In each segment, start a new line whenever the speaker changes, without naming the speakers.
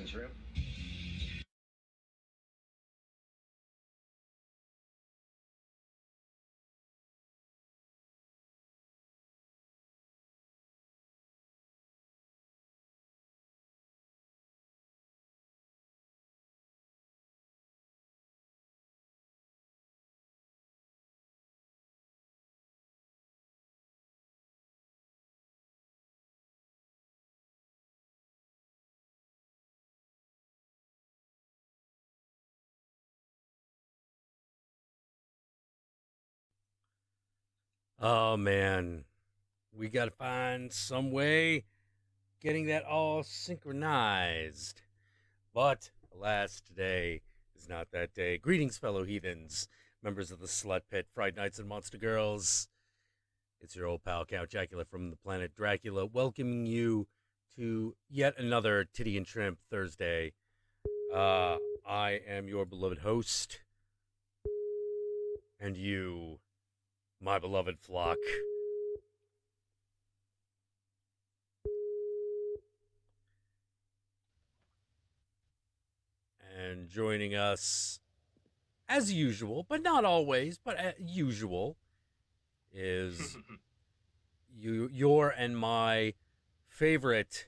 shrimp.
Oh man, we gotta find some way getting that all synchronized. But alas, today is not that day. Greetings, fellow heathens, members of the Slut Pit, Fright Nights, and Monster Girls. It's your old pal Count Jackula from the planet Dracula, welcoming you to yet another Titty and Shrimp Thursday. I am your beloved host, and you, my beloved flock. And joining us as usual, but not always, but as usual, is your and my favorite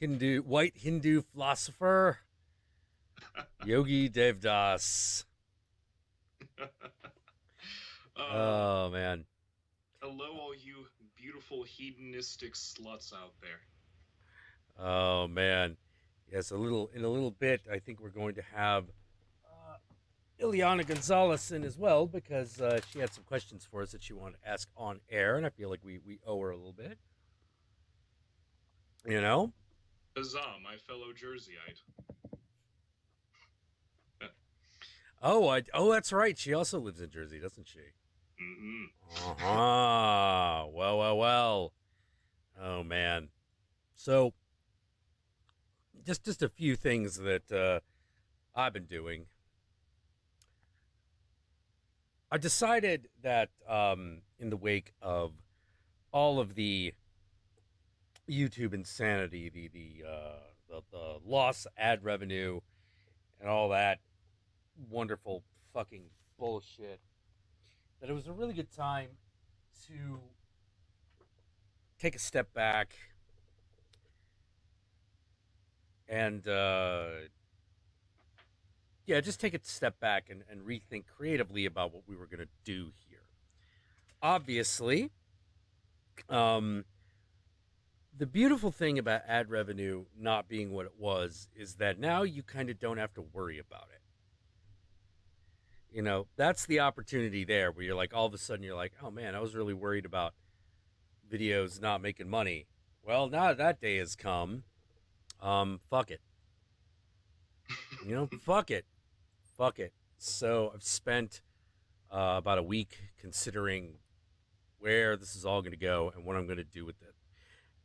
white Hindu philosopher, Yogi Deva-Das.
uh,
Oh man.
Hello, all you beautiful hedonistic sluts out there.
Oh man. Yes, in a little bit, I think we're going to have uh, Illiana Gonzalez in as well because she had some questions for us that she wanted to ask on air, and I feel like we owe her a little bit. You know?
Huzzah, my fellow Jerseyite.
Oh, that's right. She also lives in Jersey, doesn't she?
Mm-hmm.
Uh huh. Well. Oh man. So just a few things that I've been doing. I decided that in the wake of all of the YouTube insanity, the loss ad revenue, and all that wonderful fucking bullshit, that it was a really good time to take a step back and yeah, just take a step back and rethink creatively about what we were going to do here. Obviously, um, the beautiful thing about ad revenue not being what it was is that now you kind of don't have to worry about it. You know, that's the opportunity there where you're like, all of a sudden, you're like, oh man, I was really worried about videos not making money. Well, now that day has come. Fuck it. Fuck it. Fuck it. So I've spent about a week considering where this is all going to go and what I'm going to do with it.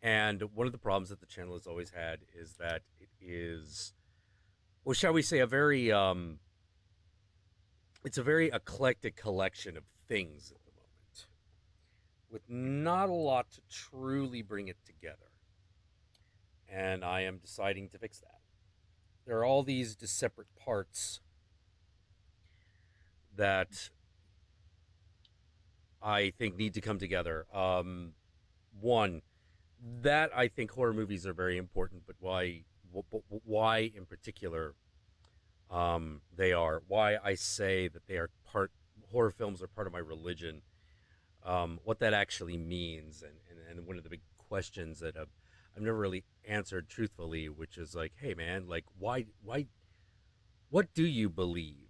And one of the problems that the channel has always had is that it is, well, shall we say, it's a very eclectic collection of things at the moment, with not a lot to truly bring it together. And I am deciding to fix that. There are all these separate parts that I think need to come together. One, that I think horror movies are very important, but why in particular they are, why I say that they are part, horror films are part of my religion, what that actually means, and one of the big questions that I've never really answered truthfully, which is like, hey man, like what do you believe,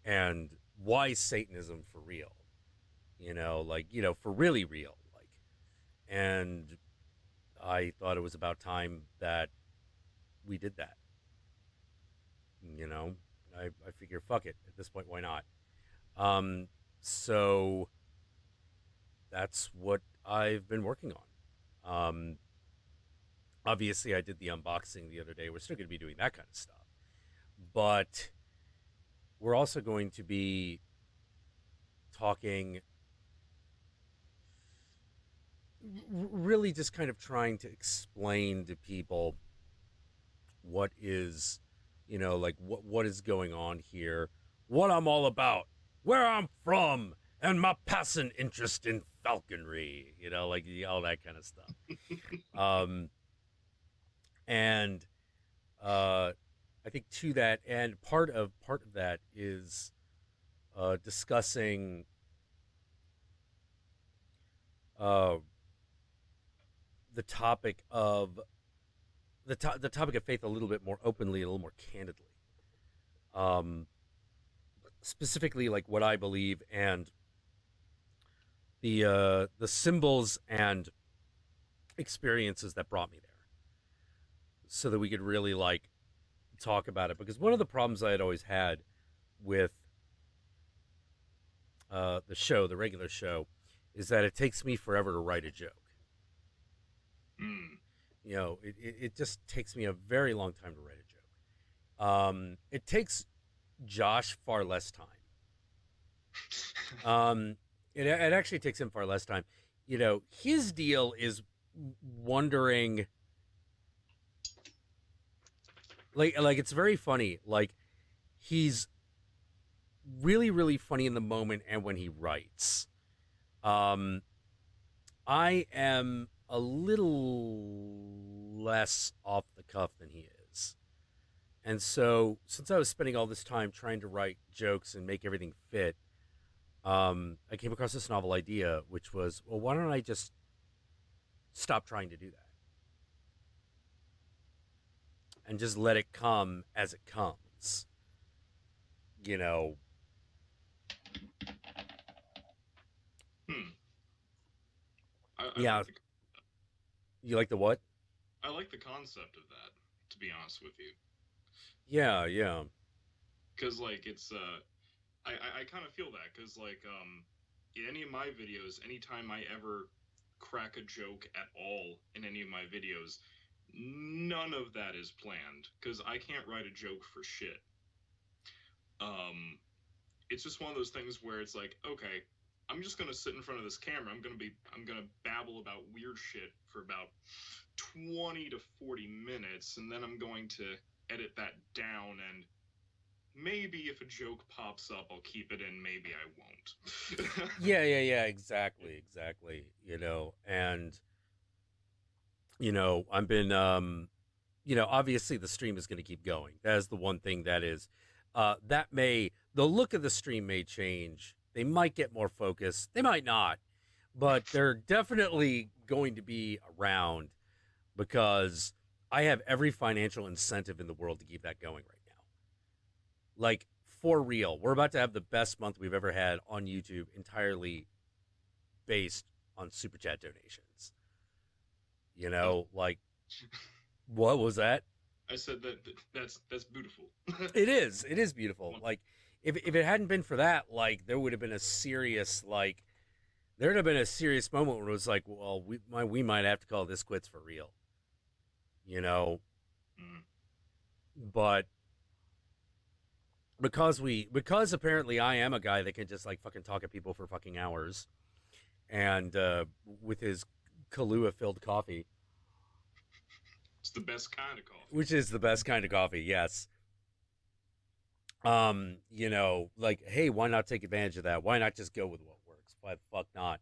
and why Satanism for real? For really real, like. And I thought it was about time that we did that. You know, I figure, fuck it. At this point, why not? Um, so that's what I've been working on. Um, Obviously, I did the unboxing the other day. We're still going to be doing that kind of stuff, but we're also going to be talking, really just kind of trying to explain to people what is, like what is going on here, what I'm all about, where I'm from, and my passing interest in falconry, like all that kind of stuff. And I think to that, and part of that is discussing uh, the topic of the topic of faith a little bit more openly, a little more candidly. Um, Specifically, like what I believe and the symbols and experiences that brought me there, so that we could really like talk about it. Because one of the problems I had always had with the regular show, is that it takes me forever to write a joke.
Mm.
It just takes me a very long time to write a joke. It takes Josh far less time. It actually takes him far less time. His deal is wondering, like it's very funny. Like, he's really, really funny in the moment and when he writes. I am a little less off the cuff than he is. And so, since I was spending all this time trying to write jokes and make everything fit, I came across this novel idea, which was, well, why don't I just stop trying to do that and just let it come as it comes? You know,
Hmm. I
yeah.
like
You like the what?
I like the concept of that, to be honest with you,
Yeah, yeah.
because like it's I kind of feel that because like in any of my videos, anytime I ever crack a joke at all in any of my videos, none of that is planned because I can't write a joke for shit. Um, it's just one of those things where it's like, okay, I'm just gonna sit in front of this camera. I'm gonna babble about weird shit for about 20 to 40 minutes, and then I'm going to edit that down, and maybe if a joke pops up, I'll keep it in. Maybe I won't.
Yeah. Exactly. And I've been, obviously the stream is going to keep going. That is the one thing that is, the look of the stream may change. They might get more focused. They might not, but they're definitely going to be around, because I have every financial incentive in the world to keep that going right now. Like, for real, we're about to have the best month we've ever had on YouTube, entirely based on super chat donations. Like, what was that?
I said that's beautiful.
It is beautiful. Like, if it hadn't been for that, like, there would have been a serious, like, there'd have been a serious moment where it was like, well, we might have to call this quits for real.
Mm.
But because apparently I am a guy that can just like fucking talk at people for fucking hours, and with his Kahlua filled coffee,
It's the best kind of coffee.
which is the best kind of coffee, yes. Like, hey, why not take advantage of that? Why not just go with what works? Why the fuck not?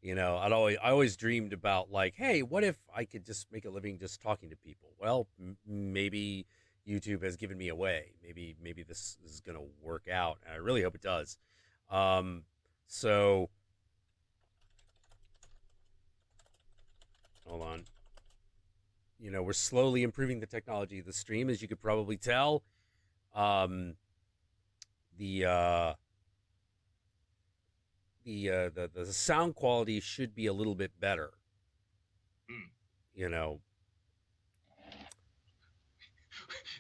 I always dreamed about, like, hey, what if I could just make a living just talking to people? Well, maybe YouTube has given me a way. Maybe this is gonna work out, and I really hope it does. So hold on. We're slowly improving the technology of the stream, as you could probably tell. Um, the the sound quality should be a little bit better.
Mm.
You know,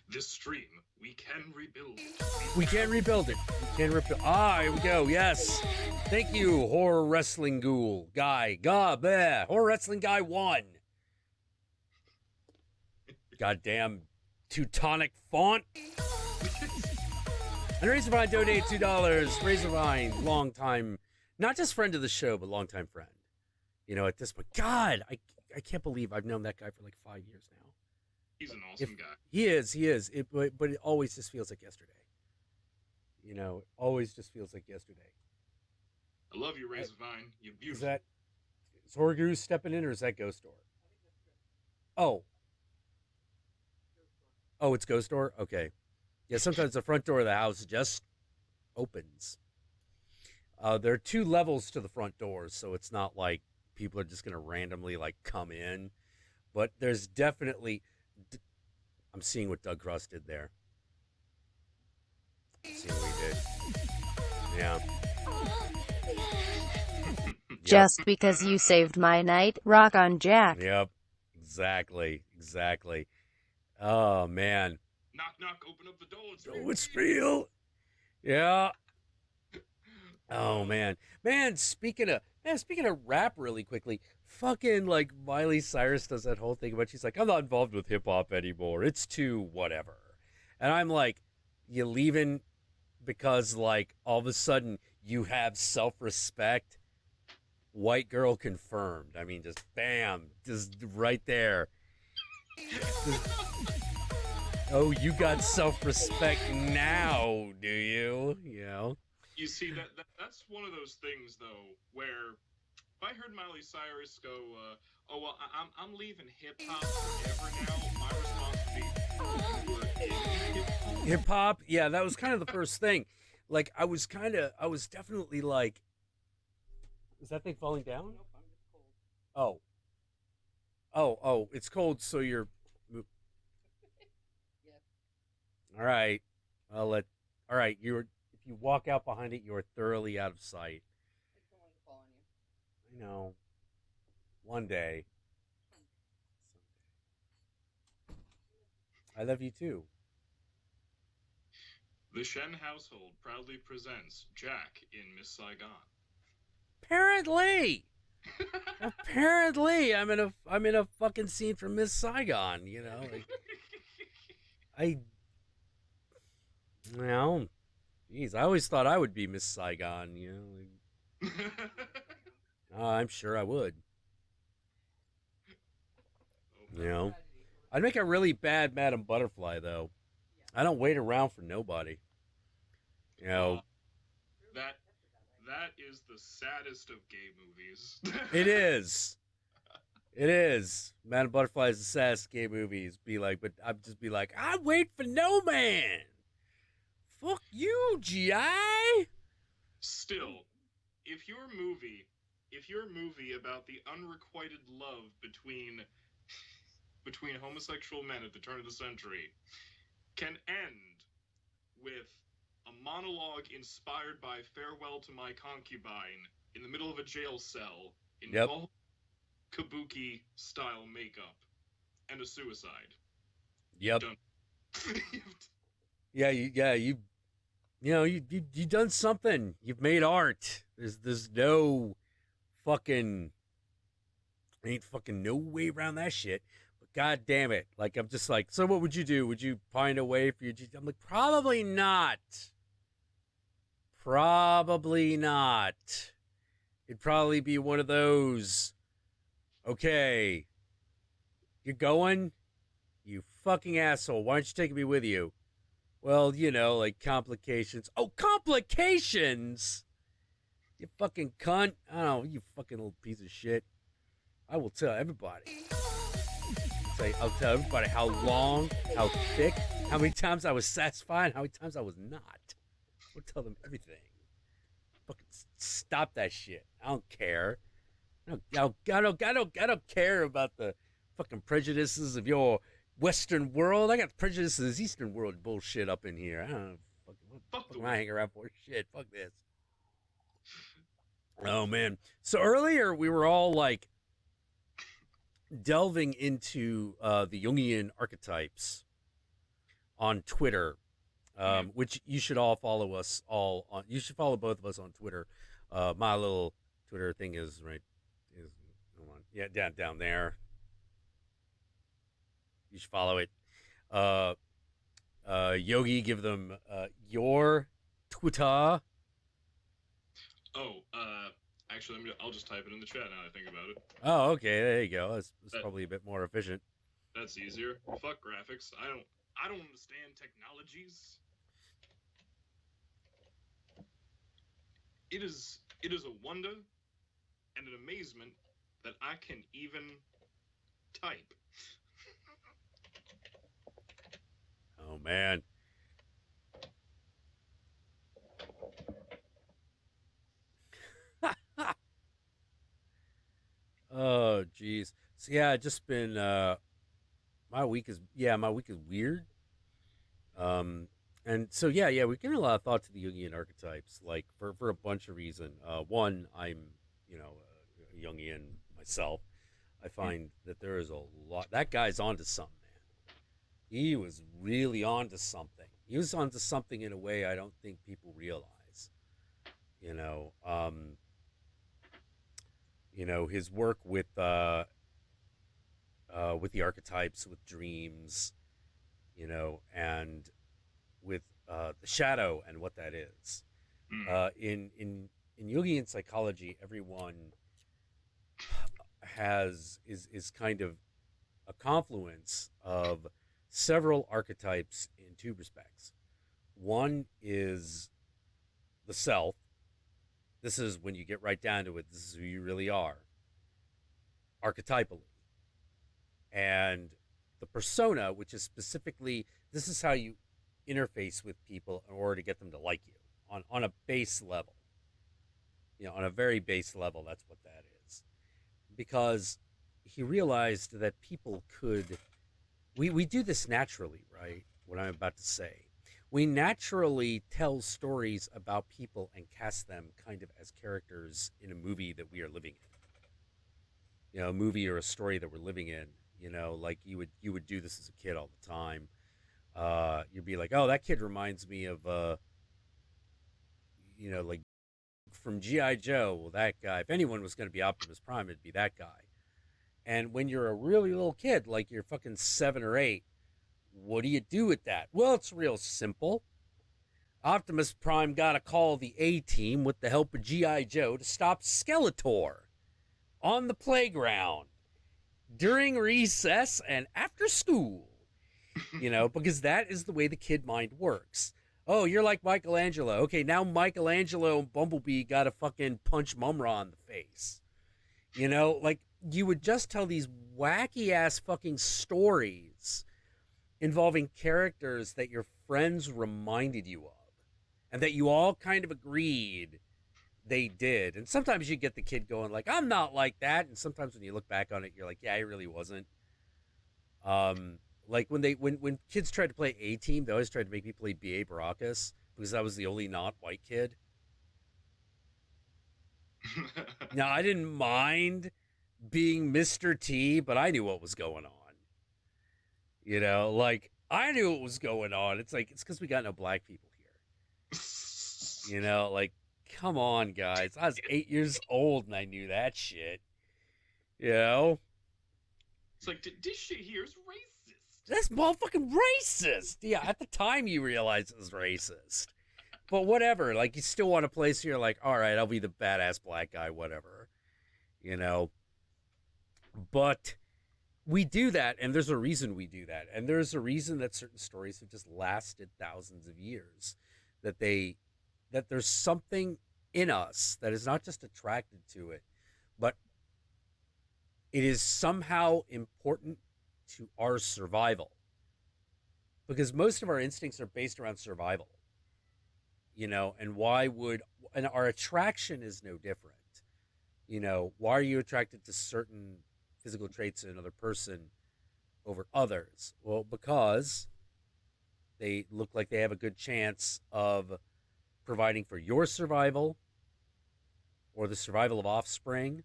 This stream, we can rebuild it.
we can rebuild it. We can rebuild. Here we go. Yes, thank you, horror wrestling ghoul guy. God, bleh. Horror wrestling guy 1. Goddamn Teutonic font. And Razorvine donated $2. Razorvine, long time, not just friend of the show, but long time friend. At this point, God, I can't believe I've known that guy for like 5 years now.
He's an awesome guy.
He is. But it always just feels like yesterday. You know, it always just feels like yesterday.
I love you, Razorvine. You're
Is
beautiful.
that Horguru stepping in, or is that Ghost Door? Oh, it's Ghost Door. Okay, yeah. Sometimes the front door of the house just opens. There are 2 levels to the front doors, so it's not like people are just gonna randomly like come in. But there's definitely. I'm seeing what Doug Cross did there. I'm seeing what he did. Yeah.
Just because you saved my night, rock on, Jack.
Yep. Exactly. Oh man.
Knock, knock. Open up the door. It's real.
Oh, it's real. Yeah. Oh man. Speaking of rap, really quickly, fucking like Miley Cyrus does that whole thing about she's like, I'm not involved with hip hop anymore. It's too whatever. And I'm like, you leaving because like all of a sudden you have self-respect? White girl confirmed. I mean, just bam, just right there. Oh, you got self-respect now, do you? You know?
You see, that's one of those things, though, where if I heard Miley Cyrus go, "Oh well, I'm leaving hip hop forever now," my response would be, "You were in hip-hop?"
Hip hop, yeah, that was kind of the first thing. Like, I was definitely like, is that thing falling down? Oh, it's cold, so you're. All right, I'll let. All right, you're. If you walk out behind it, you are thoroughly out of sight. I know. One day. I love you too.
The Shen household proudly presents Jack in Miss Saigon.
Apparently, I'm in a fucking scene from Miss Saigon. You know, like, well, geez, I always thought I would be Miss Saigon. You know, like, I'm sure I would. You know, I'd make a really bad Madam Butterfly though. I don't wait around for nobody. You know,
that is the saddest of gay movies.
it is. It is. Madam Butterfly is the saddest gay movies. Be like, but I'd just be like, I wait for no man. Fuck you, GI.
Still, if your movie about the unrequited love between homosexual men at the turn of the century can end with a monologue inspired by "Farewell to My Concubine" in the middle of a jail cell in full kabuki style makeup and a suicide.
Yep. You done something. You've made art. There's no fucking ain't fucking no way around that shit. But god damn it. Like, I'm just like, so what would you do? Would you find a way for your I'm like, probably not. Probably not. It'd probably be one of those, okay, you're going? You fucking asshole. Why aren't you taking me with you? Well, you know, like complications. Oh, complications? You fucking cunt. I don't know, you fucking little piece of shit. I will tell everybody. I'll tell everybody how long, how thick, how many times I was satisfied, how many times I was not. I'll tell them everything. Fucking stop that shit. I don't care. I don't care about the fucking prejudices of your Western world. I got prejudices of Eastern world bullshit up in here. I don't know. Fuck am I hanging around for? Shit. Fuck this. Oh, man. So earlier we were all like delving into the Jungian archetypes on Twitter, which you should all follow us all on. You should follow both of us on Twitter. My little Twitter thing is hold on. Yeah, down there. You should follow it. Yogi, give them your Twitter.
Oh, actually, I'll just type it in the chat now that I think about it.
Oh, okay, there you go. That's probably a bit more efficient.
That's easier. Fuck graphics. I don't understand technologies. It is a wonder and an amazement that I can even type.
Oh man. Oh geez. So yeah, just been my week is weird. Um and so yeah, we've given a lot of thought to the Jungian archetypes, like for a bunch of reasons. One, I'm a Jungian myself. I find that there is a lot. That guy's onto something, man. He was really onto something. He was onto something in a way I don't think people realize. You know, um, his work with the archetypes, with dreams, and with the shadow and what that is.
Mm.
In Jungian psychology, everyone is kind of a confluence of several archetypes in two respects. One is the self. This is when you get right down to it. This is who you really are, archetypally. And the persona, which is specifically, this is how you interface with people in order to get them to like you on a base level. On a very base level, that's what that is. Because he realized that people could, we do this naturally, right? What I'm about to say. We naturally tell stories about people and cast them kind of as characters in a movie that we are living in. A movie or a story that we're living in. Like you would do this as a kid all the time. You'd be like, oh, that kid reminds me of like from GI Joe. Well, that guy. If anyone was going to be Optimus Prime, it'd be that guy. And when you're a really little kid, like you're fucking 7 or 8, what do you do with that? Well, it's real simple. Optimus Prime got to call the A-Team with the help of G.I. Joe to stop Skeletor on the playground during recess and after school. Because that is the way the kid mind works. Oh, you're like Michelangelo. Okay, now Michelangelo and Bumblebee got to fucking punch Mumra in the face. Like you would just tell these wacky ass fucking stories involving characters that your friends reminded you of and that you all kind of agreed they did. And sometimes you get the kid going like, I'm not like that. And sometimes when you look back on it, you're like, yeah, I really wasn't. Like when kids tried to play A-Team, they always tried to make me play B.A. Baracus because I was the only not white kid. Now, I didn't mind being Mr. T, but I knew what was going on. Like I knew what was going on. It's like, it's because we got no black people here. Like, come on, guys. I was 8 years old and I knew that shit.
It's like, this shit here is racist.
That's motherfucking racist. Yeah, at the time you realized it was racist. But whatever, like you still want a place where you're like, all right, I'll be the badass black guy, whatever. But we do that, and there's a reason we do that. And there's a reason that certain stories have just lasted thousands of years. That there's something in us that is not just attracted to it, but it is somehow important to our survival. Because most of our instincts are based around survival. And our attraction is no different. Why are you attracted to certain physical traits in another person over others? Well, because they look like they have a good chance of providing for your survival or the survival of offspring.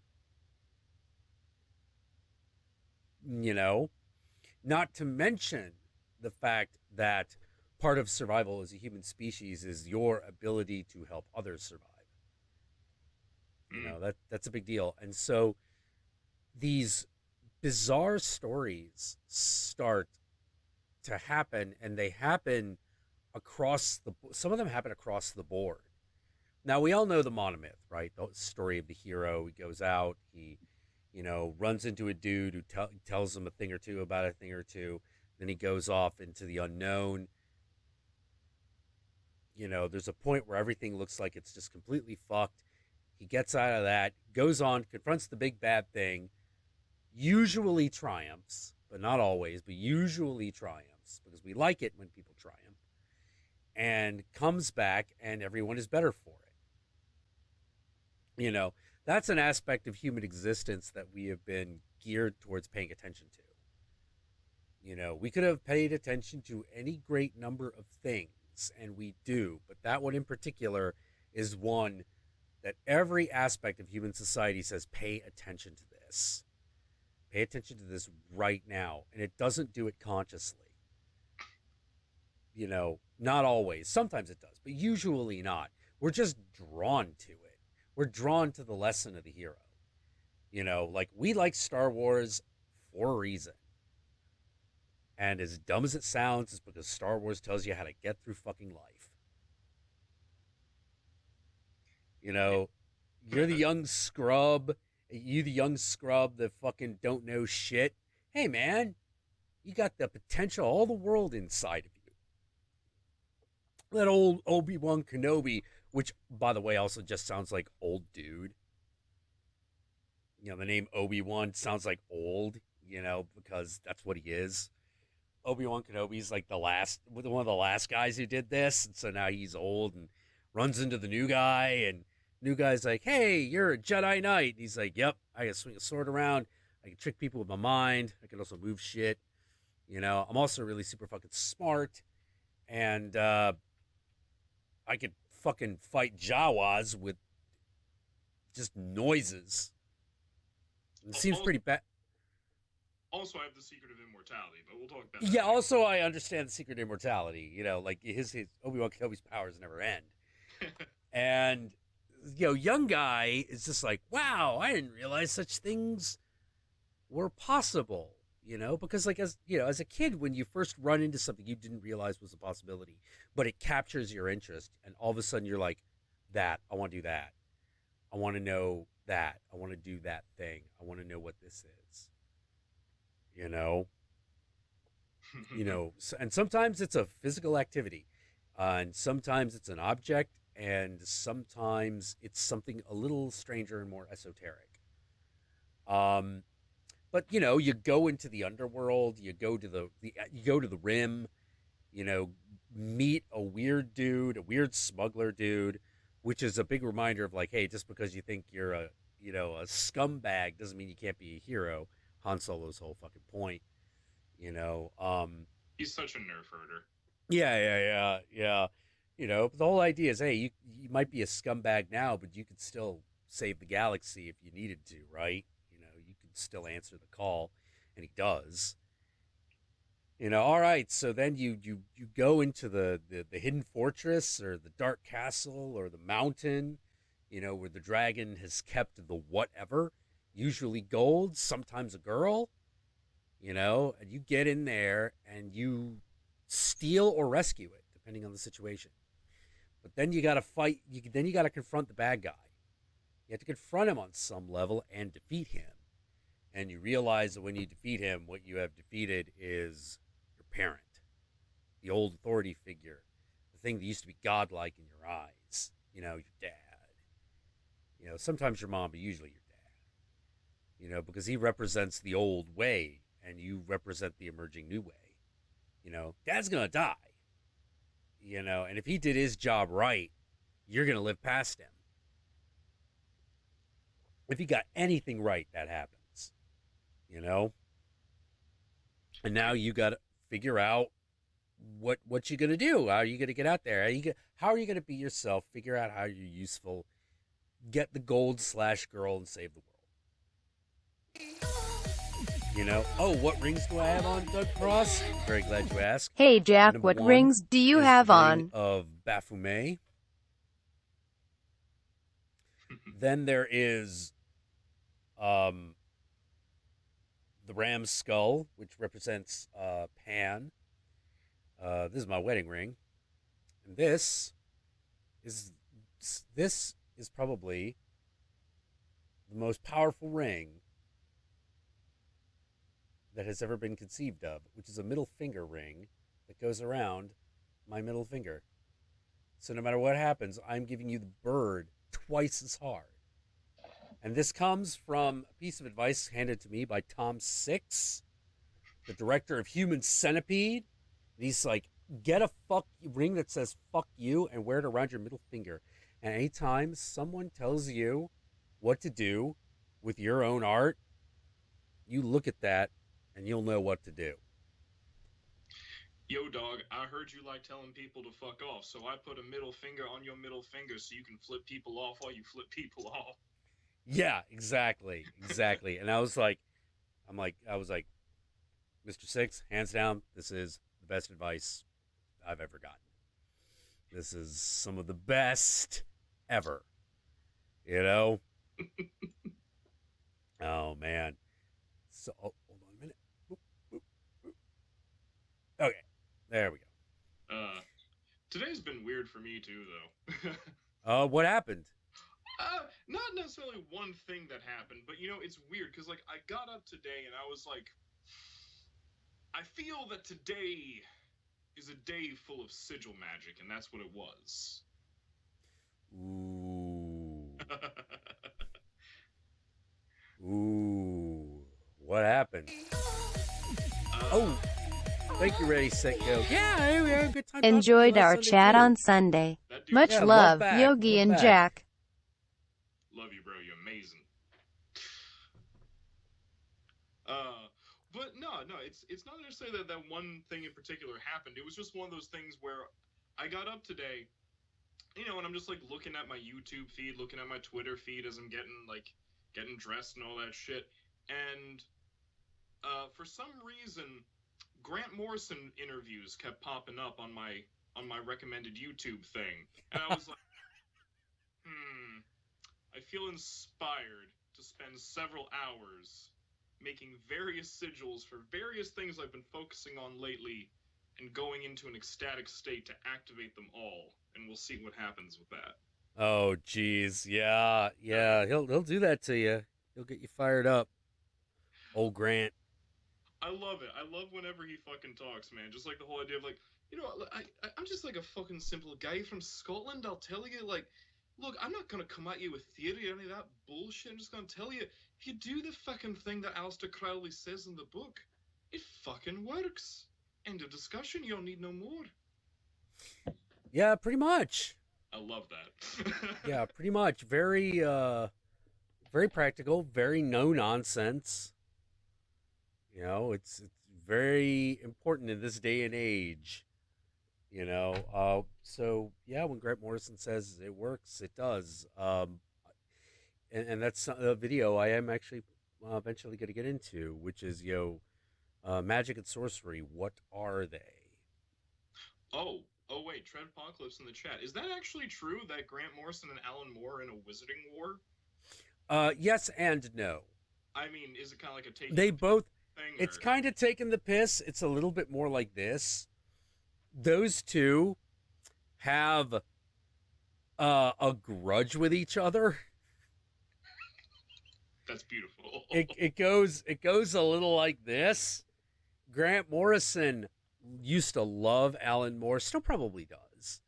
Not to mention the fact that part of survival as a human species is your ability to help others survive. That's a big deal. And so these bizarre stories start to happen, and they happen some of them happen across the board. Now we all know the Monomyth, right? The story of the hero. He goes out, he runs into a dude who tells him a thing or two about a thing or two. Then he goes off into the unknown. There's a point where everything looks like it's just completely fucked. He gets out of that, goes on, confronts the big bad thing, usually triumphs, but not always, but usually triumphs, because we like it when people triumph, and comes back and everyone is better for it. That's an aspect of human existence that we have been geared towards paying attention to. We could have paid attention to any great number of things, and we do, but that one in particular is one that every aspect of human society says, pay attention to this. Pay attention to this right now. And it doesn't do it consciously. Not always. Sometimes it does, but usually not. We're just drawn to it. We're drawn to the lesson of the hero. Like, we like Star Wars for a reason. And as dumb as it sounds, it's because Star Wars tells you how to get through fucking life. You're the young scrub. You the young scrub that fucking don't know shit. Hey, man, you got the potential, all the world inside of you. That old Obi-Wan Kenobi, which, by the way, also just sounds like old dude. The name Obi-Wan sounds like old, because that's what he is. Obi-Wan Kenobi's like one of the last guys who did this, and so now he's old and runs into the new guy, and new guy's like, hey, you're a Jedi Knight. And he's like, yep, I can swing a sword around. I can trick people with my mind. I can also move shit. I'm also really super fucking smart. And I could fucking fight Jawas with just noises. It seems pretty bad.
Also, I have the secret of immortality, but we'll talk about that.
Yeah, also I understand the secret of immortality. Like his Obi-Wan Kenobi's powers never end. And young guy is just like, wow, I didn't realize such things were possible, because like, as a kid, when you first run into something you didn't realize was a possibility, but it captures your interest, and all of a sudden you're like, I want to do that. I want to know that. I want to do that thing. I want to know what this is, and sometimes it's a physical activity, and sometimes it's an object, and sometimes it's something a little stranger and more esoteric. But you go into the underworld, you go to the rim, meet a weird dude, a weird smuggler dude, which is a big reminder of like, hey, just because you think you're a scumbag doesn't mean you can't be a hero. Han Solo's whole fucking point,
He's such a nerf herder.
Yeah. But the whole idea is, hey, you might be a scumbag now, but you could still save the galaxy if you needed to, right? You could still answer the call, and he does. All right, so then you go into the hidden fortress or the dark castle or the mountain, where the dragon has kept the whatever, usually gold, sometimes a girl, and you get in there and you steal or rescue it, depending on the situation. But then you got to fight. Then you got to confront the bad guy. You have to confront him on some level and defeat him. And you realize that when you defeat him, what you have defeated is your parent, the old authority figure, the thing that used to be godlike in your eyes. Your dad. Sometimes your mom, but usually your dad. Because he represents the old way, and you represent the emerging new way. Dad's gonna die. And if he did his job right, you're going to live past him. If he got anything right, that happens. And now you got to figure out what you're going to do. How are you going to get out there? How are you going to be yourself? Figure out how you're useful. Get the gold/girl and save the world. Oh, what rings do I have on, Doug Cross? I'm very glad you asked.
Hey, Jack,
Number
what
one
rings do you
is
have
the ring
on?
of Baphomet. Then there is the ram's skull, which represents Pan. This is my wedding ring. And this is probably the most powerful ring that has ever been conceived of, which is a middle finger ring that goes around my middle finger. So no matter what happens, I'm giving you the bird twice as hard. And this comes from a piece of advice handed to me by Tom Six, the director of Human Centipede. And he's like, get a fuck ring that says fuck you and wear it around your middle finger. And anytime someone tells you what to do with your own art, you look at that and you'll know what to do.
Yo, dog, I heard you like telling people to fuck off, so I put a middle finger on your middle finger so you can flip people off while you flip people off.
Yeah, exactly. And I was like, Mr. Six, hands down, this is the best advice I've ever gotten. This is some of the best ever. You know? Oh, man. So, hold on a minute. Okay, there we go.
Today's been weird for me too, though.
What happened?
Not necessarily one thing that happened, but you know, it's weird because like I got up today and I was like, I feel that today is a day full of sigil magic, and that's what it was.
Ooh. Ooh. What happened? Oh. Thank you, Ready, Set, Go. Yeah, we had a good time.
Enjoyed our chat on Sunday. Much love, Yogi and Jack.
Love you, bro. You're amazing. But no, it's not necessarily that one thing in particular happened. It was just one of those things where I got up today, you know, and I'm just like looking at my YouTube feed, looking at my Twitter feed as I'm getting dressed and all that shit, and for some reason, Grant Morrison interviews kept popping up on my recommended YouTube thing, and I was like, I feel inspired to spend several hours making various sigils for various things I've been focusing on lately and going into an ecstatic state to activate them all, and we'll see what happens with that.
Oh, geez. Yeah. He'll do that to you. He'll get you fired up. Old Grant.
I love it. I love whenever he fucking talks, man. Just like the whole idea of like, you know, I'm just like a fucking simple guy from Scotland. I'll tell you, like, look, I'm not gonna come at you with theory or any of that bullshit. I'm just gonna tell you, if you do the fucking thing that Aleister Crowley says in the book, it fucking works. End of discussion. You don't need no more.
Yeah, pretty much.
I love that.
Yeah, pretty much. Very, very practical. Very no nonsense. You know, it's very important in this day and age. You know, so yeah, when Grant Morrison says it works, it does. And that's a video I am actually eventually going to get into, which is, magic and sorcery. What are they?
Oh wait, Tread Apocalypse in the chat. Is that actually true that Grant Morrison and Alan Moore are in a wizarding war?
Yes and no.
I mean, is it kind of like a take?
They both.
Thing,
it's kind of taking the piss. It's a little bit more like this. Those two have a grudge with each other.
That's beautiful.
It goes a little like this. Grant Morrison used to love Alan Moore, still probably does.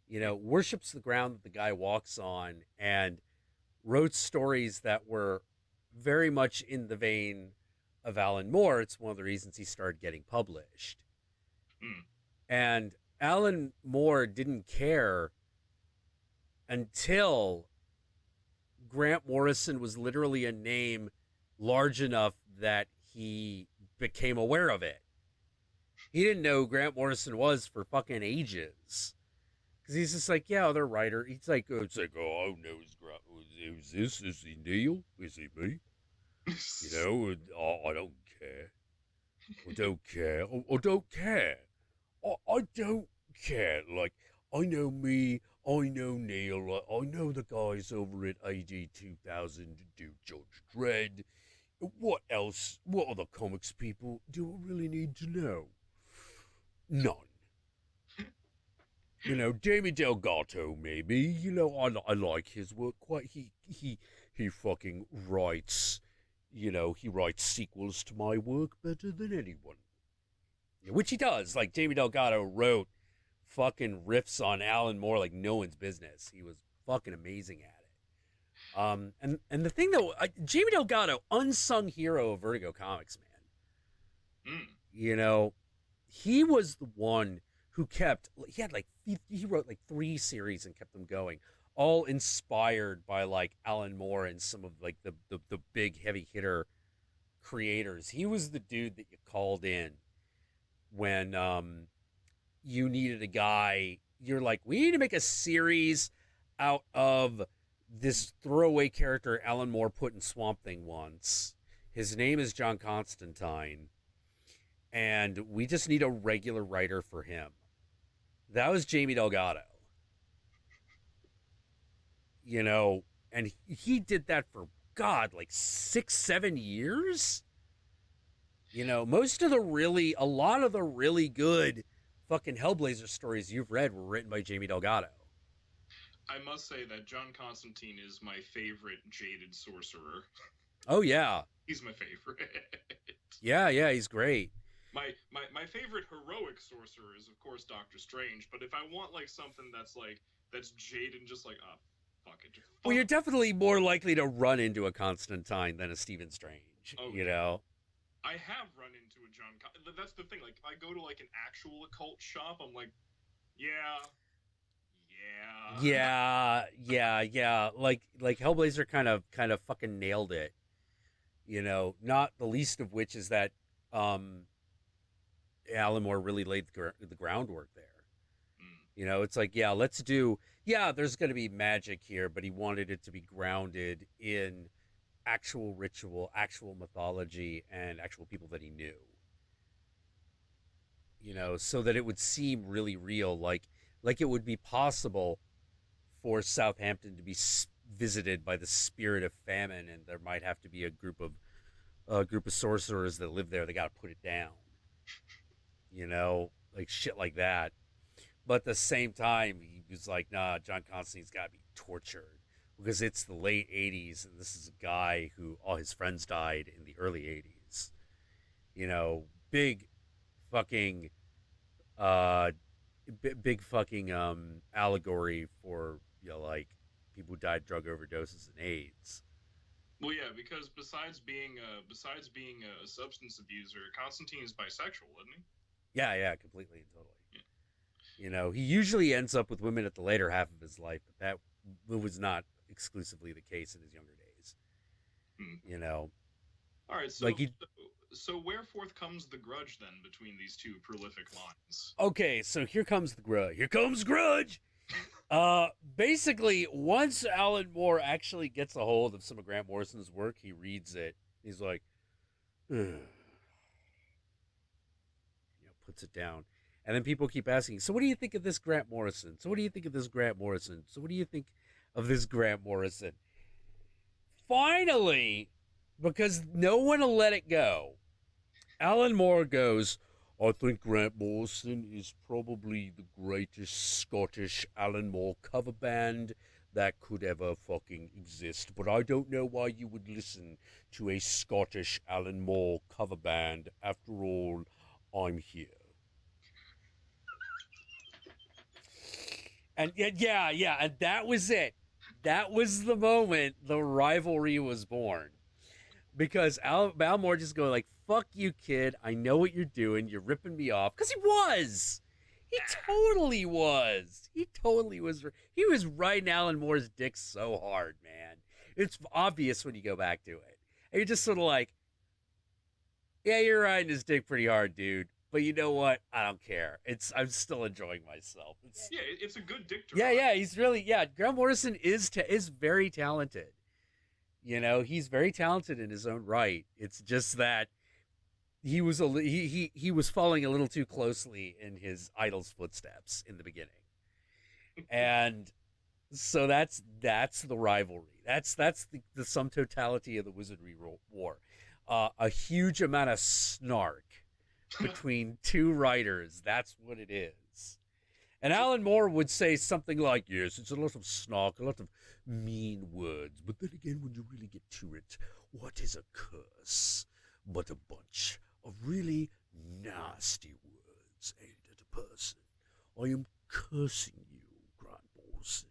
You know, worships the ground that the guy walks on, and wrote stories that were very much in the vein of Alan Moore. It's one of the reasons he started getting published. And Alan Moore didn't care until Grant Morrison was literally a name large enough that he became aware of it. He didn't know who Grant Morrison was for fucking ages. Because he's just like, yeah, other writer. He's like, oh, no, who's this? Is he Neil? Is he me? You know, I don't care. I don't care. I don't care. I don't care. Like, I know me. I know Neil. I know the guys over at AD 2000 do Judge Dredd. What else? What other comics people do I really need to know? None. You know, Jamie Delgado, maybe. You know, I like his work quite. He fucking writes, he writes sequels to my work better than anyone. Which he does. Like, Jamie Delgado wrote fucking riffs on Alan Moore like no one's business. He was fucking amazing at it. And the thing though, Jamie Delgado, unsung hero of Vertigo Comics, man. He was the one who he wrote like 3 series and kept them going, all inspired by like Alan Moore and some of like the big heavy hitter creators. He was the dude that you called in when you needed a guy. You're like, we need to make a series out of this throwaway character Alan Moore put in Swamp Thing once. His name is John Constantine, and we just need a regular writer for him. That was Jamie Delgado. And he did that for, God, like 6-7 years? A lot of the really good fucking Hellblazer stories you've read were written by Jamie Delgado.
I must say that John Constantine is my favorite jaded sorcerer.
Oh, yeah.
He's my favorite.
Yeah, he's great.
My favorite heroic sorcerer is, of course, Doctor Strange, but if I want, like, something that's jaded and just like, fuck it.
Well, you're definitely more likely to run into a Constantine than a Stephen Strange,
I have run into a John. That's the thing. Like, if I go to like an actual occult shop, I'm like, yeah. Like
Hellblazer kind of fucking nailed it. Not the least of which is that Alan Moore really laid the groundwork there. It's like, there's going to be magic here, but he wanted it to be grounded in actual ritual, actual mythology, and actual people that he knew. So that it would seem really real, like it would be possible for Southampton to be visited by the spirit of famine, and there might have to be a group of sorcerers that live there. They got to put it down. Like shit like that. But at the same time, he was like, nah, John Constantine's got to be tortured because it's the late 80s, and this is a guy who all his friends died in the early 80s. Big fucking allegory for like people who died drug overdoses and AIDS.
Well, yeah, because besides being a substance abuser, Constantine is bisexual, isn't he?
Yeah, completely and totally. Yeah. He usually ends up with women at the later half of his life, but that was not exclusively the case in his younger days.
All right, so wherefore comes the grudge then between these two prolific lines?
Okay, so here comes the grudge. Here comes grudge. Basically, once Alan Moore actually gets a hold of some of Grant Morrison's work, he reads it. He's like, puts it down. And then people keep asking, so what do you think of this Grant Morrison? So what do you think of this Grant Morrison? So what do you think of this Grant Morrison? Finally, because no one will let it go, Alan Moore goes, I think Grant Morrison is probably the greatest Scottish Alan Moore cover band that could ever fucking exist. But I don't know why you would listen to a Scottish Alan Moore cover band. After all, I'm here. And yeah, and that was it. That was the moment the rivalry was born. Because Al Moore just go like, fuck you, kid. I know what you're doing. You're ripping me off. Because he was. He totally was. He was riding Alan Moore's dick so hard, man. It's obvious when you go back to it. And you're just sort of like, yeah, you're riding his dick pretty hard, dude. But you know what? I don't care. I'm still enjoying myself.
It's a good dick to
ride. Yeah, he's really, Grant Morrison is very talented. He's very talented in his own right. It's just that he was falling a little too closely in his idol's footsteps in the beginning. And so that's the rivalry. That's the sum totality of the Wizardry War. A huge amount of snark between two writers. That's what it is. And Alan Moore would say something like, yes, it's a lot of snark, a lot of mean words. But then again, when you really get to it, What is a curse but a bunch of really nasty words aimed at a person? I am cursing you, Grant Morrison,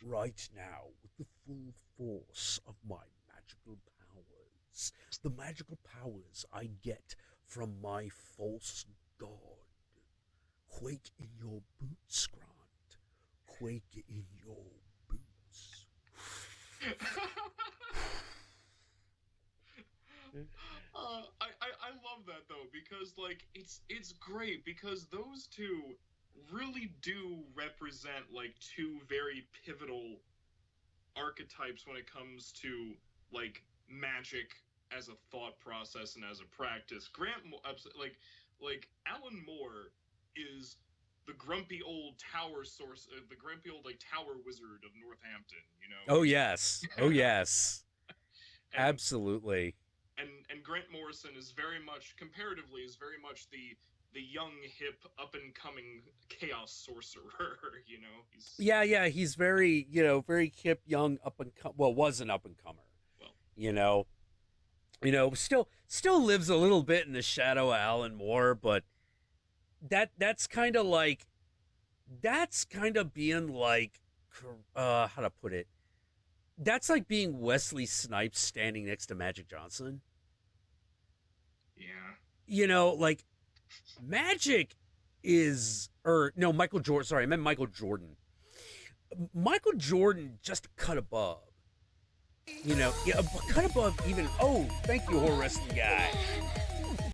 right now with the full force of my magical powers. The magical powers I get from my false god. Quake in your boots, Grant. Quake in your boots.
I love that though, because like it's great because those two really do represent like two very pivotal archetypes when it comes to like magic as a thought process and as a practice. Like Alan Moore is the grumpy old tower source, the grumpy old like tower wizard of Northampton. You know.
Oh yes, oh yes,
and,
absolutely.
And Grant Morrison is very much the young hip up and coming chaos sorcerer. You know.
He's very very hip, young, up and was an up and comer.
Well,
still lives a little bit in the shadow of Alan Moore, but that's kind of being like, how to put it, that's like being Wesley Snipes standing next to Magic Johnson.
Yeah.
Like Magic is, or no, Michael Jordan. Sorry, I meant Michael Jordan. Michael Jordan just cut above. Cut above even. Oh, thank you, horror wrestling guy.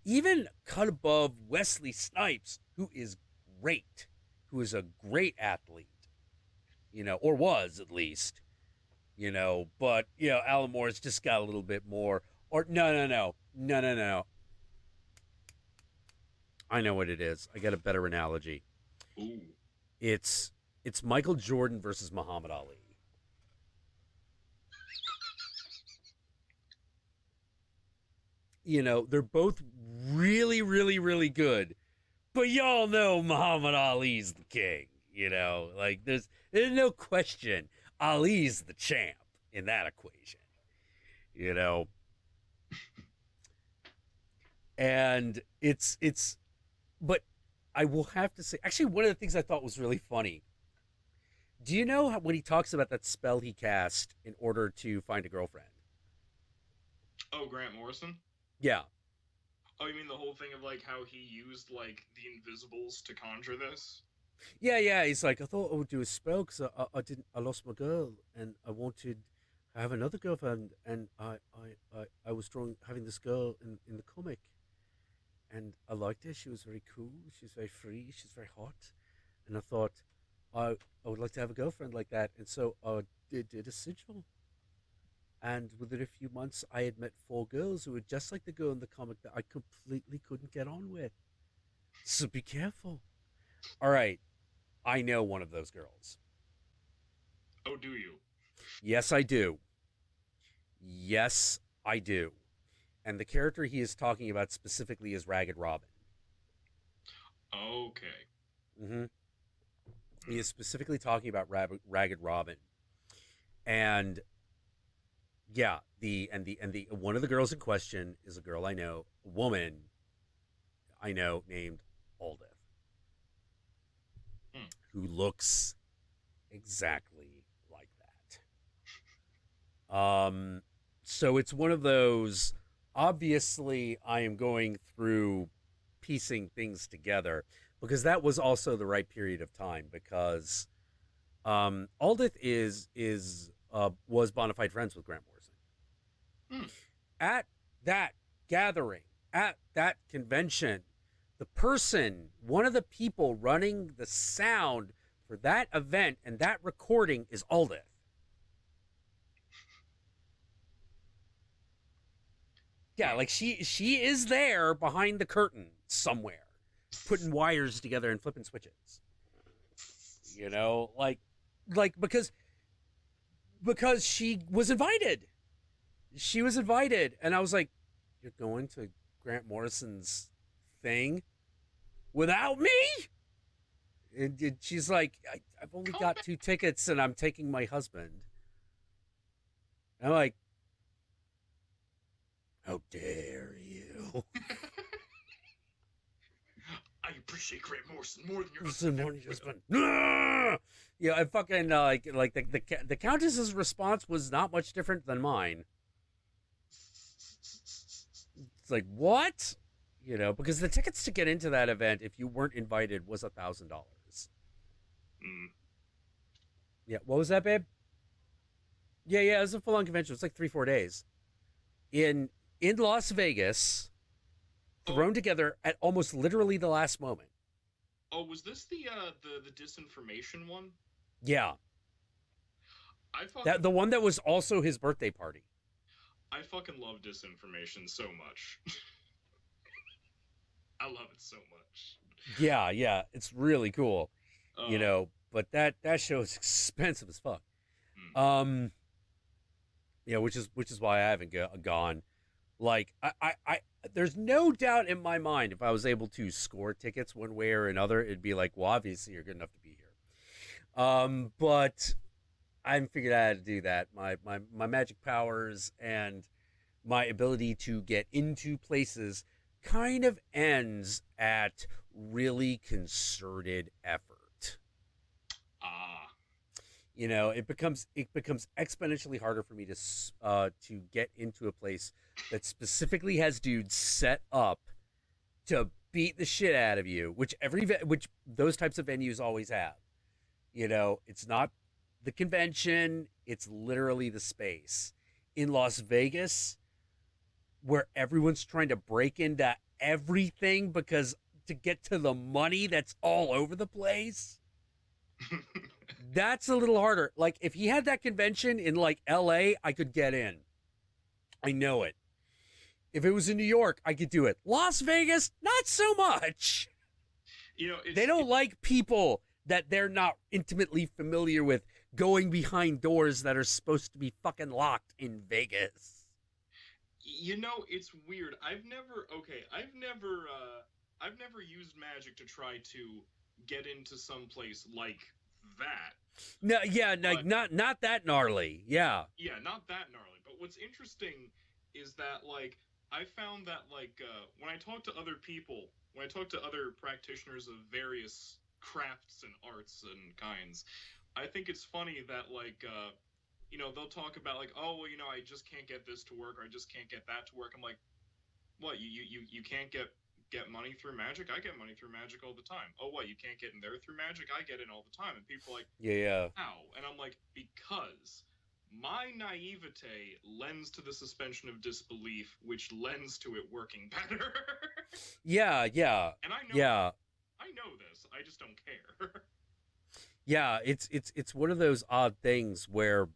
Even cut above Wesley Snipes, who is great, who is a great athlete. Or was at least. But Alan Moore's just got a little bit more. Or no. I know what it is. I got a better analogy.
Ooh.
It's Michael Jordan versus Muhammad Ali. They're both really, really, really good. But y'all know Muhammad Ali's the king. Like there's no question. Ali's the champ in that equation. And but I will have to say, actually, one of the things I thought was really funny. Do you know when he talks about that spell he cast in order to find a girlfriend?
Oh, Grant Morrison?
Yeah.
Oh, you mean the whole thing of like how he used like the invisibles to conjure this?
Yeah. He's like, I thought I would do a spell because I lost my girl and I wanted to have another girlfriend, and I was having this girl in the comic, and I liked her. She was very cool. She was very free. She's very hot, and I thought I would like to have a girlfriend like that, and so I did a sigil. And within a few months, I had met 4 girls who were just like the girl in the comic that I completely couldn't get on with. So be careful. All right, I know one of those girls.
Oh, do you?
Yes, I do. Yes, I do. And the character he is talking about specifically is Ragged Robin.
Okay.
Mm-hmm. He is specifically talking about Ragged Robin. And yeah, the one of the girls in question is a girl I know, a woman I know named Aldith, who looks exactly like that. So it's one of those. Obviously, I am going through piecing things together because that was also the right period of time. Because Aldith was bona fide friends with Grant Morrison. At that gathering, at that convention, one of the people running the sound for that event and that recording is Aldith. Yeah, like she is there behind the curtain somewhere, putting wires together and flipping switches. Like because she was invited. She was invited, and I was like, "You're going to Grant Morrison's thing without me?" And she's like, "I've only got 2 tickets, and I'm taking my husband." And I'm like, How dare you?
I appreciate Grant Morrison more than your
husband. Yeah, I fucking like the Countess's response was not much different than mine. It's like, what? You know, because the tickets to get into that event, if you weren't invited, was $1,000. Yeah, what was that, babe? Yeah, it was a full-on convention. It was like 3-4 days in Las Vegas, thrown together at almost literally the last moment.
Oh, was this the disinformation one?
Yeah, the one that was also his birthday party.
I fucking love disinformation so much. I love it so much.
Yeah, it's really cool. You know, but that show is expensive as fuck. Yeah, which is why I haven't gone. Like, I there's no doubt in my mind if I was able to score tickets one way or another, it'd be like, well, obviously you're good enough to be here. But I haven't figured out how to do that. My magic powers and my ability to get into places kind of ends at really concerted effort. You know, it becomes exponentially harder for me to get into a place that specifically has dudes set up to beat the shit out of you, which those types of venues always have. You know, it's not the convention, it's literally the space. In Las Vegas, where everyone's trying to break into everything because to get to the money that's all over the place. That's a little harder. Like, if he had that convention in like LA, I could get in. I know it. If it was in New York, I could do it. Las Vegas, not so much.
You know,
they don't like people that they're not intimately familiar with going behind doors that are supposed to be fucking locked in Vegas.
You know, it's weird. I've never used magic to try to get into some place like that.
No, yeah, like not that gnarly. Yeah.
Yeah, not that gnarly. But what's interesting is that, like, I found that, like, when I talk to other people, when I talk to other practitioners of various crafts and arts and kinds, I think it's funny that, like, you know, they'll talk about, like, oh, well, you know, I just can't get this to work, or I just can't get that to work. I'm like, what, you can't get money through magic? I get money through magic all the time. Oh, what, you can't get in there through magic? I get in all the time. And people are like,
yeah.
how? And I'm like, because my naivete lends to the suspension of disbelief, which lends to it working better.
Yeah.
And I know, I know this. I just don't care.
Yeah, it's one of those odd things where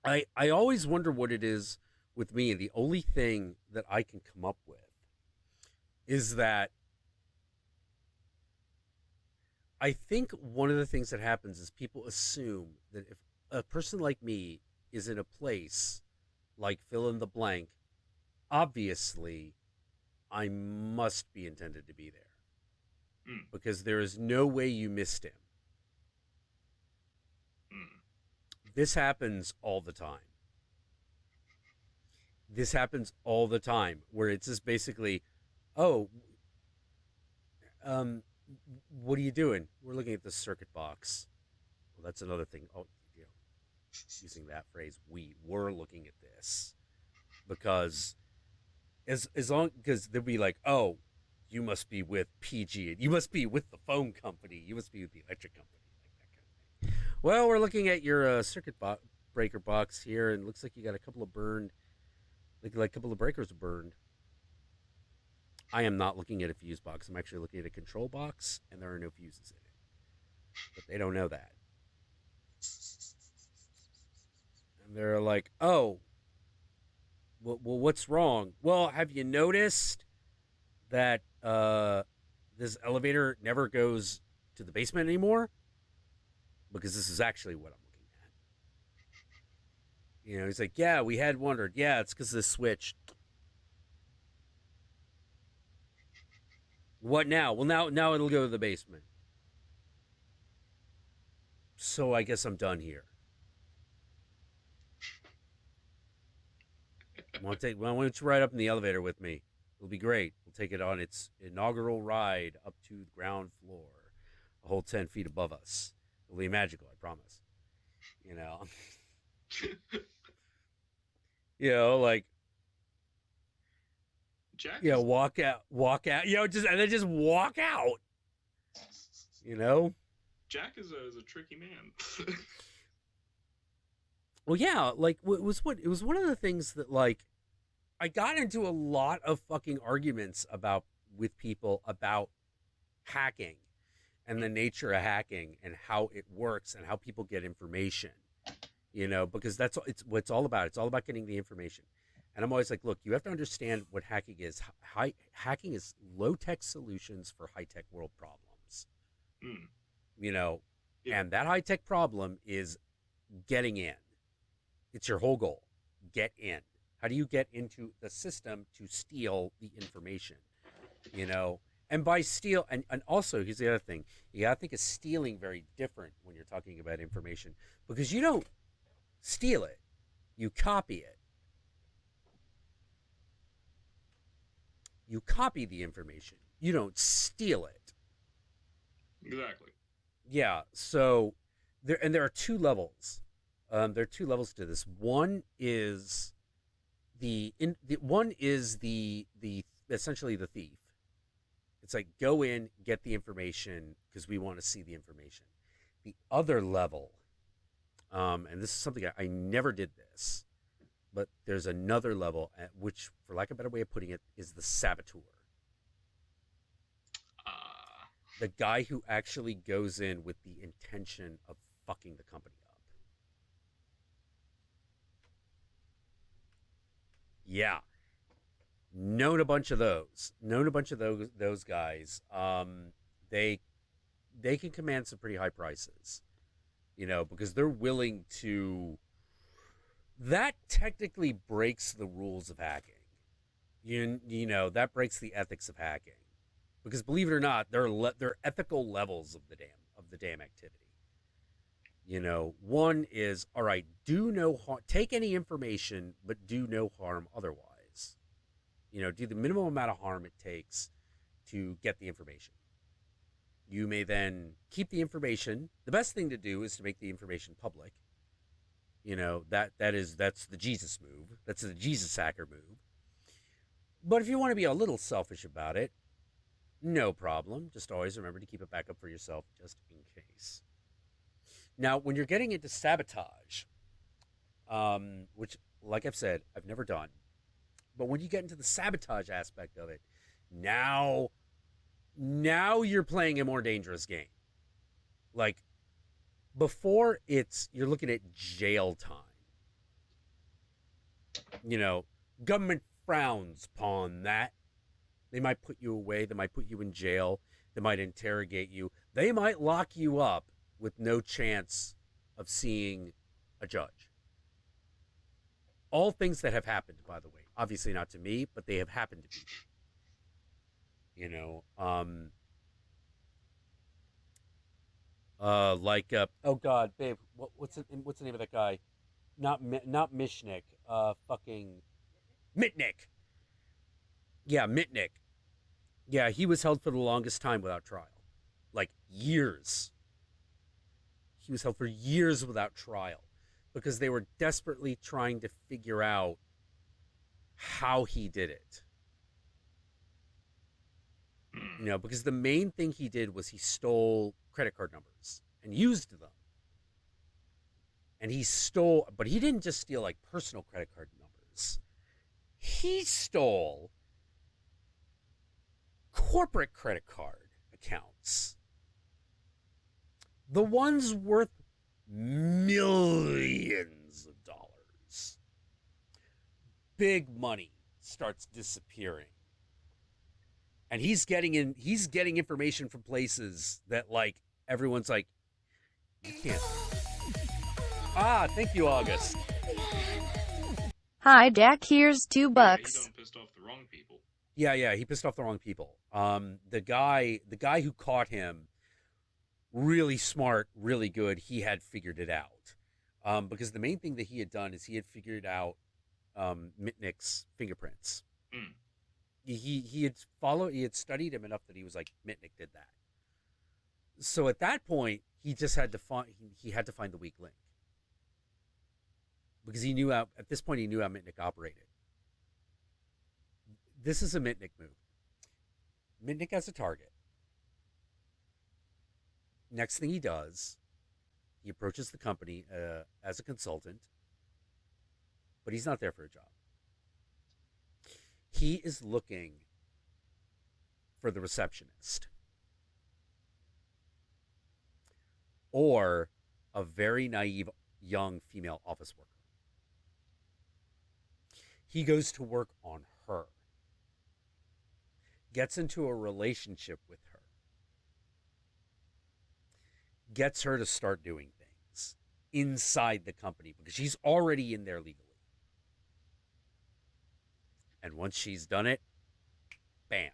I always wonder what it is with me. The only thing that I can come up with is that I think one of the things that happens is people assume that if a person like me is in a place like fill in the blank, obviously I must be intended to be there. Because there is no way you missed him. This happens all the time. Where it's just basically, oh, what are you doing? We're looking at the circuit box. Well, that's another thing. Oh, you know, using that phrase, we were looking at this because as long because they'll be like, oh, you must be with PG, you must be with the phone company, you must be with the electric company, like that kind of thing. Well, we're looking at your circuit breaker box here, and it looks like you got a couple of burned, like a couple of breakers burned. I am not looking at a fuse box. I'm actually looking at a control box, and there are no fuses in it. But they don't know that. And they're like, oh, well, what's wrong? Well, have you noticed that this elevator never goes to the basement anymore? Because this is actually what I'm looking at. You know, he's like, yeah, we had wondered. Yeah, it's because of the switch. What now? Well, now it'll go to the basement. So I guess I'm done here. Why don't you ride up in the elevator with me? It'll be great. We'll take it on its inaugural ride up to the ground floor, a whole 10 feet above us. It'll be magical, I promise. You know? Like,
Jack
walk out, and then just walk out.
Jack is a tricky man.
Well, yeah, like it was one of the things that, like, I got into a lot of fucking arguments with people about hacking and the nature of hacking and how it works and how people get information. Because it's what it's all about. It's all about getting the information. And I'm always like, look, you have to understand what hacking is. Hacking is low-tech solutions for high-tech world problems.
Yeah.
And that high-tech problem is getting in. It's your whole goal. Get in. How do you get into the system to steal the information? And by steal, and also, here's the other thing. You gotta think of stealing very different when you're talking about information, because you don't steal it. You copy it. You copy the information. You don't steal it.
Exactly.
Yeah. So there are two levels. There are two levels to this. One is the essentially the thief. It's like, go in, get the information because we want to see the information. The other level, and this is something I never did this, but there's another level, which, for lack of a better way of putting it, is the saboteur. The guy who actually goes in with the intention of fucking the company up. Yeah. Known a bunch of those guys. They can command some pretty high prices, because they're willing to. That technically breaks the rules of hacking. That breaks the ethics of hacking, because believe it or not, there are ethical levels of the damn activity. One is, all right, do no harm, take any information, but do no harm otherwise. Do the minimum amount of harm it takes to get the information. You may then keep the information. The best thing to do is to make the information public. That's the Jesus move. That's the Jesus hacker move. But if you want to be a little selfish about it, no problem. Just always remember to keep a backup for yourself, just in case. Now, when you're getting into sabotage, which, like I've said, I've never done, but when you get into the sabotage aspect of it, now you're playing a more dangerous game. Like, before, you're looking at jail time. Government frowns upon that. They might put you away. They might put you in jail. They might interrogate you. They might lock you up with no chance of seeing a judge. All things that have happened, by the way. Obviously not to me, but they have happened to me. Oh God, babe, what's the name of that guy? Not Mishnik. Fucking Mitnick. Yeah, Mitnick. Yeah, he was held for the longest time without trial, like years. He was held for years without trial because they were desperately trying to figure out how he did it. Because the main thing he did was he stole credit card numbers and used them. And but he didn't just steal like personal credit card numbers. He stole corporate credit card accounts. The ones worth millions of dollars. Big money starts disappearing. And he's getting information from places that, like, everyone's like, you can't. Thank you, August.
Hi, Jack, here's $2.
Yeah, he done pissed off the wrong people.
Yeah, he pissed off the wrong people. The guy who caught him, really smart, really good. He had figured it out. Because the main thing that he had done is he had figured out Mitnick's fingerprints.
Mm.
He had studied him enough that he was like, Mitnick did that. So at that point, he just had to find the weak link, because he knew at this point he knew how Mitnick operated. This is a Mitnick move. Mitnick has a target. Next thing he does, he approaches the company as a consultant, but he's not there for a job. He is looking for the receptionist or a very naive young female office worker. He goes to work on her, gets into a relationship with her, gets her to start doing things inside the company because she's already in there legally. And once she's done it, bam,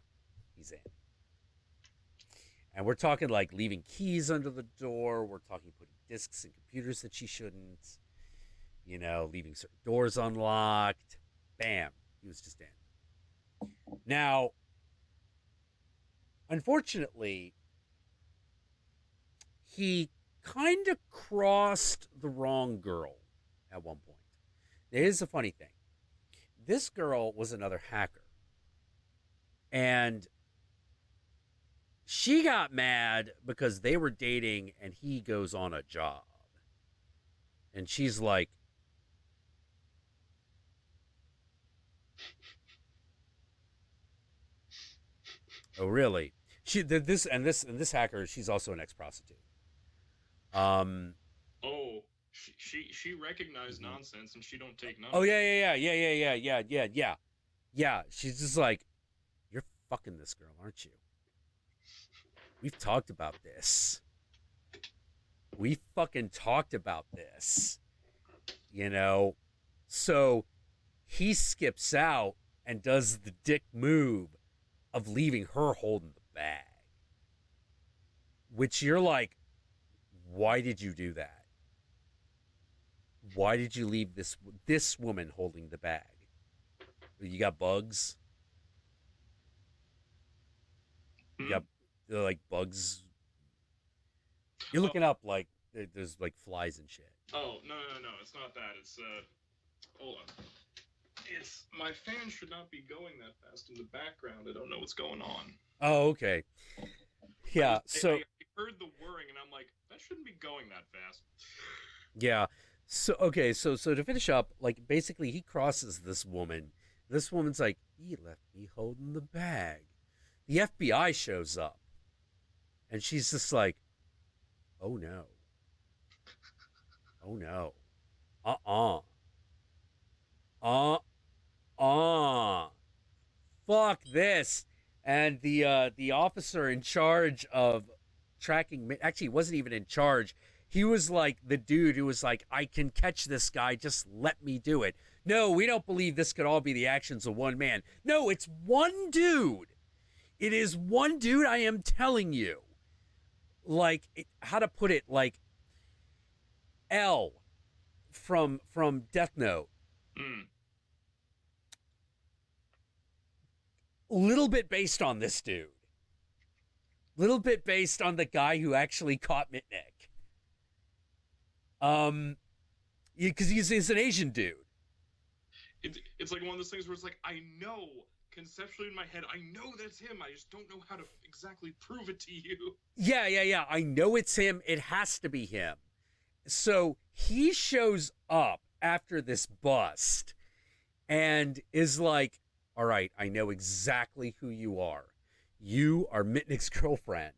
he's in. And we're talking like leaving keys under the door. We're talking putting discs in computers that she shouldn't. Leaving certain doors unlocked. Bam, he was just in. Now, unfortunately, he kind of crossed the wrong girl at one point. Here's the funny thing. This girl was another hacker. And she got mad because they were dating and he goes on a job. And she's like, oh, really? This hacker, she's also an ex-prostitute.
Oh, she recognized nonsense and she don't take none.
Oh, yeah. She's just like, you're fucking this girl, aren't you? We've talked about this. We fucking talked about this. So he skips out and does the dick move of leaving her holding the bag. Which you're like, why did you do that? Why did you leave this woman holding the bag? You got bugs? You got like bugs? You're looking up like there's like flies and shit.
Oh, no, it's not that. It's hold on. It's my fan should not be going that fast in the background. I don't know what's going on.
Oh, okay. Yeah,
I heard the whirring and I'm like, that shouldn't be going that fast.
Yeah. So okay, so to finish up, like basically he crosses this woman. This woman's like, he left me holding the bag. The FBI shows up. And she's just like, oh no. Oh no. Fuck this. And the officer in charge of tracking, actually he wasn't even in charge. He was like the dude who was like, I can catch this guy, just let me do it. No, we don't believe this could all be the actions of one man. No, it's one dude. It is one dude, I am telling you. Like, how to put it, like L from Death Note. Little bit based on this dude. Little bit based on the guy who actually caught Mitnick. Because he's an Asian dude.
It's like one of those things where it's like, I know conceptually in my head, I know that's him. I just don't know how to exactly prove it to you.
Yeah. I know it's him. It has to be him. So he shows up after this bust and is like, all right, I know exactly who you are. You are Mitnick's girlfriend.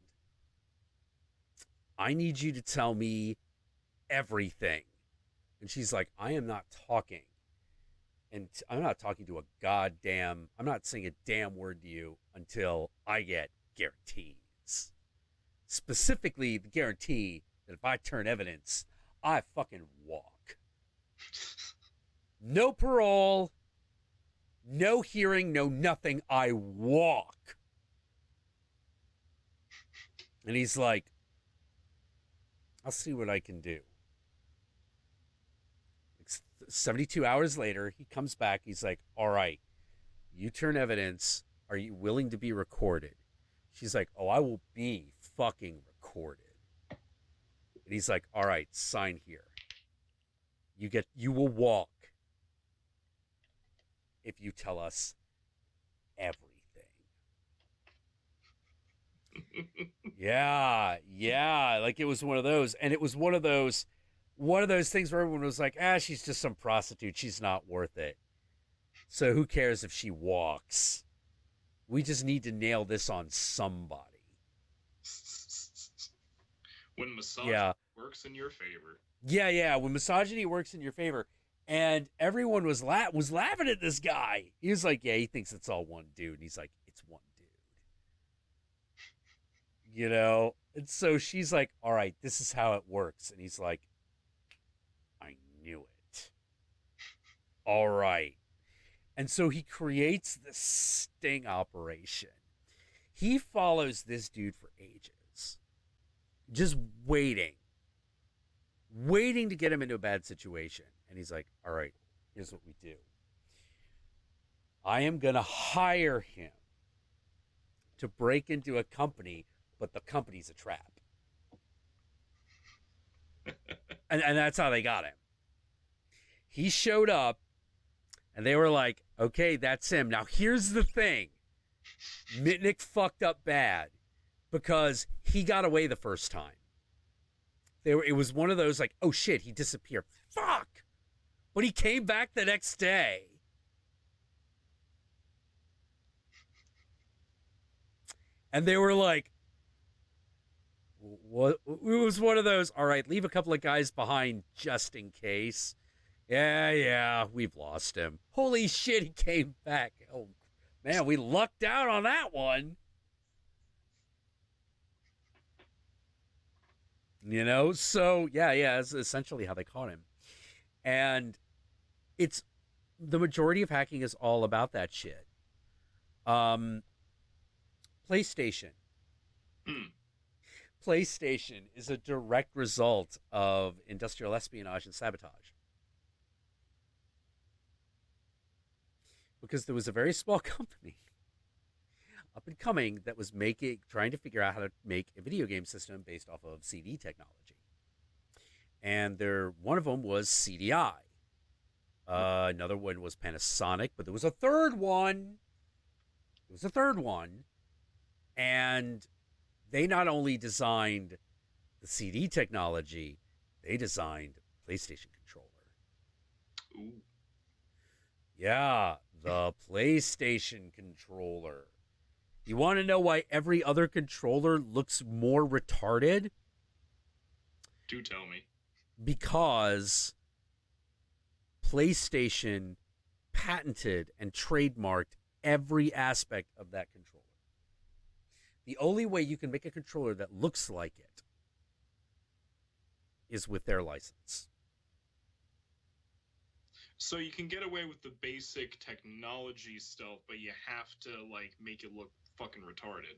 I need you to tell me everything. And she's like, I am not talking. And I'm not talking to I'm not saying a damn word to you until I get guarantees. Specifically, the guarantee that if I turn evidence, I fucking walk. No parole, no hearing, no nothing. I walk. And he's like, I'll see what I can do. 72 hours later, he comes back. He's like, all right, you turn evidence. Are you willing to be recorded? She's like, oh, I will be fucking recorded. And he's like, all right, sign here. You will walk if you tell us everything. Yeah. Like it was one of those. And it was one of those things where everyone was like, she's just some prostitute. She's not worth it. So who cares if she walks? We just need to nail this on somebody.
When misogyny works in your favor.
Yeah. When misogyny works in your favor. And everyone was laughing at this guy. He was like, yeah, he thinks it's all one dude. And he's like, it's one dude. You know? And so she's like, all right, this is how it works. And he's like, I knew it. All right. And so he creates this sting operation. He follows this dude for ages. Just waiting to get him into a bad situation. And he's like, all right, here's what we do. I am going to hire him to break into a company, but the company's a trap. and that's how they got him. He showed up, and they were like, okay, that's him. Now, here's the thing. Mitnick fucked up bad because he got away the first time. It was one of those like, oh, shit, he disappeared. Fuck! But he came back the next day. And they were like, what? It was one of those, all right, leave a couple of guys behind just in case. Yeah, we've lost him. Holy shit, he came back. Oh, man, we lucked out on that one. You know, so yeah, that's essentially how they caught him. And it's the majority of hacking is all about that shit. PlayStation. PlayStation is a direct result of industrial espionage and sabotage. Because there was a very small company up and coming that was trying to figure out how to make a video game system based off of CD technology. And one of them was CDI. Another one was Panasonic, but there was a third one. And they not only designed the CD technology, they designed PlayStation controller.
Ooh.
Yeah, the PlayStation controller. You want to know why every other controller looks more retarded?
Do tell me.
Because PlayStation patented and trademarked every aspect of that controller. The only way you can make a controller that looks like it is with their license.
So you can get away with the basic technology stuff, but you have to like make it look fucking retarded.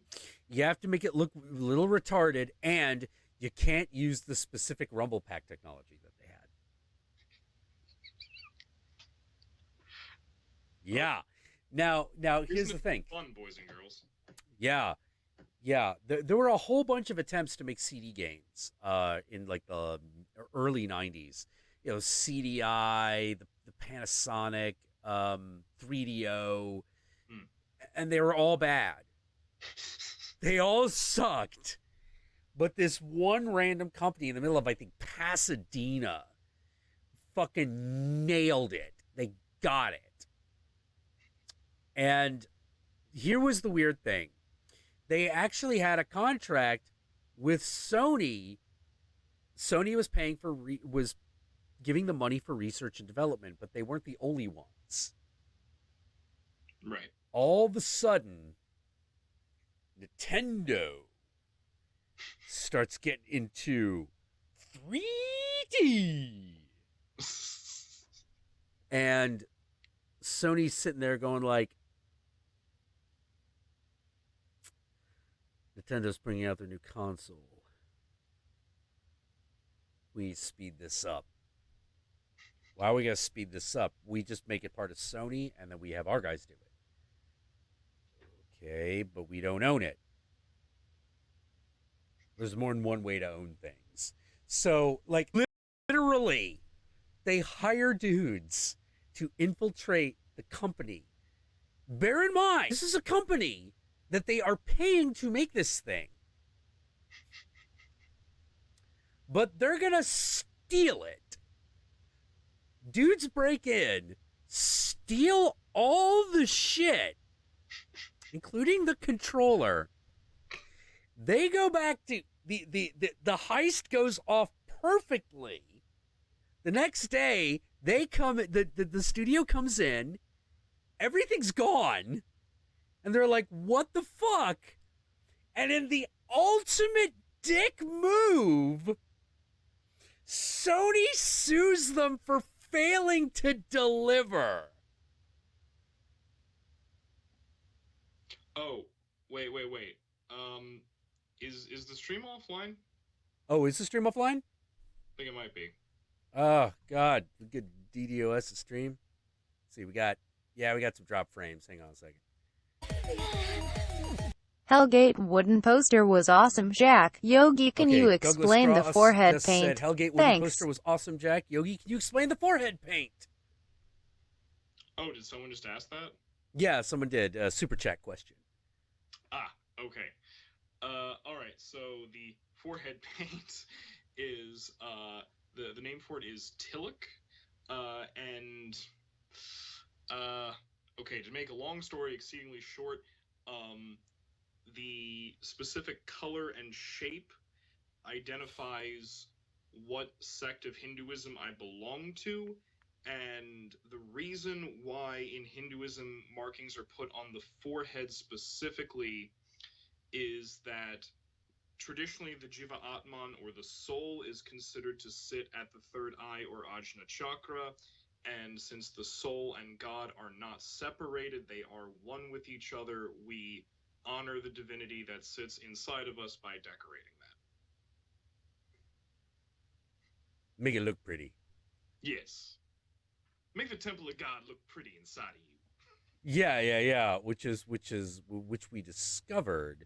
You have to make it look a little retarded, and you can't use the specific rumble pack technology that they had. Yeah. Now here's the thing.
Fun, boys and girls.
Yeah. There were a whole bunch of attempts to make CD games in like the early 90s. You know, CDI, the Panasonic, 3DO, and they were all bad. They all sucked. But this one random company in the middle of, I think, Pasadena fucking nailed it. They got it. And here was the weird thing. They actually had a contract with Sony. Sony was paying for was giving the money for research and development, but they weren't the only ones.
Right.
All of a sudden, Nintendo starts getting into 3D. And Sony's sitting there going like, Nintendo's bringing out their new console. We need to speed this up. Why are we going to speed this up? We just make it part of Sony, and then we have our guys do it. Okay, but we don't own it. There's more than one way to own things. So, like, literally, they hire dudes to infiltrate the company. Bear in mind, this is a company that they are paying to make this thing. But they're going to steal it. Dudes break in, steal all the shit, including the controller. They go back to the heist goes off perfectly. The next day, they come. The studio comes in, everything's gone, and they're like, "What the fuck?" And in the ultimate dick move, Sony sues them for failing to deliver.
Oh, wait. Is the stream offline?
Oh, is the stream offline?
I think it might be.
Oh God, good DDoS stream. Let's see, we got some drop frames. Hang on a second.
Hellgate wooden poster was awesome, Jack. Yogi, can you explain the forehead
just
paint?
Said, Hellgate wooden poster was awesome, Jack. Yogi, can you explain the forehead paint?
Oh, did someone just ask that?
Yeah, someone did. Super chat question.
Ah, okay. All right. So the forehead paint is the name for it is Tillich, and okay. To make a long story exceedingly short, the specific color and shape identifies what sect of Hinduism I belong to, and the reason why in Hinduism markings are put on the forehead specifically is that traditionally the Jiva Atman, or the soul, is considered to sit at the third eye or Ajna chakra, and since the soul and God are not separated, they are one with each other, we honor the divinity that sits inside of us by decorating that.
Make it look pretty.
Yes. Make the temple of God look pretty inside of you.
Yeah. Which we discovered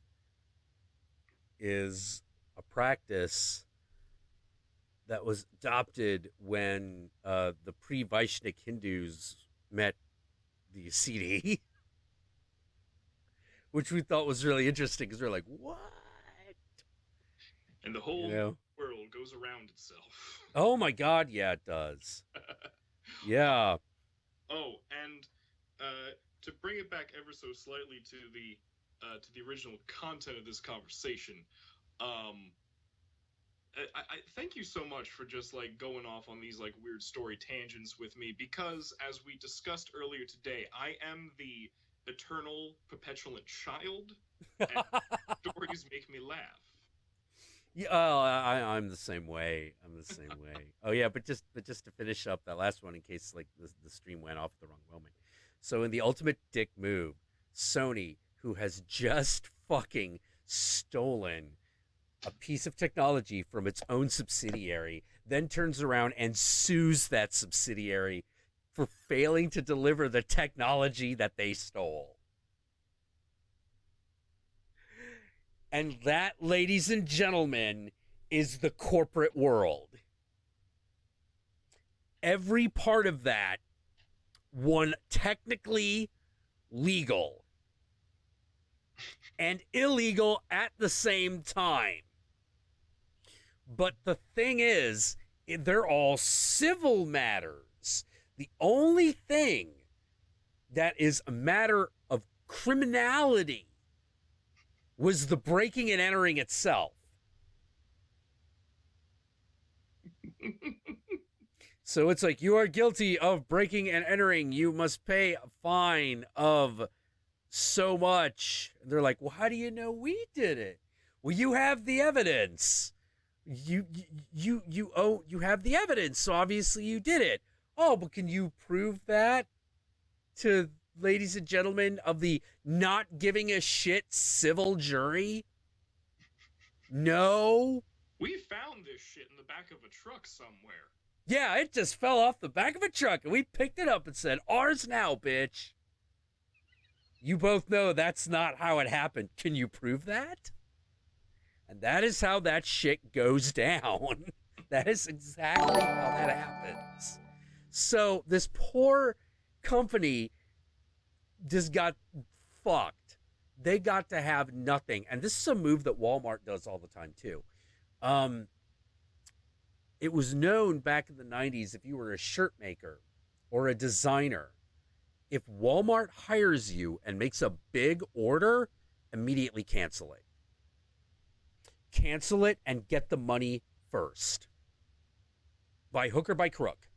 is a practice that was adopted when the pre-Vaishnik Hindus met the CD, which we thought was really interesting because we're like, what?
And the whole world goes around itself.
Oh my God, yeah, it does. Yeah.
Oh, and to bring it back ever so slightly to the original content of this conversation, I thank you so much for just like going off on these like weird story tangents with me, because as we discussed earlier today, I am the eternal petulant child, and stories make me laugh.
Yeah, I'm the same way. Oh yeah, but just to finish up that last one, in case like the stream went off at the wrong moment. So in the ultimate dick move, Sony, who has just fucking stolen a piece of technology from its own subsidiary, then turns around and sues that subsidiary for failing to deliver the technology that they stole. And that, ladies and gentlemen, is the corporate world. Every part of that, one technically legal and illegal at the same time. But the thing is, they're all civil matters. The only thing that is a matter of criminality was the breaking and entering itself. So it's like, you are guilty of breaking and entering. You must pay a fine of so much. And they're like, well, how do you know we did it? Well, you have the evidence. You have the evidence, so obviously you did it. Oh, but can you prove that to ladies and gentlemen of the not giving a shit civil jury? No.
We found this shit in the back of a truck somewhere.
Yeah, it just fell off the back of a truck, and we picked it up and said, ours now, bitch. You both know that's not how it happened. Can you prove that? And that is how that shit goes down. That is exactly how that happens. So this poor company just got fucked. They got to have nothing. And this is a move that Walmart does all the time, too. It was known back in the 90s, if you were a shirt maker or a designer, if Walmart hires you and makes a big order, immediately cancel it. Cancel it and get the money first. By hook or by crook.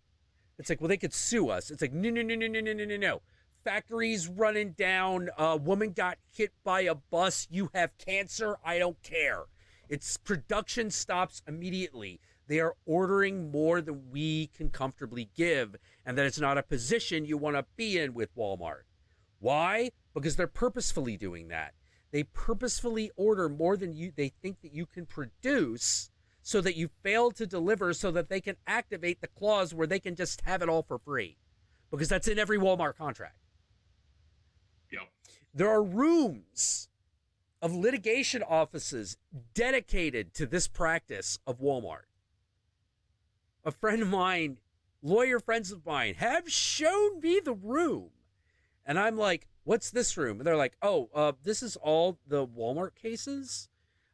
It's like, well, they could sue us. It's like, no. Factories running down. A woman got hit by a bus. You have cancer. I don't care. Its production stops immediately. They are ordering more than we can comfortably give, and that it's not a position you want to be in with Walmart. Why? Because they're purposefully doing that. They purposefully order more than they think that you can produce, so that you fail to deliver, so that they can activate the clause where they can just have it all for free. Because that's in every Walmart contract.
Yep. There
are rooms of litigation offices dedicated to this practice of Walmart. A friend of mine, lawyer friends of mine, have shown me the room. And I'm like, what's this room? And they're like, this is all the Walmart cases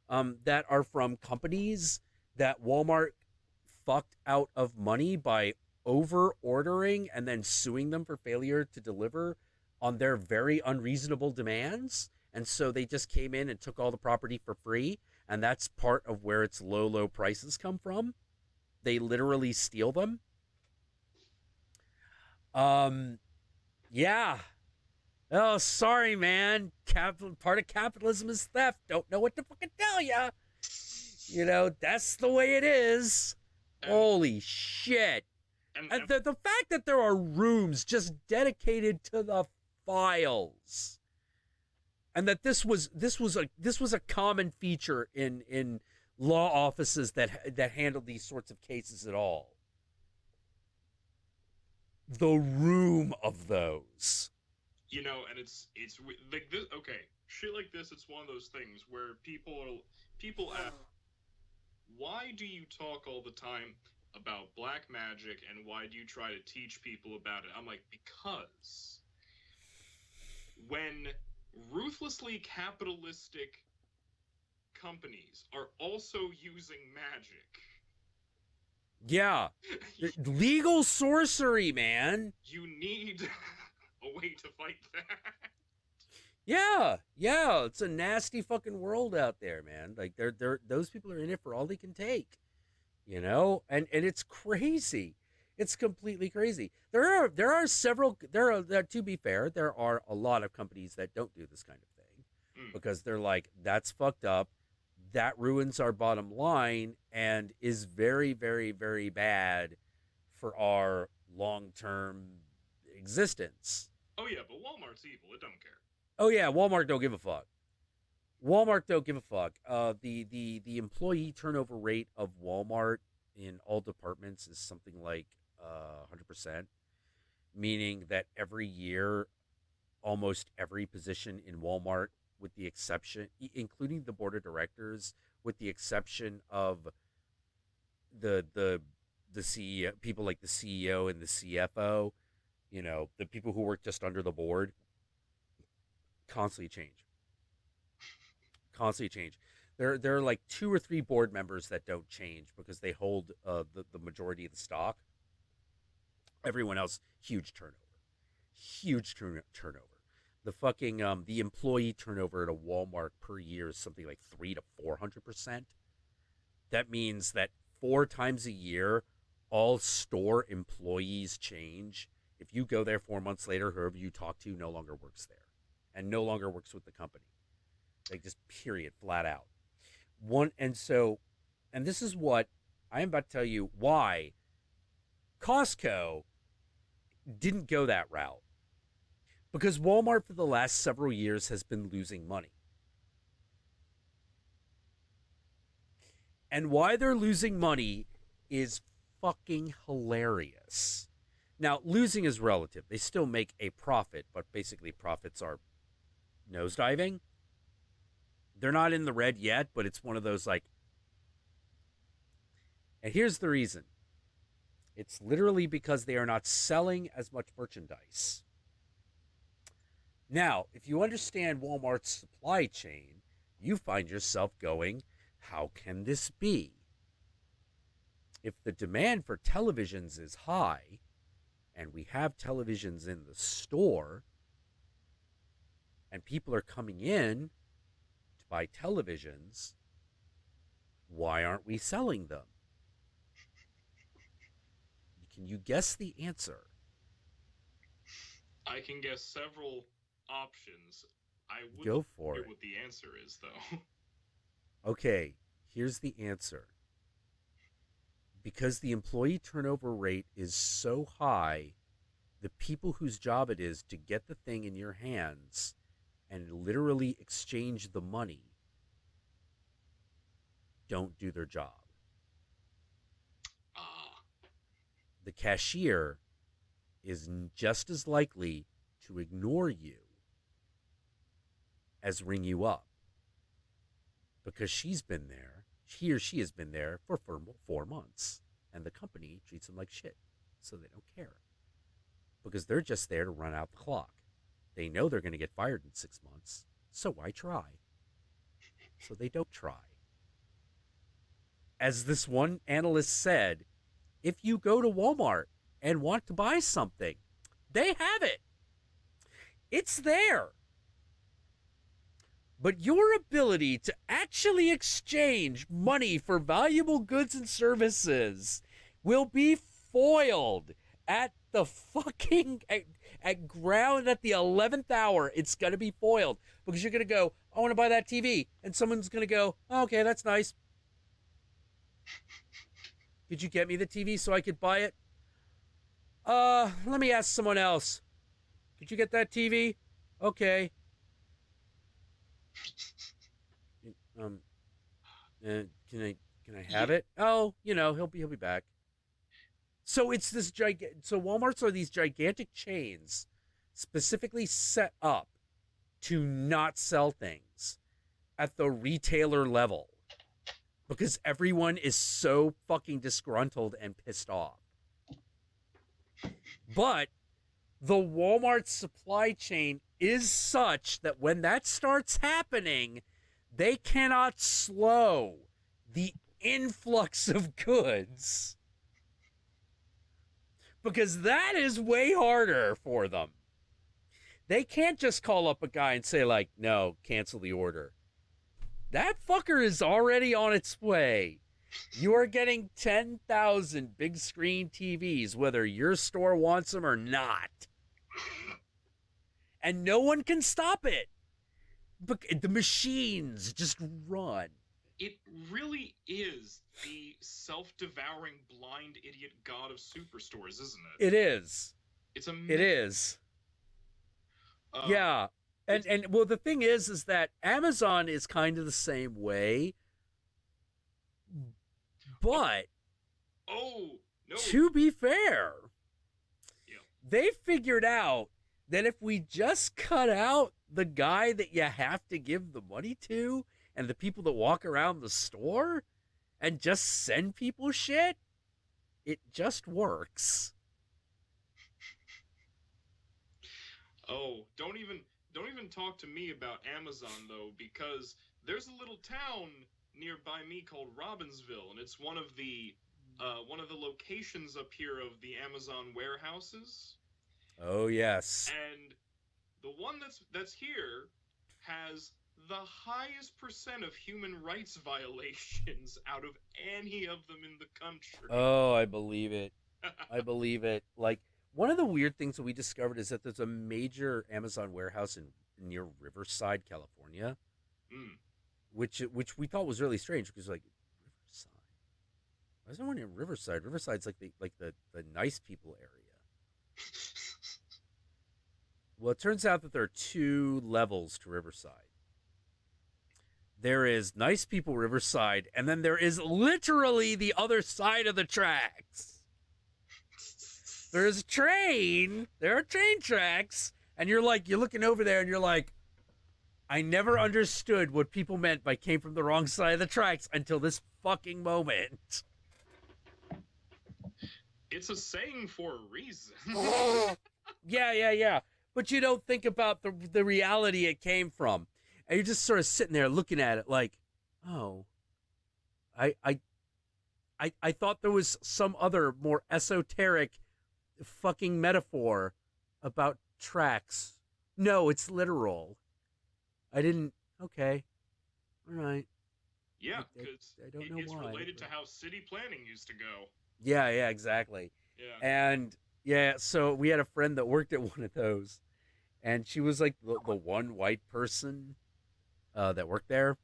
that are from companies that Walmart fucked out of money by over-ordering and then suing them for failure to deliver on their very unreasonable demands. And so they just came in and took all the property for free. And that's part of where its low, low prices come from. They literally steal them. Yeah. Oh, sorry, man. Part of capitalism is theft. Don't know what to fucking tell ya. You know, that's the way it is. Holy shit. And the fact that there are rooms just dedicated to the files, and that this was a common feature in law offices that handled these sorts of cases at all. The room of those.
You know, and it's like this. Okay, shit like this. It's one of those things where people ask, why do you talk all the time about black magic, and why do you try to teach people about it? I'm like, because when ruthlessly capitalistic companies are also using magic.
Yeah. Legal sorcery, man.
You need a way to fight that.
Yeah. It's a nasty fucking world out there, man. Like those people are in it for all they can take. You know? And it's crazy. It's completely crazy. There are several, to be fair, there are a lot of companies that don't do this kind of thing because they're like, that's fucked up. That ruins our bottom line and is very, very, very bad for our long-term existence.
Oh yeah, but Walmart's evil. It don't care.
Oh yeah, Walmart don't give a fuck. The employee turnover rate of Walmart in all departments is something like 100%, meaning that every year, almost every position in Walmart, with the exception, including the board of directors, with the exception of the CEO, people like the CEO and the CFO, you know, the people who work just under the board, constantly change. There are like 2 or 3 board members that don't change because they hold the majority of the stock. Everyone else, huge turnover. The fucking the employee turnover at a Walmart per year is something like 300% to 400%. That means that 4 times a year, all store employees change. If you go there 4 months later, whoever you talk to no longer works there, and no longer works with the company. Like, just period, flat out. And this is what I am about to tell you why Costco didn't go that route. Because Walmart for the last several years has been losing money. And why they're losing money is fucking hilarious. Now, losing is relative. They still make a profit, but basically profits are nosediving. They're not in the red yet, but it's one of those like... And here's the reason. It's literally because they are not selling as much merchandise. Now, if you understand Walmart's supply chain, you find yourself going, how can this be? If the demand for televisions is high, and we have televisions in the store, and people are coming in to buy televisions, why aren't we selling them? Can you guess the answer?
I can guess several options. I would
go for it.
What the answer is, though.
Okay, here's the answer. Because the employee turnover rate is so high, the people whose job it is to get the thing in your hands and literally exchange the money don't do their job. The cashier is just as likely to ignore you as ring you up, because he or she has been there for 4 months, and the company treats them like shit, so they don't care, because they're just there to run out the clock. They know they're going to get fired in 6 months, so why try? So they don't try. As this one analyst said, if you go to Walmart and want to buy something, they have it. It's there. But your ability to actually exchange money for valuable goods and services will be foiled at the fucking at ground at the 11th hour. It's going to be foiled because you're going to go, I want to buy that TV. And someone's going to go, oh, okay, that's nice. Could you get me the TV so I could buy it? Let me ask someone else. Could you get that TV? Okay. Can I have it? Oh, he'll be back. So it's this so Walmarts are these gigantic chains specifically set up to not sell things at the retailer level because everyone is so fucking disgruntled and pissed off. But the Walmart supply chain is such that when that starts happening, they cannot slow the influx of goods, because that is way harder for them. They can't just call up a guy and say, like, no, cancel the order. That fucker is already on its way. You are getting 10,000 big screen TVs, whether your store wants them or not. And no one can stop it. But the machines just run.
It really is the self-devouring blind idiot god of superstores, isn't it?
It is.
It's amazing.
It is. Yeah. And well, the thing is that Amazon is kind of the same way. But to be fair, they figured out that if we just cut out the guy that you have to give the money to and the people that walk around the store and just send people shit, it just works.
Oh, don't even talk to me about Amazon though, because there's a little town nearby me called Robbinsville, and it's one of the locations up here of the Amazon warehouses.
Oh yes.
And the one that's here has the highest percent of human rights violations out of any of them in the country.
Oh, I believe it. I believe it. Like, one of the weird things that we discovered is that there's a major Amazon warehouse near Riverside, California, which we thought was really strange because, like, Riverside. Why is there one in Riverside? Riverside's like the nice people area. Well, it turns out that there are 2 levels to Riverside. There is nice people Riverside, and then there is literally the other side of the tracks. there's a train. There are train tracks. And you're looking over there and you're like, I never understood what people meant by came from the wrong side of the tracks until this fucking moment.
It's a saying for a reason.
Yeah. But you don't think about the reality it came from. And you're just sort of sitting there looking at it like, oh, I thought there was some other more esoteric fucking metaphor about tracks. No, it's literal. I didn't. Okay. All right.
Yeah, because
I don't know
it's
why,
related
but...
to how city planning used to go.
Yeah, exactly.
Yeah.
And yeah, so we had a friend that worked at one of those, and she was like the one white person that worked there.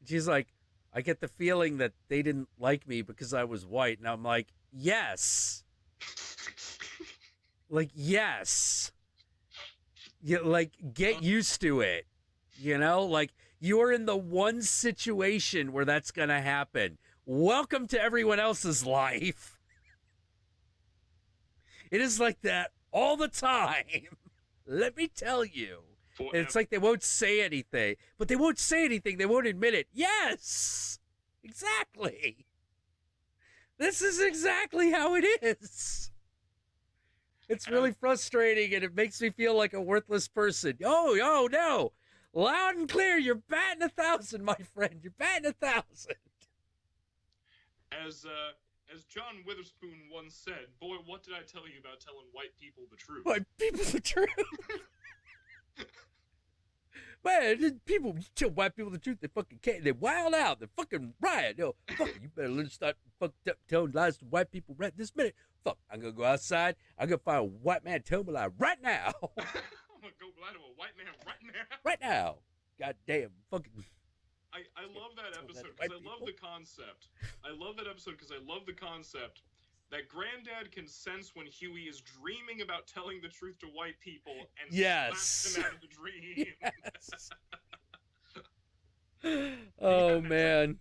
She's like, I get the feeling that they didn't like me because I was white. And I'm like, yes. Like, yes. You, like, get used to it. You know? Like, you're in the one situation where that's going to happen. Welcome to everyone else's life. It is like that all the time. Let me tell you. And it's like they won't say anything. But they won't say anything. They won't admit it. Yes! Exactly. This is exactly how it is. It's really frustrating, and it makes me feel like a worthless person. Oh, no. Loud and clear, you're batting 1,000, my friend. You're batting 1,000.
As John Witherspoon once said, boy, what did I tell you about telling white people the truth?
White people the truth? Man, people tell white people the truth. They fucking can't. They wild out. They fucking riot. Yo, fuck you better learn to start fucked up telling lies to white people right this minute. Fuck, I'm gonna go outside. I'm gonna find a white man tell me a lie right now.
I'm gonna go lie to a white man right now.
Right now. God damn, fucking.
I love that episode because I love the concept. I love that episode because I love the concept that Granddad can sense when Huey is dreaming about telling the truth to white people and slaps him out of the dream.
Yes. Oh, man.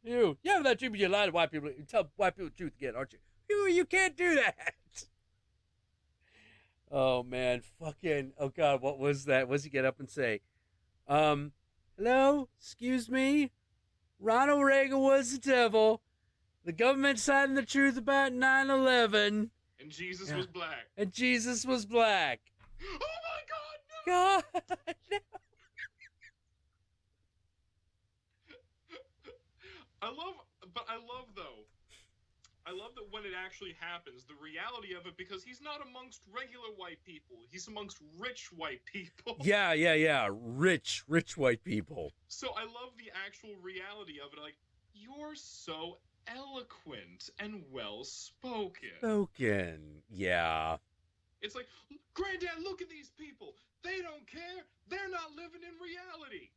You
have that dream, you lie to white people. You tell white people the truth again, aren't you? You can't do that. Oh, man. Fucking, oh, God, what was that? What does he get up and say? Hello? Excuse me? Ronald Reagan was the devil. The government's hiding the truth about 9/11.
And Jesus was black.
And Jesus was black.
Oh my God, no!
God, no.
I love that when it actually happens, the reality of it, because he's not amongst regular white people. He's amongst rich white people.
Yeah. Rich white people.
So I love the actual reality of it. Like, you're so eloquent and well-spoken.
Yeah.
It's like, Granddad, look at these people. They don't care. They're not living in reality.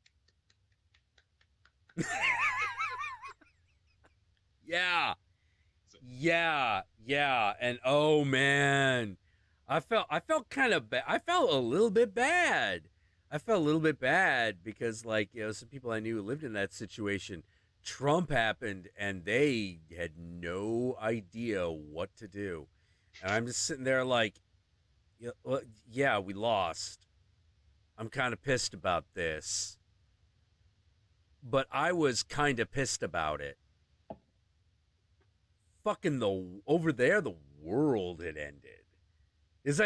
Yeah.
And oh man, I felt kind of bad. I felt a little bit bad. Because, like, you know, some people I knew lived in that situation. Trump happened and they had no idea what to do. And I'm just sitting there like, yeah, we lost. I'm kind of pissed about this. But I was kind of pissed about it. Fucking over there, the world had ended. It's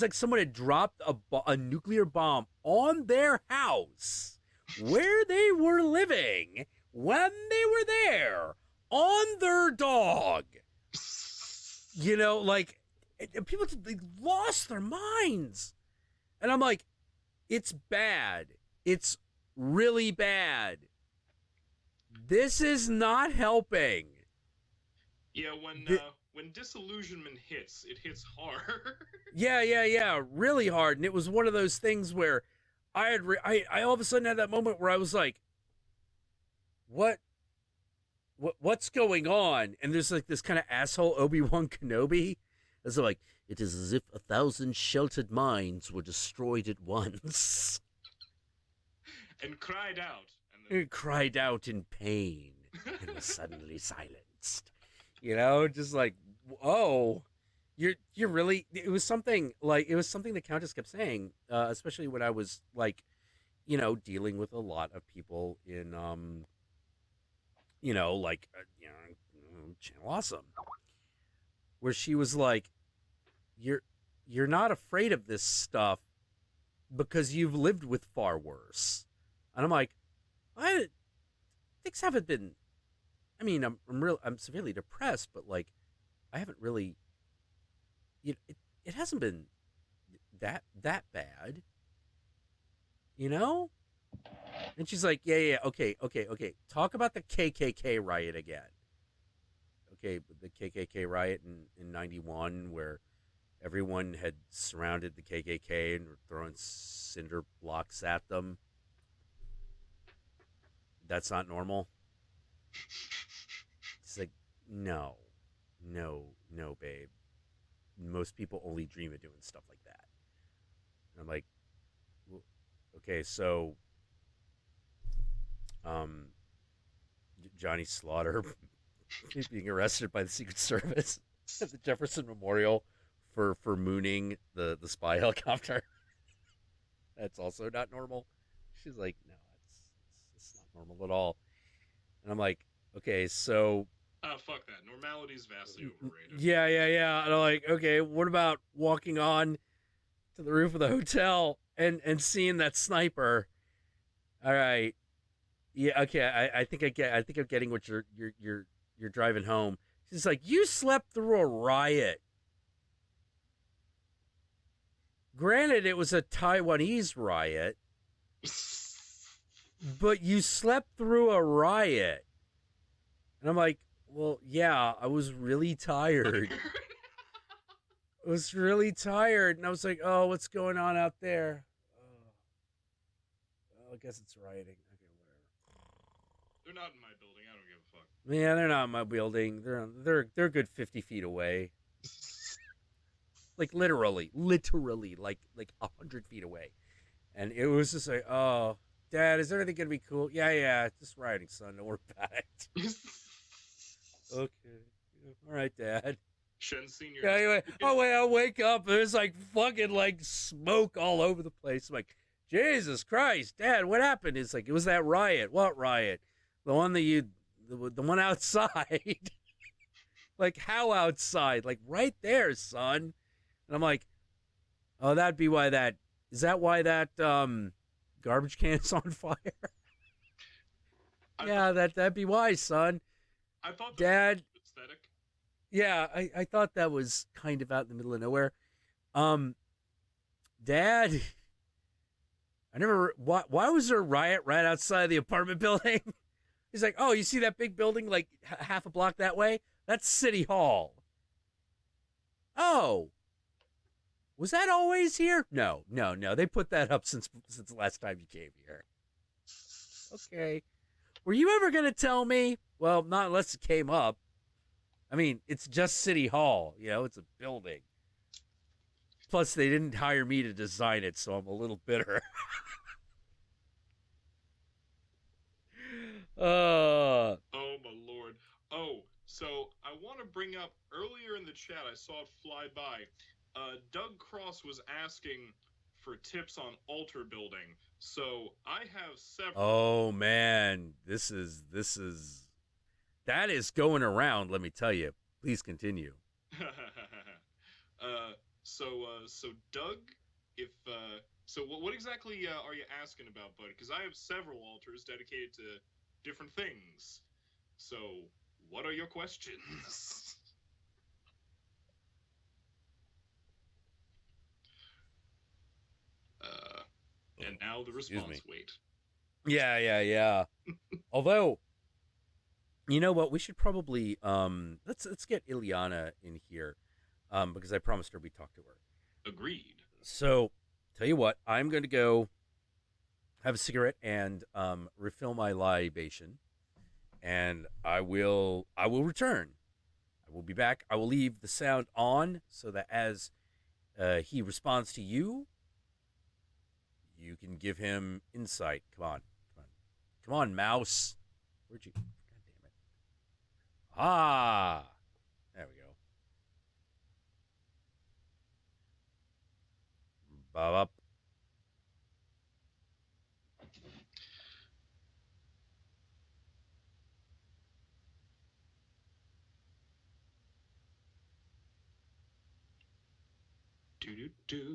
like someone had dropped a nuclear bomb on their house where they were living when they were there on their dog. You know, like, people lost their minds. And I'm like, it's bad. It's really bad. This is not helping.
Yeah, when disillusionment hits, it hits hard.
Yeah, really hard. And it was one of those things where I all of a sudden had that moment where I was like, what's going on? And there's like this kind of asshole Obi-Wan Kenobi. It's like, it is as if 1,000 sheltered minds were destroyed at once.
And cried out.
It cried out in pain and was suddenly silenced. You know, just like, oh, you're really, it was something the Countess kept saying, especially when I was like, dealing with a lot of people in Channel Awesome, where she was like, you're you're not afraid of this stuff because you've lived with far worse. And I'm like, I things haven't been. I mean, I'm severely depressed, but like, I haven't really. It hasn't been that bad, you know. And she's like, yeah, okay. Talk about the KKK riot again. Okay, the KKK riot in '91, where everyone had surrounded the KKK and were throwing cinder blocks at them. That's not normal. It's like, no, no, babe. Most people only dream of doing stuff like that. And I'm like, well, okay, so, um, Johnny Slaughter being arrested by the Secret Service at the Jefferson Memorial for mooning the spy helicopter. That's also not normal. She's like, no, it's not normal at all. And I'm like, okay, so
Fuck that. Normality is vastly overrated.
yeah. And I'm like, okay, what about walking on to the roof of the hotel and seeing that sniper? All right, yeah, okay. I think I'm getting what you're driving home. She's like, you slept through a riot. Granted, it was a Taiwanese riot, but you slept through a riot. And I'm like, well, yeah, I was really tired. I was really tired. And I was like, oh, what's going on out there? Oh, well, I guess it's rioting. Okay, whatever.
They're not in my building. I don't give a fuck.
Yeah, they're not in my building. They're a good 50 feet away. Like literally, like 100 feet away. And it was just like, oh, Dad, is everything gonna be cool? Yeah, just rioting, son. Don't worry about it. Okay, all right, Dad.
Shen Senior.
Yeah, anyway, I'll wake up. There's like fucking like smoke all over the place. I'm like, Jesus Christ, Dad, what happened? It's like, it was that riot. What riot? The one the one outside. Like, how outside? Like right there, son. And I'm like, oh, that'd be why that. Is that why that garbage can is on fire? Yeah, that'd be why, son.
I thought that
Dad.
was aesthetic.
Yeah, I thought that was kind of out in the middle of nowhere. Dad, I never. Why was there a riot right outside the apartment building? He's like, oh, you see that big building like half a block that way? That's City Hall. Oh, was that always here? No. They put that up since the last time you came here. Okay. Were you ever gonna tell me? Well, not unless it came up. I mean, it's just City Hall. It's a building. Plus, they didn't hire me to design it, so I'm a little bitter.
Oh, my Lord. Oh, so I want to bring up, earlier in the chat, I saw it fly by. Doug Cross was asking for tips on altar building. So I have several.
Oh, man. That is going around, let me tell you. Please continue.
So Doug, what exactly are you asking about, bud? Because I have several altars dedicated to different things. So, what are your questions? And now the response. Wait.
Yeah. Although, you know what? We should probably let's get Illiana in here, because I promised her we'd talk to her.
Agreed.
So, tell you what, I'm going to go have a cigarette and refill my libation, and I will return. I will be back. I will leave the sound on so that as he responds to you, you can give him insight. Come on, mouse. Where'd you? God damn it! Ah, there we go. Bob.
Do.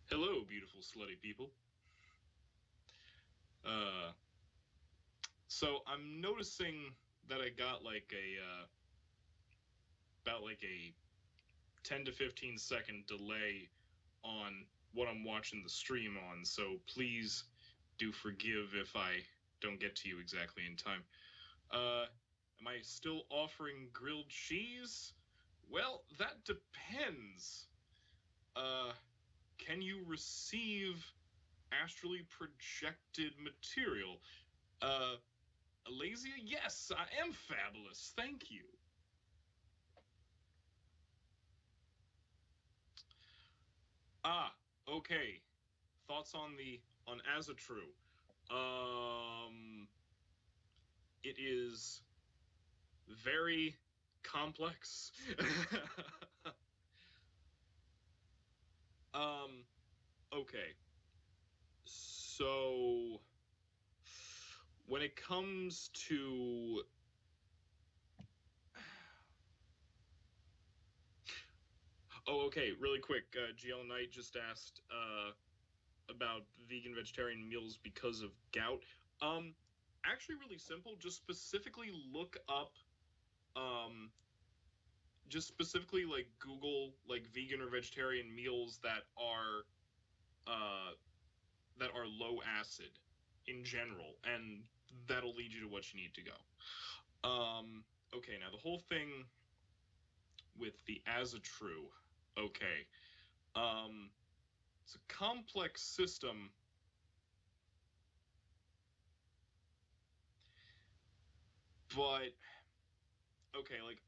Hello, beautiful slutty people. So I'm noticing that I got like about like a 10 to 15 second delay on what I'm watching the stream on, so please do forgive if I don't get to you exactly in time. Am I still offering grilled cheese? Well, that depends. Can you receive astrally projected material? Alazia, yes, I am fabulous. Thank you. Okay. Thoughts on Azatru? It is very complex. Okay. So when it comes to okay, really quick, GL Knight just asked about vegan vegetarian meals because of gout. Actually really simple, just specifically look up just specifically like Google like vegan or vegetarian meals that are low acid in general, and that'll lead you to what you need to go. Okay, now the whole thing with the Azatru. Okay. It's a complex system. But okay, like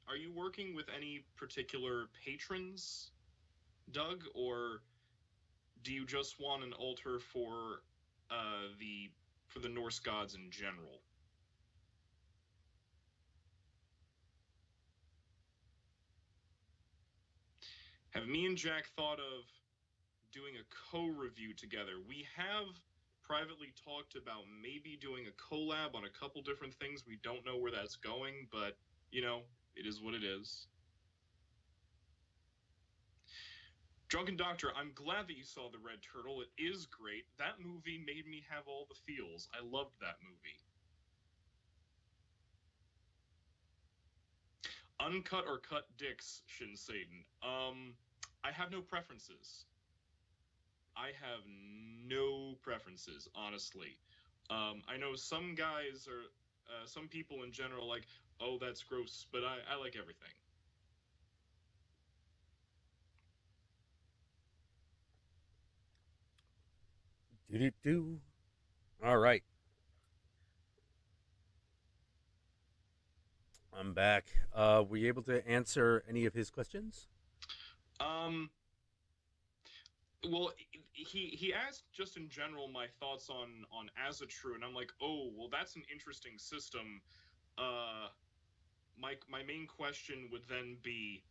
are you working with any particular patrons, Doug, or do you just want an altar for the Norse gods in general? Have me and Jack thought of doing a co-review together? We have privately talked about maybe doing a collab on a couple different things. We don't know where that's going, but, you know, it is what it is. Drunken Doctor, I'm glad that you saw The Red Turtle. It is great. That movie made me have all the feels. I loved that movie. Uncut or cut dicks, Shin Satan. I have no preferences. I have no preferences, honestly. I know some guys are, some people in general, like, oh, that's gross, but I like everything.
Do. All right. I'm back. Were you able to answer any of his questions?
Well, he asked just in general my thoughts on Azatru, and I'm like, oh, well, that's an interesting system. My main question would then be,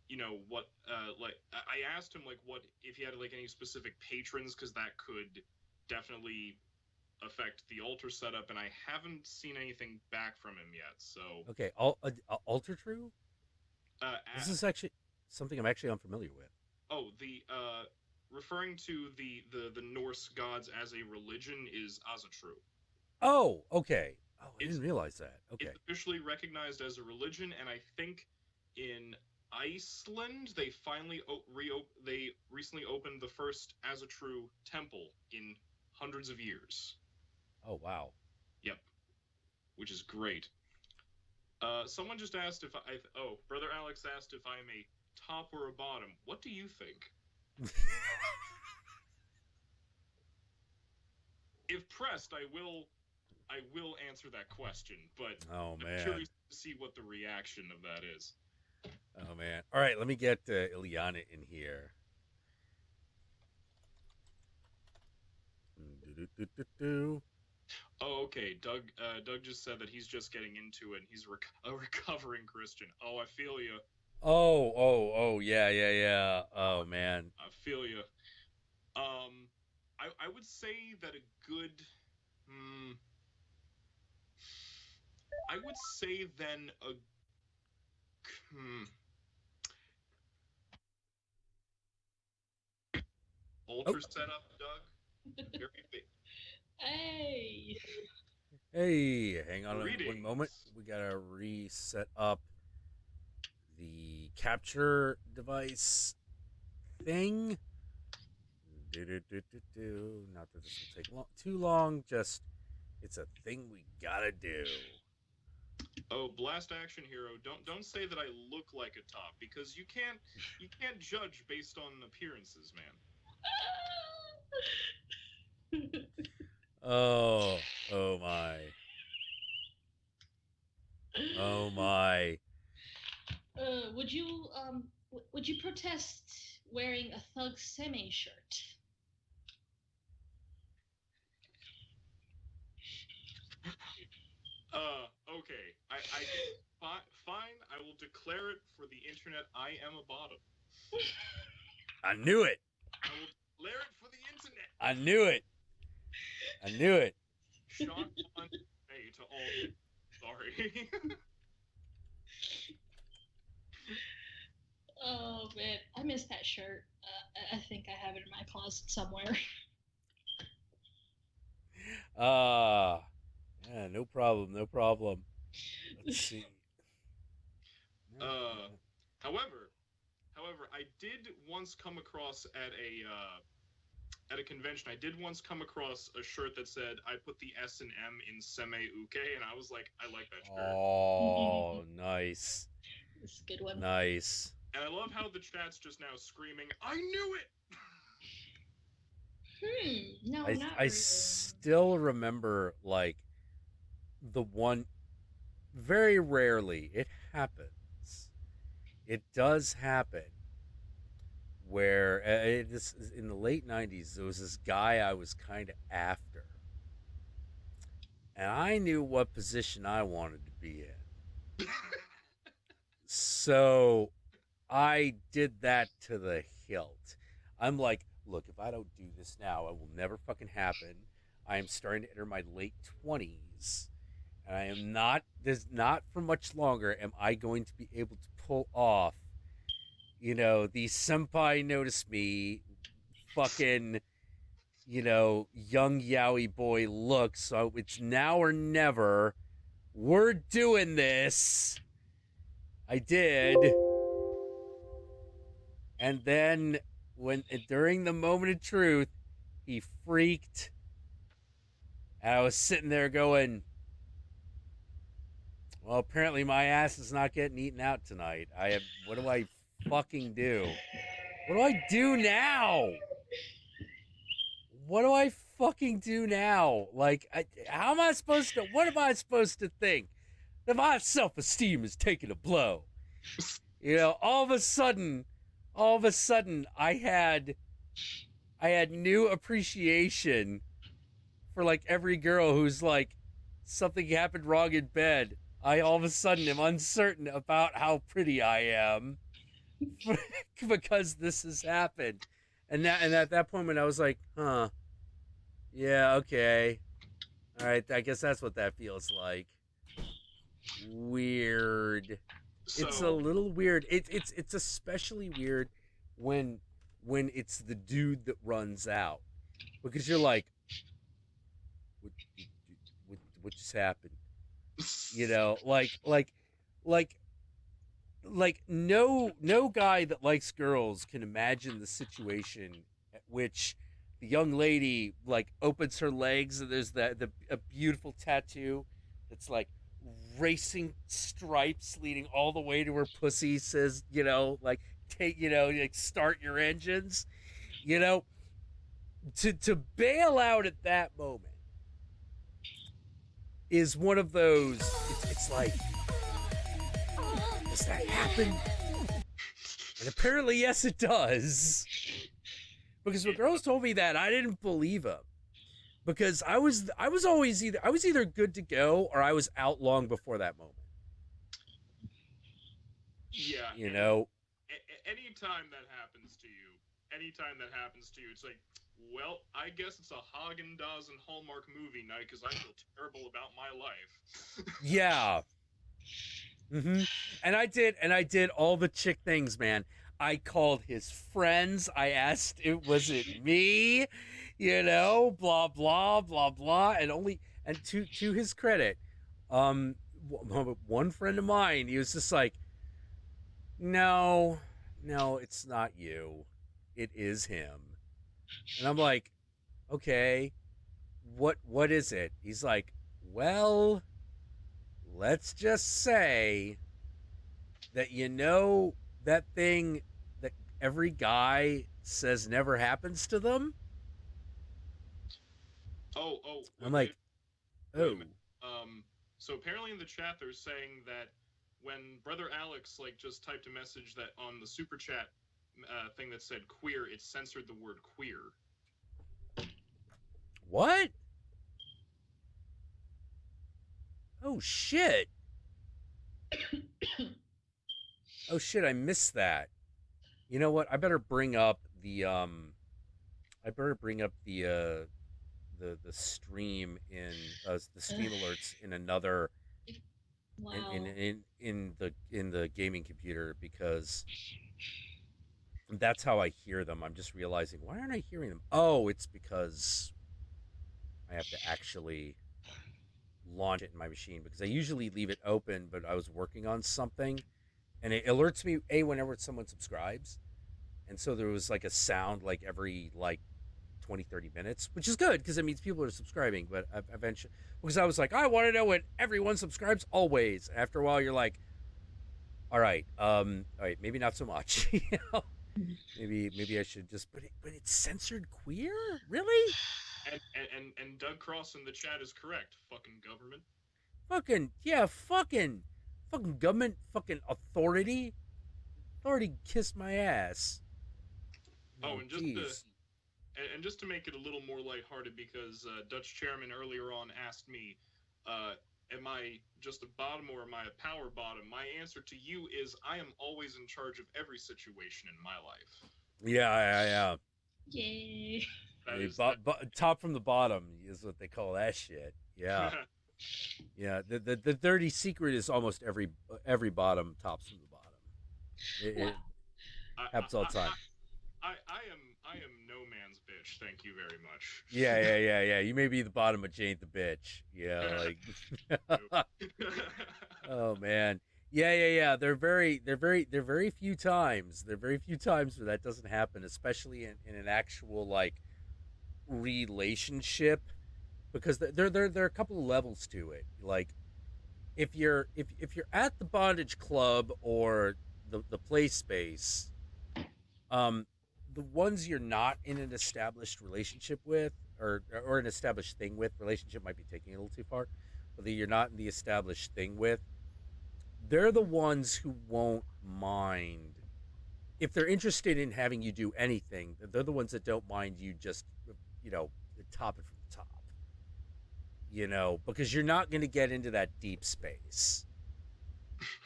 you know, what like I asked him like what if he had like any specific patrons, because that could definitely affect the altar setup, and I haven't seen anything back from him yet. So
Okay, Alter True? This is actually something I'm actually unfamiliar with.
oh, the referring to the Norse gods as a religion is Azatru.
Oh, okay. Oh, I didn't realize that. Okay.
It's officially recognized as a religion, and I think in Iceland they finally they recently opened the first Azatru temple in hundreds of years.
Oh, wow.
Yep, which is great. Someone just asked if Brother Alex asked if I'm a top or a bottom. What do you think? If pressed, I will answer that question, but
oh, man.
I'm curious to see what the reaction of that is.
Oh man! All right, let me get Illiana in here.
Oh, okay. Doug just said that he's just getting into it. And he's a recovering Christian. Oh, I feel you.
Oh, yeah. Oh man.
I feel you. I would say that a good. I would say then a. Altar setup, Doug.
Hey.
Hey, hang on
Greetings.
one moment. We gotta reset up the capture device thing. Not that this will take too long. Just it's a thing we gotta do.
Oh, Blast Action Hero! Don't say that I look like a top, because you can't judge based on appearances, man.
Oh my. Oh my.
Would you protest wearing a thug semi shirt?
Okay. Fine. I will declare it for the internet. I am a bottom.
I knew it.
I will declare it for the internet.
I knew it.
Shock on hey to all. Sorry.
Oh man, I miss that shirt. I think I have it in my closet somewhere.
Yeah, no problem. Let's see.
However, I did once come across at a convention. I did once come across a shirt that said, "I put the S and M in Seme Uke," and I was like, "I like that shirt."
Oh, nice.
It's a good one.
Nice.
And I love how the chat's just now screaming, "I knew it!"
No,
I
not really.
still remember, like, the one. Very rarely it happens. It does happen where this in the late '90s. There was this guy I was kind of after, and I knew what position I wanted to be in. So I did that to the hilt. I'm like, look, if I don't do this now, it will never fucking happen. I am starting to enter my late 20s, and I am not. There's not for much longer. Am I going to be able to pull off, the senpai notice me, fucking, young yaoi boy look? So it's now or never. We're doing this. I did. And then during the moment of truth, he freaked. And I was sitting there going, well, apparently my ass is not getting eaten out tonight. What do I fucking do? What do I do now? What do I fucking do now? Like, what am I supposed to think? That my self-esteem is taking a blow. All of a sudden, I had new appreciation for, like, every girl who's like, something happened wrong in bed. I all of a sudden am uncertain about how pretty I am because this has happened. And at that point when I was like, huh, yeah, okay, all right, I guess that's what that feels like. Weird.
So,
it's a little weird. It's especially weird when it's the dude that runs out, because you're like, what just happened? Like no guy that likes girls can imagine the situation at which the young lady, like, opens her legs and there's a beautiful tattoo that's like racing stripes leading all the way to her pussy, says, like, like, start your engines, to bail out at that moment is one of those. It's like, Does that happen? And apparently, yes, it does. Because when girls told me that, I didn't believe them. Because I was always either good to go or I was out long before that moment.
Yeah.
You know?
Anytime that happens to you, it's like, well, I guess it's a Haagen-Dazs and Hallmark movie night because I feel terrible about my life.
Yeah. Mm-hmm. And I did all the chick things, man. I called his friends. I asked, was it me? You know, blah blah blah blah. And to his credit, one friend of mine, he was just like, no, it's not you. It is him. And I'm like, okay, what is it? He's like, well, let's just say that that thing that every guy says never happens to them. I'm like, oh.
So apparently in the chat they're saying that when Brother Alex just typed a message that on the super chat thing that said queer, it censored the word queer.
What? Oh shit. Oh shit, I missed that. You know what? I better bring up the the stream in the stream alerts in another
Wow.
in the gaming computer, because that's how I hear them. I'm just realizing, why aren't I hearing them? Oh, it's because I have to actually launch it in my machine, because I usually leave it open, but I was working on something and it alerts me whenever someone subscribes. And so there was like a sound like every 20-30 minutes, which is good because it means people are subscribing. But eventually, because I was like, I want to know when everyone subscribes always. After a while, you're like, all right, maybe not so much. You know, maybe I should just. But it's censored queer, really?
And Doug Cross in the chat is correct. Fucking government.
Fucking government, fucking authority kiss my ass.
And just to make it a little more lighthearted, because Dutch Chairman earlier on asked me, am I just a bottom or am I a power bottom? My answer to you is I am always in charge of every situation in my life.
Yeah.
Yay.
Top from the bottom is what they call that shit. Yeah. Yeah, the dirty secret is almost every bottom tops from the bottom. It happens all the time.
I am no man's bitch. Thank you very much.
Yeah. You may be the bottom, but you ain't the bitch. Yeah, like. Oh man. Yeah. There are very few times. There are very few times where that doesn't happen, especially in an actual relationship, because there are a couple of levels to it. Like, if you're at the bondage club or the play space, the ones you're not in an established relationship with, or an established thing with, relationship might be taking it a little too far, but you're not in the established thing with, they're the ones who won't mind if they're interested in having you do anything. They're the ones that don't mind you just top it from the top, because you're not going to get into that deep space.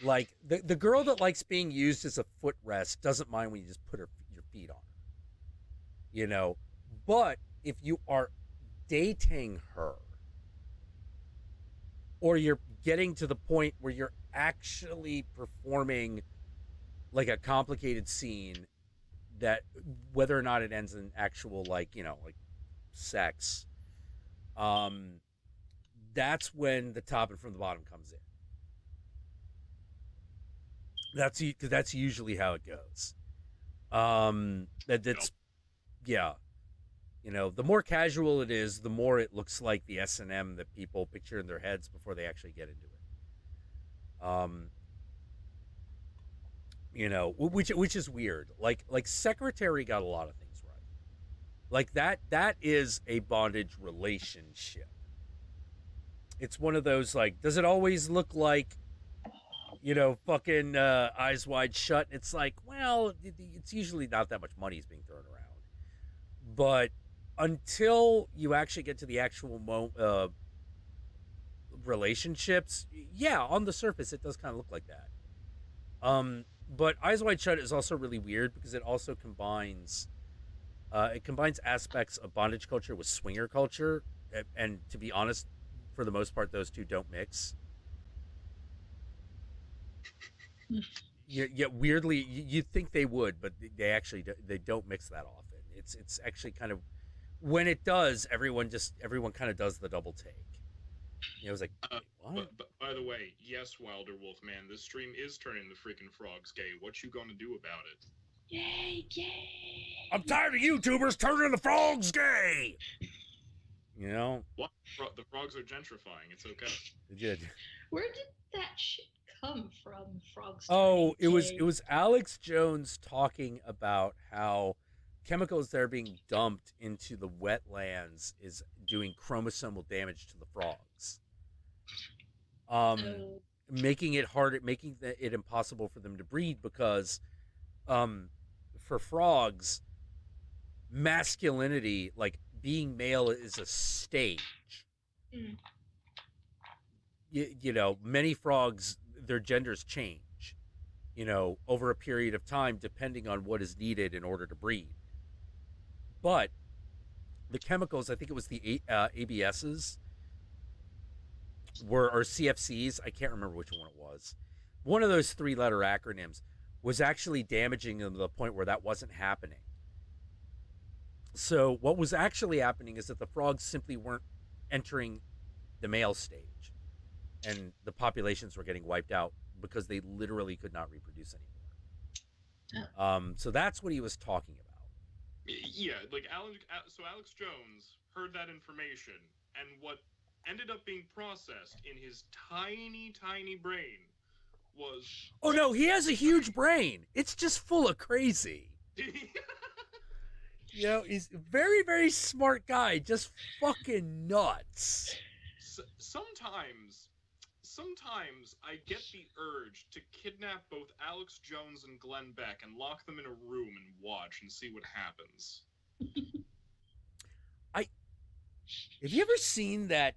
Like the girl that likes being used as a footrest doesn't mind when you just put your feet on her, but if you are dating her, or you're getting to the point where you're actually performing like a complicated scene, that whether or not it ends in actual sex, that's when the top and from the bottom comes in. That's usually how it goes. Yeah. The more casual it is, the more it looks like the S&M that people picture in their heads before they actually get into it. Which is weird. Like Secretary got a lot of things right. Like that is a bondage relationship. It's one of those, does it always look like you know, fucking Eyes Wide Shut. It's like, well, it's usually not that much money is being thrown around. But until you actually get to the actual relationships, yeah, on the surface, it does kind of look like that. But Eyes Wide Shut is also really weird because it also combines aspects of bondage culture with swinger culture, and to be honest, for the most part, those two don't mix. Yet weirdly, you'd think they would, but they actually they don't mix that often. It's actually kind of, when it does, everyone kind of does the double take. You know, it's like, what?
But by the way, yes, Wilder Wolf man, this stream is turning the freaking frogs gay. What you gonna do about it?
Yay, yay!
I'm tired of YouTubers turning the frogs gay. You know,
what? The frogs are gentrifying. It's okay.
They did.
Where did that shit come from? Frogs.
Oh, it was Alex Jones talking about how chemicals that are being dumped into the wetlands is doing chromosomal damage to the frogs. Making it impossible for them to breed because, for frogs, masculinity, like being male, is a stage.
Mm.
You know, many frogs, their genders change, you know, over a period of time, depending on what is needed in order to breed. But the chemicals, I think it was the ABSs, or CFCs, I can't remember which one it was. One of those 3-letter acronyms was actually damaging them to the point where that wasn't happening. So what was actually happening is that the frogs simply weren't entering the male stage, and the populations were getting wiped out because they literally could not reproduce anymore. So that's what he was talking about.
Yeah, like Alex Jones heard that information, and what ended up being processed in his tiny brain was...
Oh no, he has a huge brain. It's just full of crazy. You know, he's a very, very smart guy, just fucking nuts.
Sometimes I get the urge to kidnap both Alex Jones and Glenn Beck and lock them in a room and watch and see what happens.
Have you ever seen that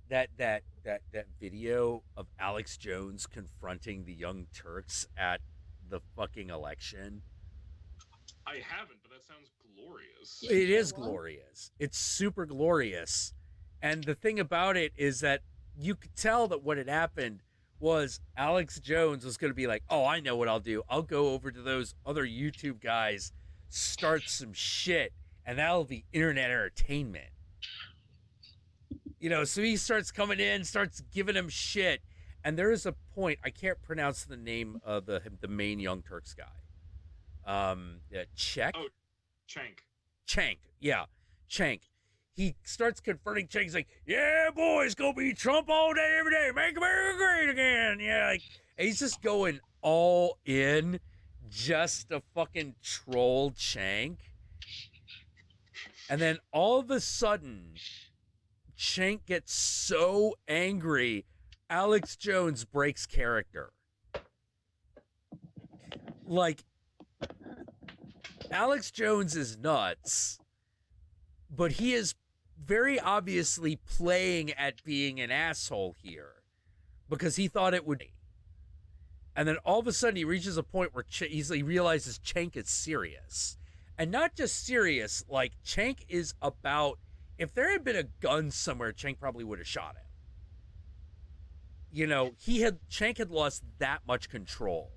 video of Alex Jones confronting the Young Turks at the fucking election?
I haven't, but that sounds glorious.
It is glorious. It's super glorious. And the thing about it is that you could tell that what had happened was Alex Jones was going to be like, oh, I know what I'll do. I'll go over to those other YouTube guys, start some shit, and that'll be internet entertainment. You know, so he starts coming in, starts giving him shit. And there is a point, I can't pronounce the name of the main Young Turks guy. Czech?
Oh, Chank.
Chank, yeah. Chank. He starts confronting Chank. He's like, yeah, boy, it's going to be Trump all day, every day. Make America great again. Yeah, like, and he's just going all in just to fucking troll Chank. And then all of a sudden, Chank gets so angry, Alex Jones breaks character. Like, Alex Jones is nuts, but he is very obviously playing at being an asshole here because he thought it would. And then all of a sudden he reaches a point where he realizes Chank is serious. And not just serious, like Chank is about, if there had been a gun somewhere, Chank probably would have shot him. You know, Chank had lost that much control.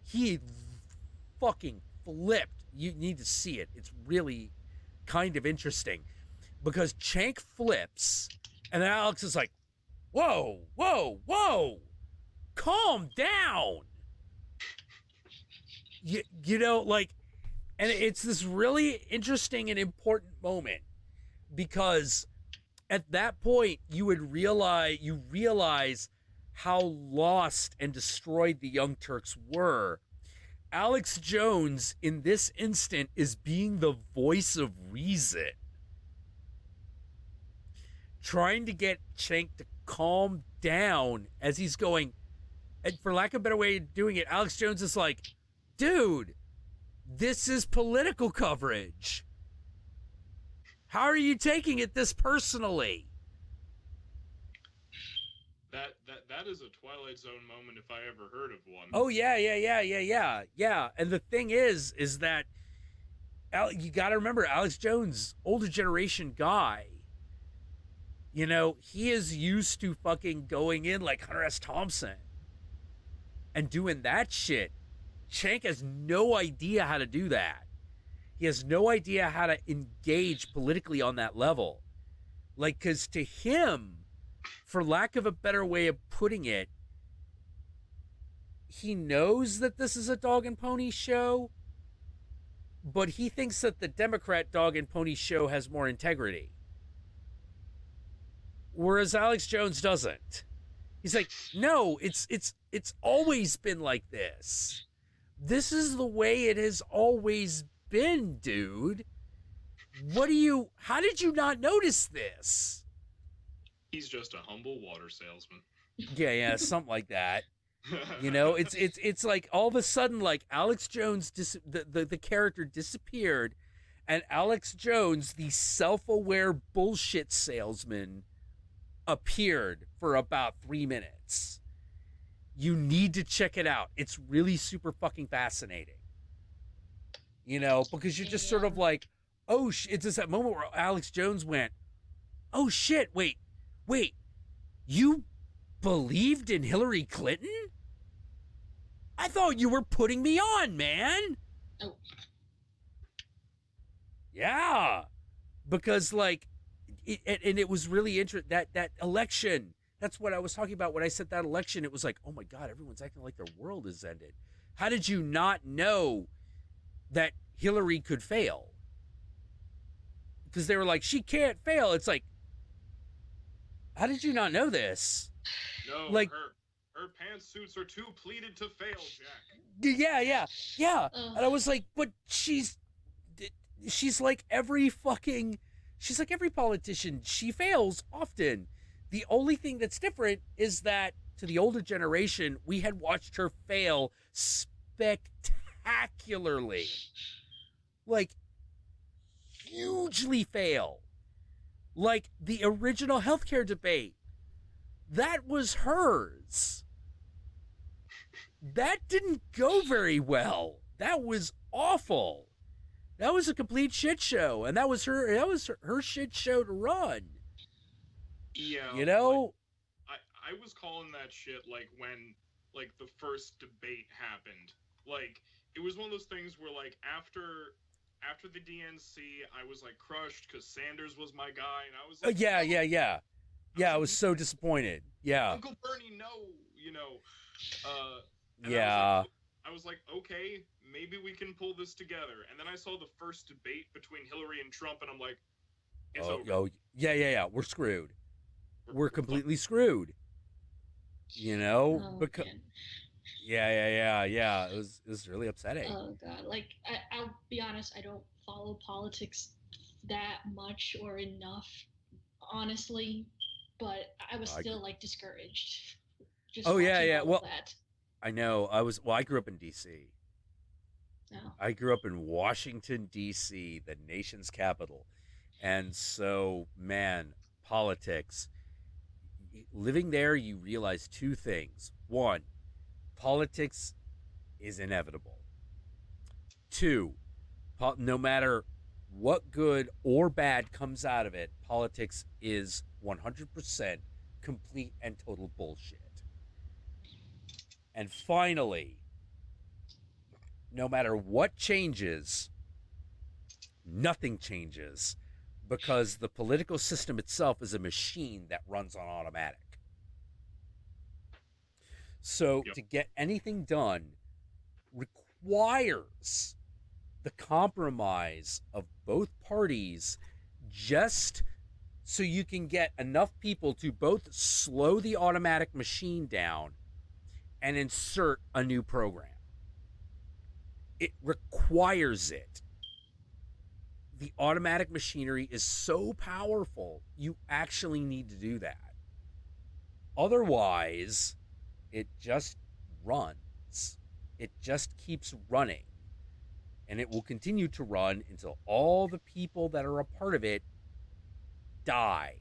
He fucking flipped. You need to see it. It's really kind of interesting because Chank flips and then Alex is like, whoa, whoa, whoa, calm down. You know, like, and it's this really interesting and important moment because at that point you realize how lost and destroyed the Young Turks were. Alex Jones, in this instant, is being the voice of reason. Trying to get Chank to calm down as he's going, And for lack of a better way of doing it, Alex Jones is like, dude, this is political coverage. How are you taking it this personally?
That is a Twilight Zone moment if I ever heard of one.
Oh yeah. And the thing is that you got to remember, Alex Jones, older generation guy. You know, he is used to fucking going in like Hunter S. Thompson and doing that shit. Shank has no idea how to do that. He has no idea how to engage politically on that level. Like, because to him, for lack of a better way of putting it, he knows that this is a dog and pony show, but he thinks that the Democrat dog and pony show has more integrity. Whereas Alex Jones doesn't. He's like, no, it's always been like this. This is the way it has always been, dude. How did you not notice this?
He's just a humble water salesman.
Yeah, something like that. You know, it's like all of a sudden, like Alex Jones, the character disappeared, and Alex Jones, the self-aware bullshit salesman, appeared for about 3 minutes. You need to check it out. It's really super fucking fascinating. You know, because you're just sort of like, oh, it's just that moment where Alex Jones went, oh shit, wait, you believed in Hillary Clinton? I thought you were putting me on, man.
Oh.
Yeah, because like, it was really interesting, that election. That's what I was talking about when I said that election. It was like, oh my God, everyone's acting like their world has ended. How did you not know that Hillary could fail? Because they were like, she can't fail. It's like, how did you not know this?
No,
like,
her pantsuits are too pleated to fail, Jack.
Yeah. And I was like, but she's like every politician. She fails often. The only thing that's different is that to the older generation, we had watched her fail spectacularly. Like, hugely fail. Like the original healthcare debate. That was hers. That didn't go very well. That was awful. That was a complete shit show, and that was her shit show to run.
Yeah,
you know,
like, I was calling that shit like when like the first debate happened. Like it was one of those things where like after the DNC, I was like crushed because Sanders was my guy, and I was like,
yeah. I was so disappointed. Yeah,
Uncle Bernie, no, you know.
Yeah.
I was like, okay, maybe we can pull this together. And then I saw the first debate between Hillary and Trump, and I'm like, it's over.
Oh, yeah. We're screwed. We're completely screwed. You know, because yeah. It was really upsetting.
Oh God, like I'll be honest, I don't follow politics that much or enough, honestly. But I was still like discouraged. Just
yeah. Well,
that.
I know. I grew up in D.C.
Oh.
I grew up in Washington, D.C., the nation's capital. And so, man, politics. Living there, you realize two things. One, politics is inevitable. Two, no matter what good or bad comes out of it, politics is 100% complete and total bullshit. And finally, no matter what changes, nothing changes because the political system itself is a machine that runs on automatic. So to get anything done requires the compromise of both parties just so you can get enough people to both slow the automatic machine down and insert a new program. It requires it. The automatic machinery is so powerful, you actually need to do that. Otherwise, it just runs. It just keeps running. And it will continue to run until all the people that are a part of it die.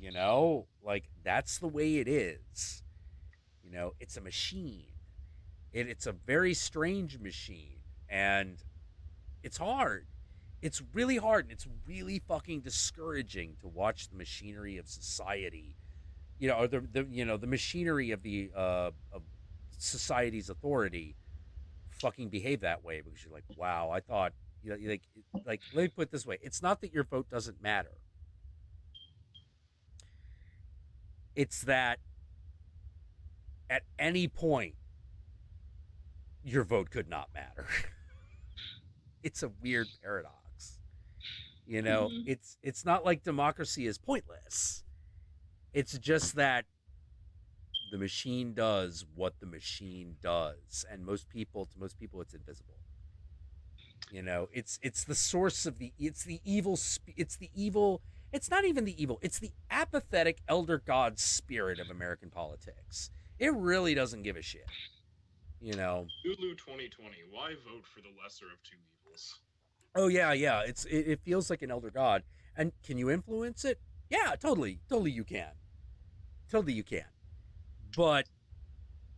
You know, like that's the way it is. You know, it's a machine. It's a very strange machine, and it's hard. It's really hard, and it's really fucking discouraging to watch the machinery of society. You know, or the machinery of the of society's authority fucking behave that way, because you're like, wow, I thought, you know, like let me put it this way: it's not that your vote doesn't matter. It's that at any point your vote could not matter. It's a weird paradox. You know, it's not like democracy is pointless. It's just that the machine does what the machine does, and to most people it's invisible. You know, it's the source of it's the evil it's not even the evil, it's the apathetic elder god spirit of American politics. It really doesn't give a shit. You know,
Lulu 2020. Why vote for the lesser of two evils?
Oh yeah, yeah. It feels like an elder god. And can you influence it? Yeah, totally. Totally you can. Totally you can. But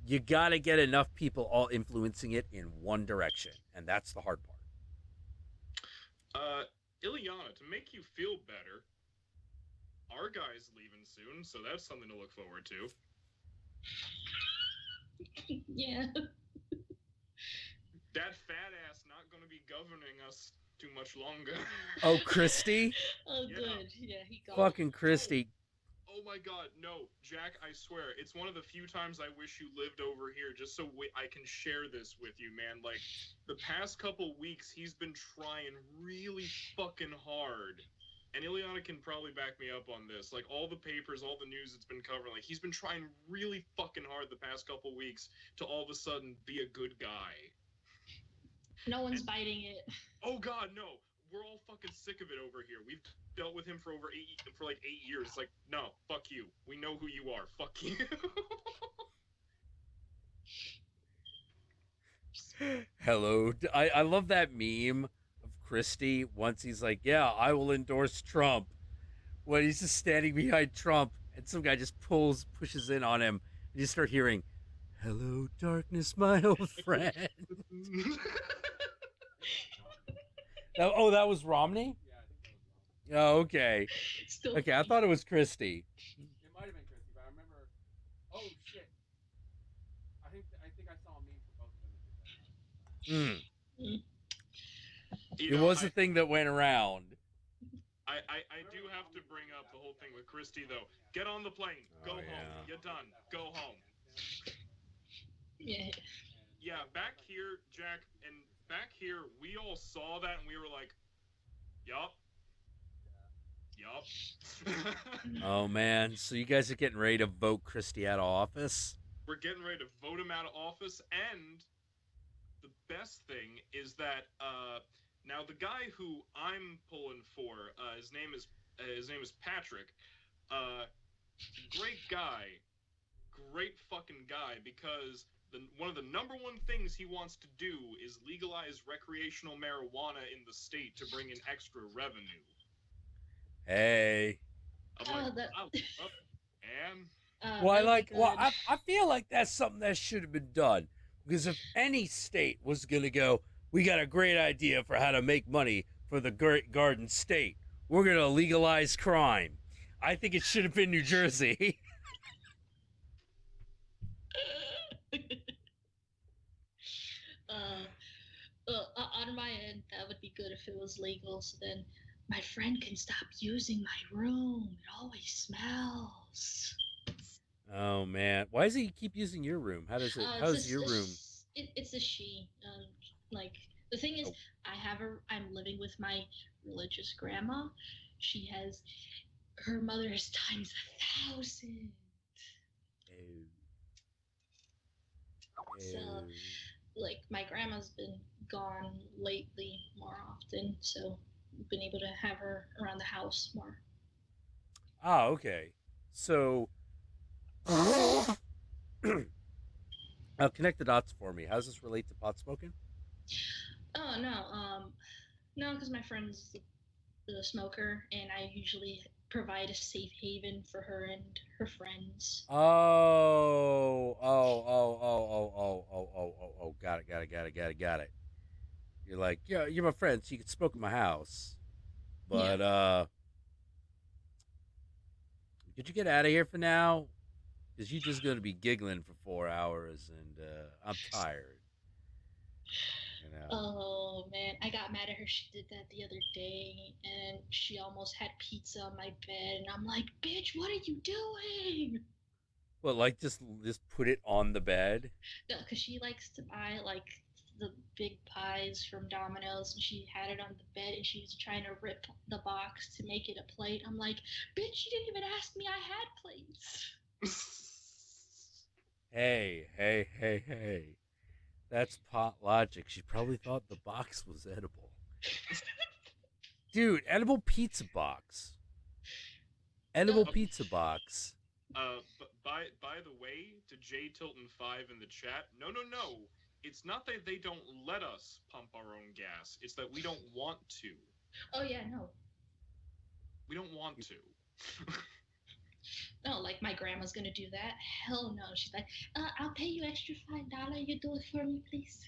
you got to get enough people all influencing it in one direction, and that's the hard part.
Illiana, to make you feel better, our guy's leaving soon, so that's something to look forward to.
Yeah.
That fat ass not going to be governing us too much longer.
Oh, Christy?
Oh, yeah. Good. Yeah, he got
fucking Christy.
Oh my god, no. Jack, I swear, it's one of the few times I wish you lived over here just so I can share this with you, man. Like, the past couple weeks, he's been trying really fucking hard. And Illiana can probably back me up on this. Like, all the papers, all the news it's been covering, like, he's been trying really fucking hard the past couple weeks to all of a sudden be a good guy.
No one's biting it.
Oh god, no. We're all fucking sick of it over here. We've dealt with him for like 8 years. It's like, no, fuck you. We know who you are. Fuck you.
Hello. I love that meme of Christy once he's like, yeah, I will endorse Trump. When he's just standing behind Trump and some guy just pushes in on him, and you start hearing, hello, darkness, my old friend. Oh, that was Romney?
Yeah, I think that was Romney.
Oh, okay.
Still
okay, I thought it was Christy.
It might have been Christy, but I remember. Oh shit! I think I saw a meme for both of them.
It was a thing that went around.
I do have to bring up the whole thing with Christy though. Get on the plane. Go home. You're done. Go home.
Yeah.
Yeah, back here, Jack, and back here, we all saw that and we were like, yup.
Oh man, so you guys are getting ready to vote Christie out of office?
We're getting ready to vote him out of office, and the best thing is that now the guy who I'm pulling for, his name is Patrick. Great guy, great fucking guy, because one of the number one things he wants to do is legalize recreational marijuana in the state to bring in extra revenue.
Hey.
I'm like,
I feel like that's something that should have been done, because if any state was gonna go, we got a great idea for how to make money for the Great Garden State, we're gonna legalize crime, I think it should have been New Jersey.
On my end, that would be good if it was legal, so then my friend can stop using my room. It always smells.
Oh man, why does he keep using your room? How does your room?
It's a she. Like the thing is, I'm living with my religious grandma. She has her mother is times 1,000. So, like, my grandma's been gone lately more often, so we've been able to have her around the house more.
Ah, okay. So, Connect the dots for me. How does this relate to pot smoking?
Oh no, because my friend's the smoker, and I usually provide a safe haven for her and her friends.
Oh. Got it. You're like, yeah, you're my friend, so you can smoke in my house. But could you get out of here for now? Because you're just gonna be giggling for 4 hours, and I'm tired. You know.
Oh man, I got mad at her. She did that the other day, and she almost had pizza on my bed, and I'm like, "Bitch, what are you doing?"
Well, like just put it on the bed.
No, because she likes to buy like the big pies from Domino's, and she had it on the bed, and she was trying to rip the box to make it a plate. I'm like, "Bitch, you didn't even ask me I had plates."
Hey. That's pot logic. She probably thought the box was edible. Dude, edible pizza box. Edible pizza box.
But by the way, to J Tilton 5 in the chat, no. It's not that they don't let us pump our own gas. It's that we don't want to.
Oh yeah, no.
We don't want to.
No, like my grandma's gonna do that. Hell no. She's like, I'll pay you extra $5. You do it for me, please.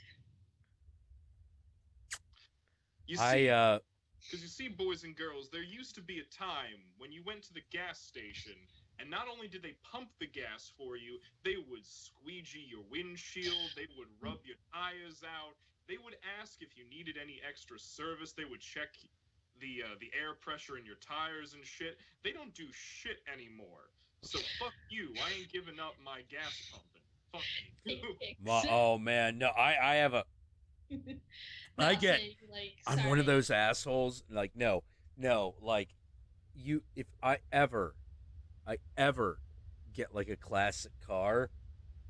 You see, because you see, boys and girls, there used to be a time when you went to the gas station, and not only did they pump the gas for you, they would squeegee your windshield, they would rub your tires out, they would ask if you needed any extra service, they would check the air pressure in your tires and shit. They don't do shit anymore. So fuck you. I ain't giving up my gas pumping. Fuck you.
Oh man, no, I have a.
No,
I get.
say, like,
I'm one of those assholes. Like no, like you. If I ever get like a classic car,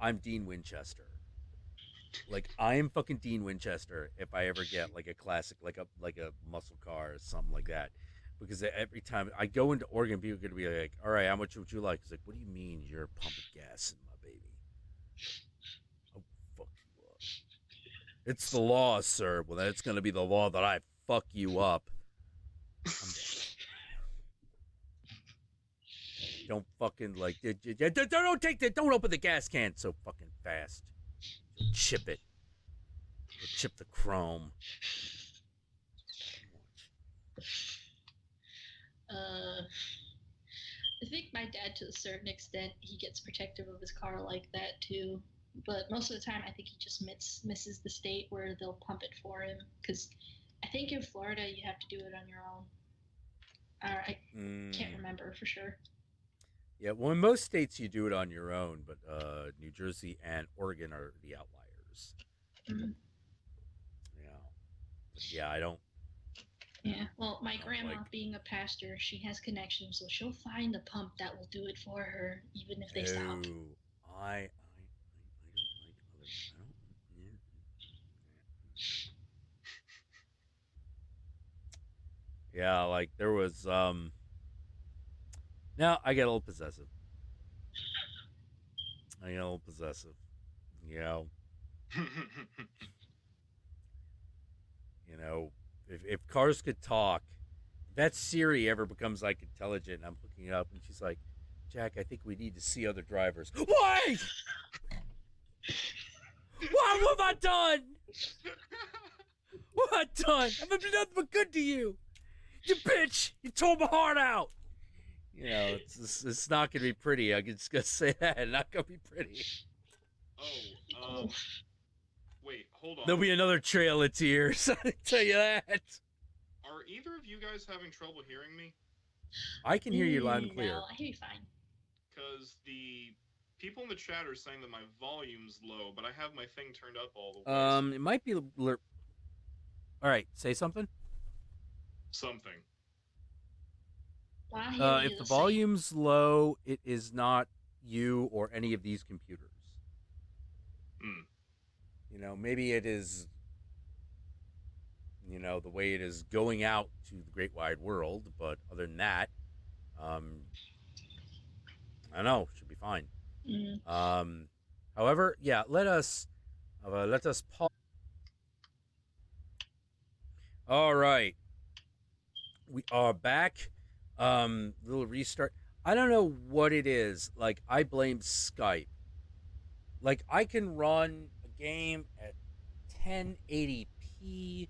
I'm Dean Winchester. Like I am fucking Dean Winchester if I ever get like a classic, like a muscle car or something like that. Because every time I go into Oregon, people are gonna be like, "All right, how much would you like?" It's like, "What do you mean you're pumping gas in my baby? I'll fuck you up." It's the law, sir. Well, then it's gonna be the law that I fuck you up. Don't fucking like. Don't take the. Don't open the gas can so fucking fast. You'll chip it. You'll chip the chrome.
I think my dad, to a certain extent, he gets protective of his car like that too. But most of the time, I think he just misses the state where they'll pump it for him. Because I think in Florida, you have to do it on your own. I can't remember for sure.
Yeah, well, in most states you do it on your own, but New Jersey and Oregon are the outliers.
Mm-hmm.
Yeah, I don't.
Yeah, well, my grandma, being a pastor, she has connections, so she'll find a pump that will do it for her, even if they stop.
I don't like other. I don't. Yeah, like there was. Now I get a little possessive. You know. If cars could talk, if that Siri ever becomes like intelligent, and I'm hooking it up, and she's like, "Jack, I think we need to see other drivers." Why? What have I done? What have I done? I've been nothing but good to you. You bitch! You tore my heart out. It's not gonna be pretty. I'm just gonna say that. It's not gonna be pretty.
Wait, hold on.
There'll be another trail of tears. I tell you that.
Are either of you guys having trouble hearing me?
I can hear you loud and clear.
No, I hear you fine.
Because the people in the chat are saying that my volume's low, but I have my thing turned up all the way.
It might be. All right, say something.
Something.
If the volume's low, it is not you or any of these computers. Maybe it is. The way it is going out to the great wide world, but other than that, I don't know. Should be fine. However, yeah, let us pause. All right, we are back. Little restart. I don't know what it is. Like, I blame Skype. Like, I can run a game at 1080p,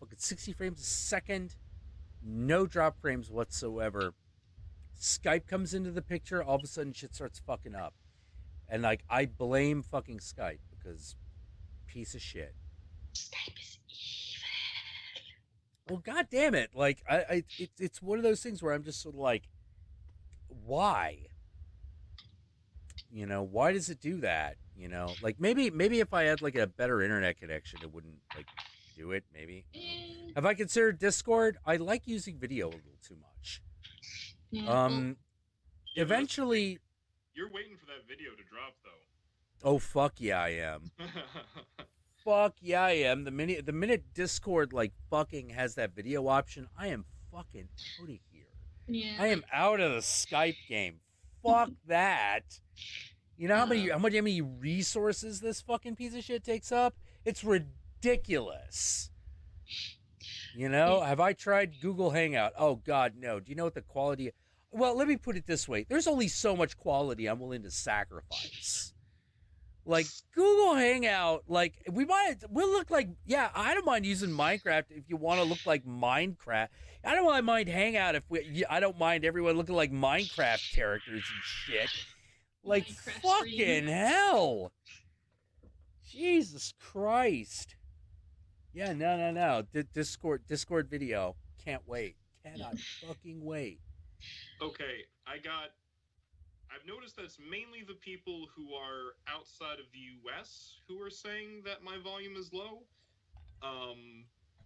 fucking 60 frames a second, no drop frames whatsoever. Skype comes into the picture, all of a sudden shit starts fucking up. And like, I blame fucking Skype because piece of shit.
Skype is evil.
Well, god damn it. Like, it's one of those things where I'm just sort of like, why? You know, why does it do that? You know, like maybe if I had like a better internet connection, it wouldn't like do it. Maybe. Have I considered Discord? I like using video a little too much.
Yeah,
Eventually.
You're waiting for that video to drop, though.
Oh fuck yeah, I am. Fuck yeah, I am. The minute Discord like fucking has that video option, I am fucking out of here.
yeah.
I am out of the Skype game. Fuck that. You know how many resources this fucking piece of shit takes up? It's ridiculous. You know, have I tried Google Hangout? Oh God, no. Do you know what the quality? Well, let me put it this way: there's only so much quality I'm willing to sacrifice. Like Google Hangout, like we'll look like, yeah, I don't mind using Minecraft if you want to look like Minecraft. I don't mind Hangout I don't mind everyone looking like Minecraft characters and shit. Like
Minecraft
fucking
stream.
hell. Jesus Christ. Yeah, no. Discord video. Can't wait. Cannot fucking wait.
Okay, I've noticed that it's mainly the people who are outside of the US who are saying that my volume is low.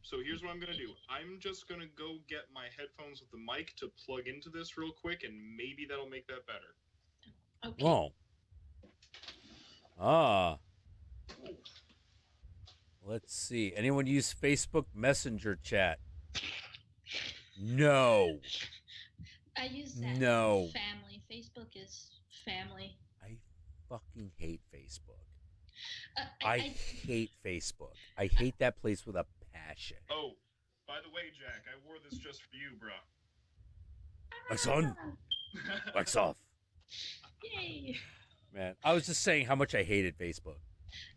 So here's what I'm gonna do. I'm just gonna go get my headphones with the mic to plug into this real quick, and maybe that'll make that better.
Okay.
Whoa. Ah. Let's see. Anyone use Facebook Messenger chat? No.
I use that.
No.
Family. Facebook is family.
I fucking hate Facebook.
I
hate Facebook. I hate that place with a passion.
Oh, by the way, Jack, I wore this just for you, bro.
My son. Lights off.
Yay.
Man, I was just saying how much I hated Facebook.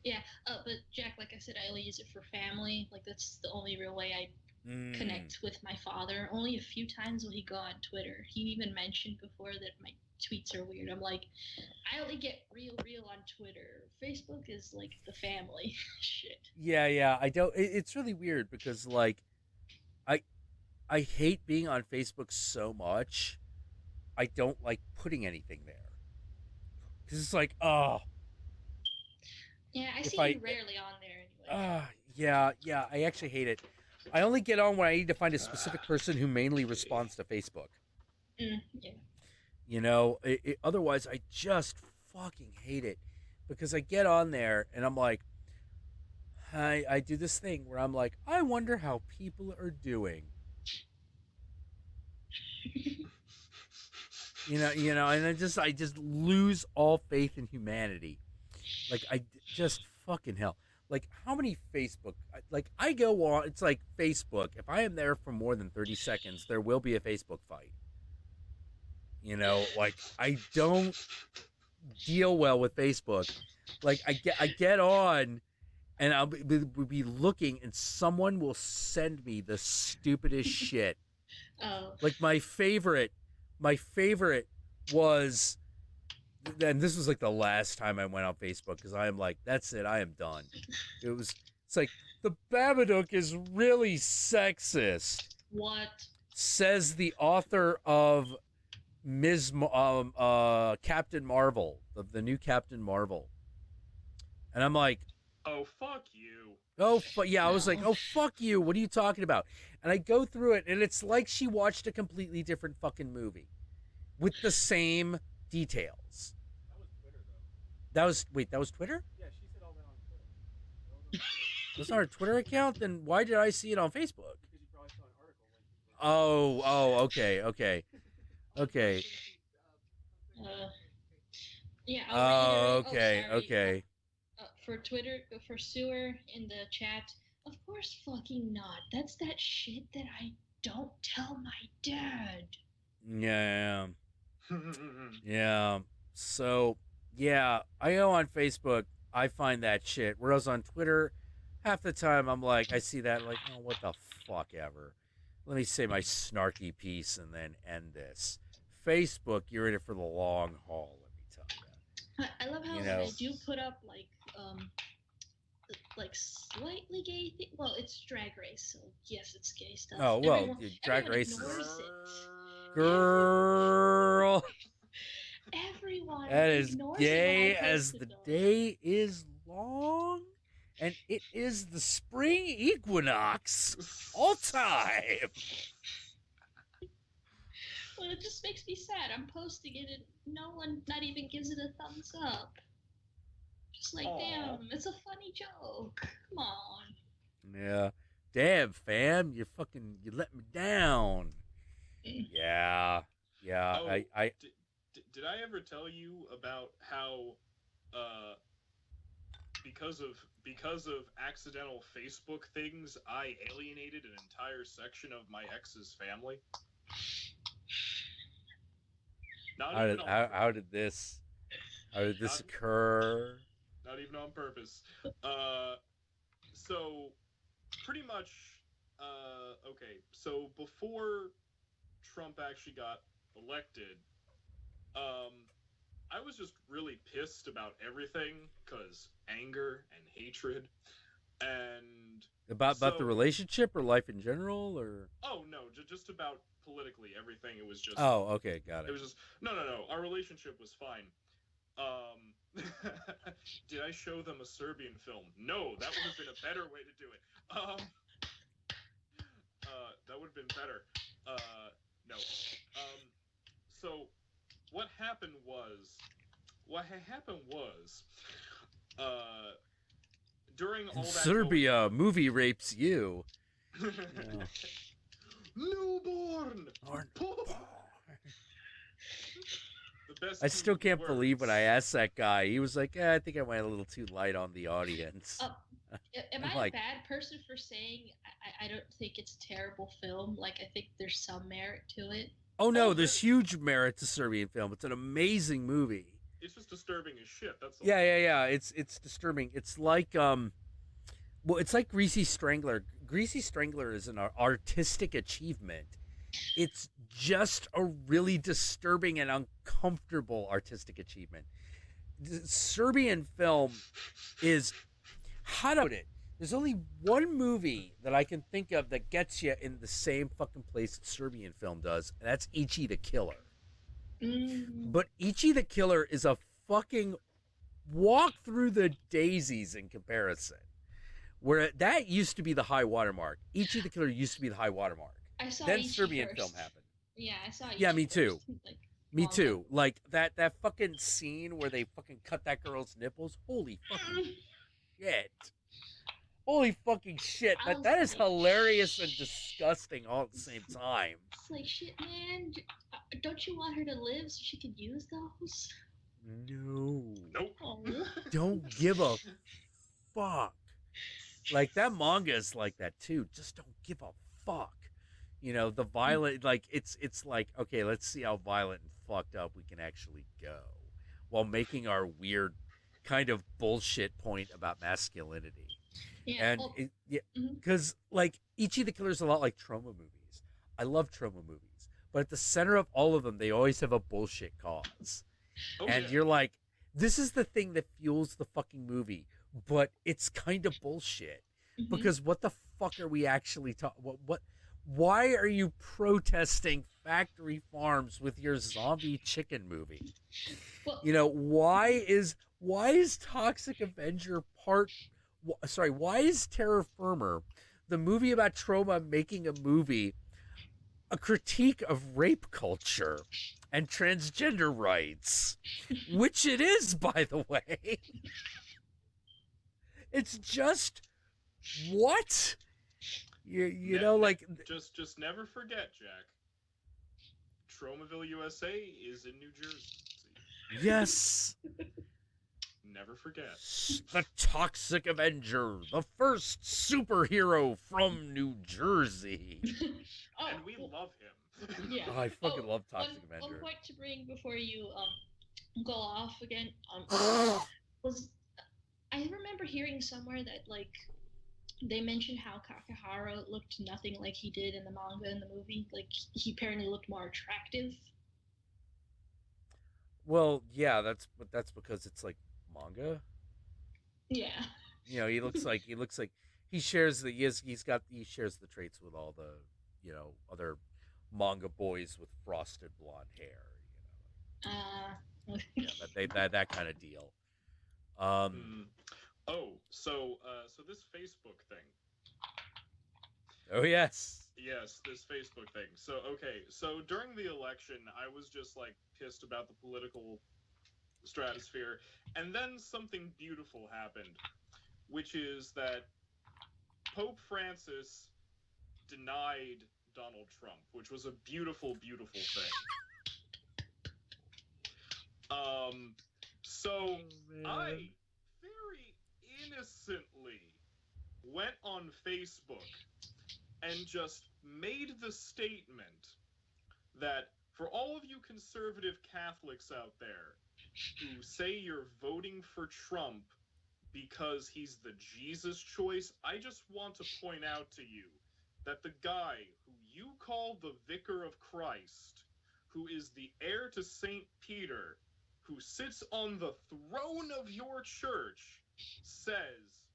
Yeah, but Jack, like I said, I only use it for family. Like, that's the only real way I connect with my father. Only a few times will he go on Twitter. He even mentioned before that my tweets are weird. I'm like, I only get real on Twitter. Facebook is like the family shit.
Yeah, I don't. It's really weird because like, I hate being on Facebook so much. I don't like putting anything there because it's like, oh.
Yeah, I see you rarely on there anyway.
Yeah, I actually hate it. I only get on when I need to find a specific person who mainly responds to Facebook.
Yeah.
You know, otherwise I just fucking hate it because I get on there and I'm like, I do this thing where I'm like, I wonder how people are doing. you know, and I just lose all faith in humanity. Like, I just fucking hell. Like, how many Facebook, like, I go on, it's like Facebook. If I am there for more than 30 seconds, there will be a Facebook fight. You know, like, I don't deal well with Facebook. Like, I get on, and I'll be looking, and someone will send me the stupidest shit.
Oh.
Like, my favorite was, and this was like the last time I went on Facebook because I am like, that's it, I am done. It's like, the Babadook is really sexist.
What?
Says the author of Captain Marvel, of the new Captain Marvel. And I'm like,
oh, fuck you.
Oh, yeah, I was like, oh, fuck you. What are you talking about? And I go through it, and it's like she watched a completely different fucking movie with the same details.
That was Twitter, though.
That was Twitter?
Yeah, she said all that on Twitter.
That's not her Twitter account? Then why did I see it on Facebook?
Because you probably saw an article.
Okay.
Yeah,
Oh,
reiterate.
okay,
Sorry.
okay.
For Twitter, for Sewer in the chat, of course fucking not. That's that shit that I don't tell my dad.
Yeah. Yeah. So, yeah, I go on Facebook, I find that shit. Whereas on Twitter, half the time I'm like, I see that, like, oh, what the fuck ever. Let me say my snarky piece and then end this. Facebook, you're in it for the long haul, let me tell you.
I love how
You
when
know,
I do put up like slightly gay thing. Well, it's Drag Race, so yes, it's gay stuff.
oh, well, Drag
Everyone
Race
ignores
is.
it.
Girl.
Everyone
That is
ignores it when I
gay
post
as
it
the
though.
day is long, and it is the spring equinox all time.
Well, it just makes me sad. I'm posting it and no one not even gives it a thumbs up. Just like, damn, it's a funny joke. Come on.
Yeah. Damn, fam, you let me down. Yeah. Yeah.
Oh,
I
did I ever tell you about how because of accidental Facebook things, I alienated an entire section of my ex's family?
how did this occur?
Not even on purpose. So pretty much, okay. So before Trump actually got elected, I was just really pissed about everything because anger and hatred, and
About the relationship or life in general, or
oh no, just about politically everything. It was just
okay, got it.
It was just no. Our relationship was fine. Did I show them a Serbian film? No, that would have been a better way to do it. That would have been better. No. So what happened was, during all that
Serbia movie rapes you.
Newborn.
I still can't believe when I asked that guy. He was like, I think I went a little too light on the audience.
Am I a bad person for saying I don't think it's a terrible film? Like, I think there's some merit to it.
Oh, no, there's huge merit to Serbian film. It's an amazing movie.
It's just disturbing as shit, that's all.
Yeah. It's disturbing. It's like, it's like Greasy Strangler. Greasy Strangler is an artistic achievement. It's just a really disturbing and uncomfortable artistic achievement. The Serbian film is, how to put it, there's only one movie that I can think of that gets you in the same fucking place that Serbian film does, and that's Ichi the Killer. But Ichi the Killer is a fucking walk through the daisies in comparison. Where that used to be the high watermark. Ichi the Killer used to be the high watermark.
I saw
then
Ichi
Serbian
first.
film happened.
Yeah, I saw Ichi
Yeah, me too.
Like,
me too. Like that fucking scene where they fucking cut that girl's nipples. Holy fucking shit. Holy fucking shit. That is hilarious and disgusting all at the same time.
It's like, shit, man. Don't you want her to live so she could use those?
No.
Nope.
Oh.
Don't give a fuck. Like, that manga is like that too. Just don't give a fuck. You know, the violent, like, it's like, okay, let's see how violent and fucked up we can actually go while making our weird kind of bullshit point about masculinity.
Yeah.
And because like Ichi the Killer is a lot like trauma movies. I love trauma movies, but at the center of all of them, they always have a bullshit cause. You're like, this is the thing that fuels the fucking movie, but it's kind of bullshit. Because what the fuck are we actually talking? Why are you protesting factory farms with your zombie chicken movie?
Well,
you know, why is Toxic Avenger why is Terror Firmer, the movie about trauma, making a movie, a critique of rape culture and transgender rights? Which it is, by the way. It's just, what? You know, like...
Just never forget, Jack. Tromaville, USA is in New Jersey.
Yes.
Never forget.
The Toxic Avenger, the first superhero from New Jersey.
And we love him.
Yeah.
Oh, I fucking love Toxic Avenger.
One point to bring before you go off again was I remember hearing somewhere that like they mentioned how Kakahara looked nothing like he did in the manga and the movie. Like he apparently looked more attractive.
Well, yeah, that's because it's like manga.
Yeah.
You know, he looks like he shares he shares the traits with all the, you know, other manga boys with frosted blonde hair, you know. Yeah, that kind of deal.
So this Facebook thing.
Oh yes.
Yes, this Facebook thing. So so during the election, I was just like pissed about the political stratosphere, and then something beautiful happened, which is that Pope Francis denied Donald Trump, which was a beautiful, beautiful thing. So I very innocently went on Facebook and just made the statement that for all of you conservative Catholics out there who say you're voting for Trump because he's the Jesus choice, I just want to point out to you that the guy who you call the Vicar of Christ, who is the heir to St. Peter, who sits on the throne of your church, says,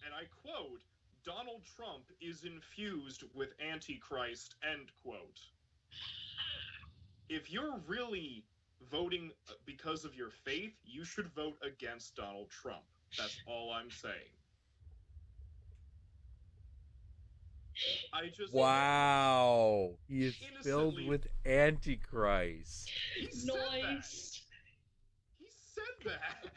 and I quote, Donald Trump is infused with Antichrist, end quote. If you're really voting because of your faith, you should vote against Donald Trump. That's all I'm saying.
Wow. He is filled with Antichrist.
He said that. He said that.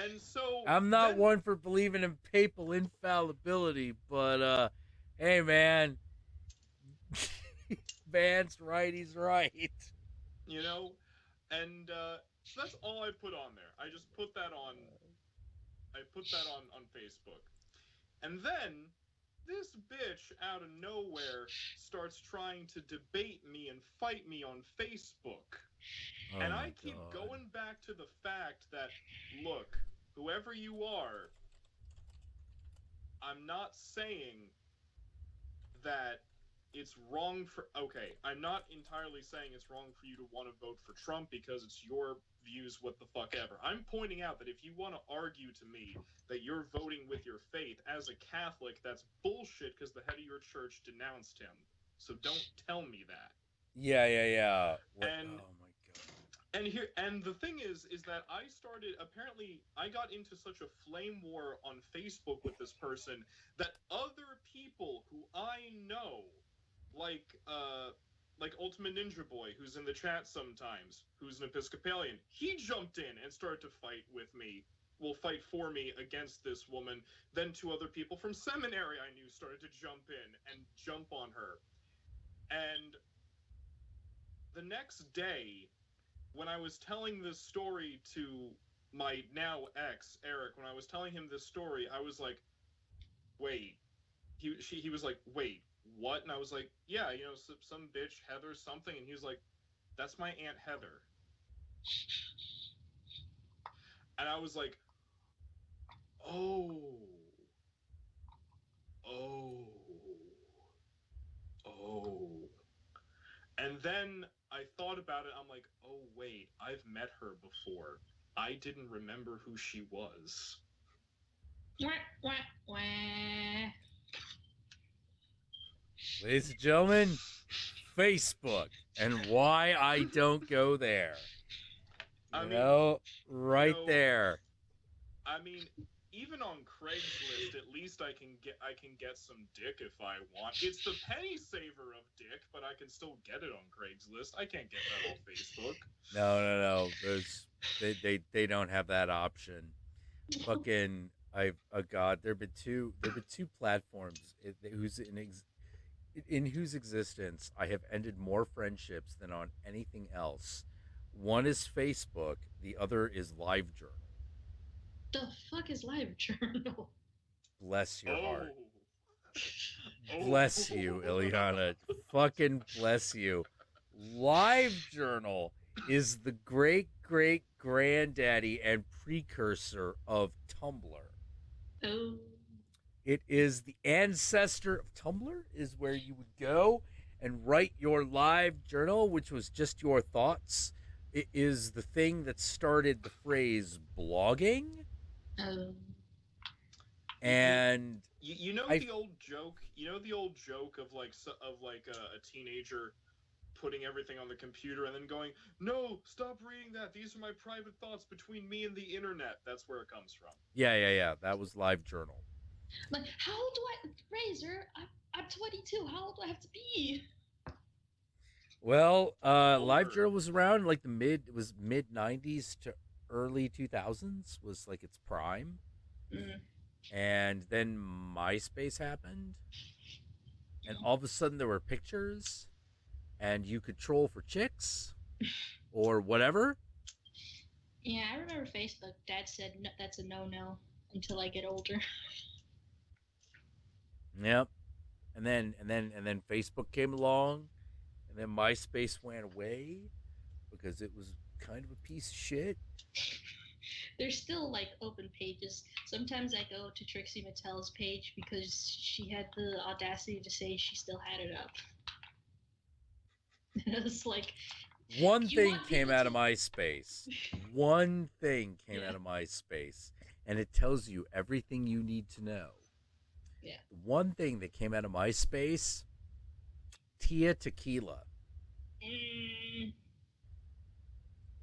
And so
I'm not one for believing in papal infallibility, but hey man, Van's right, he's right.
You know, and so that's all I put on there. I just put that on. I put that on Facebook, and then this bitch out of nowhere starts trying to debate me and fight me on Facebook.
Oh
and I keep going back to the fact that, look, whoever you are, I'm not saying that it's wrong for... Okay, I'm not entirely saying it's wrong for you to want to vote for Trump because it's your views, what the fuck ever. I'm pointing out that if you want to argue to me that you're voting with your faith as a Catholic, that's bullshit because the head of your church denounced him. So don't tell me that.
Yeah.
And,
oh my god.
And the thing is that apparently I got into such a flame war on Facebook with this person that other people who I know, like Ultimate Ninja Boy, who's in the chat sometimes, who's an Episcopalian, he jumped in and started to fight for me against this woman. Then two other people from seminary I knew started to jump in and jump on her. And the next day, when I was telling this story to my now ex, Eric, when I was telling him this story, I was like, wait. He was like, wait, what? And I was like, yeah, you know, some bitch, Heather something. And he was like, that's my Aunt Heather. And I was like, oh. And then I thought about it. I'm like, oh, wait, I've met her before. I didn't remember who she was.
Ladies and gentlemen, Facebook and why I don't go there. There.
I mean, even on Craigslist, at least I can get some dick if I want. It's the penny saver of dick, but I can still get it on Craigslist. I can't get that on Facebook.
No. They don't have that option. Fucking, there've been two platforms in whose existence I have ended more friendships than on anything else. One is Facebook, the other is LiveJournal.
The fuck is live journal?
Bless your heart.
Oh.
Bless you, Illiana. Fucking bless you. LiveJournal is the great great granddaddy and precursor of Tumblr.
Oh.
It is the ancestor of Tumblr, is where you would go and write your live journal, which was just your thoughts. It is the thing that started the phrase blogging.
Oh.
And
you know the old joke. You know the old joke of a teenager putting everything on the computer and then going, "No, stop reading that. These are my private thoughts between me and the internet." That's where it comes from.
Yeah. That was LiveJournal.
Like, how old do I, Razor? I'm 22. How old do I have to be?
Well, LiveJournal was around like mid 90s to early 2000s was like its prime.
Mm.
And then MySpace happened. And all of a sudden there were pictures and you could troll for chicks or whatever.
Yeah, I remember Facebook. Dad said no, that's a no-no until I get older.
Yep. And then Facebook came along, and then MySpace went away because it was kind of a piece of shit.
There's still like open pages. Sometimes I go to Trixie Mattel's page because she had the audacity to say she still had it up. And it was like,
one thing came out of MySpace. One thing came out of MySpace, and it tells you everything you need to know.
Yeah.
One thing that came out of MySpace, Tia Tequila.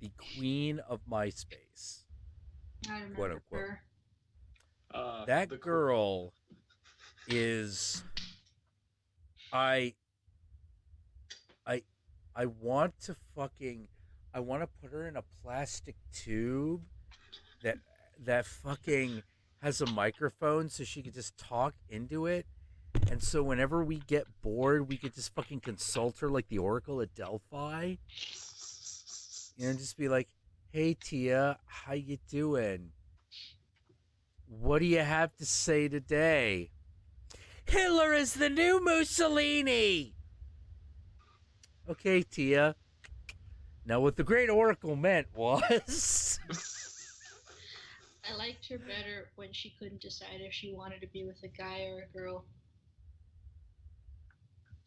The queen of MySpace.
I remember
quote unquote.
her.
That girl is I want to put her in a plastic tube that fucking has a microphone so she could just talk into it. And so whenever we get bored, we could just fucking consult her like the Oracle at Delphi. And just be like, "Hey Tia, how you doing? What do you have to say today?" "Hitler is the new Mussolini." "Okay, Tia. Now what the great Oracle meant was..."
I liked her better when she couldn't decide if she wanted to be with a guy or a girl.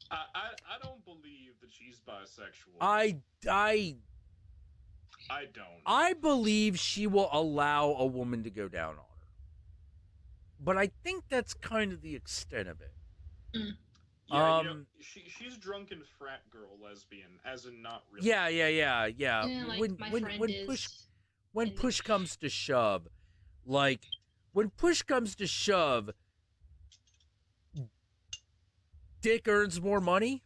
I don't believe that she's bisexual.
I
don't.
I believe she will allow a woman to go down on her. But I think that's kind of the extent of it.
Mm.
Yeah, she's drunken frat girl lesbian, as in not really.
Yeah.
Like
When push comes to shove, dick earns more money.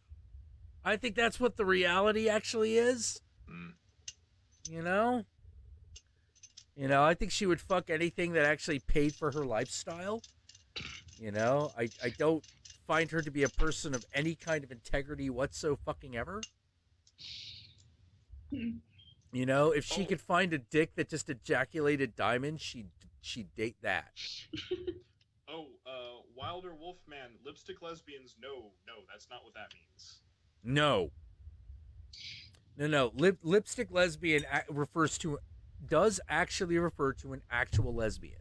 I think that's what the reality actually is.
Mm.
I think she would fuck anything that actually paid for her lifestyle. I don't find her to be a person of any kind of integrity whatsoever. If she could find a dick that just ejaculated diamonds, she'd date that.
Wilder Wolfman, lipstick lesbians, no, that's not what that means.
No. Lipstick lesbian does actually refer to an actual lesbian.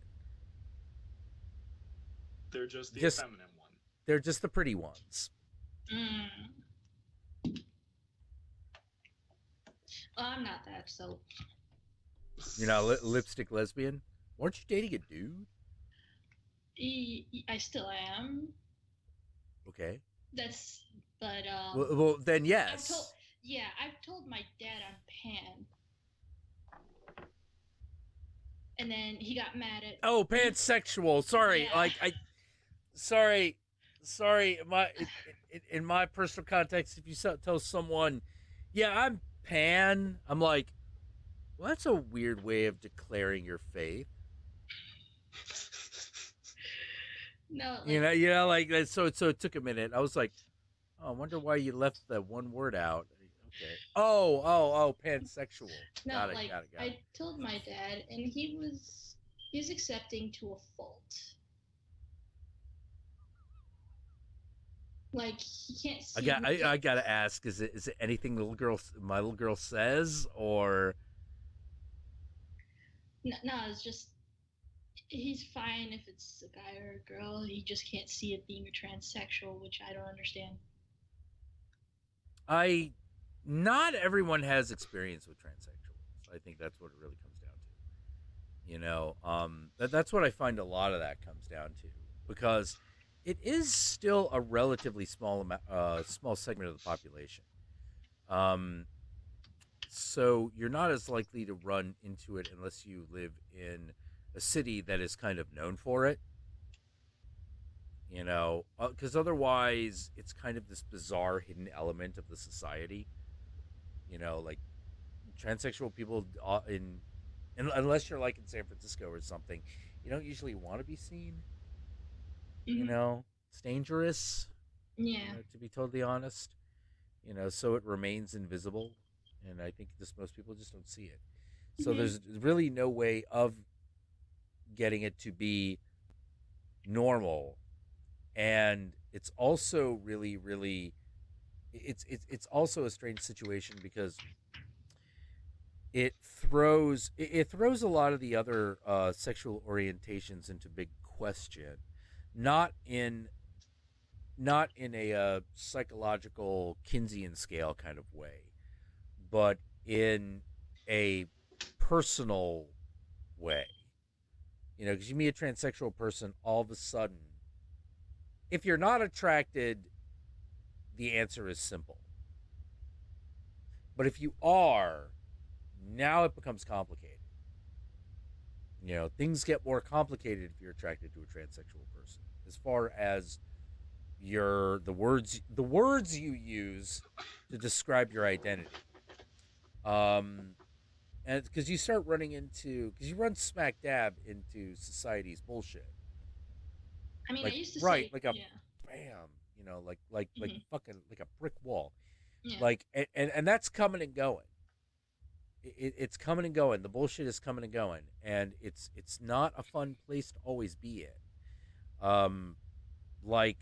They're just the feminine one.
They're just the pretty ones.
Well, I'm not that, so.
You're not lipstick lesbian? Weren't you dating a dude?
I still am.
Okay.
Well,
then yes.
I've told my dad I'm pan. And then he got mad at...
Oh, pansexual. Sorry.
Yeah.
Sorry. In my personal context, if you tell someone, "Yeah, I'm pan," I'm like, well, that's a weird way of declaring your faith.
No.
So it took a minute. I was like, Oh, I wonder why you left the one word out. Okay. Oh, pansexual.
No,
Got it.
like
Got it.
I told my dad, and he's accepting to a fault. Like he can't see.
I gotta ask: is it anything my little girl says, or
No, it's just he's fine if it's a guy or a girl. He just can't see it being a transsexual, which I don't understand.
not everyone has experience with transsexuals. I think that's what it really comes down to. That's what I find a lot of that comes down to, because it is still a relatively small small segment of the population. Um, so you're not as likely to run into it unless you live in a city that is kind of known for it. Because otherwise it's kind of this bizarre hidden element of the society. Like transsexual people unless you're like in San Francisco or something, you don't usually want to be seen.
Mm-hmm.
It's dangerous.
Yeah.
To be totally honest, so it remains invisible, and I think just most people just don't see it. So there's really no way of getting it to be normal, and it's also really it's also a strange situation because it throws a lot of the other sexual orientations into big question, not in a psychological Keynesian scale kind of way, but in a personal way. Because you meet a transsexual person, all of a sudden, if you're not attracted, the answer is simple. But if you are, now it becomes complicated. Things get more complicated if you're attracted to a transsexual person, as far as the words you use to describe your identity. And because you start because you run smack dab into society's bullshit.
I mean,
Like
I used to
right,
say,
like a
yeah.
bam, like fucking like a brick wall.
Yeah.
Like and that's coming and going. It's coming and going. The bullshit is coming and going, and it's not a fun place to always be in. Like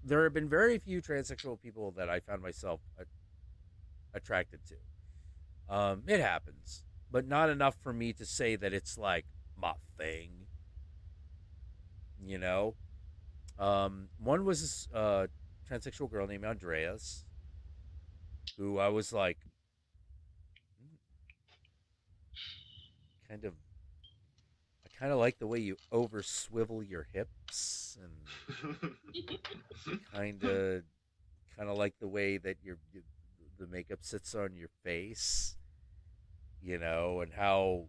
there have been very few transsexual people that I found myself attracted to. It happens, but not enough for me to say that it's like my thing. One was this transsexual girl named Andreas, who I was like, kind of, I kind of like the way you over swivel your hips, and kind of like the way that the makeup sits on your face, and how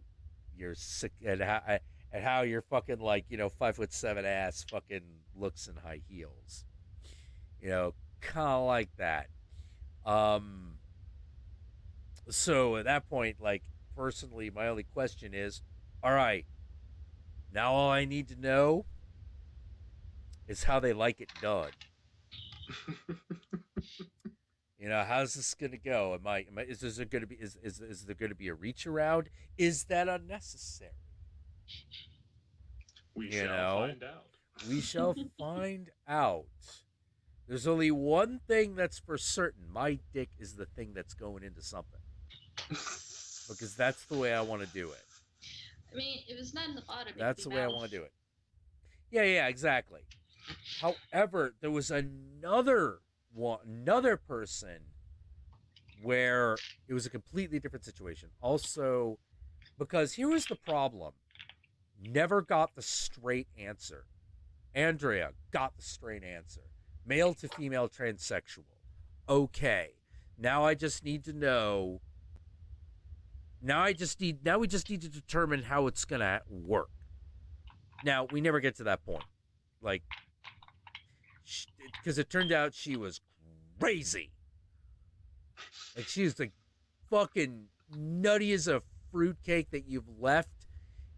you're sick, and how your fucking 5'7" ass fucking looks in high heels, kind of like that. Um, so at that point, like personally, my only question is, all right, now all I need to know is how they like it done. How's this gonna go? Is there gonna be is there gonna be a reach around? Is that unnecessary?
We shall find out.
We shall find out. There's only one thing that's for certain. My dick is the thing that's going into something. Because that's the way I want to do it.
I mean, if it's not in the bottom,
that's the way
mouth.
I want to do it. Yeah, exactly. However, there was another person where it was a completely different situation. Also, because here was the problem. Never got the straight answer. Andrea got the straight answer. Male to female transsexual. Okay. Now I just need to know. Now we just need to determine how it's going to work. Now, we never get to that point. Like, because it turned out she was crazy. Like, she was like fucking nutty as a fruitcake that you've left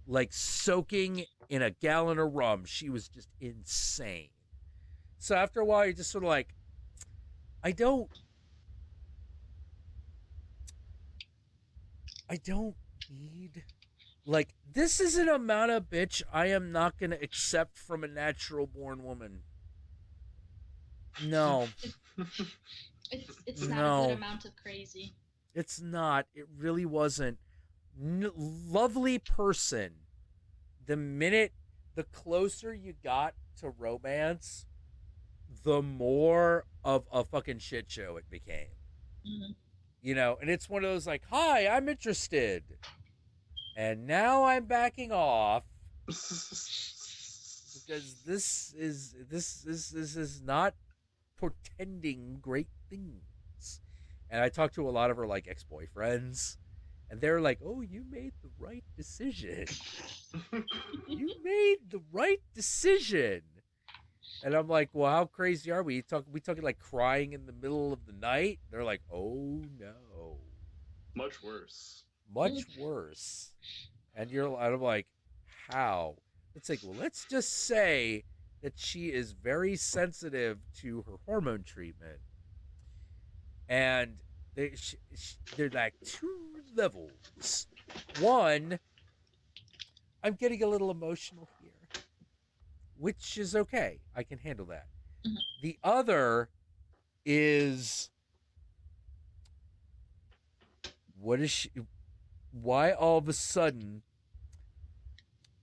like soaking in a gallon of rum. She was just insane. So after a while, you're just sort of like, I don't need, like, this is an amount of bitch I am not going to accept from a natural born woman. No.
It's not a good amount of crazy.
It's not. It really wasn't. Lovely person. The closer you got to romance, the more of a fucking shit show it became.
Mm-hmm.
You know, and it's one of those like, hi, I'm interested. And now I'm backing off because this is not portending great things. And I talked to a lot of her like ex-boyfriends, and they're like, "Oh, you made the right decision. You made the right decision." And I'm like, "Well, how crazy are we? We talking like crying in the middle of the night?" They're like, "Oh no,
much worse,
much worse." And I'm like, "How?" It's like, well, let's just say that she is very sensitive to her hormone treatment, and they're like two levels. One, I'm getting a little emotional here, which is okay. I can handle that.
Mm-hmm.
The other is, what is she? Why all of a sudden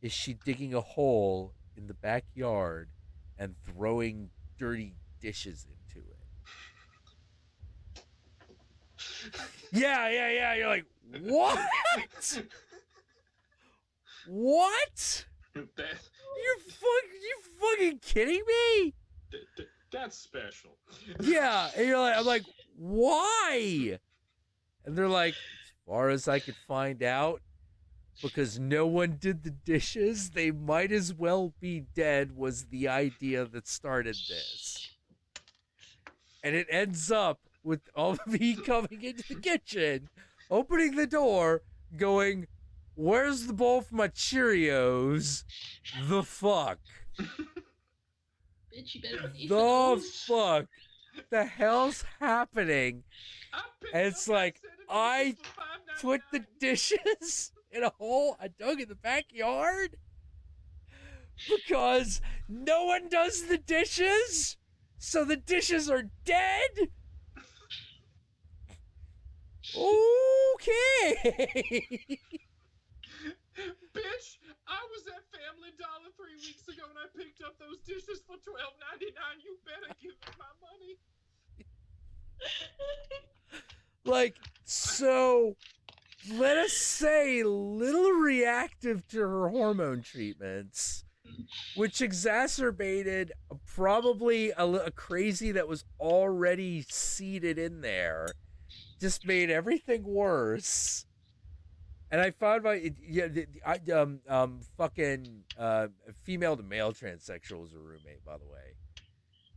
is she digging a hole in the backyard and throwing dirty dishes into it? Yeah. You're like, what? What? You fucking kidding me?
That's special.
Yeah, and you're like, I'm like, why? And they're like, as far as I could find out, because no one did the dishes, they might as well be dead, was the idea that started this. And it ends up with all of me coming into the kitchen, opening the door, going, where's the bowl for my Cheerios? The fuck?
Bitch, you better eat
The fuck? The hell's happening? And it's like, I put the dishes in a hole I dug in the backyard because no one does the dishes, so the dishes are dead? Okay.
Bitch, I was at Family Dollar 3 weeks ago and I picked up those dishes for $12.99. You better give me my money.
Like, so, let us say a little reactive to her hormone treatments, which exacerbated probably a crazy that was already seated in there, just made everything worse. And I found female to male transsexual is a roommate, by the way.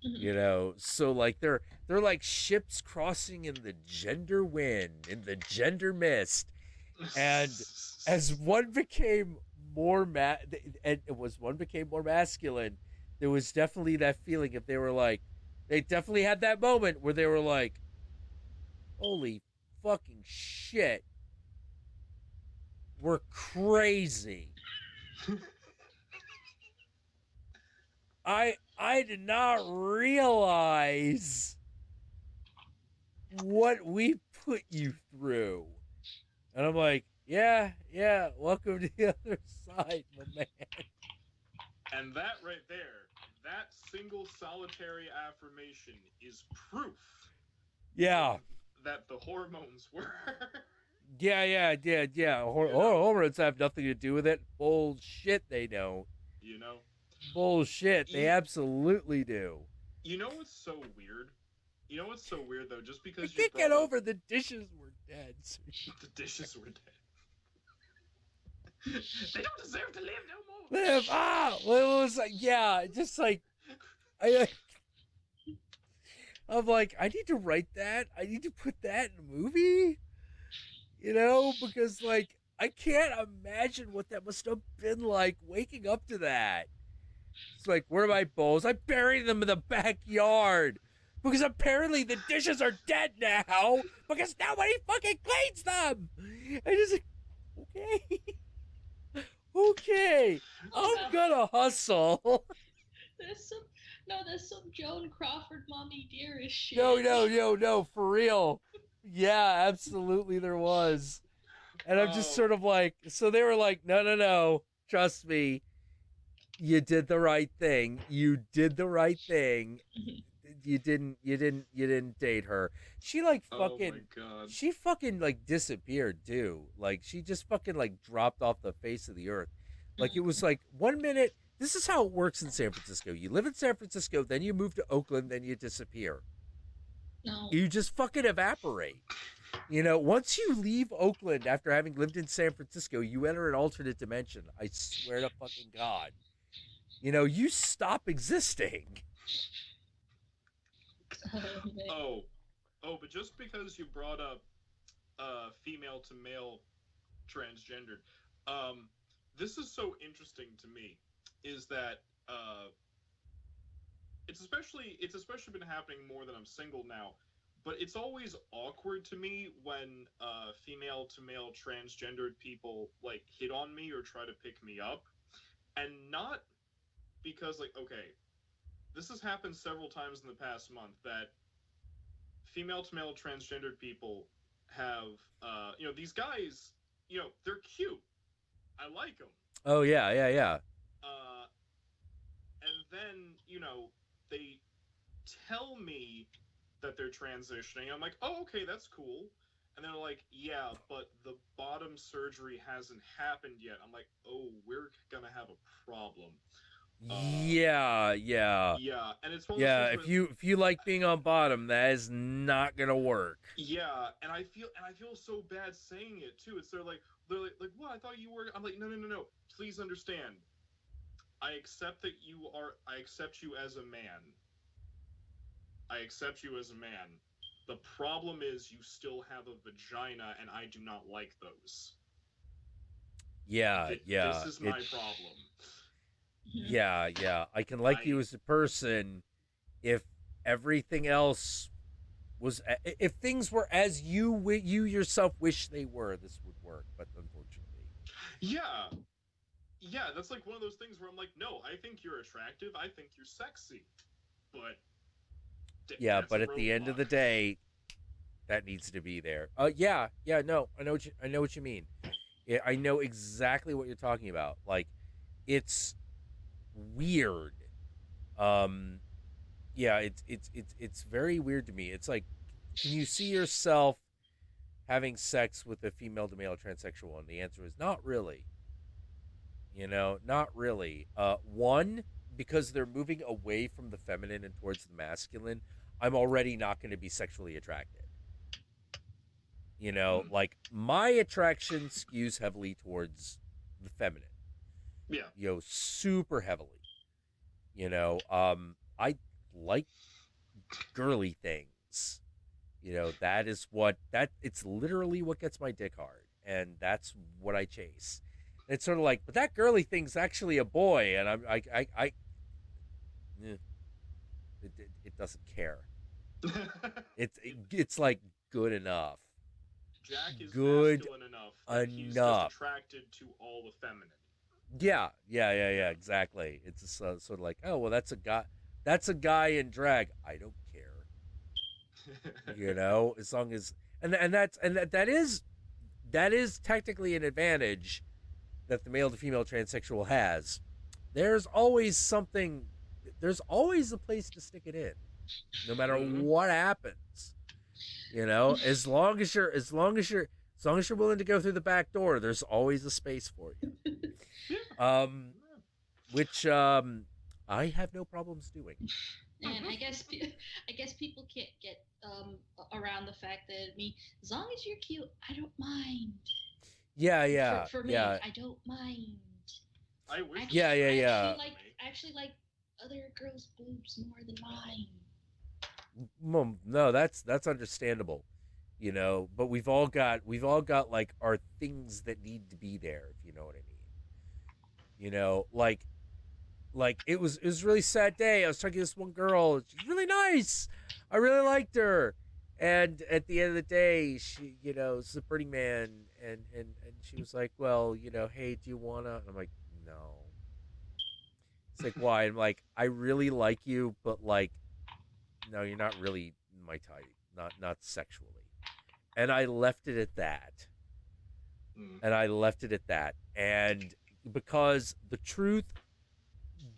You know, so like they're like ships crossing in the gender wind, in the gender mist, and as one became more masculine, there was definitely that feeling if they were like, they definitely had that moment where they were like, holy fucking shit, we're crazy. I did not realize what we put you through. And I'm like, yeah, welcome to the other side, my man.
And that right there, that single solitary affirmation is proof.
Yeah.
That the hormones were.
Yeah. Hormones have nothing to do with it. Bullshit, they don't.
You know?
Bullshit, they absolutely do.
You know what's so weird? You know what's so weird, though? Just because
you can't get over the dishes were dead.
The dishes were dead. They don't deserve to live no more.
Live! Well, it was like, yeah, just like, I'm like, I need to write that. I need to put that in a movie. You know, because, like, I can't imagine what that must have been like waking up to that. It's like, where are my bowls? I buried them in the backyard. Because apparently the dishes are dead now. Because nobody fucking cleans them. I just like, okay. Okay. I'm gonna hustle.
There's some Joan Crawford mommy dearest shit.
No, for real. Yeah, absolutely there was. And I'm just sort of like, so they were like, no, trust me. You did the right thing. You did the right thing. You didn't date her. She like fucking,
oh my God.
she fucking like disappeared too. Like she just fucking like dropped off the face of the earth. Like it was like 1 minute. This is how it works in San Francisco. You live in San Francisco, then you move to Oakland, then you disappear.
No.
You just fucking evaporate. You know, once you leave Oakland after having lived in San Francisco, you enter an alternate dimension. I swear to fucking God. You know, you stop existing.
Oh, but just because you brought up female to male transgendered, this is so interesting to me. Is that it's especially been happening more than I'm single now, but it's always awkward to me when female to male transgendered people like hit on me or try to pick me up, and not because like, okay, this has happened several times in the past month that female to male transgendered people have these guys, they're cute, I like them.
Oh yeah.
And then they tell me that they're transitioning. I'm like, oh, okay, that's cool. And they're like, yeah, but the bottom surgery hasn't happened yet. I'm like, oh, we're gonna have a problem.
Yeah.
Yeah, and it's one of
Yeah,
those
if you like being on bottom, that is not gonna work.
Yeah, and I feel so bad saying it too. They're like, what? I thought you were. I'm like, no. Please understand. I accept you as a man. I accept you as a man. The problem is you still have a vagina, and I do not like those.
Yeah.
This is my problem.
Yeah. I can like you as a person if everything else was, if things were as you yourself wish they were, this would work, but unfortunately.
Yeah, that's like one of those things where I'm like, no, I think you're attractive, I think you're sexy, but
yeah, but at the end of the day, that needs to be there. Yeah, no, I know what you mean. Yeah, I know exactly what you're talking about. Like, it's weird. Yeah, it's very weird to me. It's like, can you see yourself having sex with a female to male transsexual? And the answer is not really. Not really. One, because they're moving away from the feminine and towards the masculine, I'm already not going to be sexually attracted. Like my attraction skews heavily towards the feminine.
Yeah.
Super heavily. I like girly things. It's literally what gets my dick hard, and that's what I chase. And it's sort of like, but that girly thing's actually a boy, and it doesn't care. It's like good enough.
Jack is
good
masculine enough that he's just attracted to all the feminine.
Yeah, exactly. It's just, sort of like, oh well, that's a guy. That's a guy in drag. I don't care. As long as that is technically an advantage that the male to female transsexual has. There's always a place to stick it in, no matter what happens. As long as you're willing to go through the back door, there's always a space for you. Which I have no problems doing.
And I guess people can't get around the fact that as long as you're cute, I don't mind.
Yeah.
For me, I don't mind.
I wish.
Yeah.
I actually like other girls' boobs more than mine.
Well, no, that's understandable. But we've all got like our things that need to be there, if you know what I mean. like it was a really sad day. I was talking to this one girl. She's really nice. I really liked her. And at the end of the day, she, it's the Burning Man, and she was like, well, hey, do you wanna? And I'm like, no. It's like, why? I'm like, I really like you, but like, no, you're not really my type, not sexually. And I left it at that. And because the truth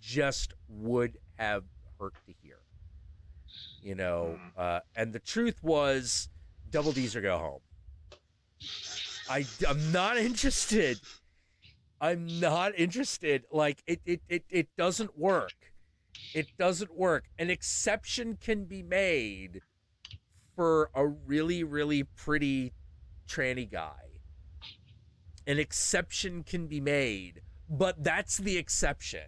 just would have hurt to hear. And the truth was, double D's or go home. I'm not interested. Like, it doesn't work. It doesn't work. An exception can be made for a really, really pretty tranny guy. An exception can be made, but that's the exception.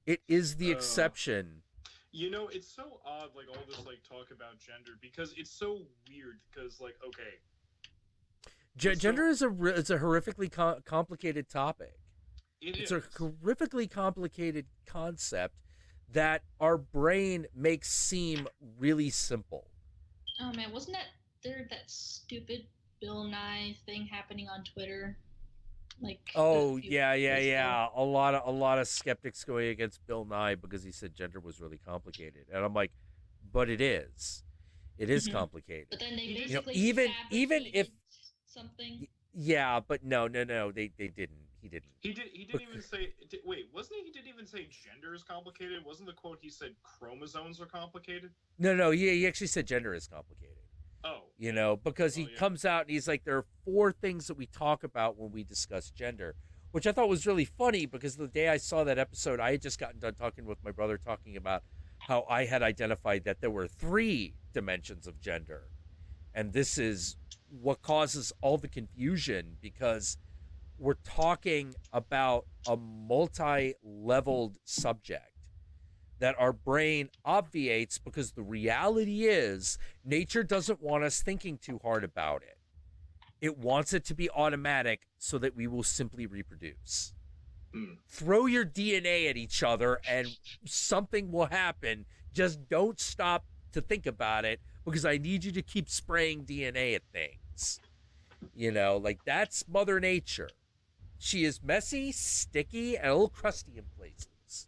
It is the exception.
It's so odd, like, all this, like, talk about gender, because it's so weird, because, like, okay.
Gender is a horrifically complicated topic.
It's
a horrifically complicated concept that our brain makes seem really simple.
Oh, man, wasn't that stupid Bill Nye thing happening on Twitter? Like,
yeah. A lot of skeptics going against Bill Nye because he said gender was really complicated, and I'm like, but it is. It is complicated.
But then they basically
even if
something.
Yeah, but no, they didn't. He didn't.
He didn't even say. Wait, wasn't he? He didn't even say gender is complicated. Wasn't the quote he said chromosomes are complicated?
No. He actually said gender is complicated.
Oh.
Because he comes out and he's like, there are 4 things that we talk about when we discuss gender, which I thought was really funny because the day I saw that episode, I had just gotten done talking with my brother, talking about how I had identified that there were 3 dimensions of gender. And this is what causes all the confusion, because we're talking about a multi-leveled subject that our brain obviates, because the reality is nature doesn't want us thinking too hard about it. It wants it to be automatic so that we will simply reproduce. Throw your DNA at each other and something will happen. Just don't stop to think about it, because I need you to keep spraying DNA at things. Like, that's Mother Nature. She is messy, sticky, and a little crusty in places.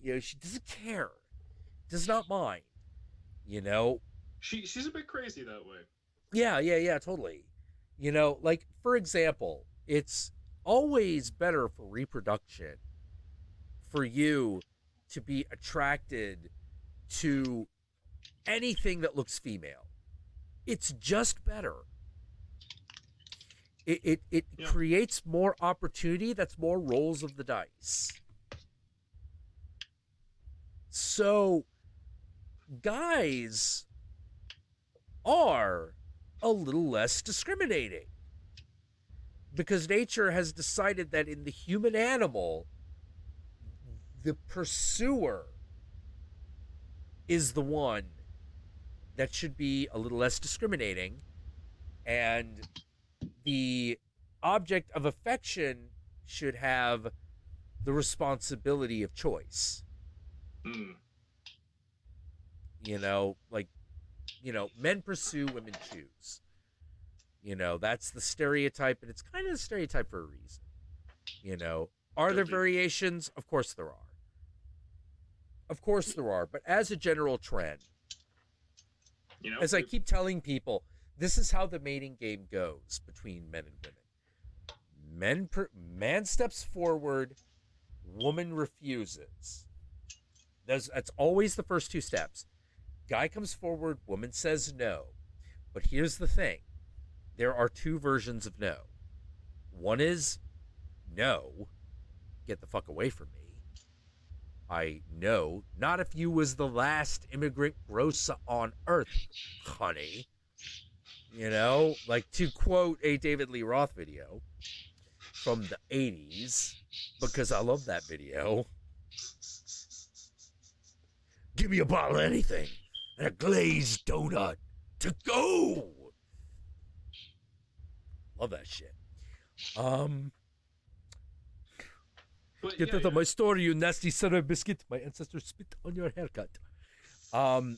She doesn't care. Does not mind.
She's a bit crazy that way.
Yeah, totally. Like, for example, it's always better for reproduction for you to be attracted to anything that looks female. It's just better. It creates more opportunity. That's more rolls of the dice. So guys are a little less discriminating, because nature has decided that in the human animal, the pursuer is the one that should be a little less discriminating, and the object of affection should have the responsibility of choice. Men pursue, women choose. That's the stereotype, and it's kind of a stereotype for a reason. Are there variations? Of course there are. But as a general trend, as I keep telling people, this is how the mating game goes between men and women. Man steps forward, woman refuses. That's always the first 2 steps. Guy comes forward, woman says no. But here's the thing. There are 2 versions of no. One is, no, get the fuck away from me. I know, not if you was the last immigrant grocer on earth, honey. Like, to quote a David Lee Roth video from the 80s, because I love that video. Give me a bottle of anything and a glazed donut to go. Love that shit.
But
Get out of my story, you nasty son of a biscuit. My ancestors spit on your haircut.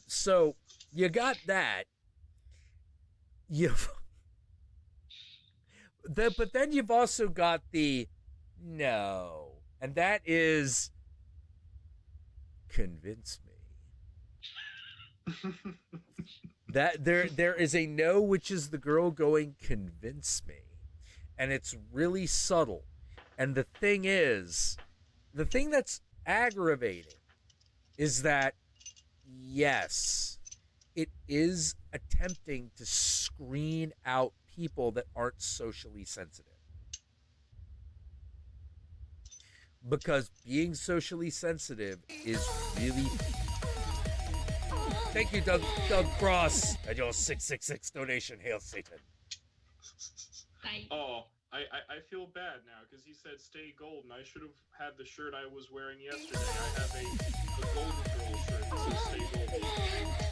So you got that. But then you've also got the no, and that is convince me. That there is a no, which is the girl going convince me, and it's really subtle. And the thing that's aggravating is that yes, it is attempting to screen out people that aren't socially sensitive. Because being socially sensitive is really... Thank you, Doug Cross, and your 666 donation. Hail Satan.
Oh, I feel bad now because he said stay golden. I should have had the shirt I was wearing yesterday. I have a golden girl shirt that says stay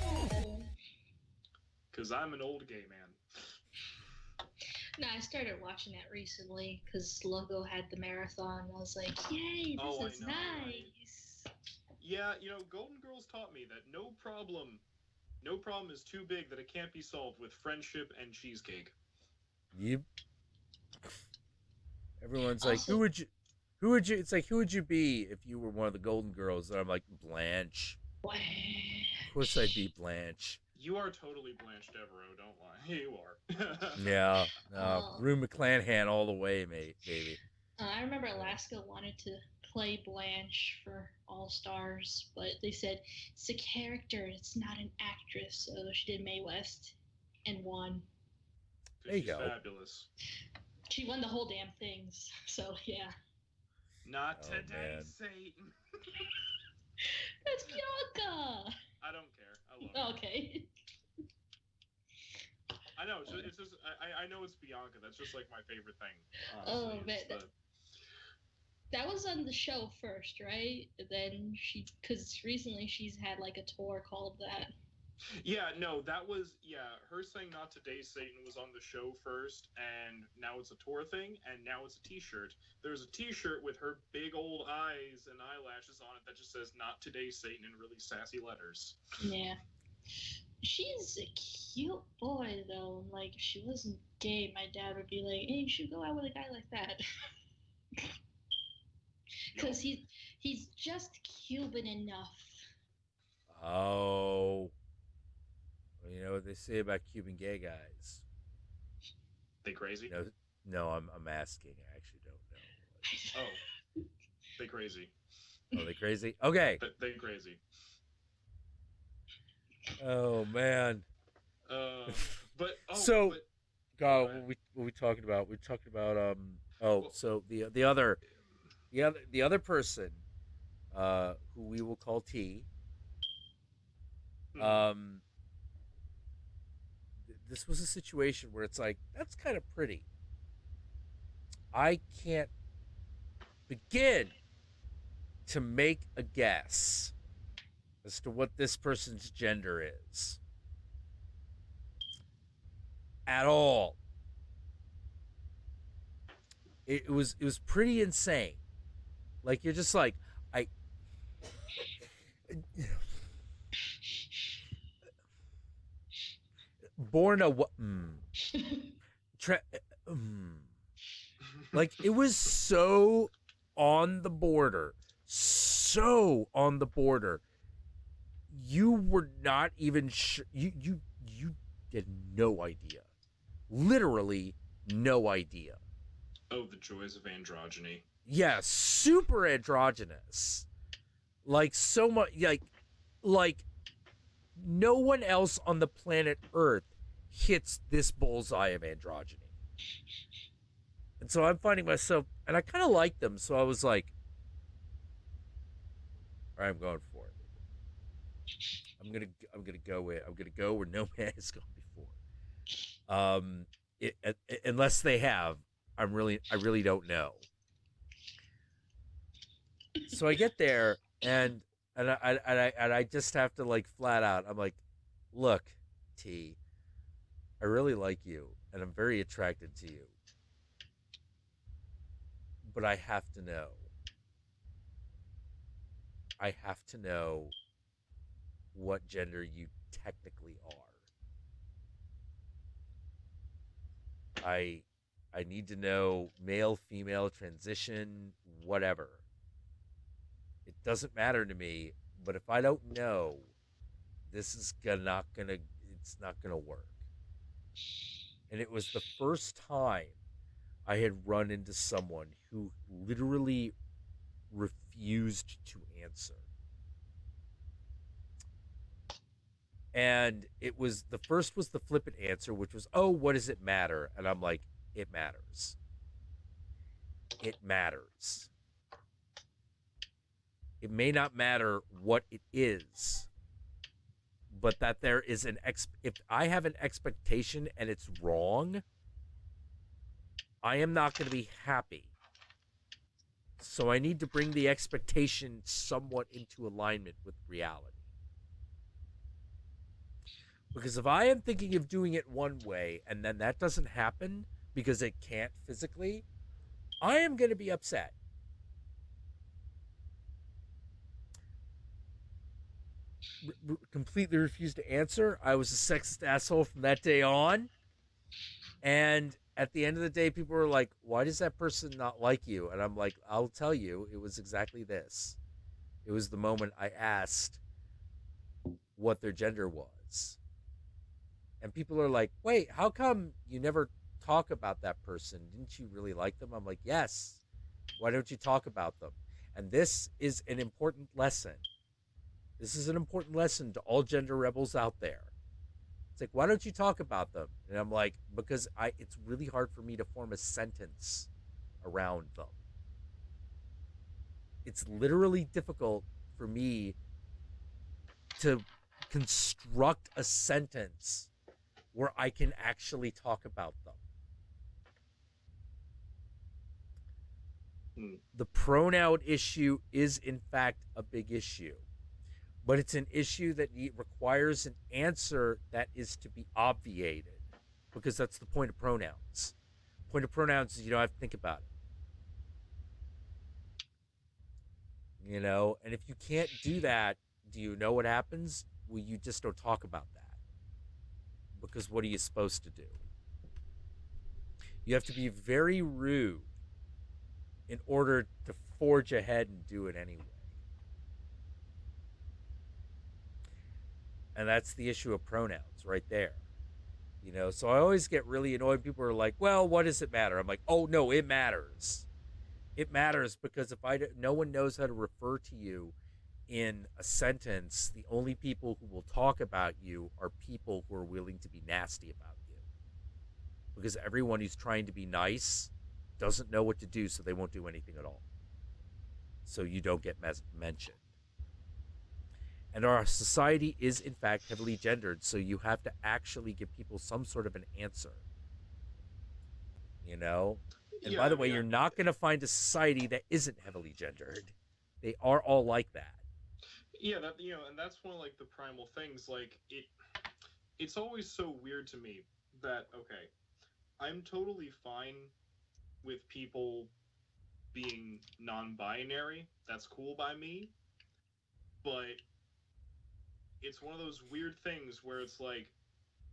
golden. Because I'm an old gay man.
No, I started watching that recently because Logo had the marathon. I was like, yay, this is nice. Right?
Yeah, Golden Girls taught me that no problem is too big that it can't be solved with friendship and cheesecake.
Yep. Everyone's also, like, who would you, it's like, who would you be if you were one of the Golden Girls? And I'm like, Blanche. Of course I'd be Blanche.
You are totally Blanche Devereaux, don't lie. You are.
Yeah. Rue McClanahan all the way, mate, baby.
I remember Alaska wanted to play Blanche for All Stars, but they said it's a character, it's not an actress. So she did Mae West and won.
There you go.
Fabulous.
She won the whole damn things. So yeah.
Not today, man. Satan.
That's Bianca.
I don't care. I love
Okay.
I know. It's just. I know it's Bianca. That's just like my favorite thing.
Honestly. Oh man. That was on the show first, right? Then because recently she's had like a tour called that.
Yeah, no, that was, her saying not today, Satan was on the show first, and now it's a tour thing, and now it's a t-shirt. There's a t-shirt with her big old eyes and eyelashes on it that just says not today, Satan in really sassy letters.
Yeah. She's a cute boy, though. Like, if she wasn't gay, my dad would be like, hey, you should go out with a guy like that. Because he's just Cuban enough.
Oh. Well, you know what they say about Cuban gay guys?
They crazy?
No, I'm asking. I actually don't know.
Oh. They crazy.
Oh, they crazy? Okay.
They crazy.
Oh, man.
But... Oh,
so,
but,
God, what we talking about? We're talking about, so the other person, who we will call T, this was a situation where it's like, that's kind of pretty. I can't begin to make a guess as to what this person's gender is at all. It was pretty insane. Like, you're just like, born a like, it was so on the border, you were not even sure. You had no idea, literally no idea.
Oh, the joys of androgyny.
Yeah, super androgynous, like so much, like no one else on the planet Earth hits this bullseye of androgyny. And so I'm finding myself, and I kind of like them, so I was like, all right, I'm going for it. I'm gonna go where no man has gone before. Unless they have, I really don't know. So I get there, and I just have to, like, flat out, I'm like, look, T, I really like you, and I'm very attracted to you, but I have to know, I have to know what gender you technically are. I need to know male, female, transition, whatever. It doesn't matter to me, but if I don't know, this is not gonna it's not gonna work. And it was the first time I had run into someone who literally refused to answer. And it was the first was the flippant answer, which was, "Oh, what does it matter?" And I'm like, "It matters. It matters. It may not matter what it is, but that there is if I have an expectation and it's wrong, I am not going to be happy. So I need to bring the expectation somewhat into alignment with reality. Because if I am thinking of doing it one way and then that doesn't happen because it can't physically, I am going to be upset. Completely refused to answer. I was a sexist asshole from that day on. And at the end of the day, people were like, "Why does that person not like you?" And I'm like, "I'll tell you, it was exactly this. It was the moment I asked what their gender was." And people are like, "Wait, how come you never talk about that person? Didn't you really like them?" I'm like, "Yes. Why don't you talk about them?" And this is an important lesson. This is an important lesson to all gender rebels out there. It's like, why don't you talk about them? And I'm like, because it's really hard for me to form a sentence around them. It's literally difficult for me to construct a sentence where I can actually talk about them. The pronoun issue is, in fact, a big issue. But it's an issue that requires an answer that is to be obviated, because that's the point of pronouns. The point of pronouns is you don't have to think about it. And if you can't do that, do you know what happens? Well, you just don't talk about that. Because what are you supposed to do? You have to be very rude in order to forge ahead and do it anyway. And that's the issue of pronouns right there. So I always get really annoyed. People are like, "Well, what does it matter?" I'm like, "Oh, no, it matters. It matters because if no one knows how to refer to you in a sentence, the only people who will talk about you are people who are willing to be nasty about you. Because everyone who's trying to be nice doesn't know what to do, so they won't do anything at all. So you don't get mentioned. And our society is, in fact, heavily gendered, so you have to actually give people some sort of an answer. And by the way, you're not going to find a society that isn't heavily gendered. They are all like that.
Yeah, and that's one of the primal things. It's always so weird to me that I'm totally fine with people being non-binary. That's cool by me. But it's one of those weird things where it's like,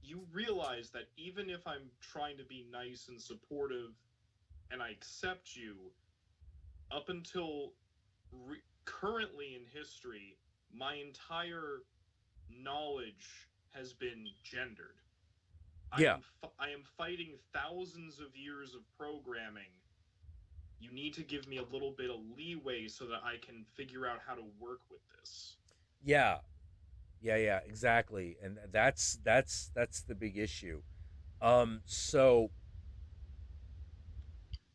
you realize that even if I'm trying to be nice and supportive and I accept you, up until currently in history, my entire knowledge has been gendered.
Yeah.
I am fighting thousands of years of programming. You need to give me a little bit of leeway so that I can figure out how to work with this.
Yeah, exactly. And that's the big issue. So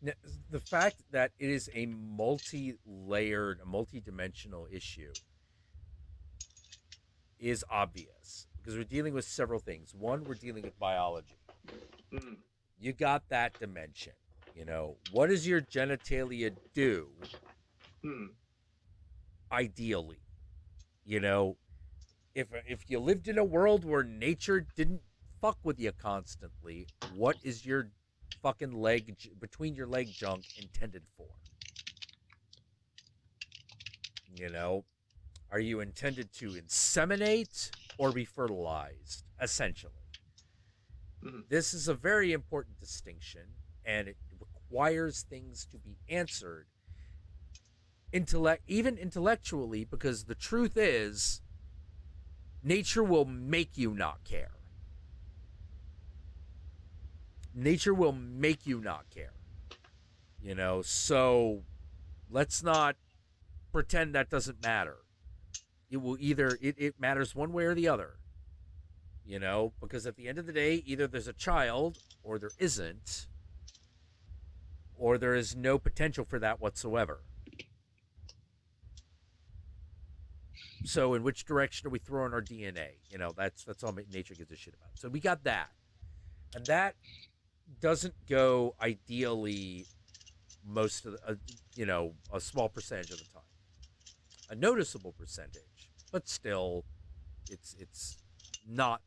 the fact that it is a multi-layered, multi-dimensional issue is obvious because we're dealing with several things. One, we're dealing with biology. You got that dimension. What does your genitalia do? Ideally, if you lived in a world where nature didn't fuck with you constantly, what is your fucking leg between your leg junk intended for? Are you intended to inseminate or be fertilized, essentially? This is a very important distinction, and it requires things to be answered even intellectually, because the truth is nature will make you not care. Nature will make you not care. You know, so let's not pretend that doesn't matter. It will either, it matters one way or the other. You know, because at the end of the day, either there's a child or there isn't, or there is no potential for that whatsoever. So in which direction are we throwing our DNA? You know, that's all nature gives a shit about. So we got that. And that doesn't go ideally most of the, you know, a small percentage of the time. A noticeable percentage, but still it's not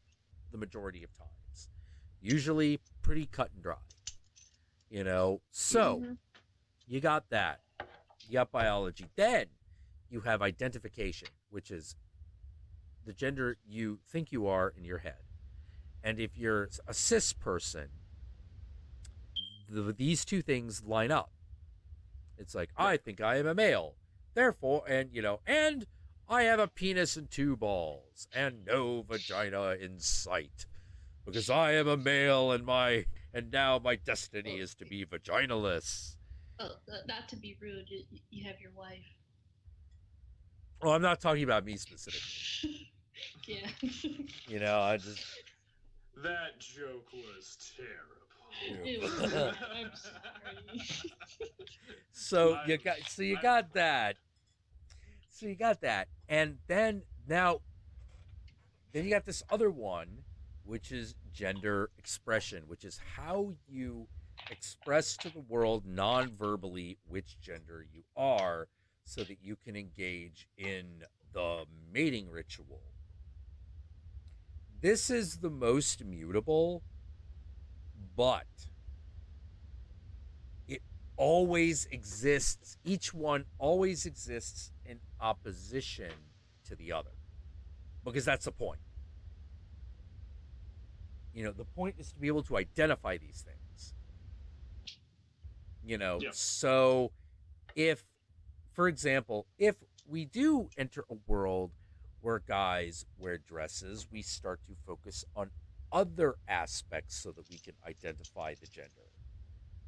the majority of times. Usually pretty cut and dry. You know, so you got that. You got biology. Then you have identification, which is the gender you think you are in your head. And if you're a cis person, these two things line up. It's like, I think I am a male. Therefore, and, you know, and I have a penis and 2 balls and no vagina in sight. Because I am a male and now my destiny is to be vaginaless.
Oh, not to be rude, you have your wife.
Well, I'm not talking about me specifically.
Yeah.
You know, I just...
That joke was terrible.
It was, I'm sorry.
So you got that. So you got that. And then you got this other one, which is gender expression, which is how you express to the world non-verbally which gender you are, so that you can engage in the mating ritual. This is the most mutable, but it always exists. Each one always exists in opposition to the other, because that's the point. You know, the point is to be able to identify these things. You know, so if, for example, if we do enter a world where guys wear dresses, we start to focus on other aspects so that we can identify the gender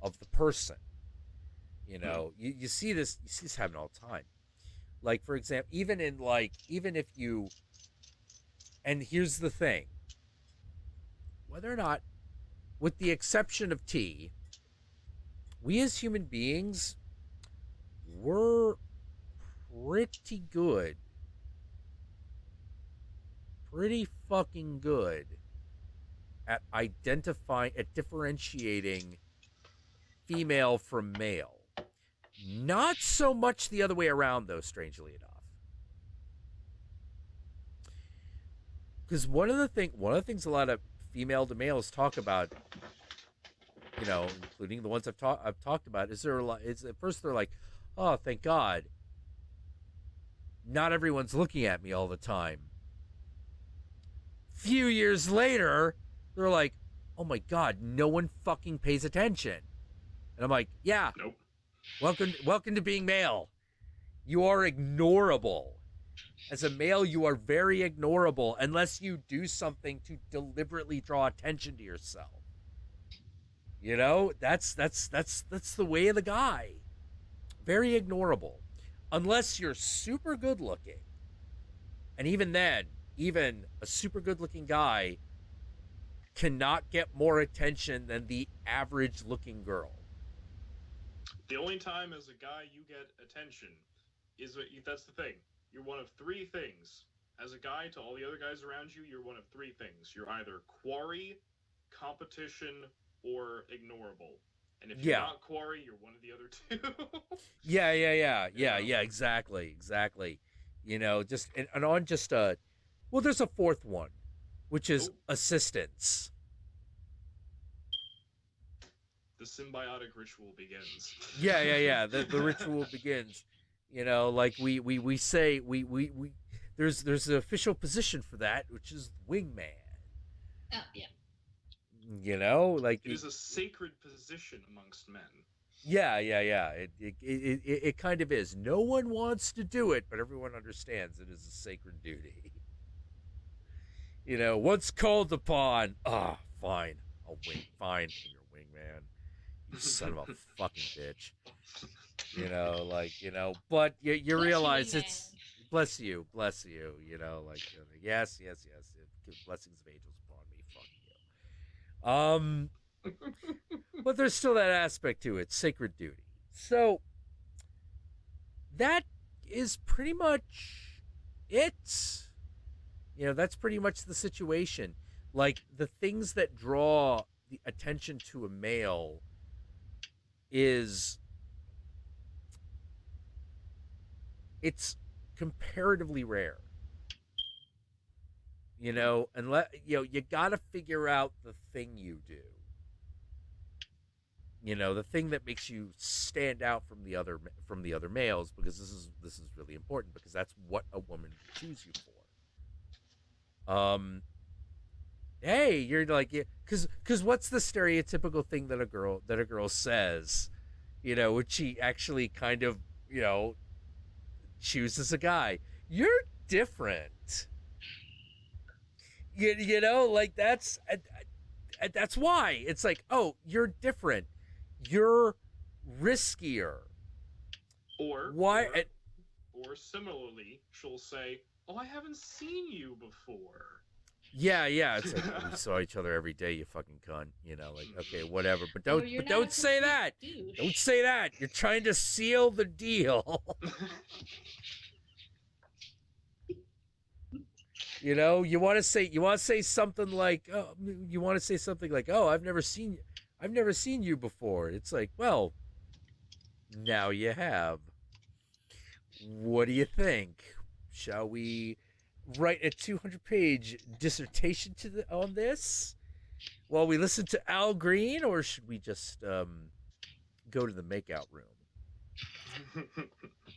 of the person. You know, you see this happen all the time. Like, for example, even if you, and here's the thing, whether or not, with the exception of T, we as human beings, we're pretty fucking good at differentiating female from male. Not so much the other way around, though, strangely enough. Because one of the things a lot of female to males talk about, you know, including the ones I've talked about, is at first they're like, oh, thank God, not everyone's looking at me all the time. Few years later, they're like, oh my God, no one fucking pays attention. And I'm like, yeah.
Nope.
Welcome to being male. You are ignorable. As a male, you are very ignorable unless you do something to deliberately draw attention to yourself. You know, that's the way of the guy. Very ignorable. Unless you're super good looking. And even then, even a super good looking guy cannot get more attention than the average looking girl.
The only time as a guy you get attention is that's the thing. You're one of 3 things. As a guy, to all the other guys around you, you're one of 3 things. You're either quarry, competition, or ignorable. And if you're not quarry, you're one of the other 2.
Yeah, exactly. You know, just and on just well, there's a 4th one, which is assistance.
The symbiotic ritual begins.
Yeah. The ritual begins. You know, like we say we there's an official position for that, which is wingman.
Oh yeah.
You know, like
it is a sacred position amongst men.
Yeah. It kind of is. No one wants to do it, but everyone understands it is a sacred duty. You know, once called upon, fine, I'll wing. Fine, you're a wingman. You son of a fucking bitch. You know, like, you know, but you realize it's bless you, you know, like yes, blessings of angels upon me. Fuck you. But there's still that aspect to it, sacred duty. So that is pretty much it. You know, that's pretty much the situation. Like the things that draw the attention to a male is it's comparatively rare. You know, unless you got to figure out the thing you do. You know, the thing that makes you stand out from the other males, because this is really important, because that's what a woman will choose you for. Hey, you're like, because what's the stereotypical thing that a girl says, you know, when she actually kind of, you know, chooses a guy? You're different. You know, like that's why it's like, oh, you're different, you're riskier.
Or
why?
Or similarly, she'll say, "Oh, I haven't seen you before."
Yeah, it's like, oh, we saw each other every day, you fucking cunt. You know, like, okay, whatever, but don't say that. Douche. Don't say that. You're trying to seal the deal. You know, you want to say something like, oh, I've never seen you before. It's like, well, now you have. What do you think? Shall we write a 200-page dissertation on this while we listen to Al Green, or should we just go to the makeout room?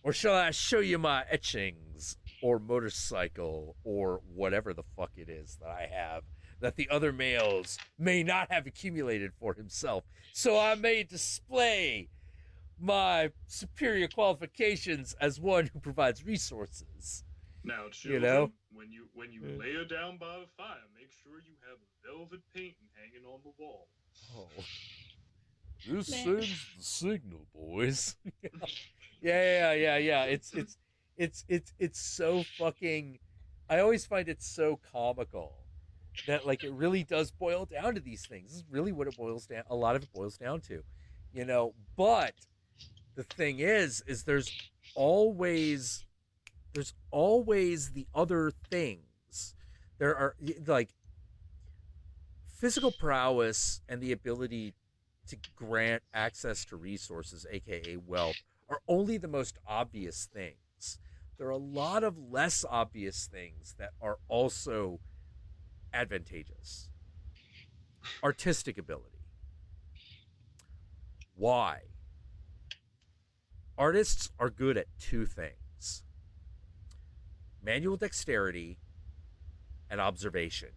Or shall I show you my etchings or motorcycle or whatever the fuck it is that I have that the other males may not have accumulated for himself, so I may display my superior qualifications as one who provides resources.
Now, children, you know, when you lay her down by the fire, make sure you have a velvet painting hanging on the wall.
Oh, this sends the signal, boys. Yeah. It's so fucking. I always find it so comical that, like, it really does boil down to these things. This is really what it boils down. A lot of it boils down to, you know. But the thing is there's always the other things. There are, like, physical prowess and the ability to grant access to resources, aka wealth, are only the most obvious things. There are a lot of less obvious things that are also advantageous. Artistic ability. Why? Artists are good at two things: manual dexterity and observation.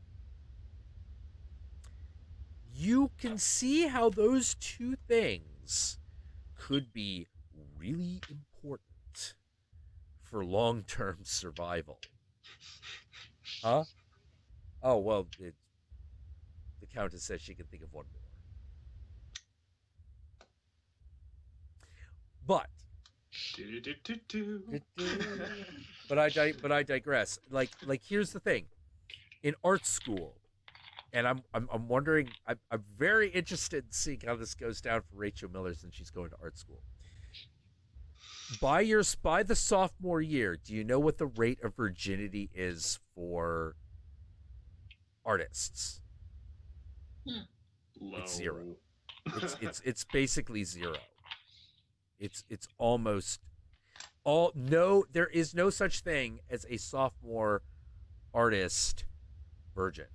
You can see how those two things could be really important for long-term survival. Huh? Oh, well, the Countess says she can think of one more. But I digress. Like here's the thing. In art school, and I'm wondering, I'm very interested in seeing how this goes down for Rachel Miller since she's going to art school. By the sophomore year, do you know what the rate of virginity is for artists?
Low.
It's zero. It's basically zero. It's almost all. No, there is no such thing as a sophomore artist virgin.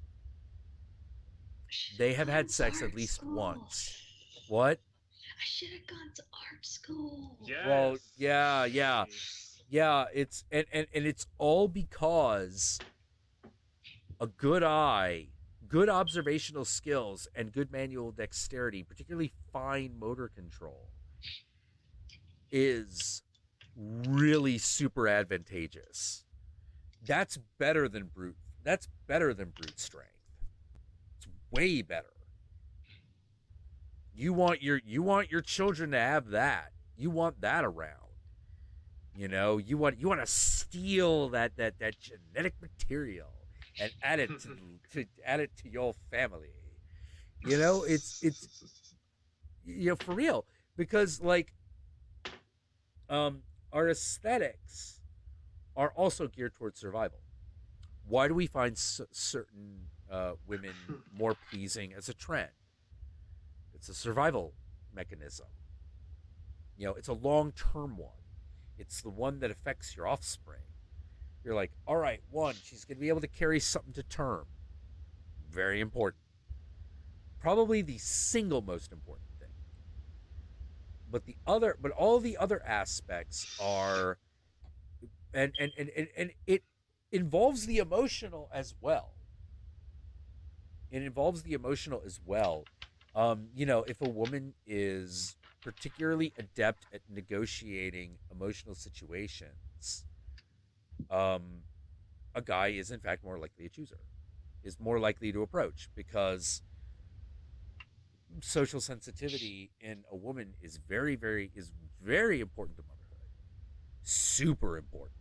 They have had sex at least once. What?
I should have gone to art school.
Yes.
Well, yeah.
Nice.
Yeah, it's and it's all because a good eye, good observational skills, and good manual dexterity, particularly fine motor control, is really super advantageous. That's better than brute. That's better than brute strength. It's way better. You want your children to have that. You want that around. You know, you want to steal that genetic material and add it to your family. You know, it's for real, because like our aesthetics are also geared towards survival. Why do we find certain women more pleasing as a trend? It's a survival mechanism. You know, it's a long-term one. It's the one that affects your offspring. You're like, all right, one, she's going to be able to carry something to term. Very important. Probably the single most important thing. But all the other aspects are, and it involves the emotional as well. It involves the emotional as well. You know, if a woman is particularly adept at negotiating emotional situations, a guy is in fact more likely to choose her, is more likely to approach, because social sensitivity in a woman is very important to motherhood. Super important.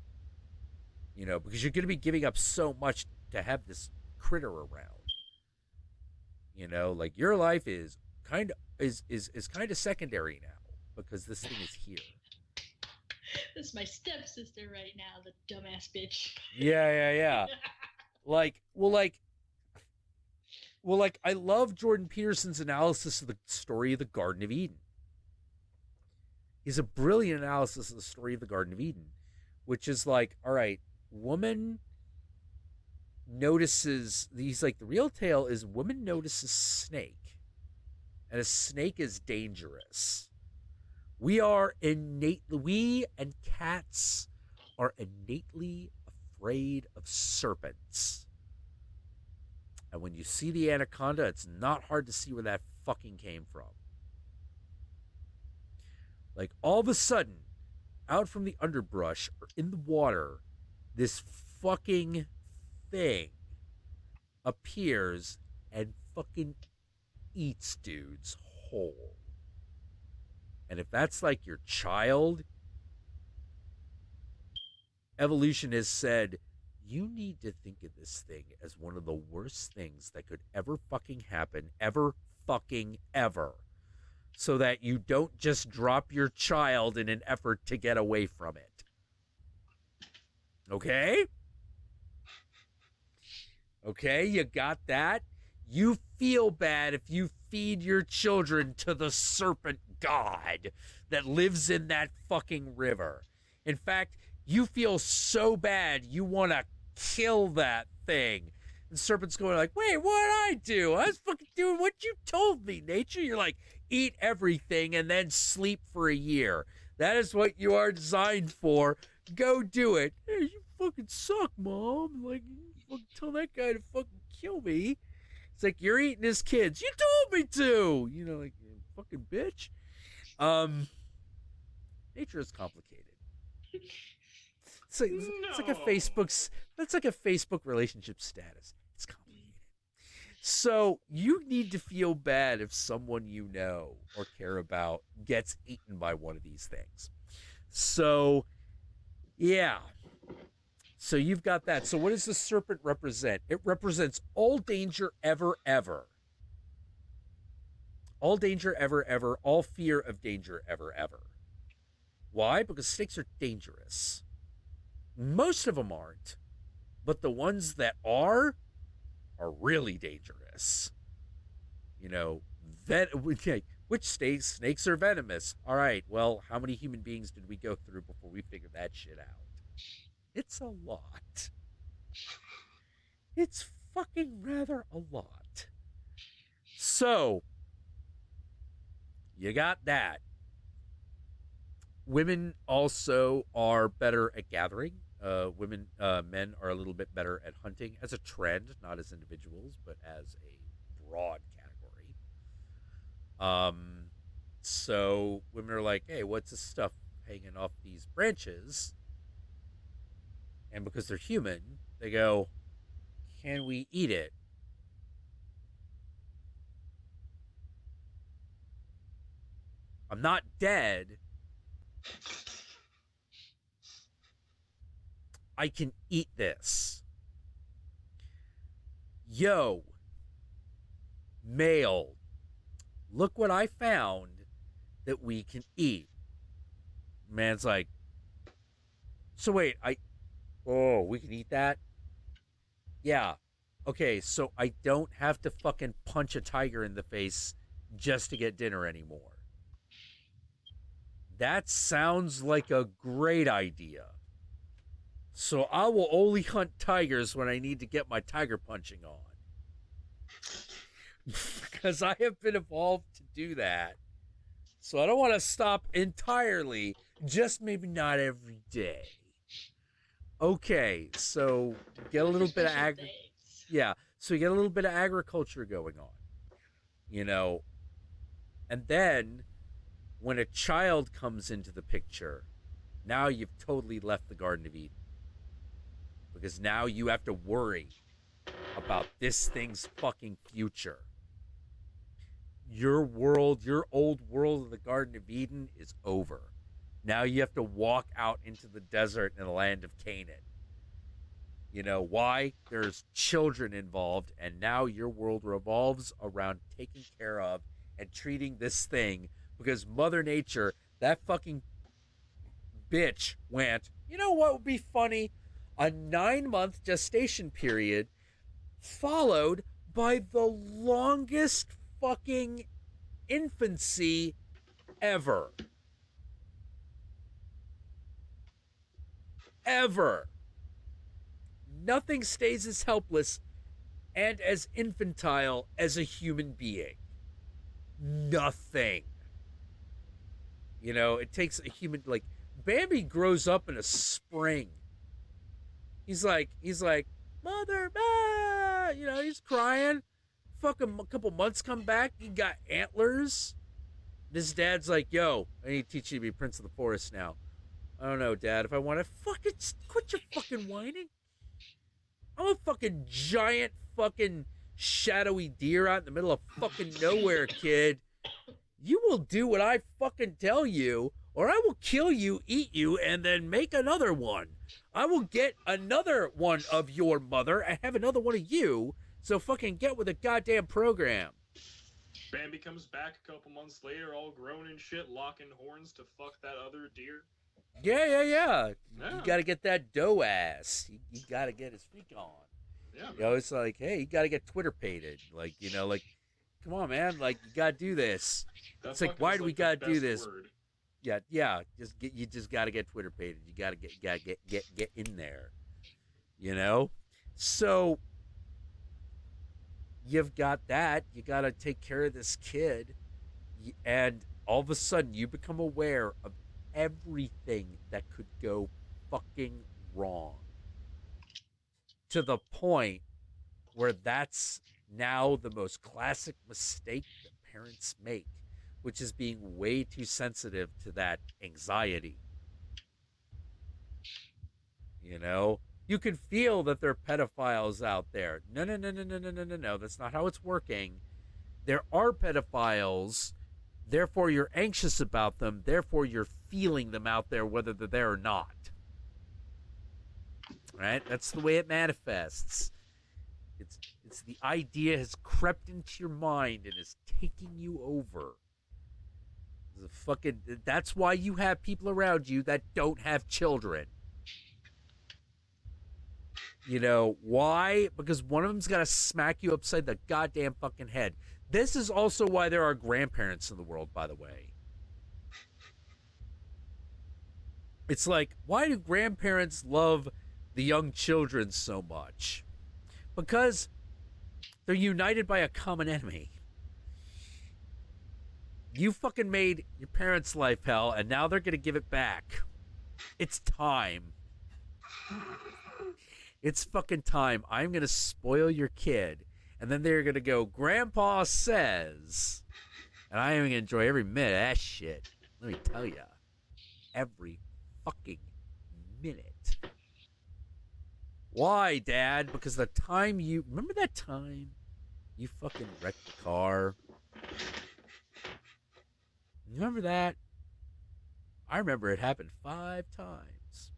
You know, because you're going to be giving up so much to have this critter around. You know, like your life is kind of secondary now because this thing is here.
This is my stepsister right now, the dumbass bitch.
Yeah. like I love Jordan Peterson's analysis of the story of the Garden of Eden. He's a brilliant analysis of the story of the Garden of Eden, which is like, all right, woman notices, he's like, the real tale is woman notices snake, and a snake is dangerous. We and cats are innately afraid of serpents. And when you see the anaconda, it's not hard to see where that fucking came from. Like, all of a sudden, out from the underbrush or in the water, this fucking thing appears and fucking eats dudes whole. And if that's like your child, evolution has said, you need to think of this thing as one of the worst things that could ever fucking happen, ever fucking ever, so that you don't just drop your child in an effort to get away from it. Okay? Okay, you got that? You feel bad if you feed your children to the serpent god that lives in that fucking river. In fact, you feel so bad you want to kill that thing. The serpent's going like, wait, what'd I do? I was fucking doing what you told me, nature. You're like, eat everything and then sleep for a year. That is what you are designed for. Go do it. Hey, you fucking suck, Mom. Like, fucking tell that guy to fucking kill me. It's like, you're eating his kids. You told me to. You know, like, fucking bitch. Nature is complicated. It's like a Facebook relationship status. It's complicated. So you need to feel bad if someone you know or care about gets eaten by one of these things. So, yeah. So you've got that. So what does the serpent represent? It represents all danger ever. All danger ever. All fear of danger ever. Why? Because snakes are dangerous. Most of them aren't, but the ones that are really dangerous. You know, which snakes are venomous? All right, well, how many human beings did we go through before we figured that shit out? It's a lot. It's fucking rather a lot. So, You got that. Women also are better at gathering. Men are a little bit better at hunting as a trend, not as individuals, but as a broad category. So women are like, hey, what's this stuff hanging off these branches? And because they're human, they go, can we eat it? I'm not dead. I can eat this. Yo, male, look what I found that we can eat. Man's like, so wait, we can eat that? Yeah. Okay, so I don't have to fucking punch a tiger in the face just to get dinner anymore. That sounds like a great idea. So I will only hunt tigers when I need to get my tiger punching on. Because I have been evolved to do that. So I don't want to stop entirely, just maybe not every day. Okay, so get a little bit of so you get a little bit of agriculture going on. You know, and then when a child comes into the picture, now you've totally left the Garden of Eden. Because now you have to worry about this thing's fucking future. Your world, your old world of the Garden of Eden is over. Now you have to walk out into the desert in the land of Canaan. You know why? There's children involved, and now your world revolves around taking care of and treating this thing, because Mother Nature, that fucking bitch, went, you know what would be funny? A 9-month gestation period followed by the longest fucking infancy ever. Ever. Nothing stays as helpless and as infantile as a human being. Nothing. You know, it takes a human, like, Bambi grows up in a spring. He's like, mother, bah! You know, he's crying. Fucking a couple months come back, he got antlers. His dad's like, yo, I need to teach you to be Prince of the Forest now. I don't know, Dad, if I want to fucking quit your fucking whining. I'm a fucking giant fucking shadowy deer out in the middle of fucking nowhere, kid. You will do what I fucking tell you, or I will kill you, eat you, and then make another one. I will get another one of your mother and have another one of you, so fucking get with a goddamn program.
Bambi comes back a couple months later, all grown and shit, locking horns to fuck that other deer.
Yeah. You gotta get that dough ass. You gotta get his freak on.
Yeah.
You know, it's like, hey, you gotta get Twitter pated. Like, you know, like, come on, man. Like, you gotta do this. It's like, why do we gotta do this?
Word.
Yeah. You just gotta get Twitter pated. You gotta get in there. You know? So you've got that. You gotta take care of this kid. And all of a sudden you become aware of everything that could go fucking wrong, to the point where that's now the most classic mistake that parents make, which is being way too sensitive to that anxiety. You know, you can feel that there are pedophiles out there. No, that's not how it's working. There are pedophiles. Therefore, you're anxious about them. Therefore, you're feeling them out there, whether they're there or not. Right? That's the way it manifests. It's the idea has crept into your mind and is taking you over. That's why you have people around you that don't have children. You know, why? Because one of them's got to smack you upside the goddamn fucking head. This is also why there are grandparents in the world, by the way. It's like, why do grandparents love the young children so much? Because they're united by a common enemy. You fucking made your parents' life hell, and now they're gonna give it back. It's time. It's fucking time. I'm gonna spoil your kid, and then they're gonna go, Grandpa says, and I am gonna enjoy every minute of that shit. Let me tell ya, every fucking minute. Why, Dad? Because the time you remember that time you fucking wrecked the car. You remember that? I remember it happened 5 times.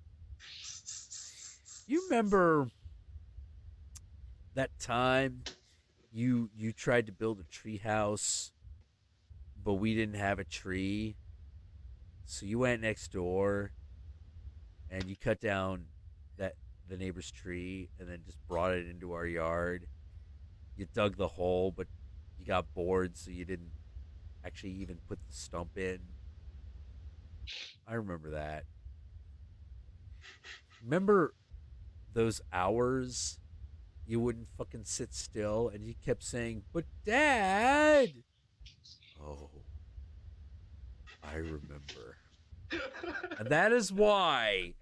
You remember that time you tried to build a tree house, but we didn't have a tree, so you went next door and you cut down the neighbor's tree and then just brought it into our yard. You dug the hole, but you got bored, so you didn't actually even put the stump in. I remember that. Remember those hours you wouldn't fucking sit still and you kept saying, but Dad! Oh, I remember. And that is why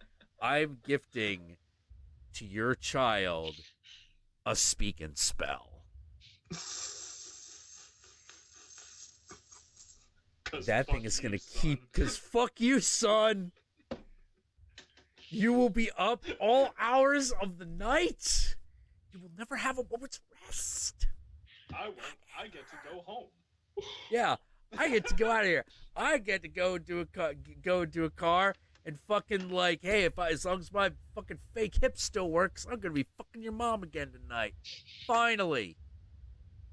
I'm gifting to your child a speak and spell. That thing is going to keep, because fuck you, son. You will be up all hours of the night. You will never have a moment's rest.
I won't. I get to go home.
Yeah, I get to go out of here. I get to go do a car and fucking like, hey, as long as my fucking fake hip still works, I'm gonna be fucking your mom again tonight. Finally.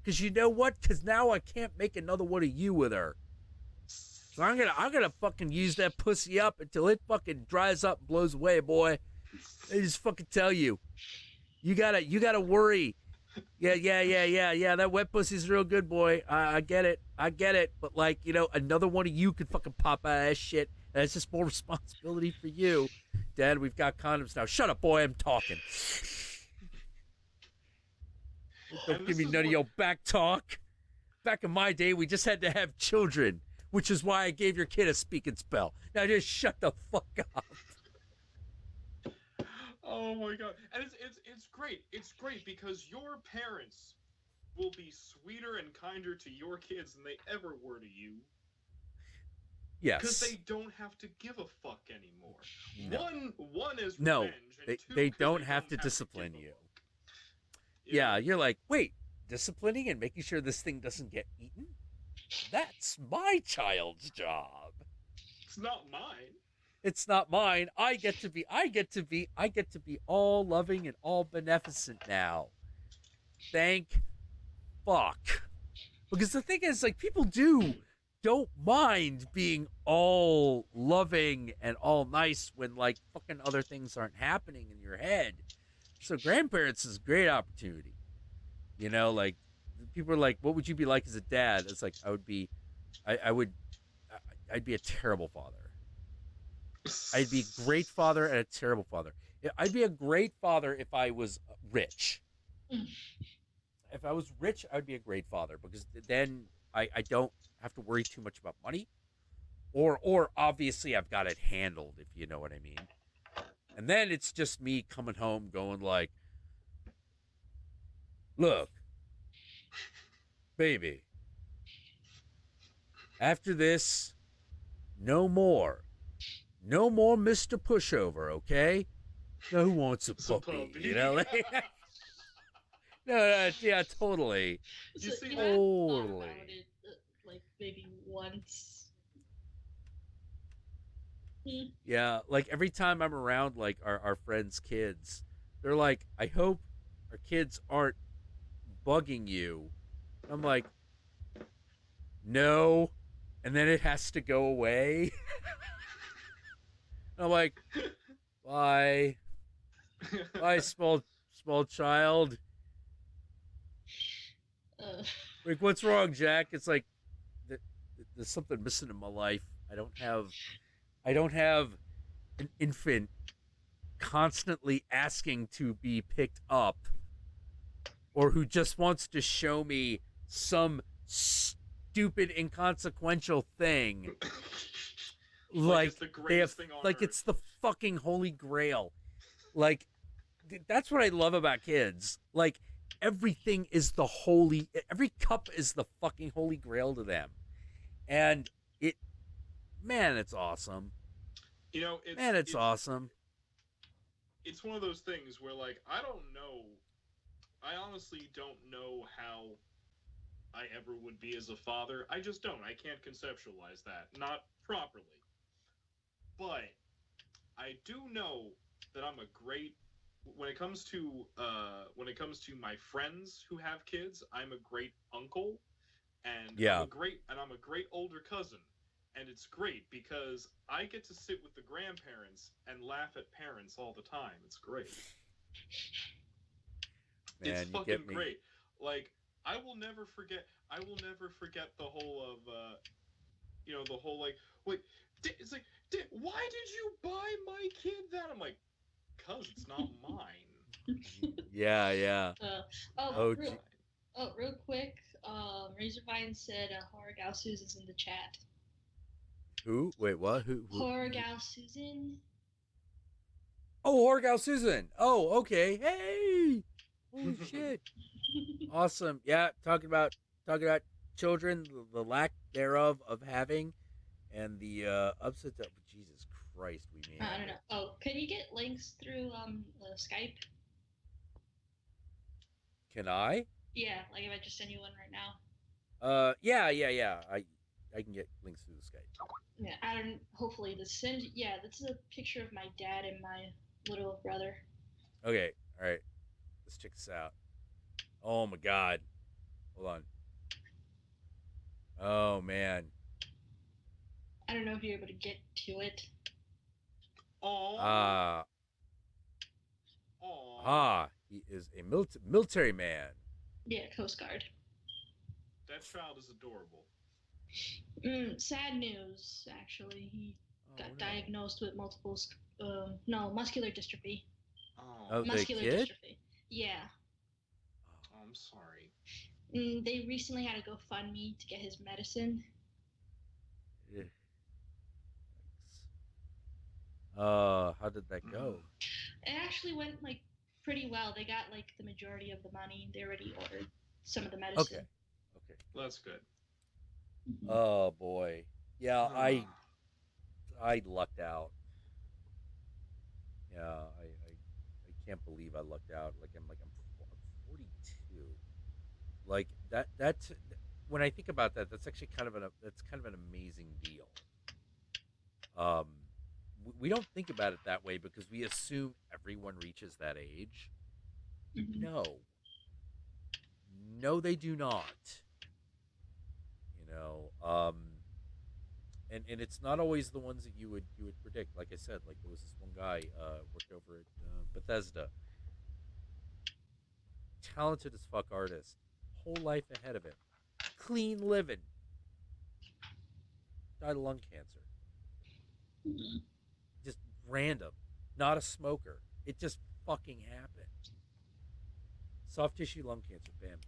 Because you know what? Because now I can't make another one of you with her. So I'm gonna fucking use that pussy up until it fucking dries up and blows away, boy. I just fucking tell you. You gotta worry. Yeah. That wet pussy's real good, boy. I get it. But like, another one of you could fucking pop out of that shit. And it's just more responsibility for you. Dad, we've got condoms now. Shut up, boy. I'm talking. Don't give me none of your back talk. Back in my day, we just had to have children, which is why I gave your kid a speak and spell. Now just shut the fuck up.
Oh my god. And it's great. It's great because your parents will be sweeter and kinder to your kids than they ever were to you.
Yes.
Because they don't have to give a fuck anymore.
No.
One is
no,
revenge, and
they don't have to discipline you. Yeah, you're like, wait, disciplining and making sure this thing doesn't get eaten? That's my child's job.
It's not mine.
It's not mine. I get to be all loving and all beneficent now. Thank fuck. Because the thing is, like, people don't mind being all loving and all nice when, like, fucking other things aren't happening in your head. So grandparents is a great opportunity. Like, people are like, what would you be like as a dad? It's like, I'd be a terrible father. I'd be a great father and a terrible father. I'd be a great father if I was rich. If I was rich, I'd be a great father because then I don't have to worry too much about money. Or obviously I've got it handled, if you know what I mean. And then it's just me coming home going like, look, baby, after this, no more Mr. Pushover, okay? Now who wants a puppy? No, yeah, totally.
So
see,
you
totally.
thought about it, like maybe once.
Yeah, like every time I'm around like our friends' kids, they're like, I hope our kids aren't bugging you. I'm like, no, and then it has to go away. I'm like, bye, small child. Like, what's wrong, Jack? It's like there's something missing in my life. I don't have an infant constantly asking to be picked up or who just wants to show me some stupid, inconsequential thing.
Like it's the
they have,
greatest thing on
like
earth.
it's the fucking holy grail. Like, that's what I love about kids. Like, everything is every cup is the fucking holy grail to them. And it's awesome.
You know,
It's awesome.
It's one of those things where, like, I honestly don't know how I ever would be as a father. I just don't. I can't conceptualize that. Not properly. But I do know that I'm a great when it comes to my friends who have kids, I'm a great uncle, and I'm a great older cousin. And it's great because I get to sit with the grandparents and laugh at parents all the time. It's great.
Man,
it's fucking great. Like, I will never forget the whole of the whole, like, wait, it's like, why did you buy my kid that? I'm like, cuz it's not mine.
Yeah.
Real quick, Razorvine said Horrigal Susan's in the chat.
Who? Wait, what? Who?
Horrigal Susan.
Oh, Horrigal Susan. Oh, okay. Hey. Holy shit. Awesome. Yeah, talking about children, the lack thereof of having, and the upsets of Jesus Christ, we mean.
I don't know. Oh, can you get links through Skype?
Can I?
Yeah, like if I just send you one right
now. Yeah. I can get links through the Skype.
Yeah, I don't. Hopefully, this is a picture of my dad and my little brother.
Okay, all right. Let's check this out. Oh my God. Hold on. Oh man.
I don't know if you're able to get to it.
He is a military man.
Yeah, Coast Guard.
That child is adorable.
Sad news, actually. He got diagnosed with muscular dystrophy. Muscular dystrophy. Yeah.
Oh, I'm sorry.
They recently had to GoFundMe to get his medicine.
How did that go?
It actually went like pretty well. They got like the majority of the money. They already ordered some of the medicine.
Okay.
Well, that's good.
Mm-hmm.
Oh boy. Yeah, I lucked out. Yeah, I can't believe I lucked out. I'm 42. Like that's when I think about that, that's actually kind of an amazing deal. We don't think about it that way because we assume everyone reaches that age.
Mm-hmm.
No, they do not. And it's not always the ones that you would predict. Like I said, like there was this one guy worked over at Bethesda, talented as fuck artist, whole life ahead of him, clean living, died of lung cancer.
Mm-hmm.
Just random, not a smoker. It just fucking happened. Soft tissue lung cancer, bam,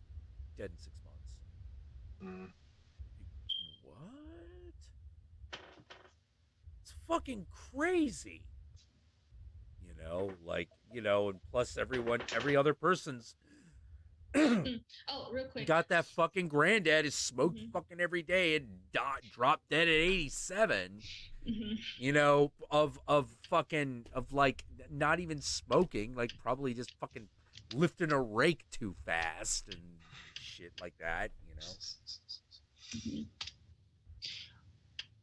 dead in 6 months. What? It's fucking crazy. And plus every other person's
real quick.
Got that fucking granddad is smoked fucking every day and dropped dead at 87. Of like not even smoking, like probably just fucking lifting a rake too fast and shit like that,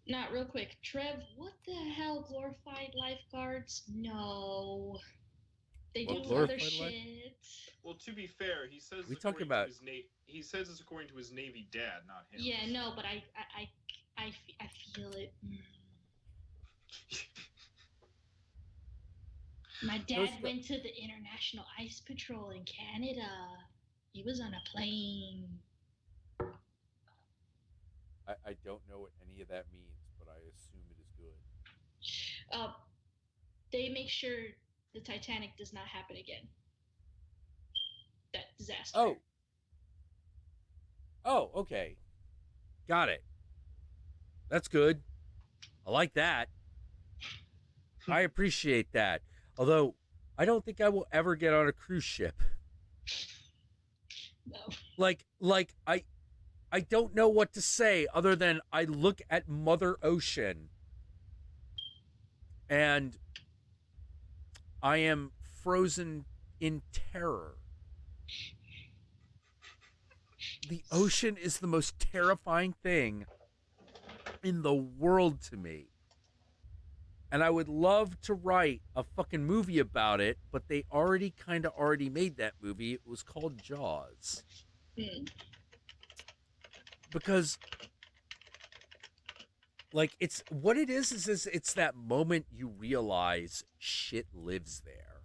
Not real quick. Trev, what the hell, glorified lifeguards? No. They do other shit.
Well, to be fair, he says he says it's according to his Navy dad, not him.
Yeah, no, but I feel it. My dad went to the International Ice Patrol in Canada. He was on a plane.
I don't know what any of that means, but I assume it is good.
They make sure the Titanic does not happen again. That disaster.
Oh, okay. Got it. That's good. I like that. I appreciate that. Although, I don't think I will ever get on a cruise ship.
No.
Like I don't know what to say other than I look at Mother Ocean and I am frozen in terror. The ocean is the most terrifying thing in the world to me. And I would love to write a fucking movie about it, but they already made that movie. It was called Jaws. Because like it's what it is it's that moment you realize shit lives there.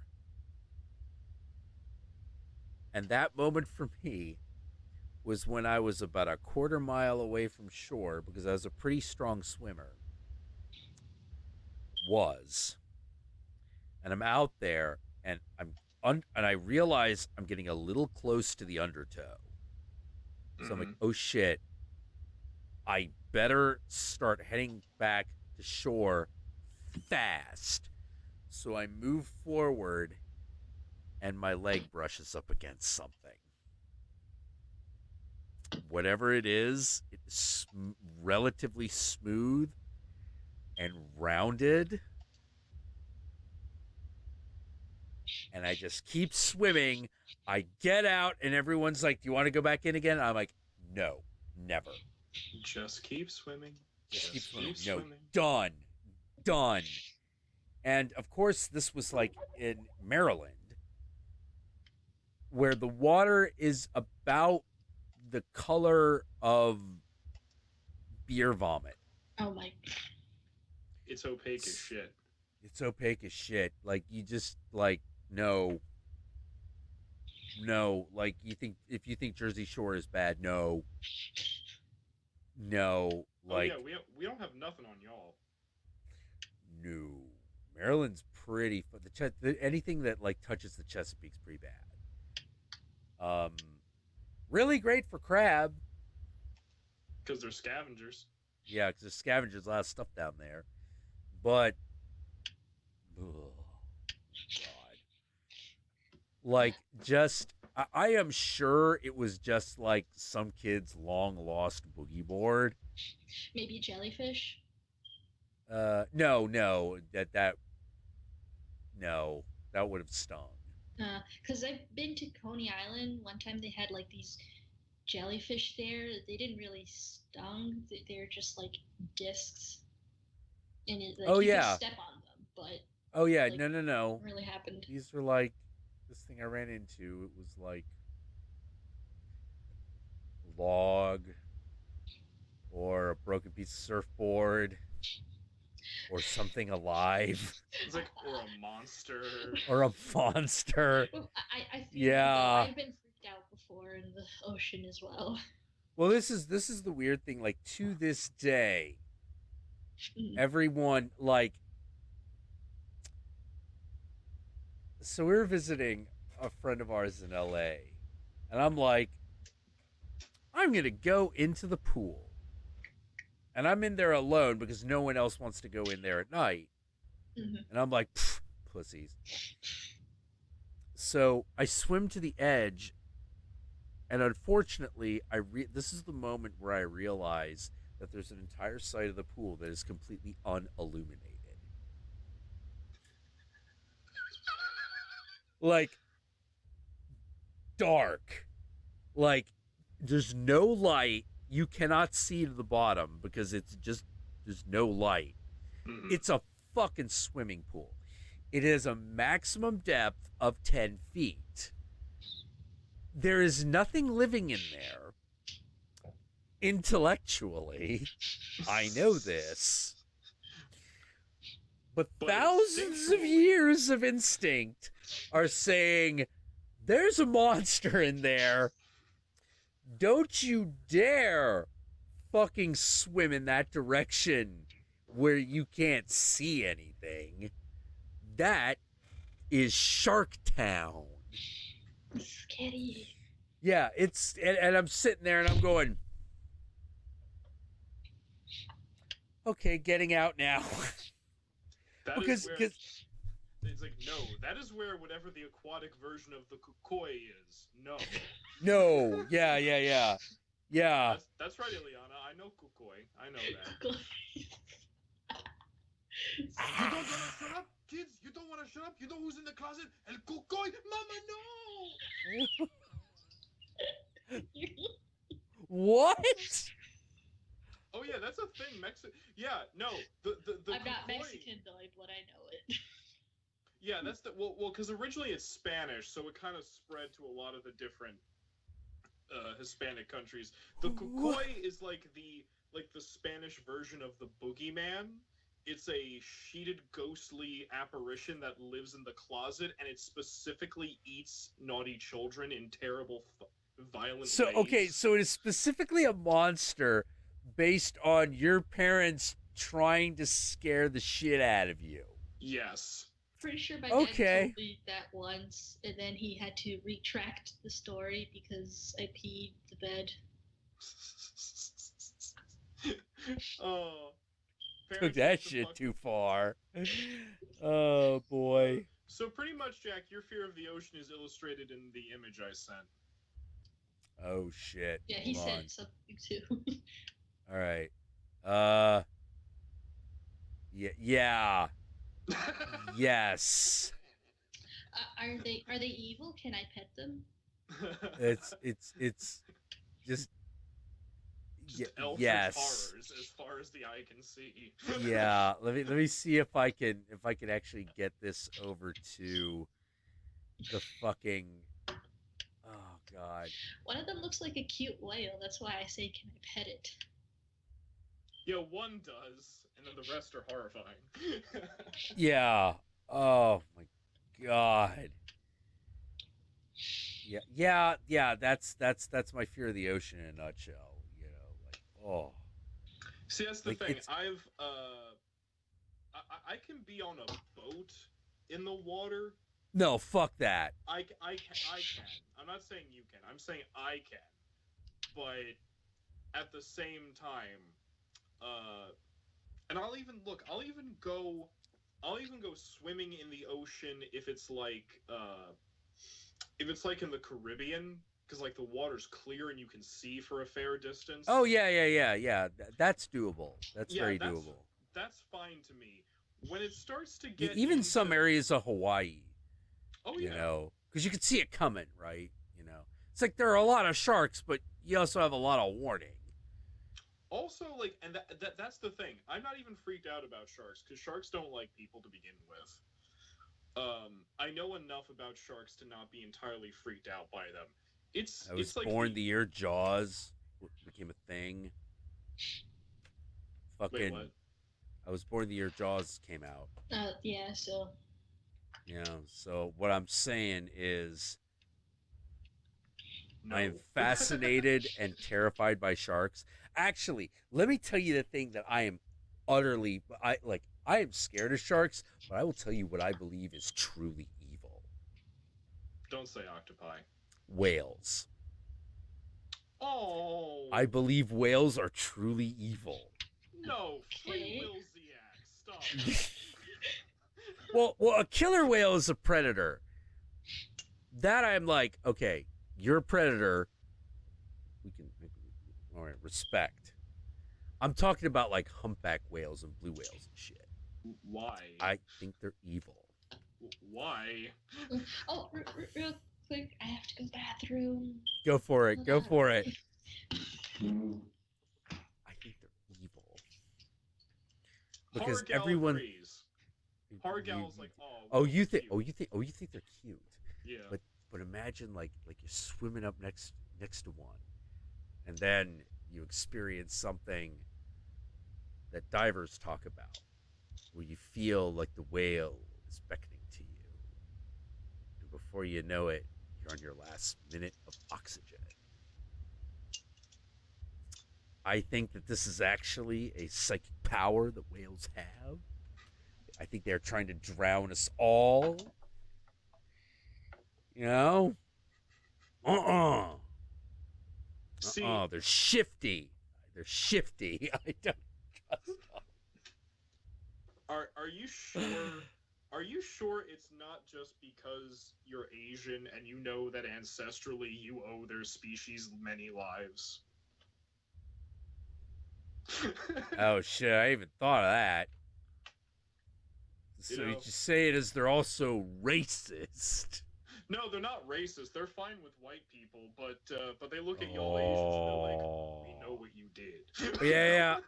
And that moment for me was when I was about a quarter mile away from shore, because I was a pretty strong swimmer. And I'm out there, and and I realize I'm getting a little close to the undertow. So I'm like, oh shit, I better start heading back to shore fast. So I move forward, and my leg brushes up against something. Whatever it is, it's relatively smooth and rounded. And I just keep swimming. I get out, and everyone's like, do you want to go back in again? I'm like, no, never.
Just keep swimming.
Just keep swimming. No, done. And, of course, this was, like, in Maryland, where the water is about the color of beer vomit.
Oh, my.
It's opaque as shit.
It's opaque as shit. Like, you just, like, no, like if you think Jersey Shore is bad, no, like,
oh yeah, we don't have nothing on y'all.
No, Maryland's pretty. Anything that like touches the Chesapeake's pretty bad. Really great for crab.
Because they're scavengers.
Yeah, because there's scavengers, a lot of stuff down there, but. Ugh. Like, just, I am sure it was just like some kid's long lost boogie board.
Maybe jellyfish?
No, that would have stung.
Because I've been to Coney Island. One time they had like these jellyfish there. They didn't really stung. They're just like discs. And it, like, you could step on them, but.
Oh yeah,
like,
no.
Really happened.
These were like this thing I ran into. It was like log or a broken piece of surfboard or something alive.
It's like or a monster.
Or a monster.
Well, I feel
yeah.
I've been freaked out before in the ocean as well.
Well, this is the weird thing. Like, to this day, everyone like. So we were visiting a friend of ours in LA, and I'm like, I'm going to go into the pool. And I'm in there alone because no one else wants to go in there at night. And I'm like, pussies. So I swim to the edge, and unfortunately, this is the moment where I realize that there's an entire side of the pool that is completely unilluminated. Like, dark. Like, there's no light. You cannot see to the bottom because there's no light. It's a fucking swimming pool. It is a maximum depth of 10 feet. There is nothing living in there. Intellectually, I know this. But thousands of years of instinct are saying, there's a monster in there. Don't you dare fucking swim in that direction where you can't see anything. That is Shark Town.
Scary.
Yeah, and I'm sitting there and I'm going, okay, getting out now.
That
because
is where it's like, no, that is where whatever the aquatic version of the kukoi is. No.
no, yeah.
That's right, Illiana. I know kukoi. I know that.
You don't want to shut up, kids? You don't want to shut up? You know who's in the closet? El cucoy! Mama, no!
What?
Oh yeah, that's a thing. Yeah, no. The
I'm not
kukoi...
Mexican, though, but I know it.
Yeah, that's the well, because originally it's Spanish, so it kind of spread to a lot of the different Hispanic countries. The kukoi is like the Spanish version of the boogeyman. It's a sheeted, ghostly apparition that lives in the closet, and it specifically eats naughty children in terrible, violent ways.
Okay, so it is specifically a monster based on your parents trying to scare the shit out of you.
Yes.
Pretty sure my dad told me that once, and then he had to retract the story because I peed the bed.
Oh.
Took that shit too far. Oh, boy.
So pretty much, Jack, your fear of the ocean is illustrated in the image I sent.
Oh, shit.
Yeah, he said something too.
All right. Yeah. Yes.
Are they evil? Can I pet them?
It's just
eldritch
yes.
horrors as far as the eye can see.
Yeah, let me see if I can actually get this over to the fucking. Oh God.
One of them looks like a cute whale. That's why I say, can I pet it?
Yeah, one does, and then the rest are horrifying.
Yeah. Oh my God. Yeah. That's my fear of the ocean in a nutshell. You know, like, oh.
See, that's the thing. I've I can be on a boat in the water.
No, fuck that.
I can. I'm not saying you can. I'm saying I can. But at the same time, and I'll even go swimming in the ocean if it's like in the Caribbean, because like the water's clear and you can see for a fair distance.
Oh yeah. That's doable. That's very doable.
That's fine to me. When it starts to get
even some areas of Hawaii.
Oh yeah.
You know, because you can see it coming, right? You know, it's like there are a lot of sharks, but you also have a lot of warning.
Also, like, and that's the thing. I'm not even freaked out about sharks because sharks don't like people to begin with. I know enough about sharks to not be entirely freaked out by them.
I was born the year Jaws became a thing. Fucking.
Wait, what?
I was born the year Jaws came out.
Yeah. So.
Yeah. So what I'm saying is,
no.
I am fascinated and terrified by sharks. Actually, let me tell you the thing that I am utterly. I am scared of sharks, but I will tell you what I believe is truly evil.
Don't say octopi.
Whales.
Oh.
I believe whales are truly evil.
No, free will Ziak. Stop.
Well, a killer whale is a predator. That I'm like, okay, you're a predator. All right, respect. I'm talking about like humpback whales and blue whales and shit.
Why?
I think they're evil.
Why?
Oh, real quick, I have to go bathroom.
Go for it. Go for it. I think they're evil. Because everyone.
Agrees. Hargal's like,
you think they're cute.
Yeah.
But imagine like you're swimming up next to one, and then you experience something that divers talk about, where you feel like the whale is beckoning to you, and before you know it, you're on your last minute of oxygen. I think that this is actually a psychic power that whales have. I think they're trying to drown us all. You know? They're shifty. I don't trust them.
Are you sure? Are you sure it's not just because you're Asian and you know that ancestrally you owe their species many lives?
Oh shit! I even thought of that. So you just say it as they're also racist.
No, they're not racist. They're fine with white people, but they look at y'all Asians and they're like, "We know what you did."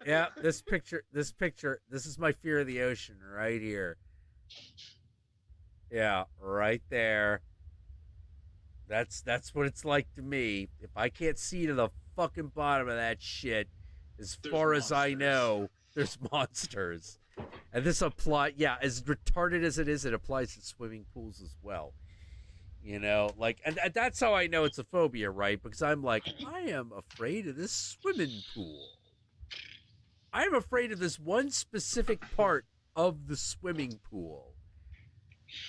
Yeah. This picture. This is my fear of the ocean right here. Yeah, right there. That's what it's like to me. If I can't see to the fucking bottom of that shit, as far as I know, there's monsters. And this applies, yeah, as retarded as it is, it applies to swimming pools as well. You know, like, and that's how I know it's a phobia, right? Because I'm like, I am afraid of this swimming pool. I am afraid of this one specific part of the swimming pool.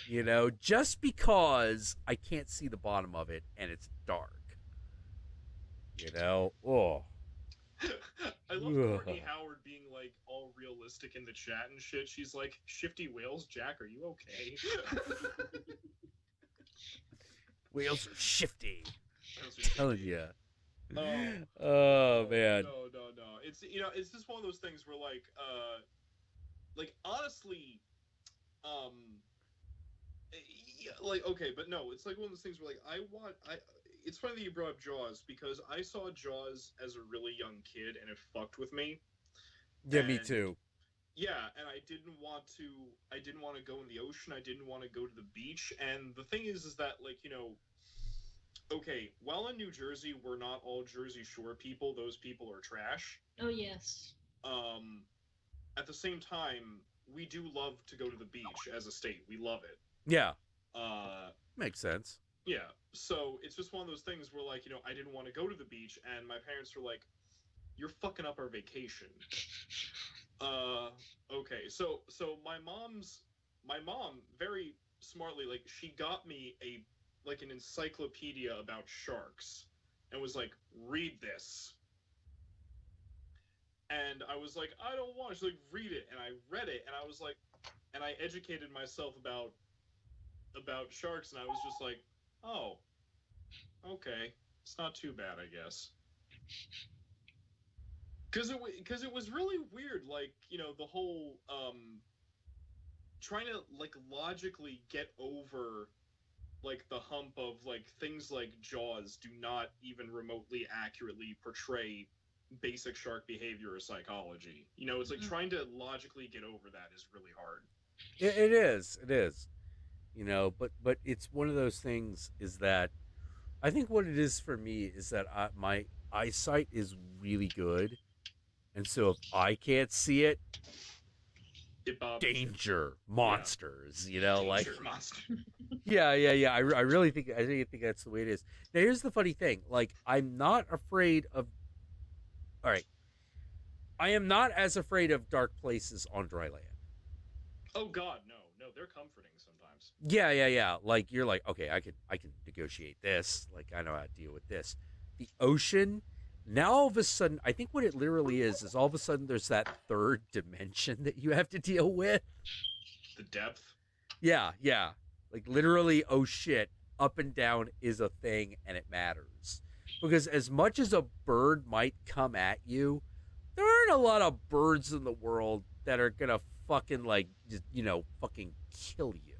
You know, just because I can't see the bottom of it and it's dark. You know, oh.
I love Courtney Howard being like all realistic in the chat and shit. She's like, "Shifty whales, Jack, are you okay?"
Whales are shifty. I'm telling you.
Oh
man.
No. It's it's just one of those things where like honestly, like okay, but no, it's like one of those things where like it's funny that you brought up Jaws because I saw Jaws as a really young kid and it fucked with me.
Yeah, me too.
Yeah, and I didn't want to go in the ocean. I didn't want to go to the beach. And the thing is that like, okay, while in New Jersey, we're not all Jersey Shore people. Those people are trash.
Oh yes.
At the same time, we do love to go to the beach as a state. We love it.
Yeah. Makes sense.
Yeah. So it's just one of those things where like, I didn't want to go to the beach and my parents were like, "You're fucking up our vacation." Okay. So my mom very smartly, like, she got me an encyclopedia about sharks and was like, "Read this." And I was like, "I don't want to." She's like, "Read it." And I read it and I was like, and I educated myself about sharks and I was just like, "Oh, okay. It's not too bad, I guess." Because it was really weird, like, the whole trying to like logically get over like the hump of like things like Jaws do not even remotely accurately portray basic shark behavior or psychology. It's like trying to logically get over that is really hard.
It is. But it's one of those things is that I think what it is for me is that my eyesight is really good. And so if I can't see it, danger, monsters,
danger, monster.
Yeah. I really think that's the way it is. Now, here's the funny thing. Like, I'm not afraid of. All right, I am not as afraid of dark places on dry land.
Oh God, no, they're comforting sometimes.
Yeah. Like you're like, okay, I can negotiate this. Like I know how to deal with this. The ocean. Now all of a sudden, I think what it literally is all of a sudden there's that third dimension that you have to deal with.
The depth.
Yeah. Like literally, oh shit, up and down is a thing and it matters. Because as much as a bird might come at you, there aren't a lot of birds in the world that are gonna fucking like, fucking kill you.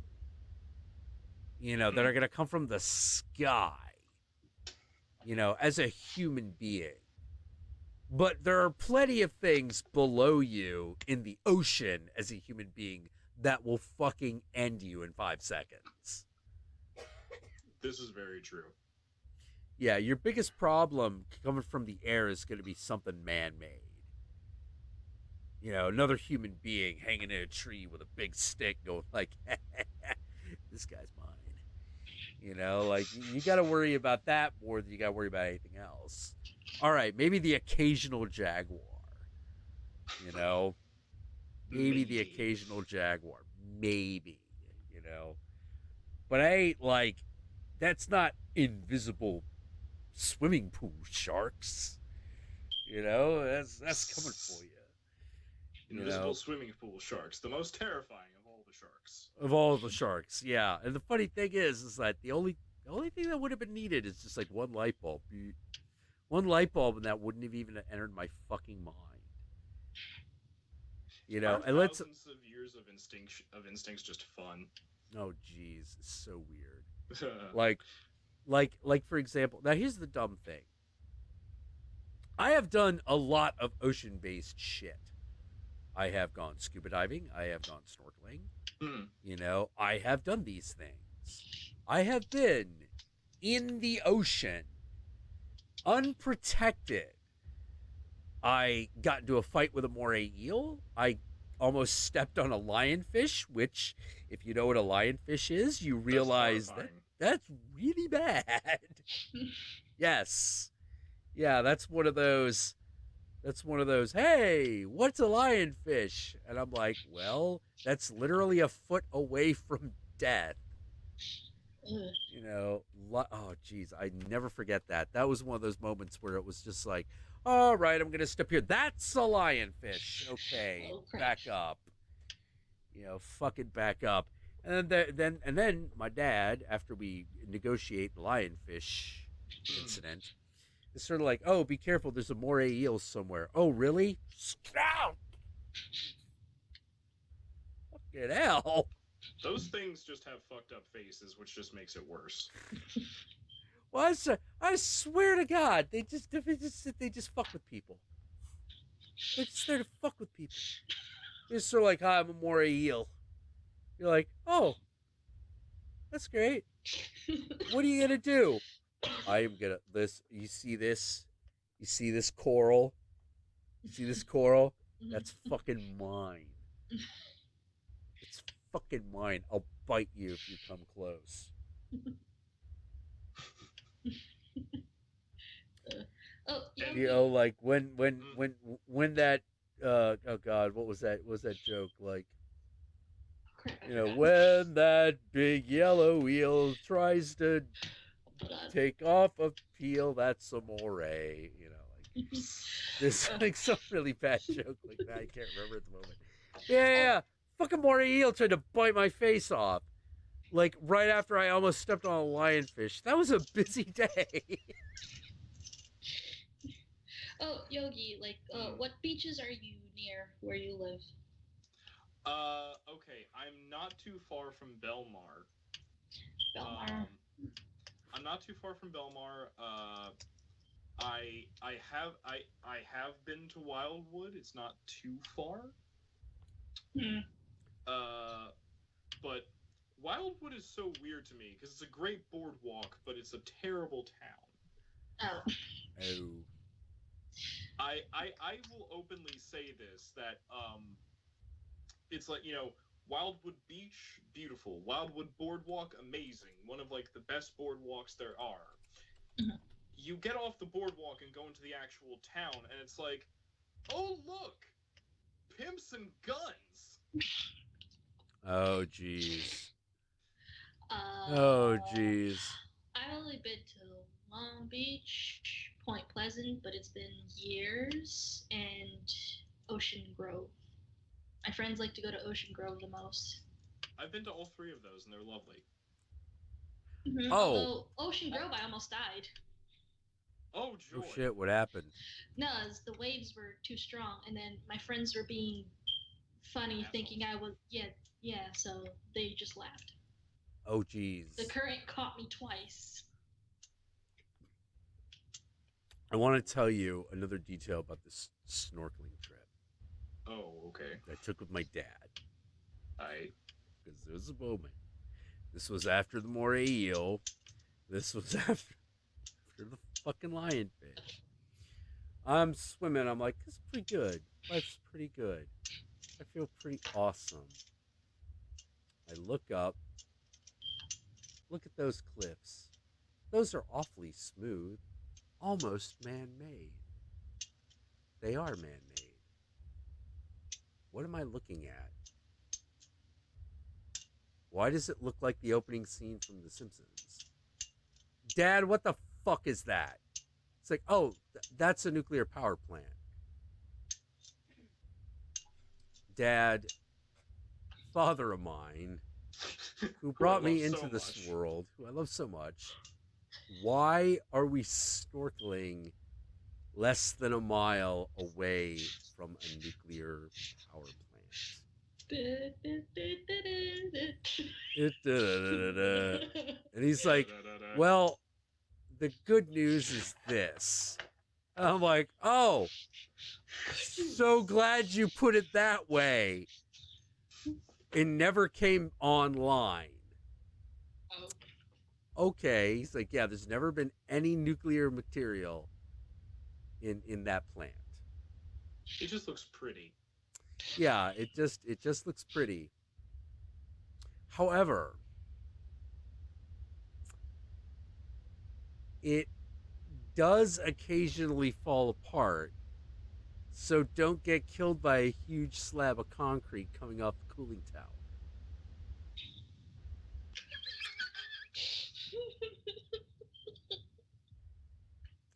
That are gonna come from the sky. As a human being. But there are plenty of things below you in the ocean as a human being that will fucking end you in 5 seconds.
This is very true.
Yeah, your biggest problem coming from the air is going to be something man-made. Another human being hanging in a tree with a big stick going like, this guy's mine. Like, you got to worry about that more than you got to worry about anything else. All right, maybe the occasional jaguar. Maybe the occasional jaguar. Maybe, But I ain't like, that's not invisible swimming pool sharks. That's coming for you.
Invisible swimming pool sharks, the most terrifying of all the sharks.
Of all the sharks, yeah. And the funny thing is that the only thing that would have been needed is just like one light bulb. One light bulb, and that wouldn't have even entered my fucking mind. You know,
Are
and let's.
Thousands of years of instincts just fun.
Oh, jeez, it's so weird. like for example, now here's the dumb thing. I have done a lot of ocean-based shit. I have gone scuba diving. I have gone snorkeling. You know, I have done these things. I have been in the ocean, unprotected. I got into a fight with a moray eel. I almost stepped on a lionfish, which, if you know what a lionfish is, you realize that's really bad. Yes. Yeah, that's one of those, hey, what's a lionfish? And I'm like, well, that's literally a foot away from death. You know, oh, geez, I never forget that. That was one of those moments where it was just like, all right, I'm going to step here. That's a lionfish. Okay, back up. You know, fucking back up. And then my dad, after we negotiate the lionfish incident, is sort of like, oh, be careful, there's a moray eel somewhere. Oh, really? Scout! Fucking hell.
Those things just have fucked up faces, which just makes it worse.
Well, I swear to God, they just fuck with people. They're just there to fuck with people. They're sort of like, hi, I'm a moray eel. You're like, oh, that's great. What are you gonna do? I am gonna you see this coral? You see this coral? That's fucking mine. It's fucking mine. I'll bite you if you come close. You know, like when that oh God, what was that? What was that joke? Like, you know, when that big yellow eel tries to take off a peel, that's a moray. You know, like there's like some really bad joke like that. I can't remember at the moment. Yeah. Fucking moray eel tried to bite my face off. Like right after I almost stepped on a lionfish. That was a busy day.
Oh, Yogi, like, what beaches are you near where you live?
Okay, I'm not too far from Belmar. I'm not too far from Belmar. I have been to Wildwood. It's not too far. But Wildwood is so weird to me because it's a great boardwalk, but it's a terrible town.
Oh.
I will openly say this, that it's like, you know, Wildwood Beach, beautiful. Wildwood Boardwalk, amazing. One of like the best boardwalks there are.
Mm-hmm.
You get off the boardwalk and go into the actual town, and it's like, oh look, pimps and guns.
Oh jeez. Oh jeez.
I've only been to Long Beach, Point Pleasant, but it's been years, and Ocean Grove. My friends like to go to Ocean Grove the most.
I've been to all three of those, and they're lovely.
Mm-hmm.
Oh.
Although Ocean Grove, I almost died.
Oh, joy.
Oh shit, what happened?
No, the waves were too strong, and then my friends were being funny, thinking I was, yeah, so they just laughed.
Oh jeez.
The current caught me twice.
I want to tell you another detail about this snorkeling trip.
Oh, okay.
I took with my dad. Because there was a moment. This was after the moray eel. This was after the fucking lionfish. I'm swimming. I'm like, this is pretty good. Life's pretty good. I feel pretty awesome. I look up. Look at those cliffs. Those are awfully smooth. Almost man-made. They are man-made. What am I looking at? Why does it look like the opening scene from The Simpsons? Dad, what the fuck is that? It's like, oh, that's a nuclear power plant. dad, father of mine, who brought me into this world, who I love so much, why are we snorkeling less than a mile away from a nuclear power plant? And he's like, well, the good news is this. And I'm like, oh, so glad you put it that way. It never came online. Okay. He's like, yeah, there's never been any nuclear material in that plant.
It just looks pretty.
Yeah, it just looks pretty. However, it does occasionally fall apart, so don't get killed by a huge slab of concrete coming off the cooling tower.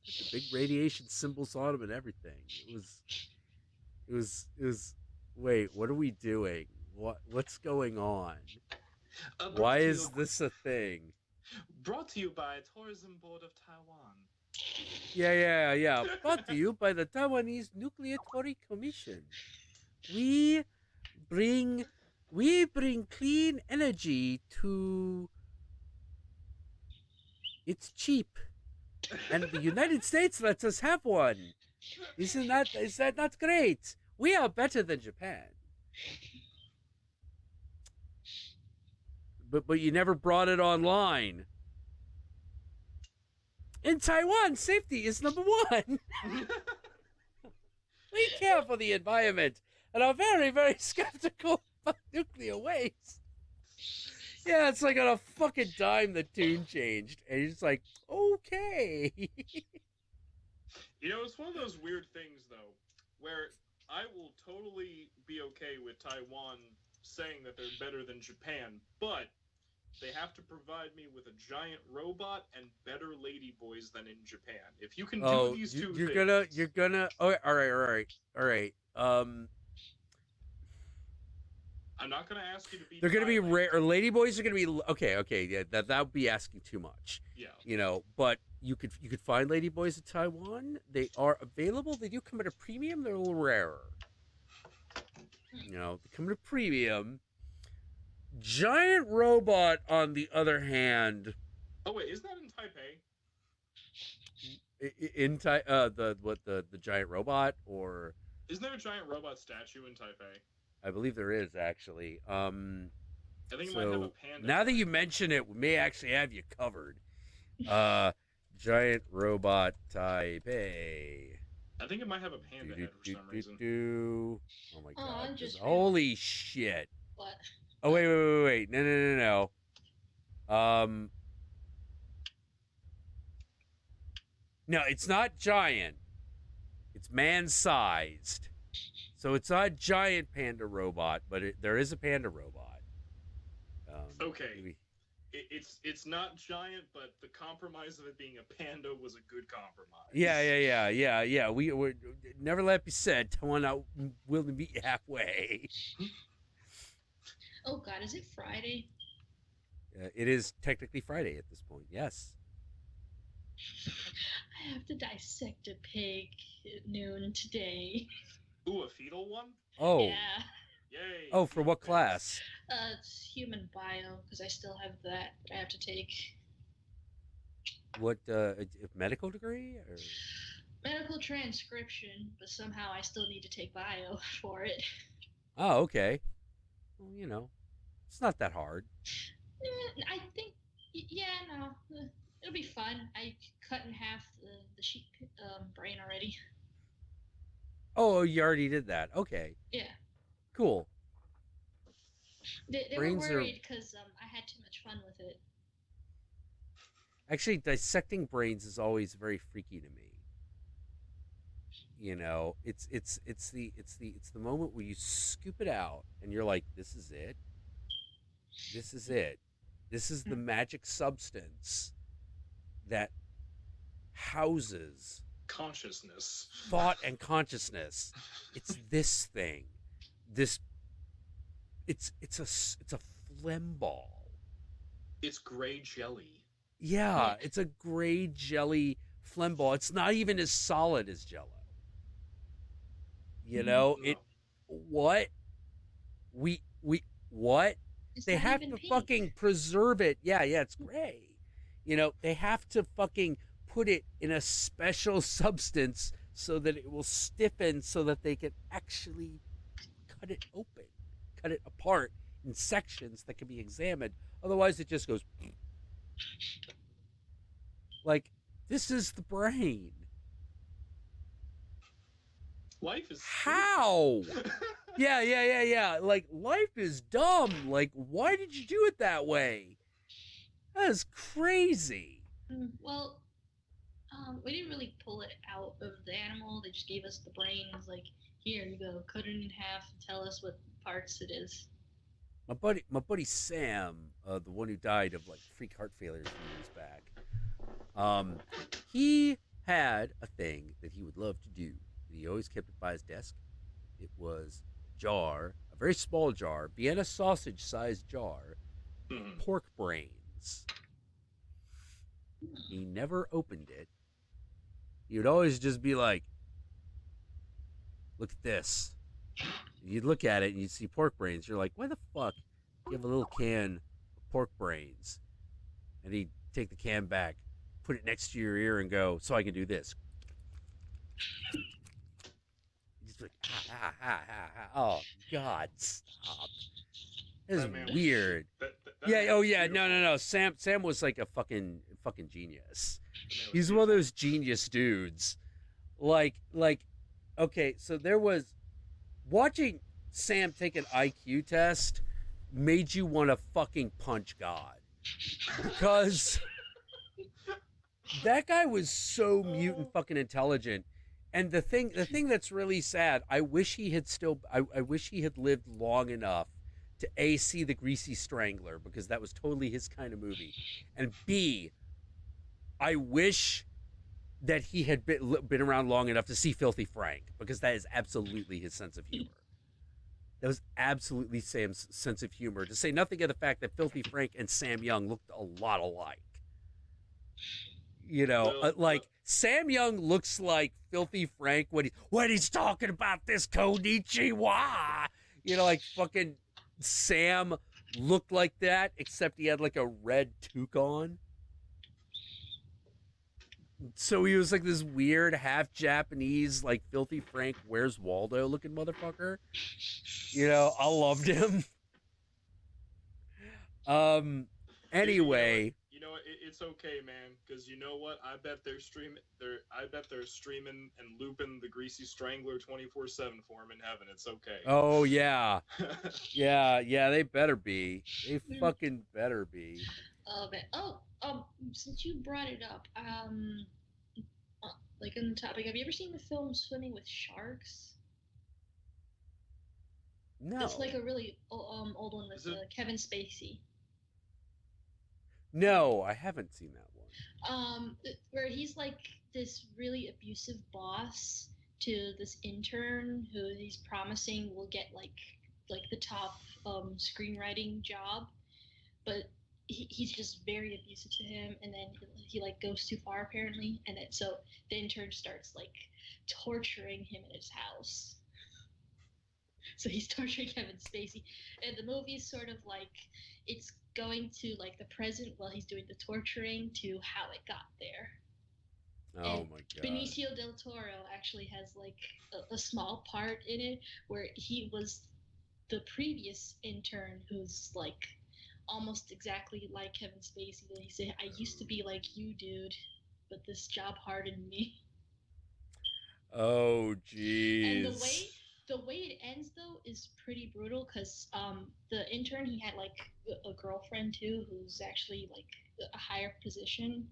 The big radiation symbols on them and everything. It was. Wait, what are we doing? What's going on? Why is this a thing?
Brought to you by Tourism Board of Taiwan.
Yeah. Brought to you by the Taiwanese Nucleatory Commission. We bring clean energy to. It's cheap, and the United States lets us have one. Is that not great? We are better than Japan. But you never brought it online. In Taiwan, safety is number one. We care for the environment and are very, very skeptical about nuclear waste. Yeah, it's like on a fucking dime the tune changed. And you're just like, okay.
You know, it's one of those weird things, though, where I will totally be okay with Taiwan saying that they're better than Japan, but they have to provide me with a giant robot and better ladyboys than in Japan. If you can do these two things...
You're gonna... Oh, all right.
I'm not gonna ask you to be...
They're gonna be rare... Or ladyboys are gonna be... Okay, yeah, that would be asking too much.
Yeah.
You know, but you could find ladyboys in Taiwan. They are available. They do come at a premium. They're a little rarer. You know, they come at a premium. Giant robot, on the other hand.
Oh wait, is that in Taipei?
The giant robot, or
isn't there a giant robot statue in Taipei?
I believe there is, actually.
I think it might have a panda.
Now that you mention it, we may actually have you covered. Giant robot Taipei.
I think it might have a panda head for some reason.
Oh my god! Holy shit!
What?
Oh wait! No. No, it's not giant. It's man-sized. So it's not a giant panda robot, but there is a panda robot.
Okay. It's not giant, but the compromise of it being a panda was a good compromise.
Yeah. We never let it be said. Taiwan not willing to meet you halfway.
Oh God, is it Friday?
It is technically Friday at this point. Yes.
I have to dissect a pig at noon today.
Ooh, a fetal one?
Oh.
Yeah.
Yay.
Oh, for what class?
It's human bio, because I still have that I have to take.
What, a medical degree? Or?
Medical transcription, but somehow I still need to take bio for it.
Oh, okay. Well, you know, it's not that hard.
I think, it'll be fun. I cut in half the sheep brain already.
Oh, you already did that. Okay.
Yeah.
Cool.
They were worried because I had too much fun with it.
Actually, dissecting brains is always very freaky to me. You know, it's the moment where you scoop it out and you're like, this is it. This is it. This is the magic substance that houses
consciousness,
thought, and consciousness. It's this thing, this it's a phlegm ball.
It's gray jelly.
Yeah, it's a gray jelly phlegm ball. It's not even as solid as Jello. You know,
No.
what what
It's
they
not
have
even
to
pink.
fucking preserve it. Yeah, it's gray. You know, they have to fucking put it in a special substance so that it will stiffen, so that they can actually cut it open, cut it apart in sections that can be examined. Otherwise, it just goes like, this is the brain.
Life is
How? Yeah. Like, life is dumb. Like, why did you do it that way? That is crazy.
Well, we didn't really pull it out of the animal. They just gave us the brain. It was like, here you go, cut it in half and tell us what parts it is.
My buddy Sam, the one who died of like freak heart failure a few years back, he had a thing that he would love to do. He always kept it by his desk. It was a jar, a very small jar, Vienna sausage-sized jar, of pork brains. He never opened it. He would always just be like, look at this. And you'd look at it and you'd see pork brains. You're like, why the fuck do you have a little can of pork brains? And he'd take the can back, put it next to your ear and go, so I can do this. He's like, oh, God, stop. This is weird. No. Sam was like a fucking genius. He's one of those genius dudes. Like, okay, so there was, watching Sam take an IQ test made you want to fucking punch God. Because that guy was so mutant fucking intelligent. And the thing that's really sad, I wish he had lived long enough to A, see The Greasy Strangler, because that was totally his kind of movie, and B, I wish that he had been around long enough to see Filthy Frank, because that is absolutely his sense of humor. That was absolutely Sam's sense of humor, to say nothing of the fact that Filthy Frank and Sam Young looked a lot alike. You know, Sam Young looks like Filthy Frank when he's talking about this Konnichiwa. You know, like fucking Sam looked like that, except he had like a red toque on. So he was like this weird half Japanese, like Filthy Frank, Where's Waldo looking motherfucker. You know, I loved him. Anyway.
You know what? It's okay, man, because you know what? I bet they're streaming and looping the Greasy Strangler 24/7 for him in heaven. It's okay.
Oh yeah, yeah. They better be. They fucking better be.
Since you brought it up, like on the topic, have you ever seen the film Swimming with Sharks?
No.
It's like a really old one with Kevin Spacey.
No, I haven't seen that one.
Where he's like this really abusive boss to this intern who he's promising will get like the top screenwriting job, but he's just very abusive to him, and then he like goes too far apparently, and then so the intern starts like torturing him in his house. So he's torturing Kevin Spacey, and the movie's sort of like it's going to like the present while he's doing the torturing to how it got there.
Oh
and
my God.
Benicio del Toro actually has like a small part in it where he was the previous intern who's like almost exactly like Kevin Spacey. And he said, I used to be like you, dude, but this job hardened me.
Oh, jeez.
And the way it ends though is pretty brutal because the intern, he had like a girlfriend too who's actually like a higher position,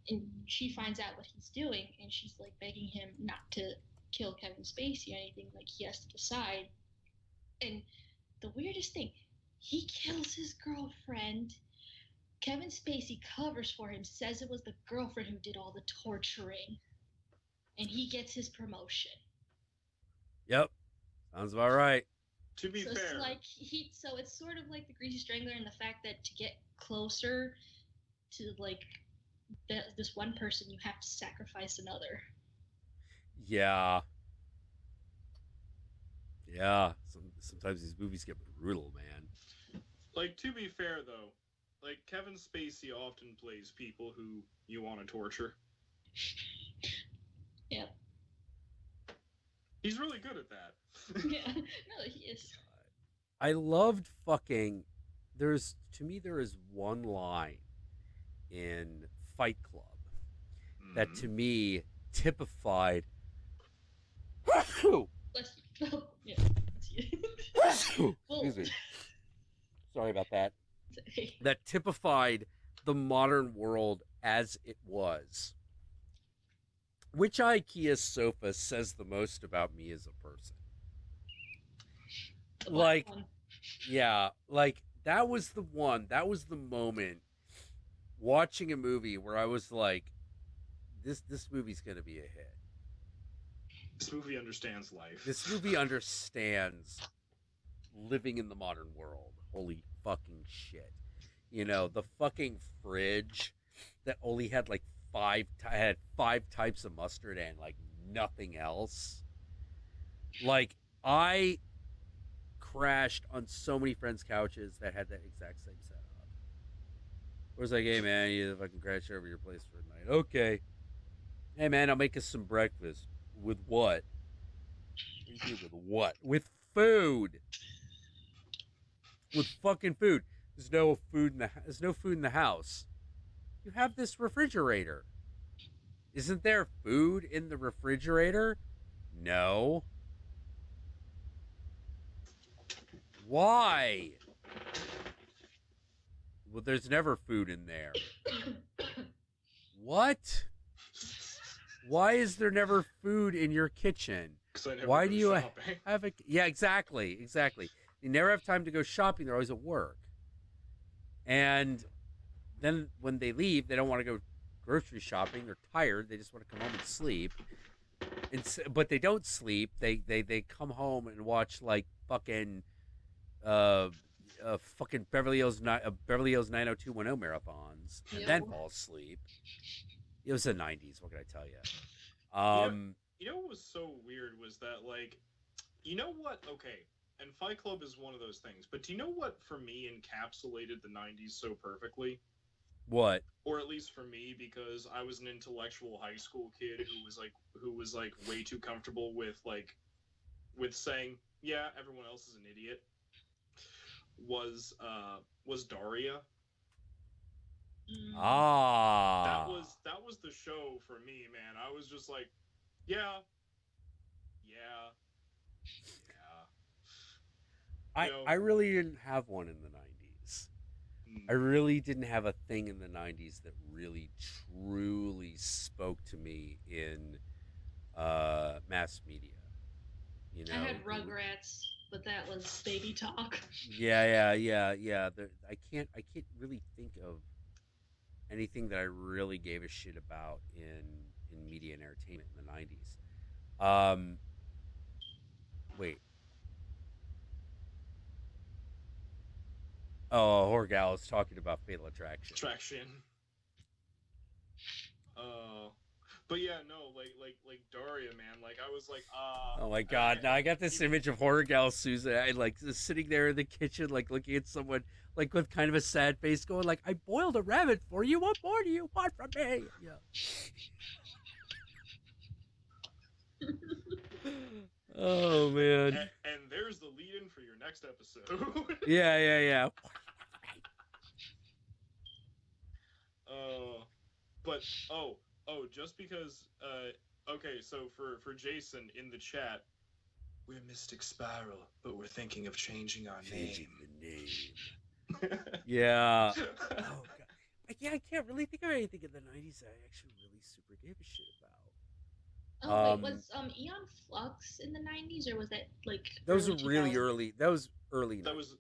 and she finds out what he's doing, and she's like begging him not to kill Kevin Spacey or anything. Like he has to decide. And the weirdest thing, he kills his girlfriend. Kevin Spacey covers for him, says it was the girlfriend who did all the torturing, and he gets his promotion.
Yep. Sounds about right.
To be
so
fair,
it's like so it's sort of like the Greasy Strangler in the fact that to get closer to like this one person, you have to sacrifice another.
Yeah. Yeah. Sometimes these movies get brutal, man.
like, to be fair though, like Kevin Spacey often plays people who you want to torture.
Yep.
He's really good at that.
Yeah. No, he is.
I loved fucking. There is one line in Fight Club that to me typified.
Let's, yeah.
Excuse me. Sorry about that. That typified the modern world as it was. Which IKEA sofa says the most about me as a person? Like, yeah, like that was the one. That was the moment watching a movie where I was like, this movie's gonna be a hit.
This movie understands life.
This movie understands living in the modern world. Holy fucking shit. You know, the fucking fridge that only had like had five types of mustard and like nothing else. Like, I crashed on so many friends' couches that had that exact same setup. It was like, hey man, you fucking crash over your place for the night. Okay. Hey man, I'll make us some breakfast. With what? With what? With food. With fucking food. There's no food in the house. You have this refrigerator. Isn't there food in the refrigerator? No. Why? Well, there's never food in there. What? Why is there never food in your kitchen? Why do you have a... Yeah, exactly. You never have time to go shopping. They're always at work. And then when they leave, they don't want to go grocery shopping. They're tired. They just want to come home and sleep. But they don't sleep. They come home and watch like fucking fucking Beverly Hills 90210 marathons and then fall asleep. It was the 90s. What can I tell you?
You know what was so weird was that, like, you know what? Okay, and Fight Club is one of those things, but do you know what, for me, encapsulated the 90s so perfectly?
What?
Or at least for me, because I was an intellectual high school kid who was like way too comfortable with saying, yeah, everyone else is an idiot. Was Daria.
Ah.
That was the show for me, man. I was just like, yeah.
I really didn't have one in the 90s. I really didn't have a thing in the 90s that really truly spoke to me in mass media. You know,
I had Rugrats, but that was baby talk.
Yeah. I can't really think of anything that I really gave a shit about in media and entertainment in the 90s. Wait. Oh, Horgal is talking about Fatal Attraction.
But yeah, no, like Daria, man. Like I was like,
oh my god! Now I got this image of Horgal Susan, like sitting there in the kitchen, like looking at someone, like with kind of a sad face, going like, "I boiled a rabbit for you. What more do you want from me?" Yeah. Oh man.
And there's the lead-in for your next episode.
Yeah.
But just because okay, so for Jason in the chat, we're Mystic Spiral, but we're thinking of changing our name.
The name. Yeah. Oh god. Yeah, I can't really think of anything in the 90s that I actually really super gave a shit about.
Oh wait, was Aeon Flux in the 90s, or was that like
those were really early? That was early 90s.
That was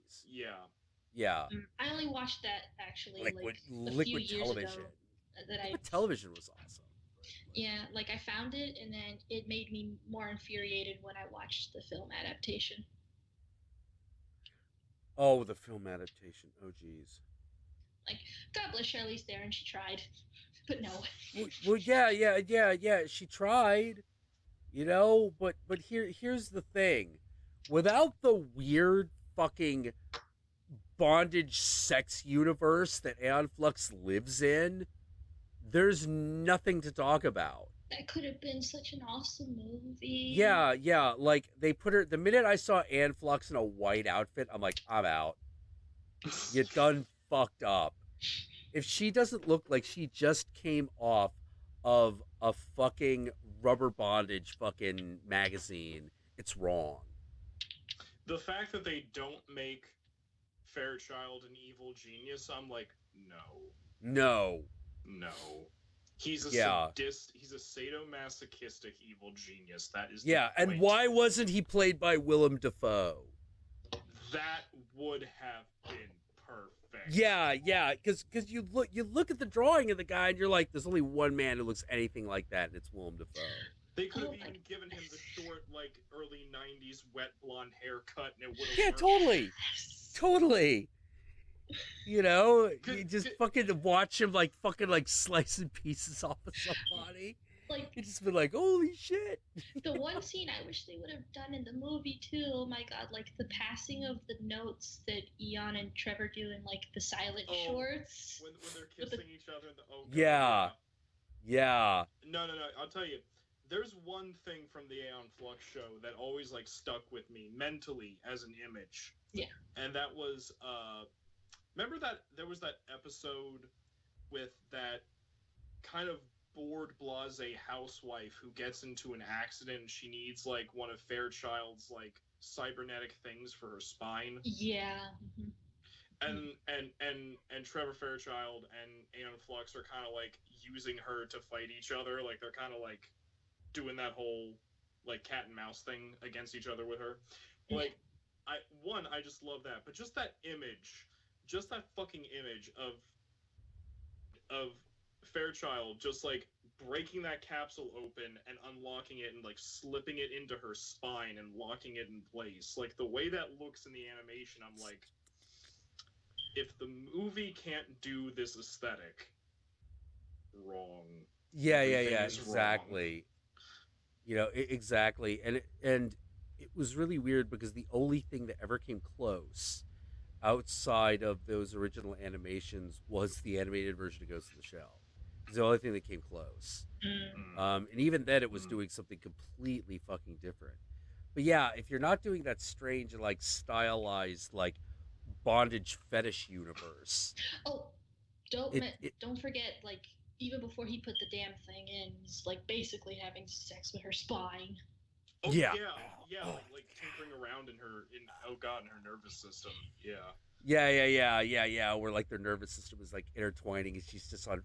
yeah.
I only watched that actually
Liquid
few years
television.
Ago.
Liquid television was awesome.
Yeah, like I found it, and then it made me more infuriated when I watched the film adaptation.
Oh, the film adaptation. Oh, geez.
Like, God bless Charlize Theron, she tried, but no.
Well, yeah. She tried, but here's the thing. Without the weird fucking bondage sex universe that Aeon Flux lives in, there's nothing to talk about.
That could have been such an awesome movie.
Yeah. Like, they put her, the minute I saw Aeon Flux in a white outfit, I'm like, I'm out. You done fucked up. If she doesn't look like she just came off of a fucking rubber bondage fucking magazine, it's wrong.
The fact that they don't make Fairchild an evil genius, I'm like, no. He's a sadist. He's a sadomasochistic evil genius. That is
and why wasn't he played by Willem Dafoe?
That would have been perfect.
Yeah, because you look at the drawing of the guy and you're like, there's only one man who looks anything like that, and it's Willem Dafoe.
They could have even given him the short, like, early 90s wet blonde haircut, and it would have worked.
Totally. You just fucking watch him, like, fucking, like, slicing pieces off of somebody.
Like,
you just been like, holy shit.
The one scene I wish they would have done in the movie, too, oh my god, like, the passing of the notes that Eon and Trevor do in, like, the silent shorts.
When they're kissing each other.
Yeah.
No, I'll tell you. There's one thing from the Aeon Flux show that always, like, stuck with me mentally as an image.
Yeah.
And that was, remember that there was that episode with that kind of bored blasé housewife who gets into an accident and she needs, like, one of Fairchild's, like, cybernetic things for her spine?
Yeah. Mm-hmm.
And Trevor Fairchild and Aeon Flux are kind of, like, using her to fight each other. Like, they're kind of, like, doing that whole, like, cat and mouse thing against each other with her. Like, I just love that. But just that image, just that fucking image of Fairchild just, like, breaking that capsule open and unlocking it and, like, slipping it into her spine and locking it in place. Like, the way that looks in the animation, I'm like, if the movie can't do this aesthetic, wrong.
Yeah, exactly. Wrong. Exactly. And it was really weird because the only thing that ever came close outside of those original animations was the animated version of Ghost in the Shell. It's the only thing that came close. And even then it was doing something completely fucking different. But yeah, if you're not doing that strange and, like, stylized, like, bondage fetish universe.
Oh, don't forget, like, even before he put the damn thing in, he's, like, basically having sex with her spine.
Oh, yeah, like tinkering around in her nervous system.
Yeah, where, like, their nervous system is, like, intertwining and she's just on,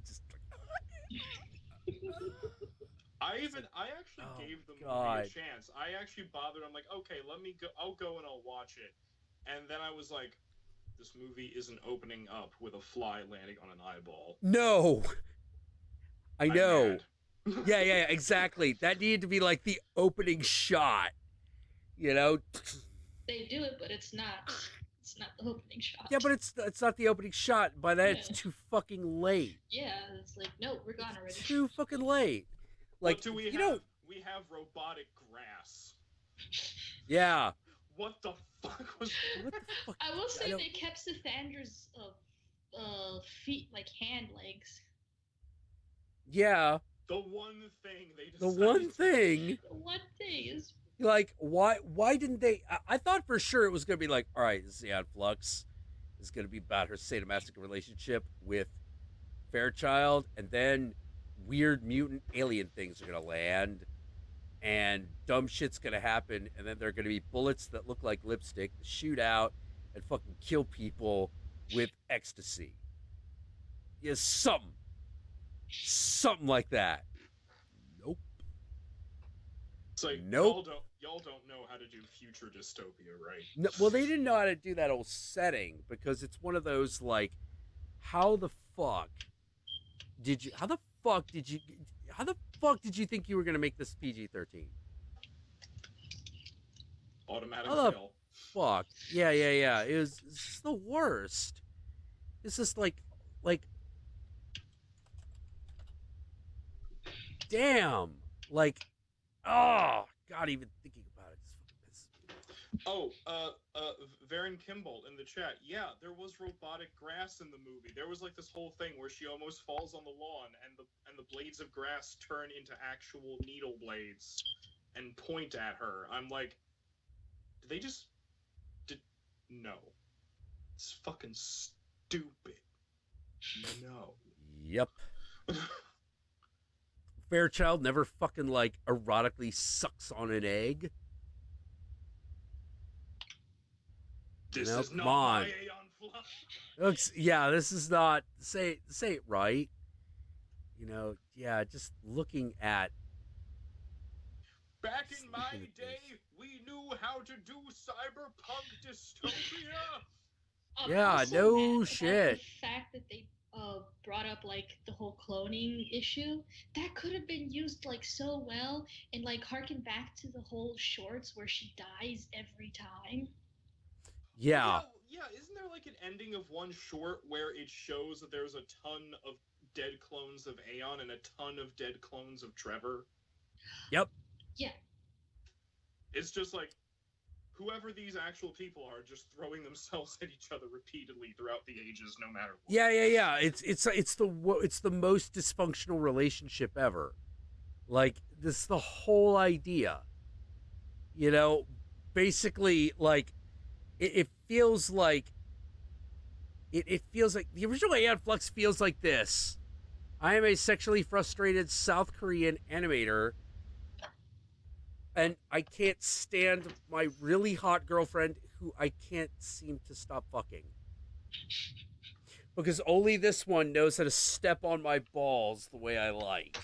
just like...
I actually gave the movie a chance. I actually bothered. I'm like, okay, I'll go and I'll watch it. And then I was like, this movie isn't opening up with a fly landing on an eyeball.
No. I know. Yeah, exactly. That needed to be, like, the opening shot.
They do it, but it's not. It's not the opening shot.
Yeah, but it's not the opening shot. By that, it's too fucking late.
Yeah, it's like, no, we're gone already.
It's too fucking late. Like,
we have robotic grass.
Yeah.
What the fuck was?
What the fuck?
I will say they kept Sathandra's feet, like, hand legs.
Yeah.
The one thing
is, like, why didn't they? I thought for sure it was gonna be like, all right, this is Aeon Flux. This is gonna be about her sadomasochistic relationship with Fairchild, and then weird mutant alien things are gonna land, and dumb shit's gonna happen, and then there are gonna be bullets that look like lipstick that shoot out and fucking kill people with ecstasy. Yeah, something like that. Nope.
It's like, y'all don't know how to do future dystopia, right?
No, well, they didn't know how to do that whole setting because it's one of those, like, how the fuck did you think you were gonna make this PG-13?
Automatic fail.
fuck. Yeah. It's just the worst. It's just like, damn. Like, oh, God, even thinking about it just fucking pisses me off.
Oh, Varen Kimball in the chat. Yeah, there was robotic grass in the movie. There was like this whole thing where she almost falls on the lawn, and the blades of grass turn into actual needle blades and point at her. I'm like, did they just? No. It's fucking stupid. No.
Yep. Fairchild never fucking like erotically sucks on an egg.
This
No,
is
come
not
on.
my Aeon Flux.
Looks, yeah, this is not say it right. You know, yeah, just looking at.
Back in my day, we knew how to do cyberpunk dystopia.
Yeah,
Also
no
mad
shit.
about the fact that they brought up like the whole cloning issue. That could have been used like so well, and like harken back to the whole shorts where she dies every time.
Yeah.
Yeah, isn't there like an ending of one short where it shows that there's a ton of dead clones of Aeon and a ton of dead clones of Trevor?
Yep.
Yeah.
It's just like whoever these actual people are just throwing themselves at each other repeatedly throughout the ages, no matter what.
Yeah. It's the most dysfunctional relationship ever. Like, this is the whole idea. You know, basically, like, it feels like it feels like the original Aeon Flux feels like this. I am a sexually frustrated South Korean animator, and I can't stand my really hot girlfriend who I can't seem to stop fucking. Because only this one knows how to step on my balls the way I like.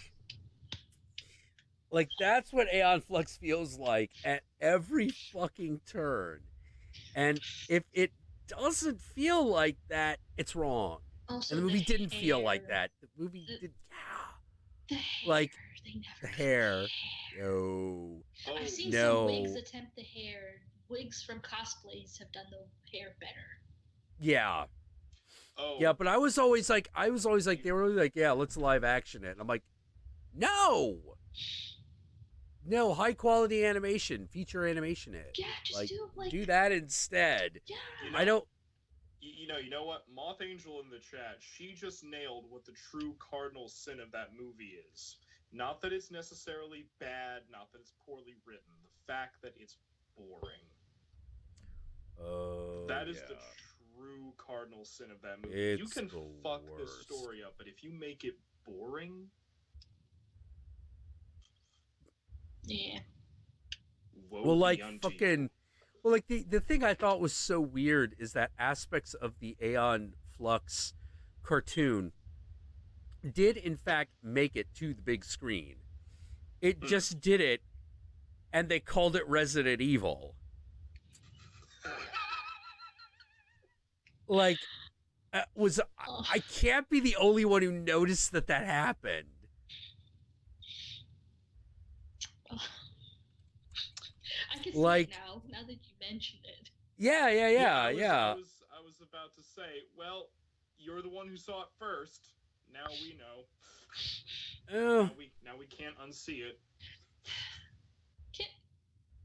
Like, that's what Aeon Flux feels like at every fucking turn. And if it doesn't feel like that, it's wrong.
Also,
And the movie didn't
hair.
feel like that. The movie did,
The hair.
like,
they never
the
did
hair.
hair.
No.
I've seen
No.
some wigs attempt the hair. Wigs from cosplays have done the hair better.
Yeah.
Oh.
Yeah, but I was always like, they were like, yeah, let's live action it. And I'm like, no. No, high quality animation, feature animation it.
Yeah, just
do that instead.
Yeah.
I don't.
You know what? Moth Angel in the chat, she just nailed what the true cardinal sin of that movie is. Not that it's necessarily bad, not that it's poorly written. The fact that it's boring. That is the true cardinal sin of that movie. You can fuck the story up, but if you make it boring...
Yeah.
Well, like, fucking... Well, like, the thing I thought was so weird is that aspects of the Aeon Flux cartoon did, in fact, make it to the big screen. It just did it, and they called it Resident Evil. Like, I can't be the only one who noticed that happened.
I can see it now that you mention it.
Yeah.
I was about to say, well, you're the one who saw it first. Now we know. Now we can't unsee it.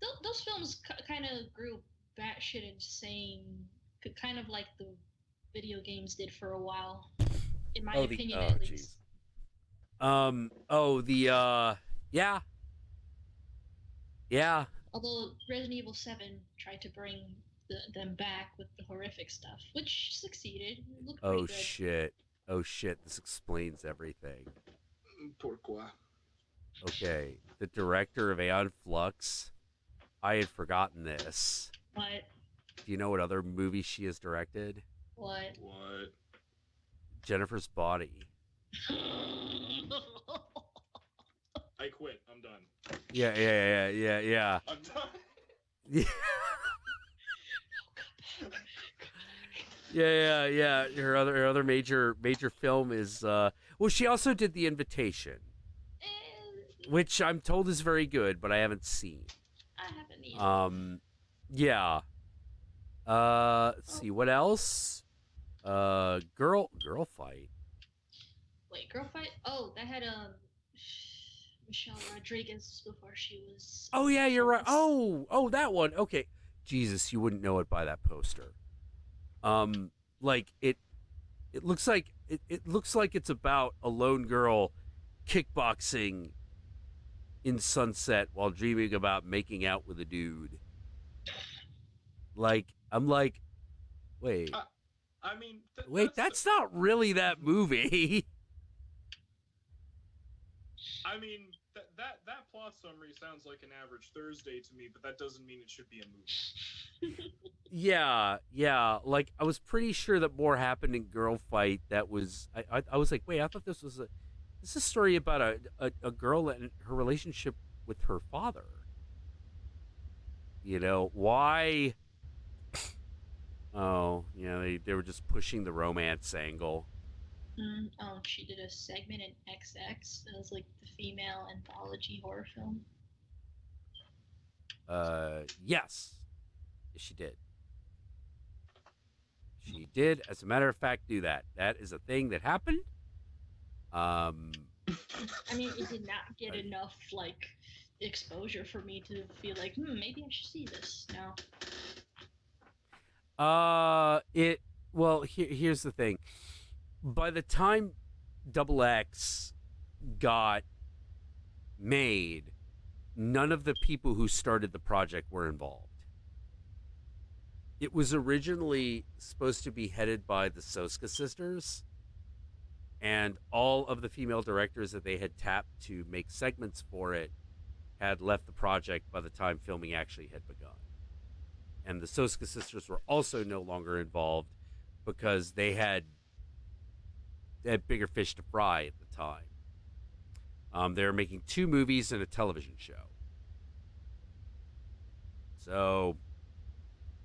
Those films kind of grew batshit insane, kind of like the video games did for a while, in my opinion, at least.
Yeah.
Although Resident Evil 7 tried to bring them back with the horrific stuff, which succeeded. It looked pretty good.
Oh shit, this explains everything.
Pourquoi?
Okay, the director of Aeon Flux, I had forgotten this.
What?
Do you know what other movie she has directed?
What?
Jennifer's Body.
I quit. I'm done.
Yeah.
I'm done.
Yeah. Yeah. Her other major film is she also did The Invitation, which I'm told is very good, but I haven't seen.
I haven't either.
Yeah. Let's see what else. Girl fight.
Wait, girl fight? Oh, that had Michelle Rodriguez before she was.
Oh yeah, you're right. Oh, that one. Okay, Jesus, you wouldn't know it by that poster. Like it looks like it looks like it's about a lone girl kickboxing in sunset while dreaming about making out with a dude. Like I'm like, wait,
I mean,
wait, that's not really that movie.
I mean, that plot summary sounds like an average Thursday to me, but that doesn't mean it should be a movie.
Yeah. Like I was pretty sure that more happened in Girl Fight. That was I was like, wait, I thought this was a story about a girl and her relationship with her father. You know why? Oh, you know they were just pushing the romance angle.
She did a segment in XX. It was like the female anthology horror film.
Yes, she did. She did, as a matter of fact, do that. That is a thing that happened.
I mean, it did not get enough like exposure for me to feel like, maybe I should see this now.
Here's the thing. By the time Double X got made, none of the people who started the project were involved. It was originally supposed to be headed by the Soska sisters, and all of the female directors that they had tapped to make segments for it had left the project by the time filming actually had begun. And the Soska sisters were also no longer involved because they had bigger fish to fry at the time. They were making 2 movies and a television show. So,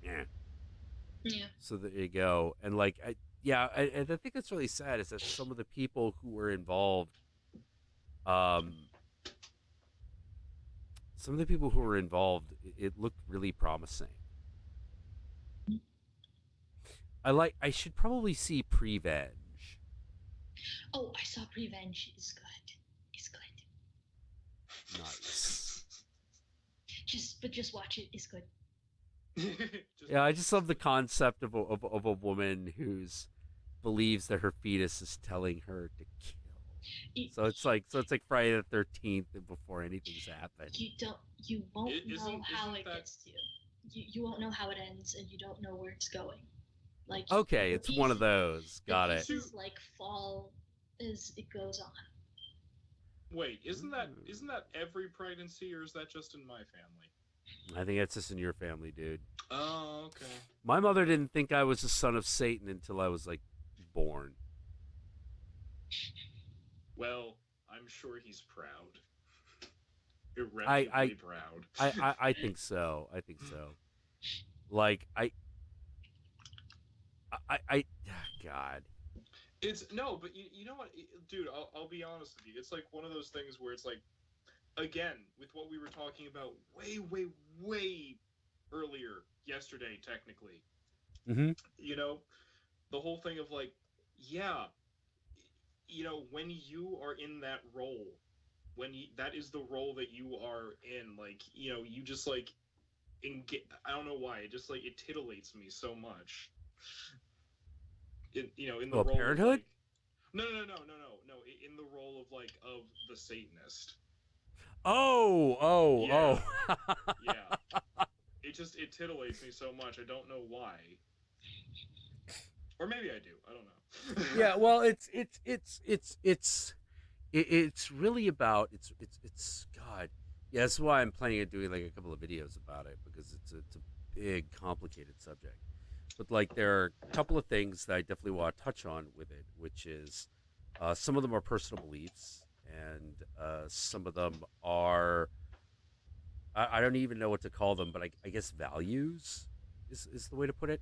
yeah.
Yeah.
So there you go. And like, I think that's really sad is that some of the people who were involved, it looked really promising. I should probably see Prevenge.
Oh, I saw Prevenge. It's good. It's good.
Nice.
Just watch it. It's good.
Yeah, I just love the concept of a woman who's believes that her fetus is telling her to kill. So it's like Friday the 13th before anything's happened.
You won't know how it gets to you. You won't know how it ends, and you don't know where it's going. Like
okay, it's one of those. Got it.
Pieces, like fall as it goes on.
Wait, isn't that every pregnancy, or is that just in my family?
I think that's just in your family, dude.
Oh, okay.
My mother didn't think I was a son of Satan until I was like born.
Well, I'm sure he's proud. Irreparably proud.
I think so. Like God.
It's no, but you know what, dude? I'll be honest with you. It's like one of those things where it's like, again, with what we were talking about way earlier yesterday, technically.
Mm-hmm.
You know, the whole thing of like, yeah, you know, when you are in that role, that is the role that you are in, like, you know, you just like, I don't know why, it just like, it titillates me so much. In the role
Parenthood?
of, like, no, in the role of like of the Satanist.
Oh.
Yeah. It titillates me so much. I don't know why. Or maybe I do. I don't know.
Yeah, well, it's really about it's God. Yeah, that's why I'm planning on doing like a couple of videos about it, because it's a big, complicated subject. But like, there are a couple of things that I definitely want to touch on with it, which is some of them are personal beliefs, and some of them are I don't even know what to call them, but I guess values is the way to put it.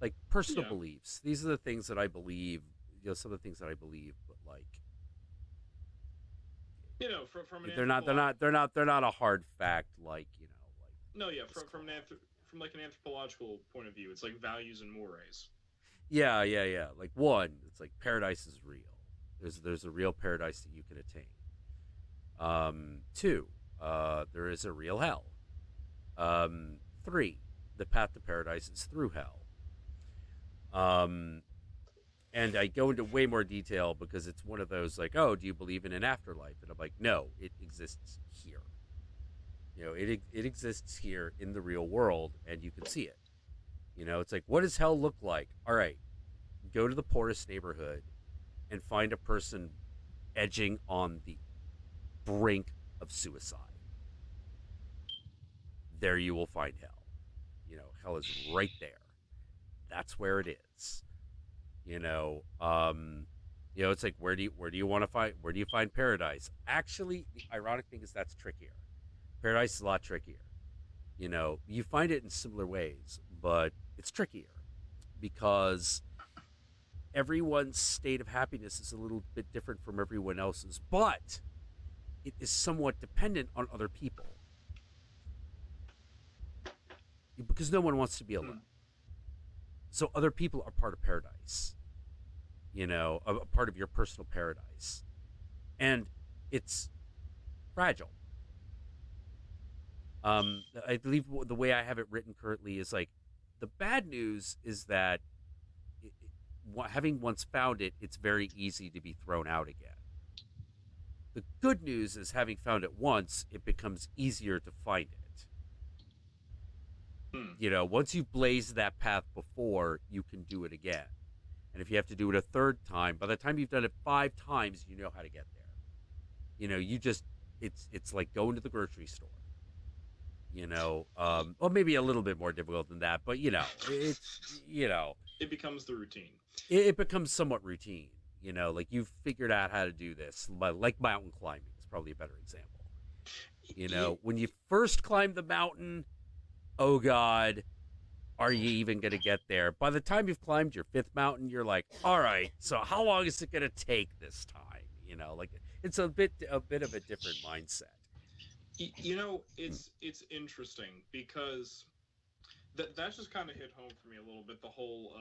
Like personal beliefs. These are the things that I believe. You know, some of the things that I believe, but like,
you know, from an
they're not a hard fact. Like, you know, like
no, yeah, from like an anthropological point of view. It's like values and mores.
Yeah. Like one, it's like paradise is real. There's a real paradise that you can attain. Two, there is a real hell. Three, the path to paradise is through hell. And I go into way more detail because it's one of those like, oh, do you believe in an afterlife? And I'm like, no, it exists here. It exists here in the real world, and you can see it. It's like, what does hell look like? All right, go to the poorest neighborhood and find a person edging on the brink of suicide. There you will find hell. Hell is right there. That's where it is. It's like, where do you want to find, where do you find paradise? Actually, the ironic thing is that's trickier. Paradise is a lot trickier. You find it in similar ways, but it's trickier because everyone's state of happiness is a little bit different from everyone else's, but it is somewhat dependent on other people because no one wants to be alone. So other people are part of paradise, a part of your personal paradise. And it's fragile. I believe the way I have it written currently is like, the bad news is that having once found it, it's very easy to be thrown out again. The good news is having found it once, it becomes easier to find it. Once you've blazed that path before, you can do it again. And if you have to do it a third time, by the time you've done it 5 times, you know how to get there. It's like going to the grocery store. Well, maybe a little bit more difficult than that, but it's
It becomes the routine.
It becomes somewhat routine. Like you've figured out how to do this. Like mountain climbing is probably a better example. When you first climb the mountain, oh God, are you even going to get there? By the time you've climbed your 5th mountain, you're like, all right, so how long is it going to take this time? Like it's a bit of a different mindset.
It's interesting because that just kind of hit home for me a little bit. The whole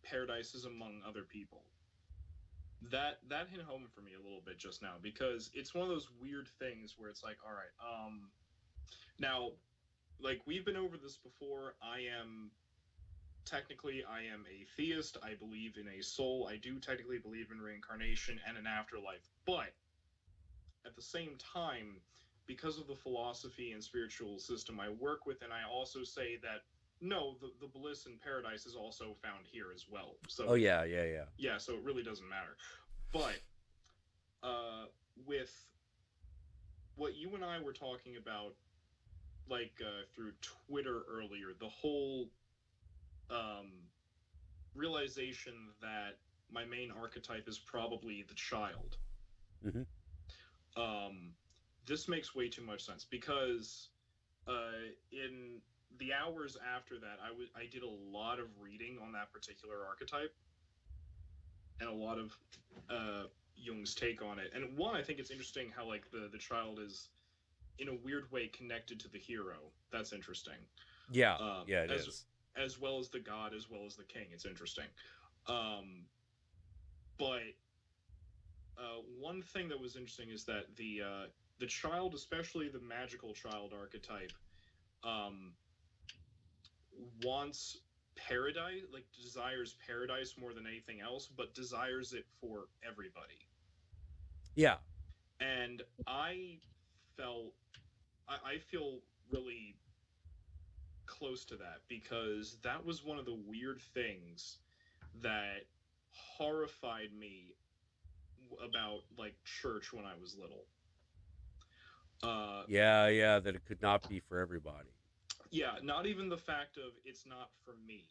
paradise is among other people. That hit home for me a little bit just now because it's one of those weird things where it's like, all right, now, like we've been over this before. I am a theist. I believe in a soul. I do technically believe in reincarnation and an afterlife, but at the same time, because of the philosophy and spiritual system I work with, and I also say that no, the bliss in paradise is also found here as well. So
yeah.
So it really doesn't matter. But with what you and I were talking about, like through Twitter earlier, the whole realization that my main archetype is probably the child.
Mm-hmm.
This makes way too much sense because in the hours after that, I did a lot of reading on that particular archetype and a lot of Jung's take on it. And one, I think it's interesting how like the child is in a weird way connected to the hero. That's interesting.
Yeah, it is.
As well as the god, as well as the king. It's interesting. But one thing that was interesting is that the child, especially the magical child archetype, wants paradise, like desires paradise more than anything else, but desires it for everybody.
Yeah.
And I feel really close to that because that was one of the weird things that horrified me about like church when I was little.
That it could not be for everybody.
Yeah, not even the fact of it's not for me.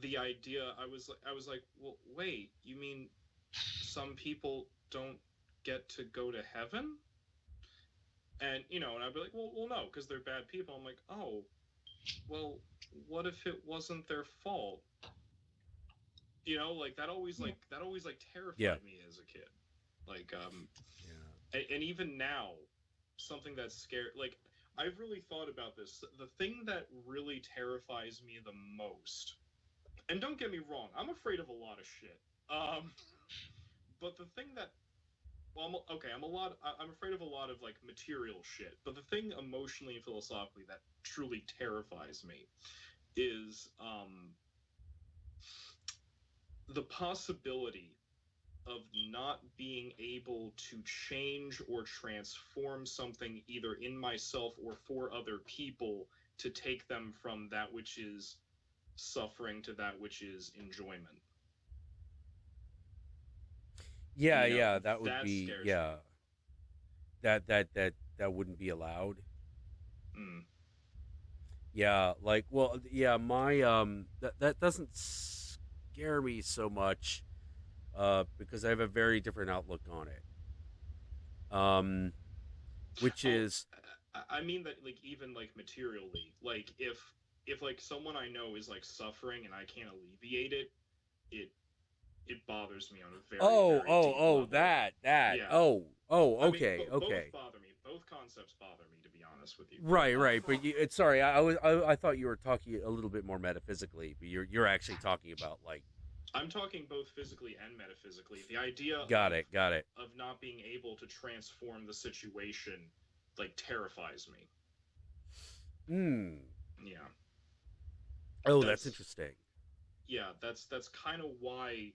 The idea I was like, well, wait, you mean some people don't get to go to heaven? And and I'd be like, well, no, because they're bad people. I'm like, oh, well, what if it wasn't their fault? Like that always terrified me as a kid. Like, and even now, something that's scary. Like, I've really thought about this. The thing that really terrifies me the most, and don't get me wrong, I'm afraid of a lot of shit. But the thing that, well, I'm afraid of a lot of like material shit. But the thing emotionally and philosophically that truly terrifies me is the possibility of not being able to change or transform something either in myself or for other people to take them from that which is suffering to that which is enjoyment.
Yeah,
You know,
yeah, that would
that
be
scares
yeah. That wouldn't be allowed.
me.
Yeah, like well, yeah, my that doesn't scare me so much because I have a very different outlook on it. Which
Oh,
is
I mean that like even like materially, like if like someone I know is like suffering and I can't alleviate it, it it bothers me on a very very deep level.
that.
Yeah. I mean,
Okay, okay.
both bother me. Both concepts bother me, to be honest with you.
Right, right. But it's sorry. I thought you were talking a little bit more metaphysically, but you're actually talking about like.
I'm talking both physically and metaphysically. The idea
Got it. Got it.
of not being able to transform the situation like terrifies me.
Hmm.
Yeah.
Oh, that's interesting.
Yeah, that's kind of why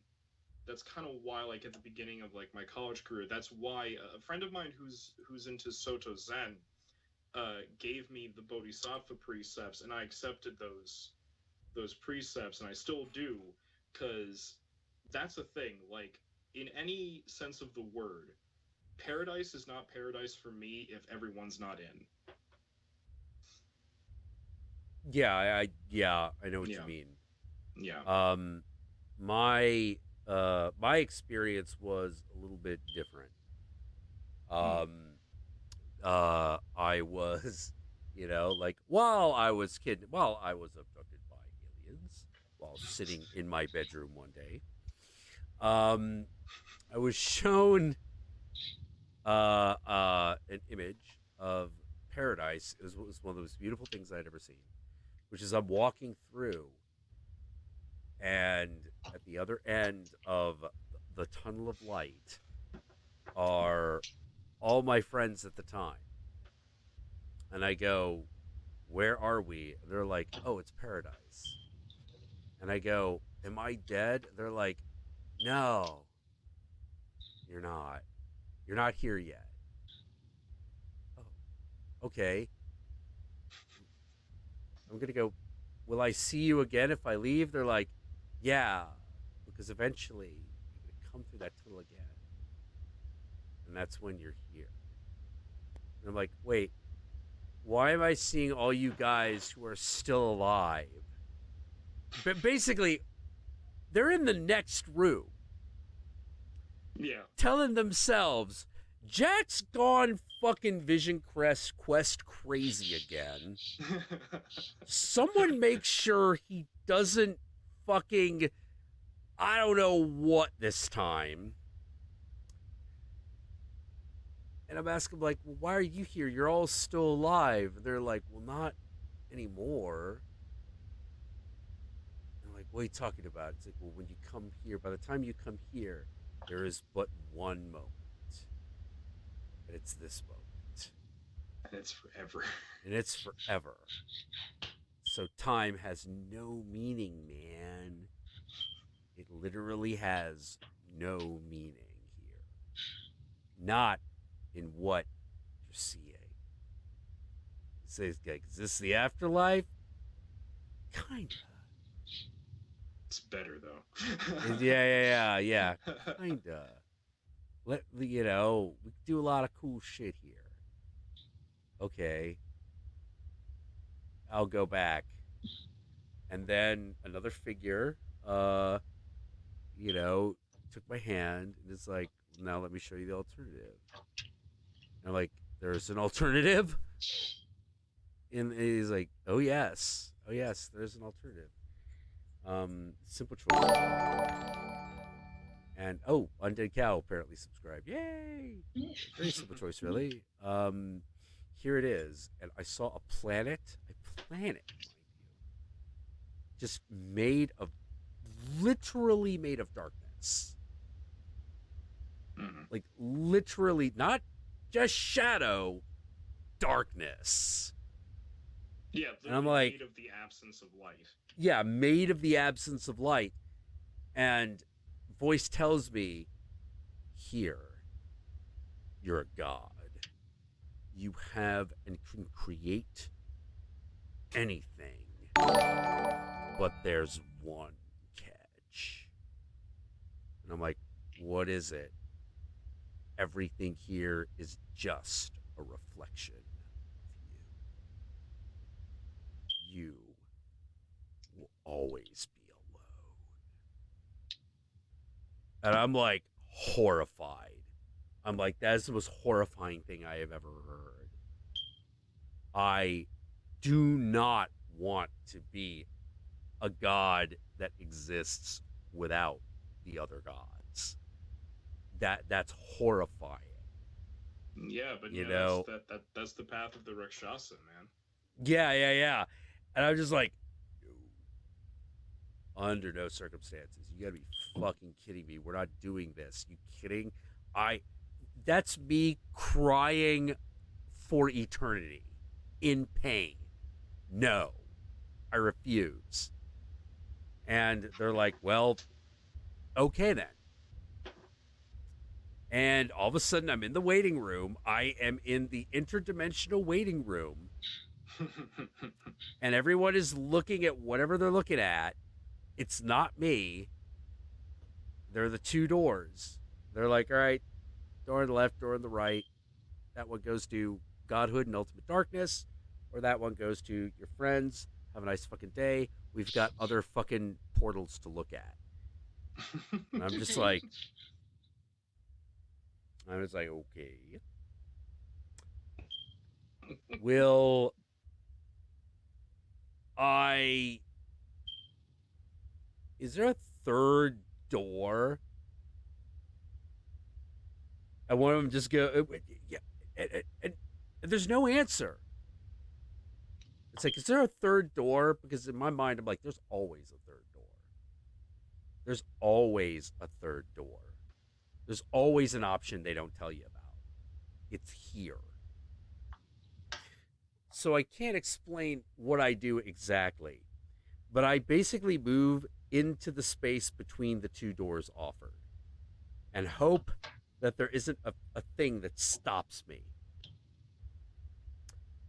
like at the beginning of like my college career, that's why a friend of mine who's into Soto Zen gave me the Bodhisattva precepts, and I accepted those precepts, and I still do, because that's a thing. Like, in any sense of the word, paradise is not paradise for me if everyone's not in.
Yeah, I know what you
Yeah.
mean.
Yeah.
My my experience was a little bit different. I was, like while I was abducted by aliens while sitting in my bedroom one day. I was shown an image of paradise. It was one of those beautiful things I'd ever seen, which is I'm walking through, and at the other end of the tunnel of light are all my friends at the time. And I go, "Where are we?" And they're like, "Oh, it's paradise." And I go, "Am I dead?" They're like, "No, you're not. You're not here yet." Oh, okay. I'm going to go, "Will I see you again if I leave?" They're like, "Yeah, because eventually you're going to come through that tunnel again. And that's when you're here." And I'm like, "Wait, why am I seeing all you guys who are still alive?" But basically, they're in the next room
Yeah.
telling themselves, "Jack's gone fucking Vision Quest crazy again. Someone make sure he doesn't fucking, I don't know what this time." And I'm asking, like, "Well, why are you here? You're all still alive." And they're like, "Well, not anymore." And I'm like, "What are you talking about?" It's like, "Well, when you come here, by the time you come here, there is but one moment. And it's this moment.
And it's forever.
And it's forever. So time has no meaning, man. It literally has no meaning here. Not in what you're seeing." It says, like, "Is this the afterlife?" Kinda.
It's better though.
Yeah. Kinda. We do a lot of cool shit here. Okay. I'll go back. And then another figure, you know, took my hand and is like, "Now let me show you the alternative." And I'm like, "There's an alternative?" And he's like, "Oh yes. Oh yes, there's an alternative. Simple choice." And Undead Cow apparently subscribed. Yay! Very simple choice, really. here it is, and I saw a planet, mind you, just literally made of darkness.
Mhm.
Like, literally, not just shadow, darkness.
Yeah,
And I'm like,
made of the absence of light.
yeah, made of the absence of light. And voice tells me, here, you're a god. You have and can create anything. But there's one catch. And I'm like, what is it? Everything here is just a reflection of you. You will always be alone. And I'm like horrified. I'm like, that's the most horrifying thing I have ever heard. I do not want to be a god that exists without the other gods. That's horrifying.
Yeah, but
you know,
that's the path of the Rakshasa, man.
Yeah. And I'm just like, under no circumstances. You gotta be fucking kidding me. We're not doing this. You kidding? That's me crying for eternity in pain. No, I refuse. And they're like, well, okay then. And all of a sudden, I'm in the waiting room. I am in the interdimensional waiting room. And everyone is looking at whatever they're looking at. It's not me. They're the two doors. They're like, all right, door on the left, door on the right. That one goes to Godhood and Ultimate Darkness. Or that one goes to your friends. Have a nice fucking day. We've got other fucking portals to look at. And I'm just like, okay. Will I... Is there a third door? And one of them just go, yeah, and there's no answer. It's like, is there a third door? Because in my mind, I'm like, there's always a third door. There's always a third door. There's always an option they don't tell you about. It's here. So I can't explain what I do exactly, but I basically move into the space between the two doors offered and hope that there isn't a thing that stops me.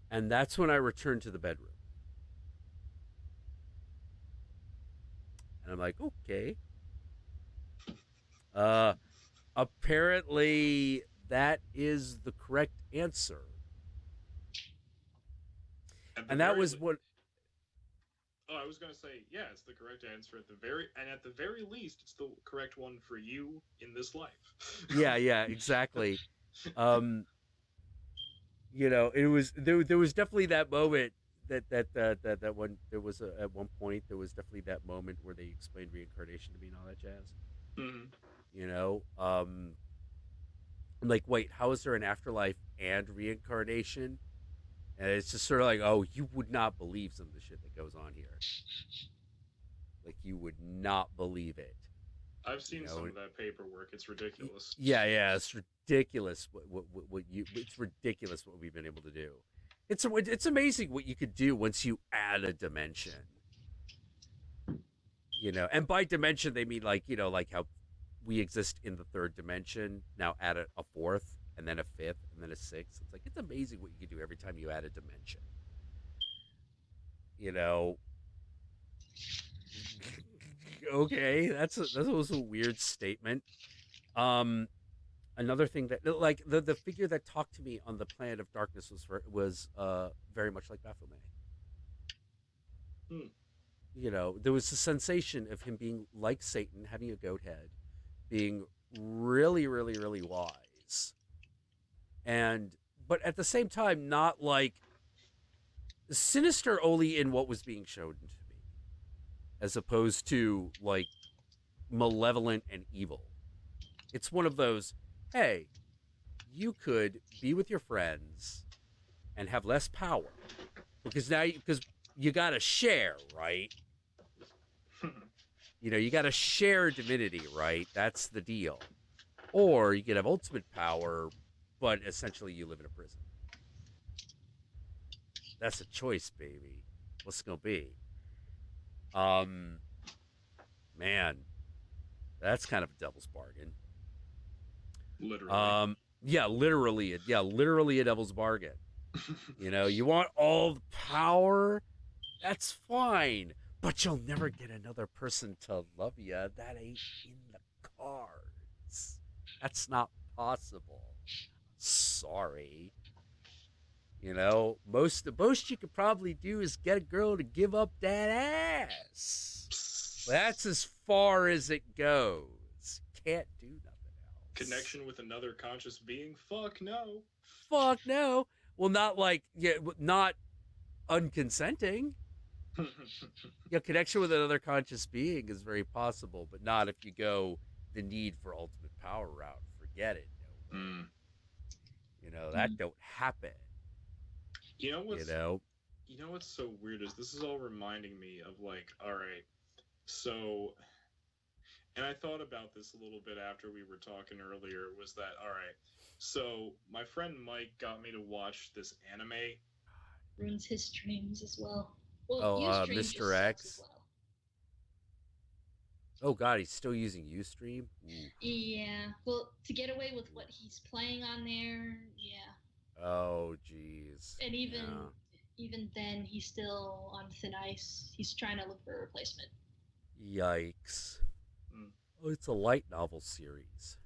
And that's when I return to the bedroom. And I'm like, okay. Apparently that is the correct answer. And that was what...
Oh, I was gonna say, yeah, it's the correct answer at the very least, it's the correct one for you in this life.
yeah, exactly. You know, it was there was definitely that moment that when there was at one point there was definitely that moment where they explained reincarnation to me and all that jazz.
Mm-hmm.
You know, I'm like, wait, how is there an afterlife and reincarnation? And it's just sort of like, oh, you would not believe some of the shit that goes on here. Like, you would not believe it.
I've seen some of that paperwork. It's ridiculous.
Yeah, it's ridiculous. It's ridiculous what we've been able to do. It's amazing what you could do once you add a dimension. You know, and by dimension they mean like, you know, like how we exist in the third dimension. Now add a fourth, and then a fifth, and then a sixth. It's like, it's amazing what you can do every time you add a dimension. You know. Okay, that was a weird statement. Another thing that, like, the figure that talked to me on the Planet of Darkness was very much like Baphomet. You know, there was a sensation of him being like Satan, having a goat head, being really, really, really wise, but at the same time not like sinister only in what was being shown to me, as opposed to like malevolent and evil. It's one of those, hey, you could be with your friends and have less power. Because you got to share, right? You got to share divinity, right? That's the deal. Or you could have ultimate power, but essentially you live in a prison. That's a choice, baby. What's it gonna be? Man, that's kind of a devil's bargain.
Literally.
Yeah, literally a devil's bargain. You want all the power, that's fine, but you'll never get another person to love you. That ain't in the cards. That's not possible. Sorry. The most you could probably do is get a girl to give up that ass. That's as far as it goes. Can't do nothing else.
Connection with another conscious being? Fuck no.
Fuck no. Well, not unconsenting. Connection with another conscious being is very possible, but not if you go the need for ultimate power route. Forget it. No way. That don't happen.
You know what's so weird is this is all reminding me of like, all right, so, and I thought about this a little bit after we were talking earlier, was that, all right, so my friend Mike got me to watch this anime.
Ruins his streams as well.
Mr. X. Well. Oh god, he's still using Ustream? Ooh.
Yeah, well, to get away with what he's playing on there, yeah.
Oh, jeez.
And even then, he's still on thin ice. He's trying to look for a replacement.
Yikes. Oh, it's a light novel series.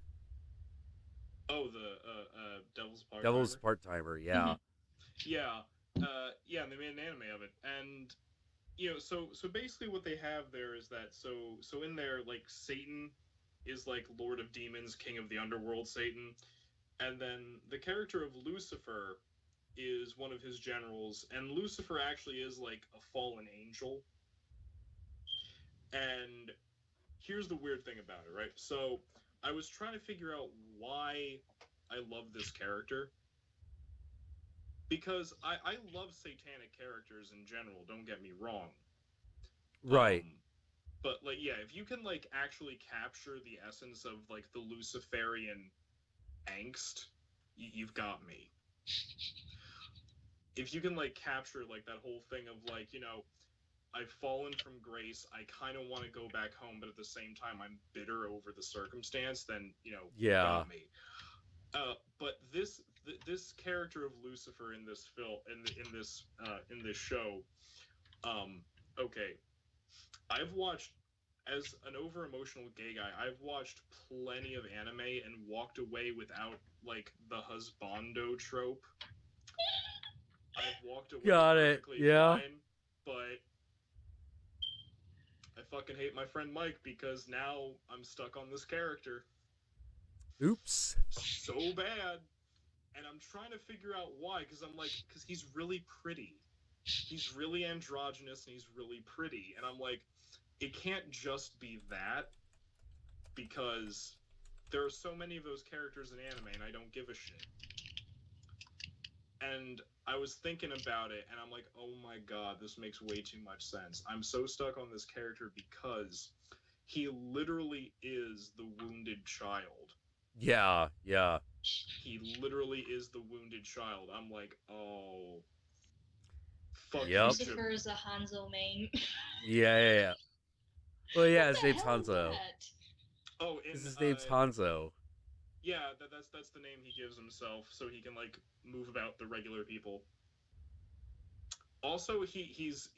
Oh, the
Devil's Part-Timer, yeah.
Mm-hmm. Yeah. And they made an anime of it. And, so basically what they have there is that, so in there, like, Satan is, like, Lord of Demons, King of the Underworld, Satan. And then the character of Lucifer is one of his generals, and Lucifer actually is like a fallen angel. And here's the weird thing about it, right? So I was trying to figure out why I love this character, because I love satanic characters in general, don't get me wrong.
Right.
But like, yeah, if you can like actually capture the essence of like the Luciferian angst, you've got me. If you can like capture like that whole thing of like, I've fallen from grace, I kind of want to go back home, but at the same time I'm bitter over the circumstance, then you got me. But this character of Lucifer in this film, in this show, okay, I've watched, as an over emotional gay guy, I've watched plenty of anime and walked away without like the husbando trope. I've walked away perfectly fine, but I fucking hate my friend Mike because now I'm stuck on this character.
Oops.
So bad. And I'm trying to figure out why, because he's really pretty. He's really androgynous and he's really pretty. And I'm like, it can't just be that, because there are so many of those characters in anime and I don't give a shit. And I was thinking about it and I'm like, oh my god, this makes way too much sense. I'm so stuck on this character because he literally is the wounded child.
Yeah.
He literally is the wounded child. I'm like, oh, fuck.
Yep.
Lucifer is a Hanzo main.
Yeah. Well, yeah, his name's Hanzo.
Oh,
his name's Hanzo.
Yeah, that's the name he gives himself, so he can like move about the regular people. Also, he's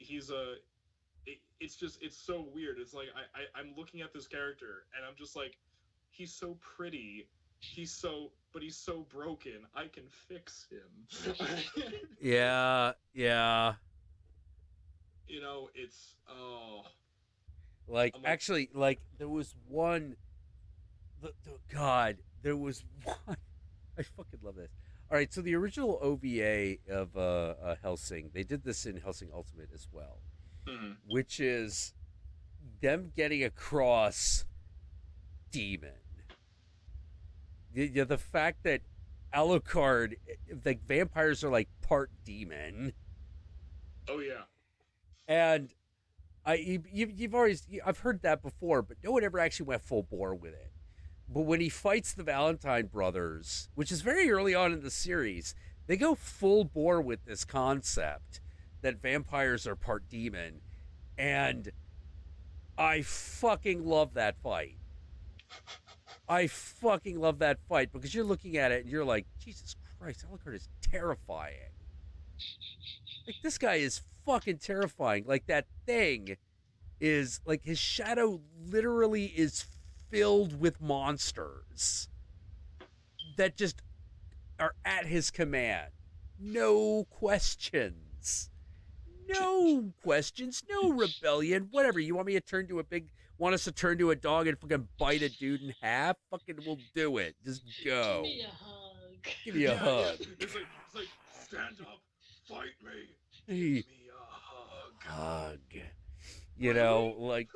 it's so weird. It's like I'm looking at this character and I'm just like, he's so pretty. He's so broken. I can fix him.
Yeah.
It's
Like, actually, like, there was one. God, there was one. I fucking love this. All right, so the original OVA of Hellsing, they did this in Hellsing Ultimate as well, which is them getting across demon. The fact that Alucard, like vampires are like part demon,
Oh yeah.
and you've always I've heard that before, but no one ever actually went full bore with it. But when he fights the Valentine brothers, which is very early on in the series, they go full bore with this concept that vampires are part demon, and I fucking love that fight. I fucking love that fight because you're looking at it and you're like, Jesus Christ, Alucard is terrifying. Like, this guy is fucking terrifying. Like, that thing is, like, his shadow literally is filled with monsters that just are at his command. No questions. No questions. No rebellion. Whatever. You want me to turn to a big... Want us to turn to a dog and fucking bite a dude in half? Fucking we'll do it. Just go.
Give me a hug.
Give me a hug.
Yeah. It's like, stand up, fight me.
Hey,
Give me a hug.
hug. You know, like...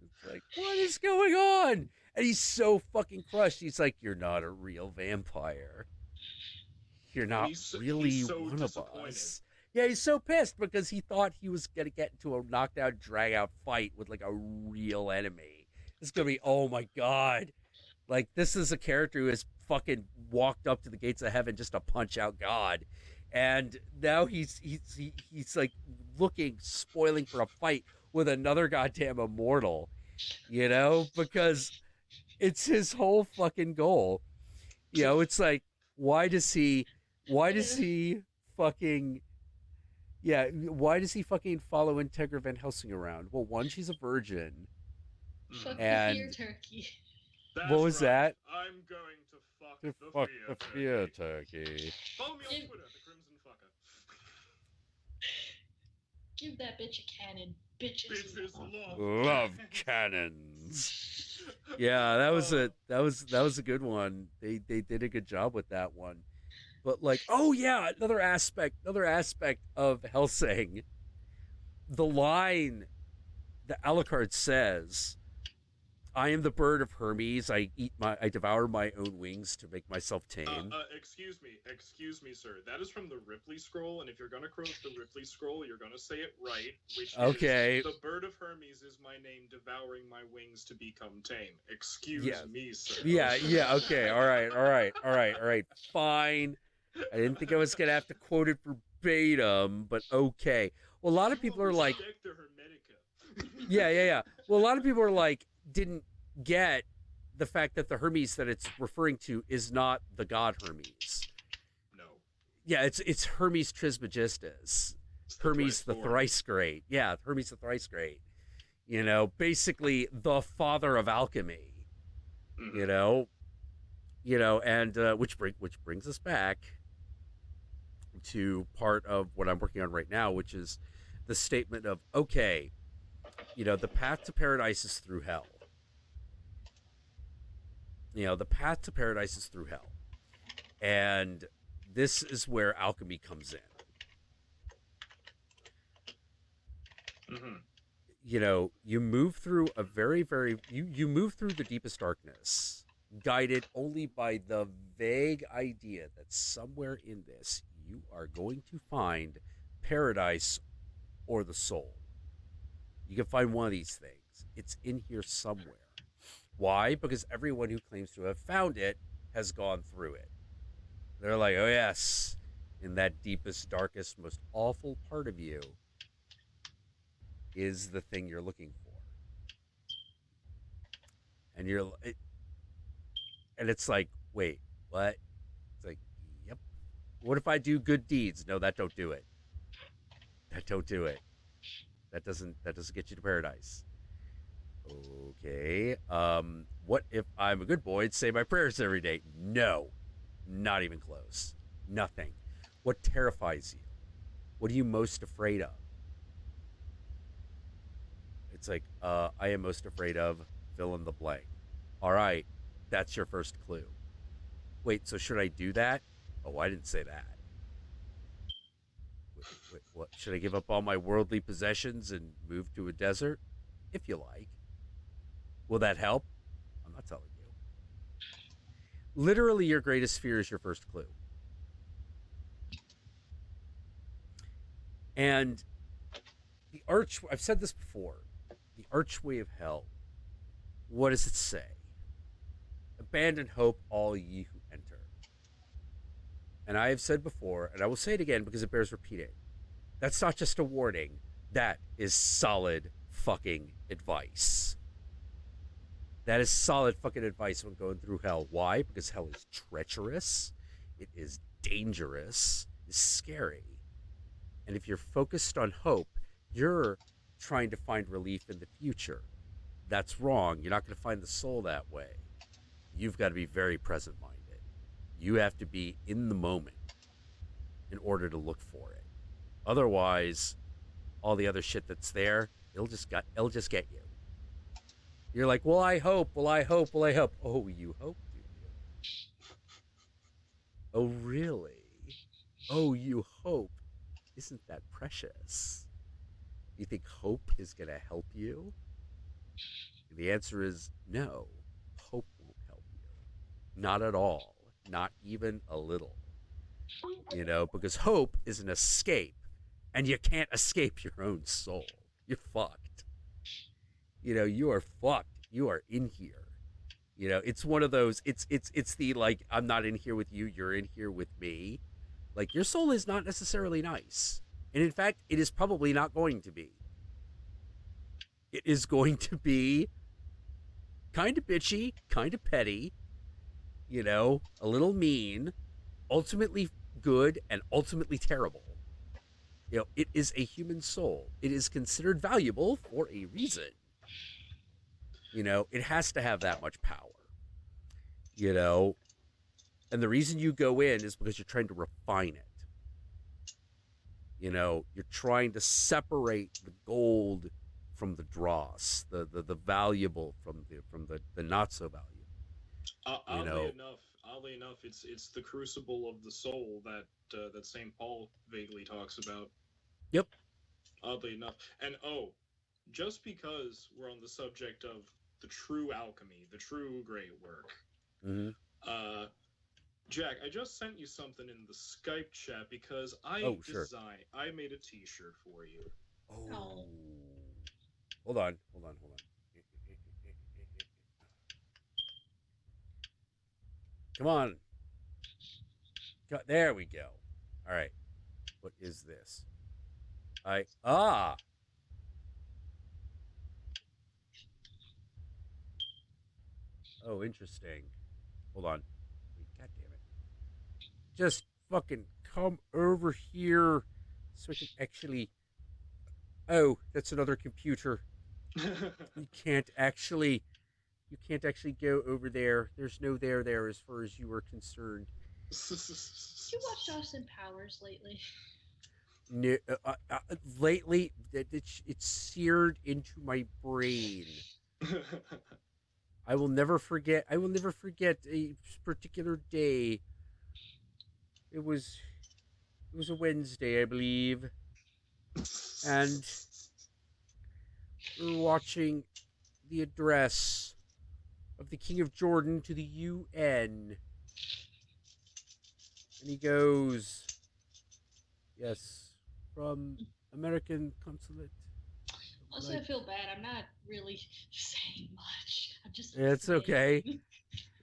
It's like, what is going on? And he's so fucking crushed. He's like, you're not a real vampire. You're not really
he's so
one of
disappointed.
us. Yeah, he's so pissed because he thought he was going to get into a knockdown, drag-out fight with, like, a real enemy. This is going to be, oh, my God. Like, this is a character who has fucking walked up to the gates of heaven just to punch out God. And now he's like, spoiling for a fight with another goddamn immortal, you know? Because it's his whole fucking goal. You know, it's like, why does he fucking... Yeah, why does he fucking follow Integra Van Helsing around? Well, one, she's a virgin.
Fuck
And-
the fear turkey.
That's
What was that?
I'm going to fuck
To
the
fuck
fear
the fear
turkey.
turkey.
Follow me on Twitter, the Crimson Fucker.
Give that bitch a cannon. Bitches.
Bitches love
Love cannons. Yeah, that was a good one. They did a good job with that one. But like, oh yeah, another aspect of Helsing. The line that Alucard says, "I am the bird of Hermes. I devour my own wings to make myself tame."
Excuse me, sir. That is from the Ripley Scroll, and if you're gonna quote the Ripley Scroll, you're gonna say it right, which
Okay.
is, "The bird of Hermes is my name, devouring my wings to become tame." Excuse me, sir.
Yeah, okay, all right, fine. I didn't think I was gonna have to quote it verbatim, but okay. Well, a lot of people are like, yeah. Well, a lot of people are like, didn't get the fact that the Hermes that it's referring to is not the god Hermes.
No.
Yeah, it's Hermes Trismegistus. Hermes the thrice great. Yeah, Hermes the thrice great. You know, basically the father of alchemy.
Mm-hmm.
You know, and which brings us back to part of what I'm working on right now, which is the statement of, okay, you know, the path to paradise is through hell. You know, the path to paradise is through hell. And this is where alchemy comes in.
Mm-hmm.
You know, you move through a very, very... You move through the deepest darkness, guided only by the vague idea that somewhere in this, you are going to find paradise or the soul. You can find one of these things. It's in here somewhere. Why? Because everyone who claims to have found it has gone through it. They're like, oh yes, in that deepest, darkest, most awful part of you is the thing you're looking for. And it's like, wait, what? It's like, yep. What if I do good deeds? No, that don't do it. That don't do it. That doesn't get you to paradise. Okay. What if I'm a good boy and say my prayers every day? No. Not even close. Nothing. What terrifies you? What are you most afraid of? It's like, I am most afraid of fill in the blank. All right. That's your first clue. Wait, so should I do that? Oh, I didn't say that. Wait, what? Should I give up all my worldly possessions and move to a desert? If you like. Will that help? I'm not telling you. Literally, your greatest fear is your first clue. And I've said this before, the archway of hell, what does it say? Abandon hope, all ye who enter. And I have said before, and I will say it again because it bears repeating, that's not just a warning, that is solid fucking advice. That is solid fucking advice when going through hell. Why? Because hell is treacherous, it is dangerous, it's scary. And if you're focused on hope, you're trying to find relief in the future. That's wrong. You're not going to find the soul that way. You've got to be very present-minded. You have to be in the moment in order to look for it. Otherwise, all the other shit that's there, it'll just get you. You're like, well, I hope. Oh, you hope, do you? Oh, really? Oh, you hope. Isn't that precious? You think hope is going to help you? The answer is no. Hope won't help you. Not at all. Not even a little. Because hope is an escape, and you can't escape your own soul. You're fucked. You are fucked. You are in here. It's one of those, it's the, like, I'm not in here with you, you're in here with me. Like, your soul is not necessarily nice. And in fact, it is probably not going to be. It is going to be kind of bitchy, kind of petty, a little mean, ultimately good, and ultimately terrible. It is a human soul. It is considered valuable for a reason. It has to have that much power. And the reason you go in is because you're trying to refine it. You're trying to separate the gold from the dross, the valuable from the not so valuable.
Oddly enough, it's the crucible of the soul that St. Paul vaguely talks about.
Yep.
Oddly enough, and just because we're on the subject of the true alchemy, the true great work.
Mm-hmm.
Jack, I just sent you something in the Skype chat because I made a T-shirt for you.
Oh. Hold on. Come on. There we go. All right. What is this? Oh, interesting. Hold on. God damn it. Just fucking come over here so I can actually... Oh, that's another computer. You can't actually go over there. There's no there as far as you are concerned.
You watched Austin Powers lately?
No, lately, it's seared into my brain. I will never forget a particular day. It was a Wednesday, I believe, and we were watching the address of the King of Jordan to the UN, and he goes, "Yes, from American consulate."
Also, I feel bad. I'm not really saying much. I'm just.
It's okay.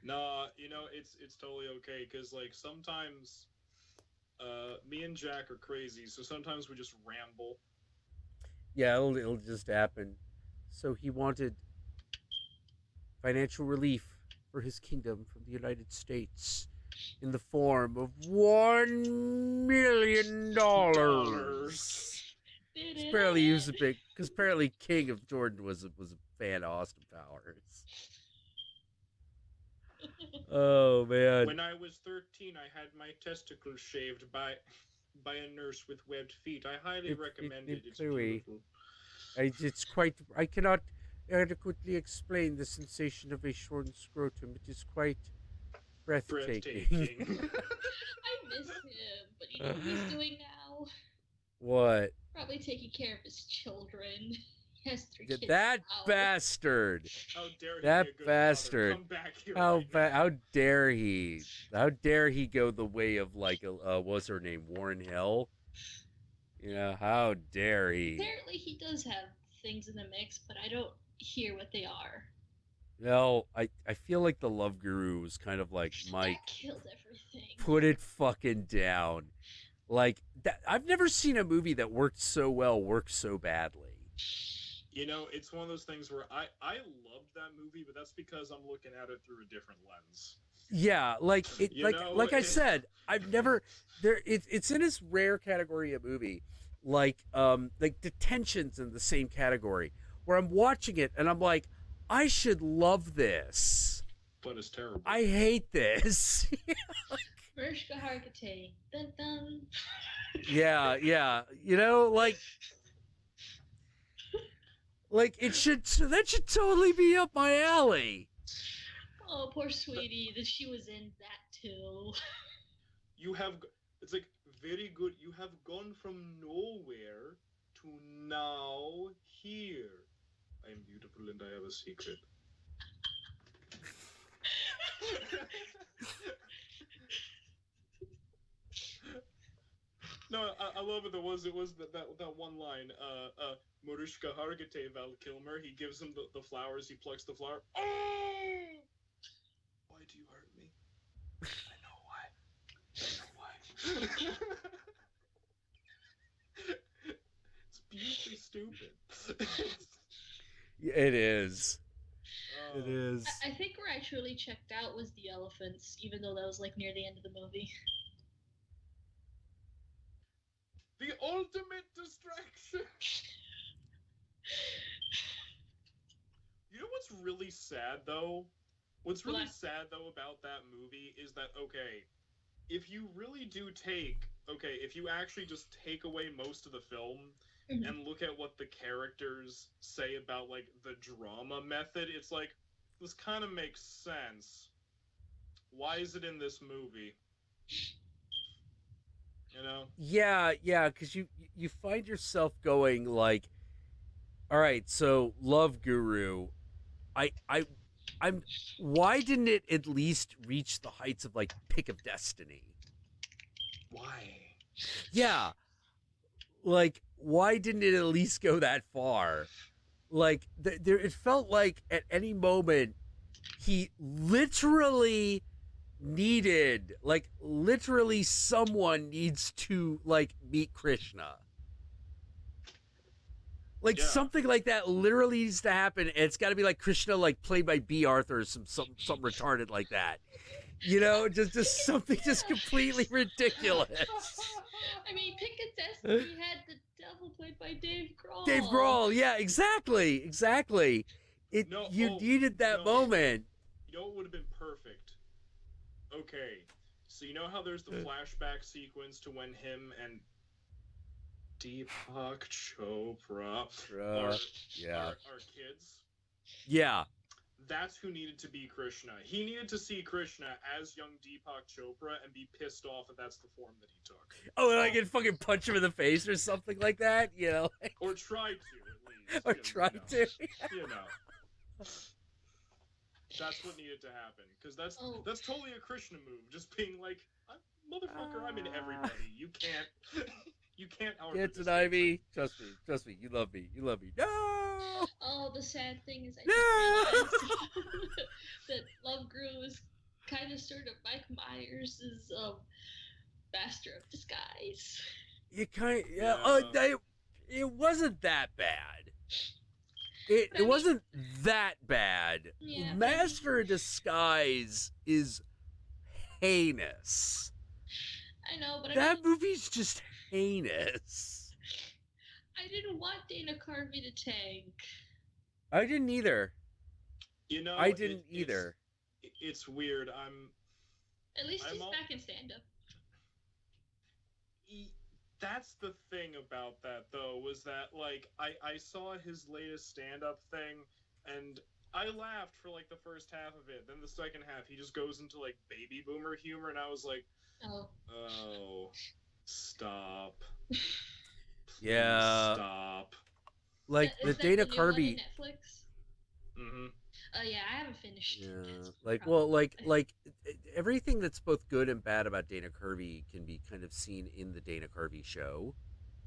Nah, it's totally okay because like sometimes, me and Jack are crazy, so sometimes we just ramble.
Yeah, it'll just happen. So he wanted financial relief for his kingdom from the United States in the form of $1 million. Apparently he was because apparently King of Jordan was a fan of Austin Powers. Oh man!
When I was 13, I had my testicles shaved by a nurse with webbed feet. I highly recommend it. It's beautiful.
It's quite. I cannot adequately explain the sensation of a shorn scrotum. It is quite breathtaking.
I miss him, but what he's doing now?
What?
Probably taking care of his children. He He has 3 kids.
That
Wow.
bastard.
How dare he
That
be a good
bastard.
father? Come back here
How
right now.
how dare he? How dare he go the way of like what's her name, Warren Hill? You know, how dare he?
Apparently, he does have things in the mix, but I don't hear what they are.
Well, I feel like the Love Guru was kind of like, Mike,
That killed everything.
put it fucking down. Like that, I've never seen a movie that worked so well, worked so badly.
You know, it's one of those things where I loved that movie, but that's because I'm looking at it through a different lens.
Yeah, like it,
You know,
like I said, I've never there. It's in this rare category of movie, like Detention's in the same category, where I'm watching it and I'm like, I should love this,
But it's terrible.
I hate this.
Mariska Hargitay. Dun dun.
Yeah, you know, like that should totally be up my alley.
Oh, poor sweetie. That she was in that too.
It's like, very good. You have gone from nowhere to now here. I am beautiful and I have a secret. No, I love it. It was that one line. Mariska Hargitay, Val Kilmer. He gives him the flowers. He plucks the flower. Oh! Why do you hurt me? I know why. It's beautifully stupid.
It is. It
Oh.
is.
I think where I truly checked out was the elephants, even though that was like near the end of the movie.
The ultimate distraction. You know what's really sad though? What's really
What?
sad though about that movie is that, okay, if you really do if you actually just take away most of the film
Mhm.
and look at what the characters say about like the drama method, it's like, this kind of makes sense. Why is it in this movie? You know?
Yeah, because you find yourself going like, all right, so Love Guru, I'm why didn't it at least reach the heights of like Pick of Destiny?
Why?
Yeah, like why didn't it at least go that far? Like there, it felt like at any moment he literally needed, like literally someone needs to like meet Krishna. Like something like that literally needs to happen, and it's got to be like Krishna, like played by B. Arthur, or something retarded like that. You know, just something just completely ridiculous.
I mean, Pick of Destiny had the devil played by Dave Grohl.
Dave Grohl, yeah, exactly. You needed that moment.
You know what would have been perfect? Okay, so you know how there's the flashback sequence to when him and Deepak Chopra are kids?
Yeah.
That's who needed to be Krishna. He needed to see Krishna as young Deepak Chopra and be pissed off that that's the form that he took.
Oh, and I can fucking punch him in the face or something like that, you know?
Or try to, at least.
Or try to.
You know. That's what needed to happen, because that's totally a Krishna move. Just being like, motherfucker, I'm in everybody. You can't.
Can't deny me. Trust me. You love me. No.
Oh, the sad thing is, I
No!
just realized that Love Guru is kind of sort of Mike Myers' master of disguise.
It wasn't that bad. It wasn't that bad.
Yeah,
Master of Disguise is heinous.
I know, but
that movie's just heinous.
I didn't want Dana Carvey to tank.
I didn't either.
You know,
I didn't either.
It's weird.
At least he's back in stand-up.
That's the thing about that, though, was that, like, I saw his latest stand-up thing, and I laughed for, like, the first half of it. Then the second half, he just goes into, like, baby boomer humor, and I was like, oh, stop.
Yeah.
Stop.
like the
Is that
Dana
the new one on
Carvey.
Netflix?
Mm-hmm.
Yeah, I haven't finished.
Yeah,
That's
like
probably
like everything that's both good and bad about Dana Carvey can be kind of seen in the Dana Carvey show.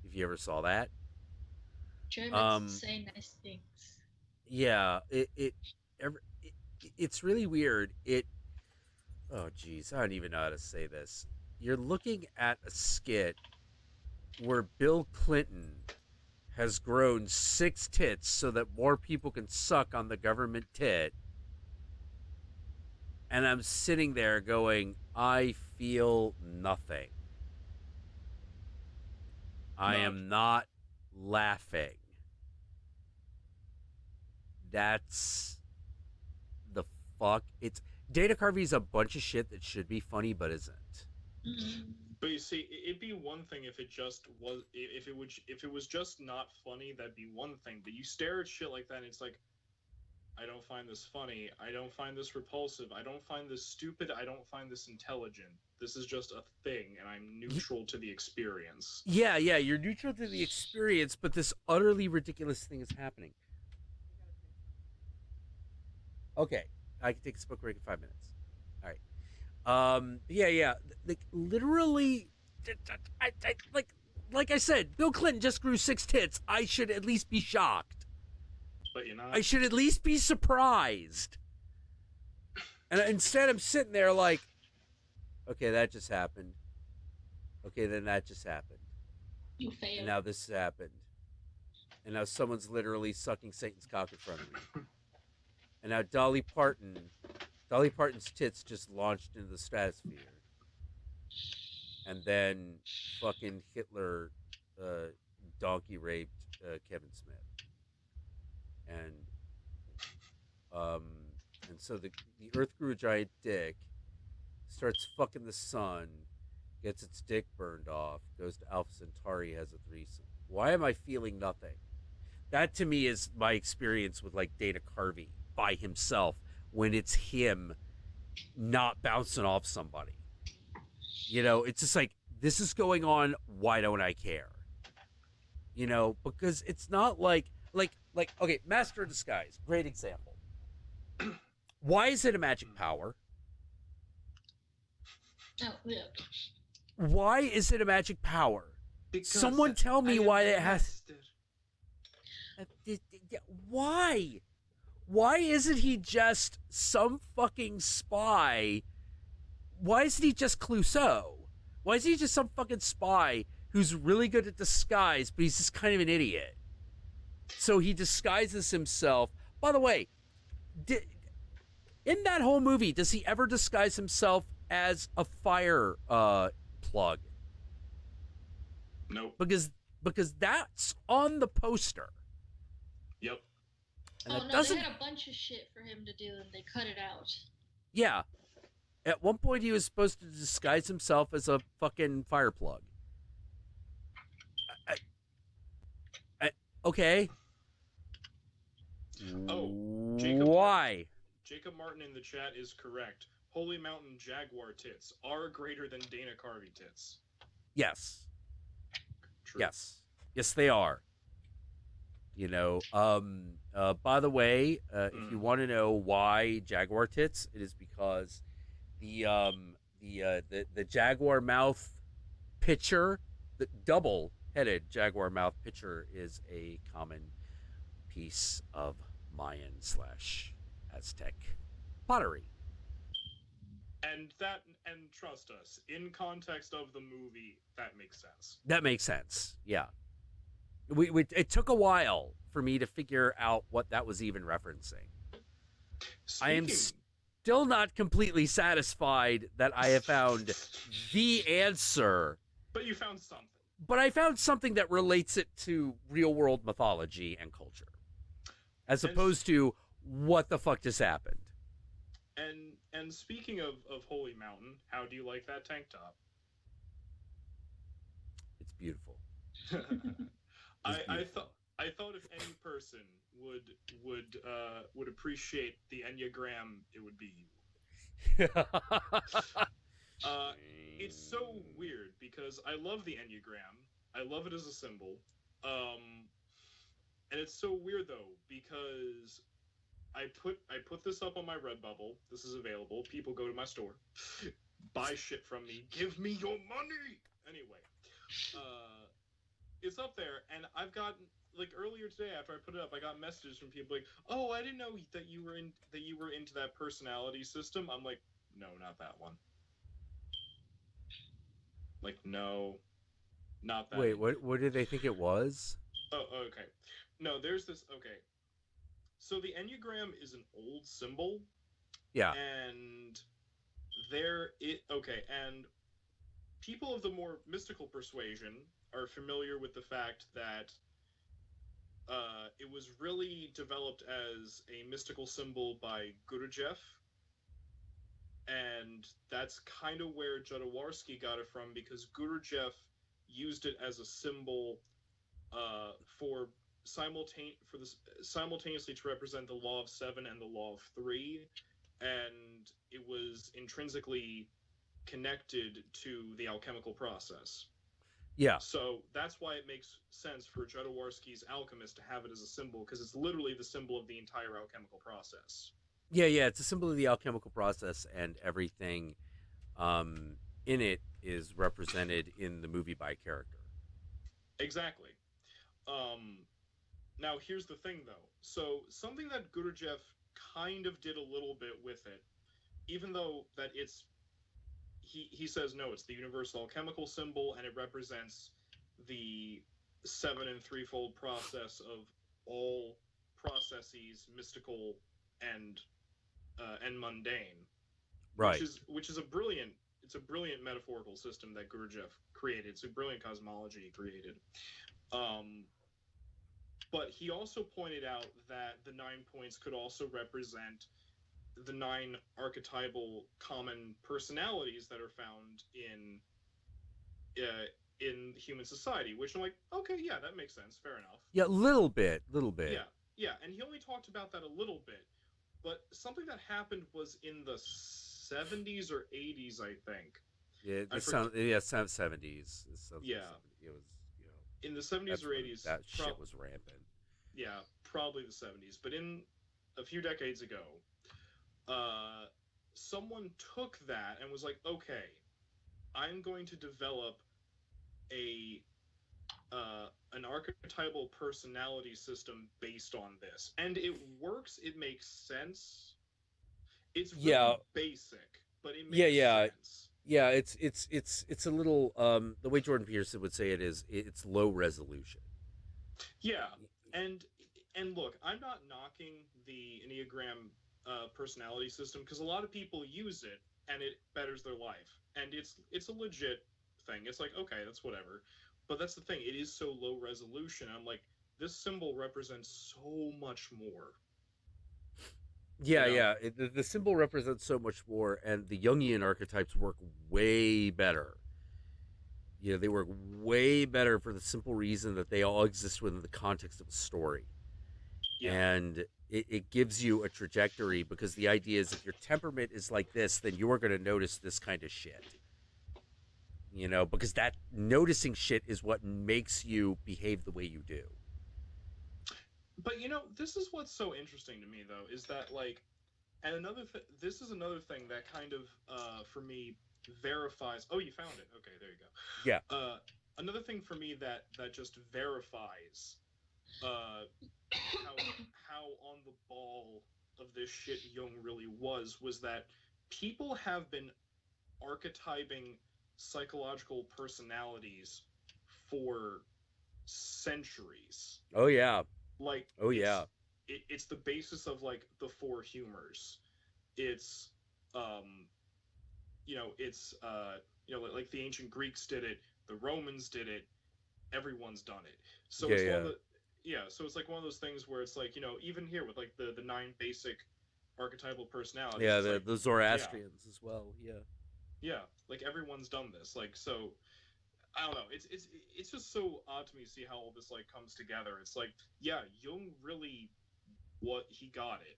If you ever saw that,
Germans say nice things.
yeah, it's really weird. Oh geez, I don't even know how to say this. You're looking at a skit where Bill Clinton has grown 6 tits so that more people can suck on the government tit. And I'm sitting there going, I feel nothing. I am not laughing. That's the fuck. It's Dana Carvey's a bunch of shit that should be funny but isn't.
But you see, it'd be one thing if it just was, if it was just not funny, that'd be one thing. But you stare at shit like that, and it's like, I don't find this funny. I don't find this repulsive. I don't find this stupid. I don't find this intelligent. This is just a thing, and I'm neutral to the experience.
Yeah, you're neutral to the experience, but this utterly ridiculous thing is happening. Okay, I can take a smoke break in 5 minutes. All right. Yeah. Like literally, like I said, Bill Clinton just grew 6 tits. I should at least be shocked.
But you're not.
I should at least be surprised. And instead, I'm sitting there like, okay, that just happened. Okay, then that just happened.
You failed.
And now this happened. And now someone's literally sucking Satan's cock in front of me. And now Dolly Parton's tits just launched into the stratosphere. And then fucking Hitler donkey raped Kevin Smith. And so the Earth grew a giant dick, starts fucking the sun, gets its dick burned off, goes to Alpha Centauri, has a threesome. Why am I feeling nothing? That to me is my experience with like Dana Carvey by himself when it's him not bouncing off somebody. You know, it's just like, this is going on, why don't I care? You know, because it's not like okay, Master of Disguise, great example. Why is it a magic power?
Oh, yeah.
Why is it a magic power?
Because
someone tell me why it has. Why? Why isn't he just some fucking spy? Why isn't he just Clouseau? Why isn't he just some fucking spy who's really good at disguise, but he's just kind of an idiot? So he disguises himself. By the way, in that whole movie, does he ever disguise himself as a fire plug?
Nope.
Because that's on the poster.
Yep.
And
Oh no, they had a bunch of shit for him to do, and they cut it out.
Yeah. At one point, he was supposed to disguise himself as a fucking fire plug. Okay.
Oh,
why?
Jacob Martin in the chat is correct. Holy Mountain Jaguar tits are greater than Dana Carvey tits.
Yes.
True.
Yes, they are. You know, by the way, if you want to know why Jaguar tits, it is because the Jaguar mouth picture, the double-headed Jaguar mouth picture, is a common piece of Mayan/Aztec pottery.
And trust us, in context of the movie, that makes sense.
That makes sense. Yeah. It took a while for me to figure out what that was even referencing. I am still not completely satisfied that I have found the answer.
But you found something.
But I found something that relates it to real-world mythology and culture. As opposed to what the fuck just happened.
And speaking of Holy Mountain, how do you like that tank top?
It's beautiful.
I thought if any person would appreciate the Enneagram, it would be you. It's so weird because I love the Enneagram. I love it as a symbol. And it's so weird though, because I put this up on my Redbubble. This is available. People go to my store, buy shit from me, give me your money. Anyway, it's up there, and I've gotten, like, earlier today after I put it up, I got messages from people like, "Oh, I didn't know that you were into that personality system." I'm like, "No, not that one." Like, no, not that.
Wait, what did they think it was?
Oh, okay. No, there's this. Okay, so the Enneagram is an old symbol,
Yeah.
and and people of the more mystical persuasion are familiar with the fact that it was really developed as a mystical symbol by Gurujev, and that's kind of where Jodorowsky got it from, because Gurujev used it as a symbol for simultaneously to represent the law of 7 and the law of 3, and it was intrinsically connected to the alchemical process.
Yeah.
So that's why it makes sense for Jodorowsky's Alchemist to have it as a symbol, because it's literally the symbol of the entire alchemical process.
Yeah, it's a symbol of the alchemical process, and everything in it is represented in the movie by character.
Exactly. Now, here's the thing, though. So, something that Gurujev kind of did a little bit with it, even though that he says, no, it's the universal alchemical symbol, and it represents the 7 and threefold process of all processes, mystical and mundane.
Right.
Which is a brilliant metaphorical system that Gurujev created. It's a brilliant cosmology he created. But he also pointed out that the 9 points could also represent the 9 archetypal common personalities that are found in human society, which I'm like, okay, yeah, that makes sense, fair enough.
Yeah, little bit.
Yeah, and he only talked about that a little bit, but something that happened was in the 70s or 80s, I think.
Yeah, it sounds 70s.
Yeah,
it was,
in the 70s or 80s.
That shit was rampant.
Yeah, probably the 70s, but in a few decades ago, someone took that and was like, okay, I'm going to develop an archetypal personality system based on this, and it works. It makes sense. It's really basic, but it makes sense.
Yeah, it's a little the way Jordan Peterson would say it is, it's low resolution.
Yeah, and look, I'm not knocking the Enneagram personality system, because a lot of people use it and it betters their life, and it's a legit thing. It's like, okay, that's whatever, but that's the thing. It is so low resolution. I'm like, this symbol represents so much more.
Yeah. The symbol represents so much more, and the Jungian archetypes work way better. They work way better for the simple reason that they all exist within the context of a story. Yeah. And it gives you a trajectory, because the idea is, if your temperament is like this, then you are going to notice this kind of shit. Because that noticing shit is what makes you behave the way you do.
But this is what's so interesting to me, though, is that, like, and this is another thing that kind of, for me, verifies. Oh, you found it. Okay, there you go.
Yeah.
Another thing for me that just verifies how on the ball of this shit Jung really was that people have been archetyping psychological personalities for centuries.
Oh yeah.
Like,
oh yeah.
It's the basis of, like, the 4 humors. It's like the ancient Greeks did it, the Romans did it, everyone's done it. So so it's like one of those things where it's like, even here with, like, the 9 basic archetypal personalities.
Yeah, the Zoroastrians as well.
Yeah, like, everyone's done this. Like, so I don't know. It's just so odd to me to see how all this, like, comes together. It's like, yeah, Jung really, he got it.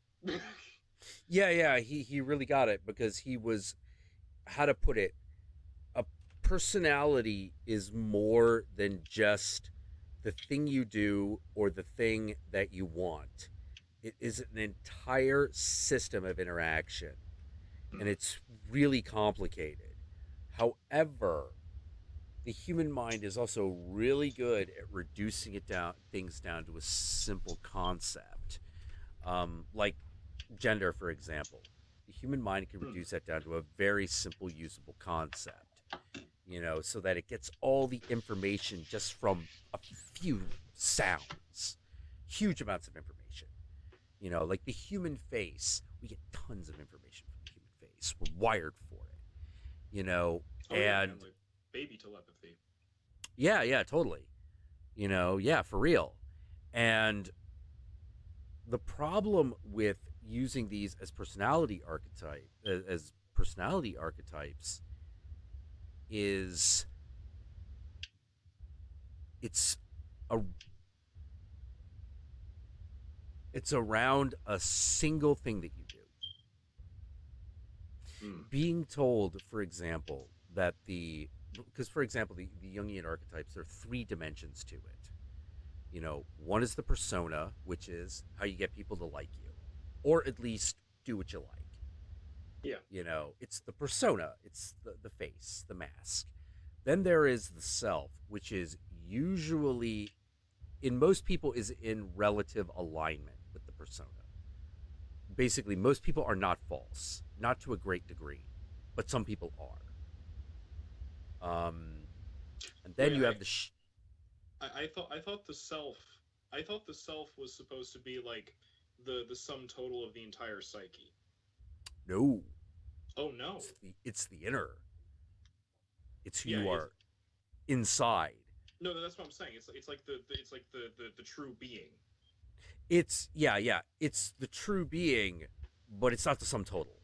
Yeah, he really got it, because he was, how to put it, a personality is more than just the thing you do or the thing that you want. It is an entire system of interaction, and it's really complicated. However, the human mind is also really good at reducing things down to a simple concept, like gender, for example. The human mind can reduce that down to a very simple, usable concept. So that it gets all the information just from a few sounds, huge amounts of information. Like the human face, we get tons of information from the human face. We're wired for it,
Oh, yeah, man, like baby telepathy.
Yeah, totally. Yeah, for real. And the problem with using these as personality archetypes is it's a it's around a single thing that you do. Being told, for example, that because for example the Jungian archetypes, there are 3 dimensions to it. One is the persona, which is how you get people to like you, or at least do what you like.
Yeah.
It's the persona, it's the face, the mask. Then there is the self, which is usually, in most people, is in relative alignment with the persona. Basically, most people are not false, not to a great degree, but some people are. And then you have
I thought the self. I thought the self was supposed to be like the sum total of the entire psyche.
No.
Oh no.
It's the inner. It's who
Yeah,
you are inside.
No, that's what I'm saying. It's like the true being.
It's it's the true being, but it's not the sum total.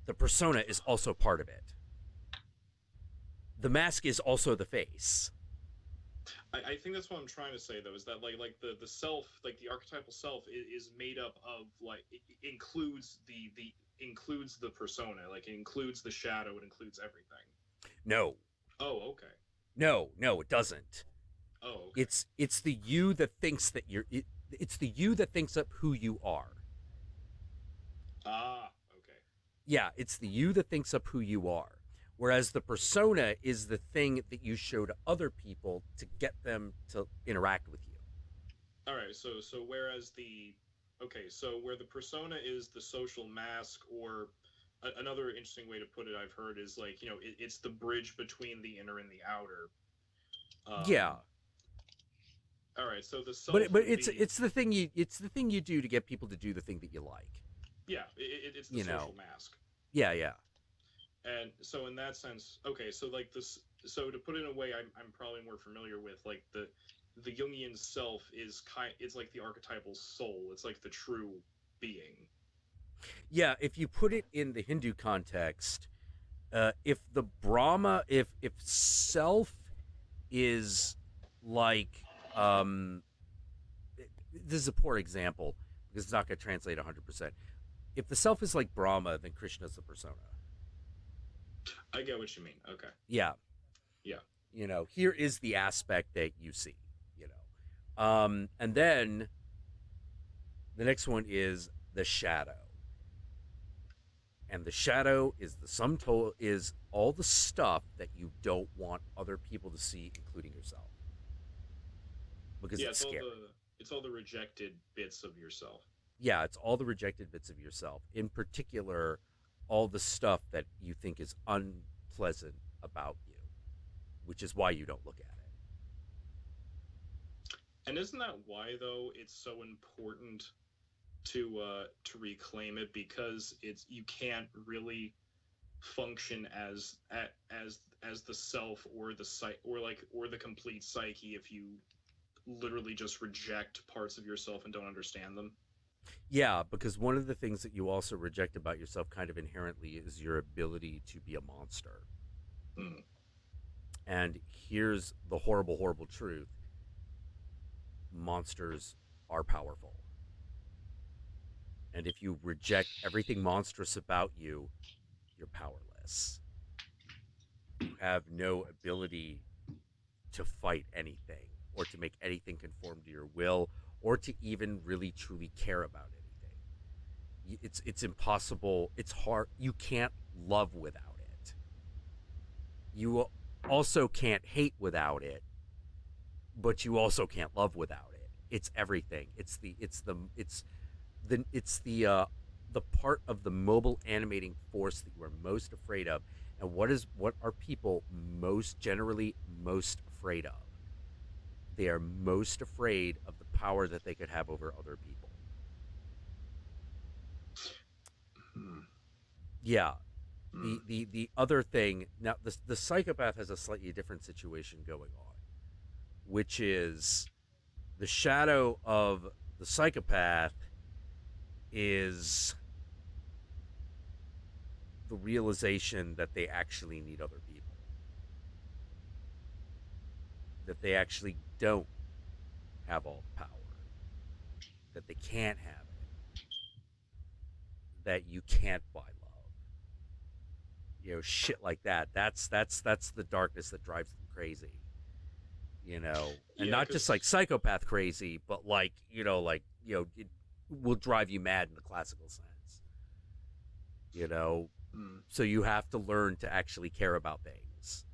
The persona is also part of it. The mask is also the face.
I think that's what I'm trying to say though, is that like the self, like the archetypal self is made up of, like, it includes includes the persona, like it includes the shadow, it includes everything.
No.
Oh, okay.
No, it doesn't.
Oh, okay.
It's the you that thinks that it's the you that thinks up who you are.
Ah, okay.
Yeah, it's the you that thinks up who you are. Whereas the persona is the thing that you show to other people to get them to interact with you.
All right, so whereas where the persona is the social mask, or another interesting way to put it I've heard is, like, it's the bridge between the inner and the outer.
Yeah.
All right, so the self.
But it's the thing you do to get people to do the thing that you like.
Yeah, it's the social mask.
Yeah.
And so in that sense, okay, so like this, so to put it in a way I'm probably more familiar with, like the Jungian self it's like the archetypal soul. It's like the true being.
Yeah, if you put it in the Hindu context, if the Brahma, if self is like, this is a poor example because it's not going to translate 100%. If the self is like Brahma, then Krishna's the persona.
I get what you mean. Okay.
Yeah. Here is the aspect that you see. And then the next one is the shadow. And the shadow is the sum total, is all the stuff that you don't want other people to see, including yourself. Because it's scary.
It's all the rejected bits of yourself.
Yeah, it's all the rejected bits of yourself. In particular, all the stuff that you think is unpleasant about you, which is why you don't look at it.
And isn't that why, though, it's so important to reclaim it? Because you can't really function as the self or the or the complete psyche if you literally just reject parts of yourself and don't understand them.
Yeah, because one of the things that you also reject about yourself kind of inherently is your ability to be a monster. And here's the horrible, horrible truth. Monsters are powerful. And if you reject everything monstrous about you, you're powerless. You have no ability to fight anything. or to make anything conform to your will, or to even really truly care about anything. It's impossible. It's hard. You can't love without it. You also can't hate without it, but you also can't love without it. It's everything. It's the part of the mobile animating force that you are most afraid of. And what are people generally most afraid of? They are most afraid of the power that they could have over other people. Yeah. The other thing, now the psychopath has a slightly different situation going on, which is the shadow of the psychopath is the realization that they actually need other people, that they actually don't have all the power, that they can't have it, that you can't buy love, shit like that. That's the darkness that drives them crazy, and not just like psychopath crazy, but like it will drive you mad in the classical sense, so you have to learn to actually care about things,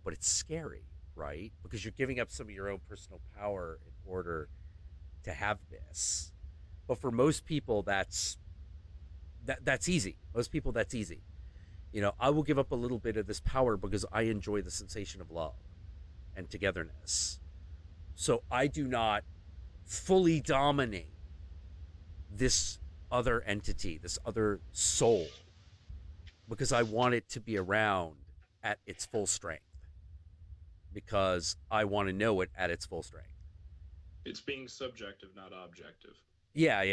but it's scary, right? Because you're giving up some of your own personal power in order to have this. But for most people, that's easy. Most people, that's easy. I will give up a little bit of this power because I enjoy the sensation of love and togetherness. So I do not fully dominate this other entity, this other soul, because I want it to be around at its full strength, because I want to know it at its full strength.
It's being subjective, not objective.
Yeah.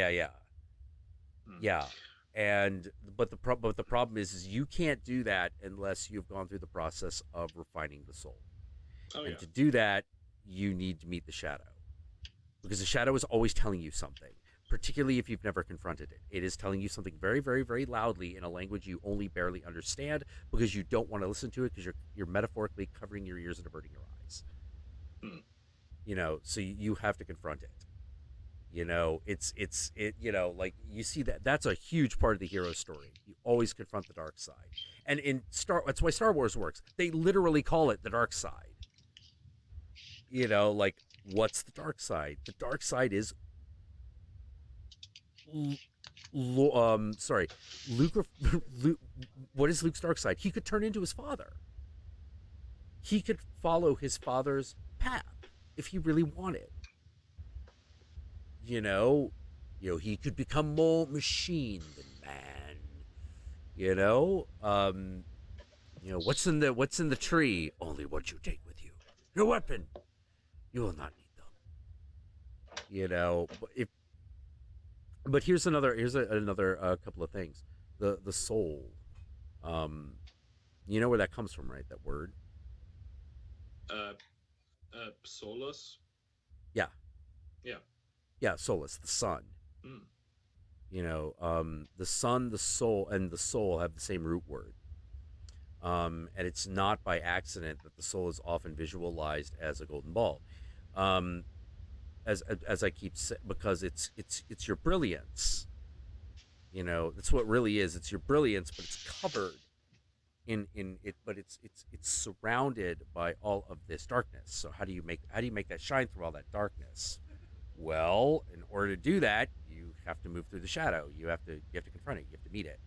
And but the problem is you can't do that unless you've gone through the process of refining the soul. And to do that, you need to meet the shadow, because the shadow is always telling you something, particularly if you've never confronted it. It is telling you something very, very, very loudly in a language you only barely understand, because you don't want to listen to it, because you're metaphorically covering your ears and averting your eyes. So you have to confront it. Like you see that's a huge part of the hero's story. You always confront the dark side. And that's why Star Wars works. They literally call it the dark side. Like, what's the dark side? The dark side is Luke, what is Luke's dark side? He could turn into his father. He could follow his father's path if he really wanted. He could become more machine than man. What's in the tree? Only what you take with you. Your weapon. You will not need them. But here's another couple of things. The soul. You know where that comes from, right? That word.
Solus.
Yeah.
Yeah.
Yeah, solus, the sun. The sun, the soul, and the soul have the same root word. And it's not by accident that the soul is often visualized as a golden ball. As I keep saying, because it's your brilliance. That's what it really is. It's your brilliance, but it's covered in it, but it's surrounded by all of this darkness. So how do you make that shine through all that darkness? Well, in order to do that, you have to move through the shadow. You have to confront it. You have to meet it.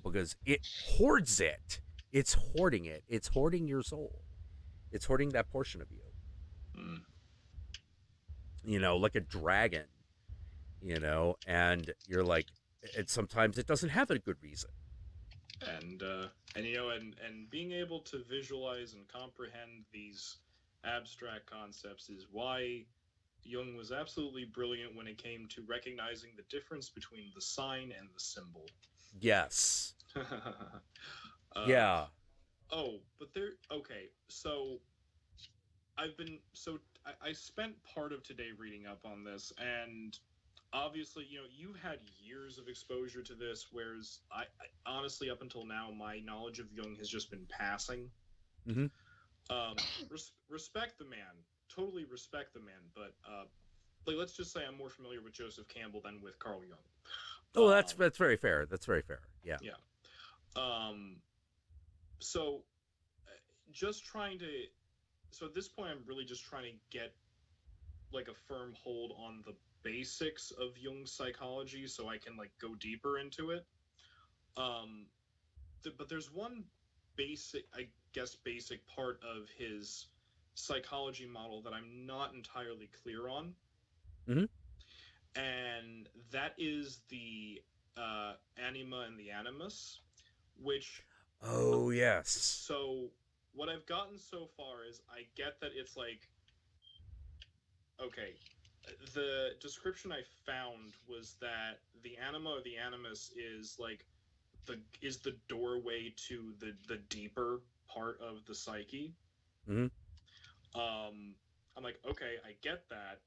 Because it hoards it. It's hoarding it. It's hoarding your soul. It's hoarding that portion of you. Like a dragon. And you're like, and sometimes it doesn't have a good reason.
And being able to visualize and comprehend these abstract concepts is why Jung was absolutely brilliant when it came to recognizing the difference between the sign and the symbol.
Yes. Yeah.
Oh, but okay, so I spent part of today reading up on this, and obviously, you had years of exposure to this, whereas I honestly, up until now, my knowledge of Jung has just been passing. Respect the man, totally respect the man, but like, let's just say I'm more familiar with Joseph Campbell than with Carl Jung.
Oh, that's very fair. That's very fair. Yeah.
So just trying to, so at this point, I'm really just trying to get like a firm hold on the basics of Jung's psychology, so I can like go deeper into it. But there's one basic part of his psychology model that I'm not entirely clear on.
Mm-hmm.
And that is the anima and the animus, which...
Oh, yes.
So what I've gotten so far is I get that it's like... Okay, the description I found was that the anima or the animus is like the doorway to the deeper part of the psyche.
Mm-hmm.
I'm like, okay, I get that,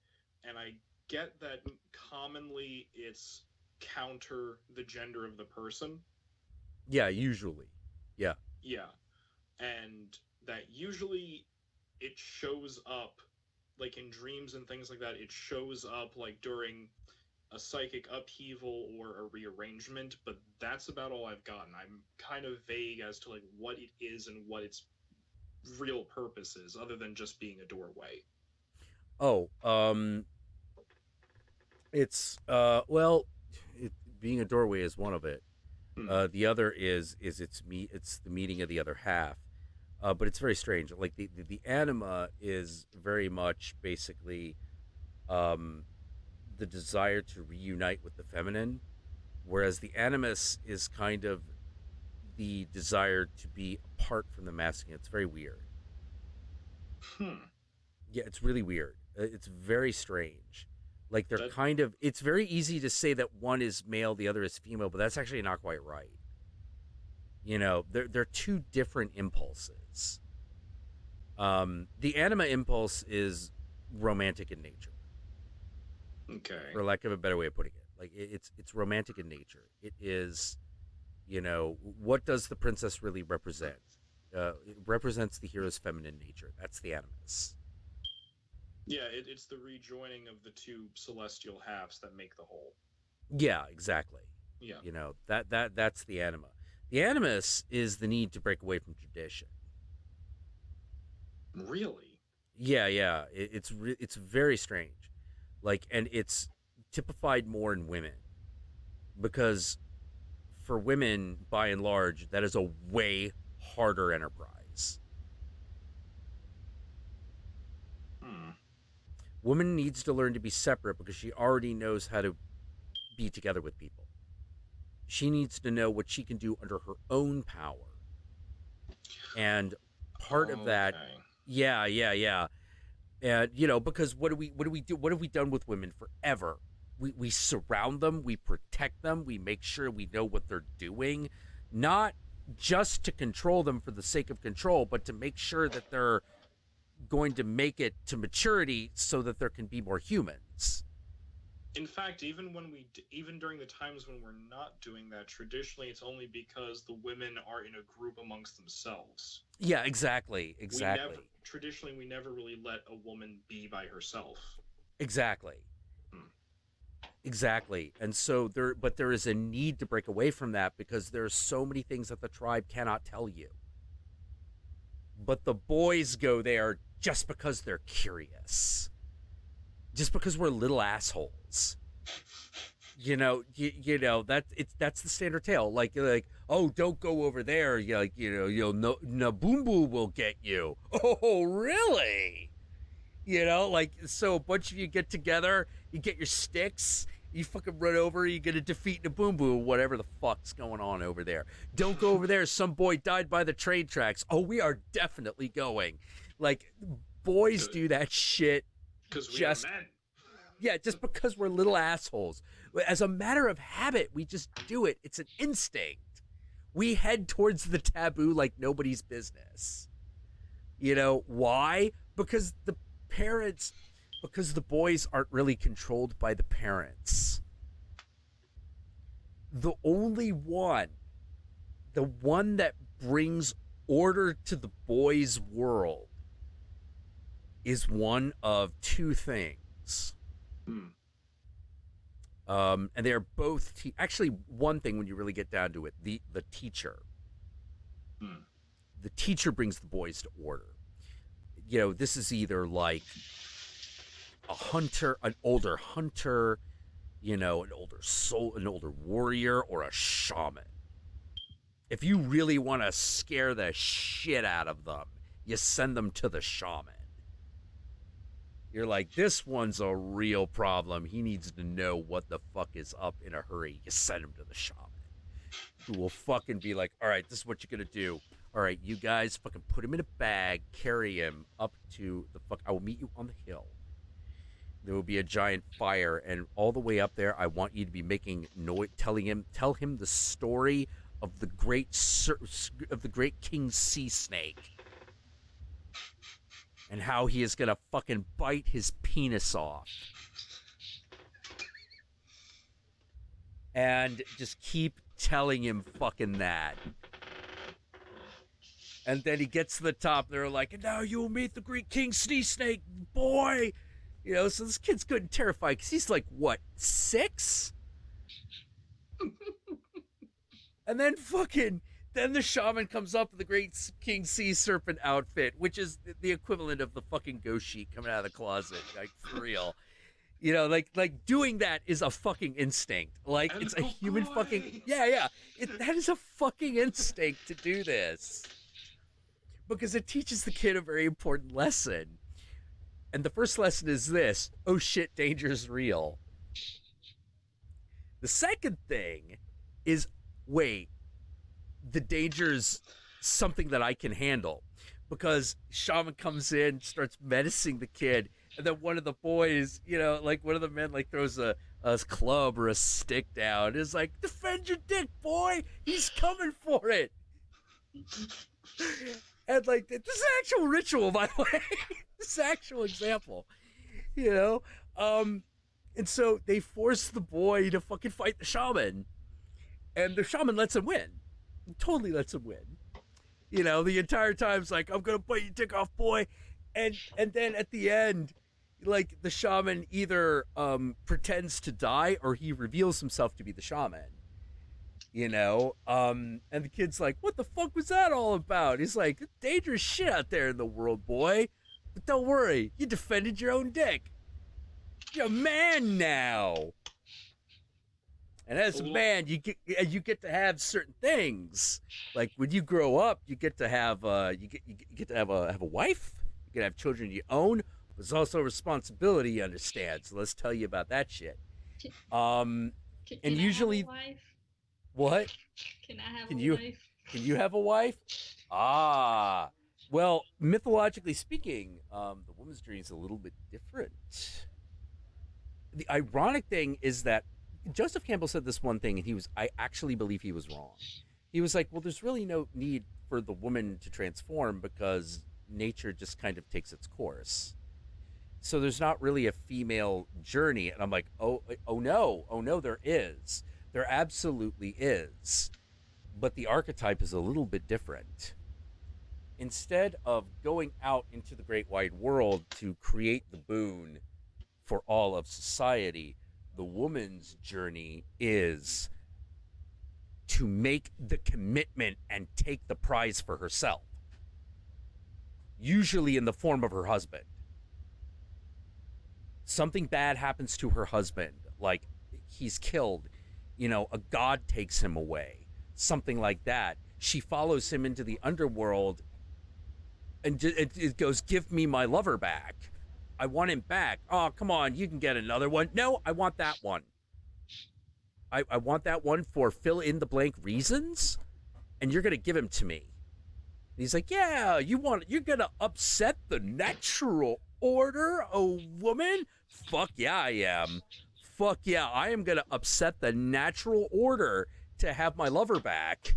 and I get that commonly it's counter the gender of the person.
Yeah, usually. Yeah.
Yeah. And that usually it shows up, like in dreams and things like that, it shows up like during a psychic upheaval or a rearrangement, but that's about all I've gotten. I'm kind of vague as to like what it is and what its real purpose is, other than just being a doorway.
Oh, it's being a doorway is one of it. The other is it's the meeting of the other half. But it's very strange. Like the anima is very much basically the desire to reunite with the feminine, whereas the animus is kind of the desire to be apart from the masculine. It's very weird. Yeah, it's really weird. It's very strange. Like they're kind of, it's very easy to say that one is male, the other is female, but that's actually not quite right. You know, they're two different impulses. The anima impulse is romantic in nature.
Okay.
For lack of a better way of putting it. Like it's romantic in nature. It is, you know, what does the princess really represent? It represents the hero's feminine nature. That's the animus.
Yeah, it's the rejoining of the two celestial halves that make the whole.
Yeah, exactly.
Yeah.
You know, that's the anima. The animus is the need to break away from tradition.
Really?
Yeah. It's very strange. Like, and it's typified more in women because for women, by and large, that is a way harder enterprise. Woman needs to learn to be separate because she already knows how to be together with people. She needs to know what she can do under her own power. And part of that, yeah. And, you know, because what do we do? What have we done with women forever? We surround them, we protect them, we make sure we know what they're doing, not just to control them for the sake of control, but to make sure that they're going to make it to maturity so that there can be more humans.
In fact, even during the times when we're not doing that, traditionally it's only because the women are in a group amongst themselves.
Yeah, exactly.
Traditionally, we never really let a woman be by herself.
Exactly. And so there is a need to break away from that because there are so many things that the tribe cannot tell you. But the boys go there just because they're curious. Just because we're little assholes. You know that's the standard tale. Like oh, don't go over there. No boom boom will get you. Oh, really? You know, like, so a bunch of you get together, you get your sticks, you fucking run over, you get a defeat in a boom boom, whatever the fuck's going on over there. Don't go over there. Some boy died by the train tracks. Oh, we are definitely going. Like, boys do that shit.
Because we are men.
Yeah, just because we're little assholes. As a matter of habit, we just do it. It's an instinct. We head towards the taboo like nobody's business. You know, why? Because the boys aren't really controlled by the parents. The one that brings order to the boys' world is one of two things. And they're both actually one thing when you really get down to it. The teacher. The teacher brings the boys to order. You know, this is either like a hunter, an older hunter, you know, an older soul, an older warrior, or a shaman. If you really want to scare the shit out of them, you send them to the shaman. You're like, this one's a real problem. He needs to know what the fuck is up in a hurry. You send him to the shaman, who will fucking be like, all right, this is what you're going to do. All right, you guys fucking put him in a bag, carry him up to the fuck. I will meet you on the hill. There will be a giant fire, and all the way up there, I want you to be making noise, tell him the story of the great king sea snake, and how he is gonna fucking bite his penis off, and just keep telling him fucking that. And then he gets to the top. They're like, and now you will meet the great king sea snake, boy. You know, so this kid's good and terrified because he's like, what, 6? And then then the shaman comes up with the great king sea serpent outfit, which is the equivalent of the fucking ghost sheet coming out of the closet, like, for real. You know, like doing that is a fucking instinct. Like, it's a human fucking, yeah. That is a fucking instinct to do this. Because it teaches the kid a very important lesson. And the first lesson is this: oh shit, danger is real. The second thing is, wait, the danger's something that I can handle. Because shaman comes in, starts menacing the kid, and then one of the boys, you know, like one of the men, like throws a club or a stick down. Is like, defend your dick, boy! He's coming for it! And like, this is an actual ritual, by the way. This is an actual example, you know? And so they force the boy to fucking fight the shaman. And the shaman lets him win. He totally lets him win. You know, the entire time's like, I'm gonna bite your dick off, boy. And then at the end, like, the shaman either pretends to die or he reveals himself to be the shaman. You know, and the kid's like, what the fuck was that all about? He's like, dangerous shit out there in the world, boy. But don't worry, you defended your own dick. You're a man now. And as a man, you get to have certain things. Like when you grow up, you get to have you get to have a wife. You can have children you own. There's also a responsibility, you understand. So let's tell you about that shit.
Can
usually,
I have a wife?
What?
Can I have a wife?
Can you have a wife? Ah, well, mythologically speaking, the woman's journey is a little bit different. The ironic thing is that Joseph Campbell said this one thing, and I actually believe he was wrong. He was like, well, there's really no need for the woman to transform because nature just kind of takes its course. So there's not really a female journey. And I'm like, oh no, there is. There absolutely is. But the archetype is a little bit different. Instead of going out into the great wide world to create the boon for all of society, the woman's journey is to make the commitment and take the prize for herself. Usually in the form of her husband. Something bad happens to her husband, like he's killed. You know, a god takes him away, something like that. She follows him into the underworld and it goes, give me my lover back. I want him back. Oh, come on, you can get another one. No, I want that one. I want that one for fill in the blank reasons, and you're going to give him to me. And he's like, yeah, you're going to upset the natural order, oh woman? Fuck yeah, I am. Fuck yeah, I am going to upset the natural order to have my lover back.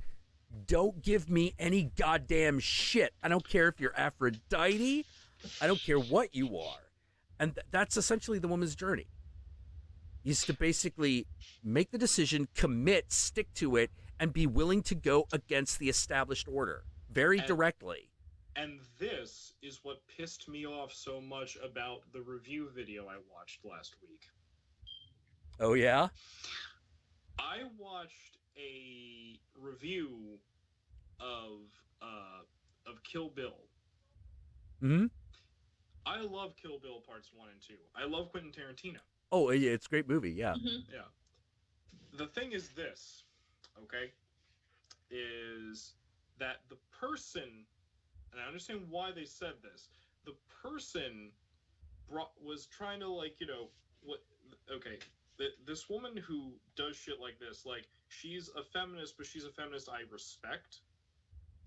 Don't give me any goddamn shit. I don't care if you're Aphrodite. I don't care what you are. And that's essentially the woman's journey. Is to basically make the decision, commit, stick to it, and be willing to go against the established order. Very directly.
And this is what pissed me off so much about the review video I watched last week.
Oh, yeah?
I watched a review of Kill Bill.
Mm-hmm.
I love Kill Bill Parts 1 and 2. I love Quentin Tarantino.
Oh, yeah, it's a great movie, yeah.
Mm-hmm.
Yeah. The thing is this, okay, is that the person, and I understand why they said this, the person was trying to, like, you know, this woman who does shit like this, like, she's a feminist, but she's a feminist I respect.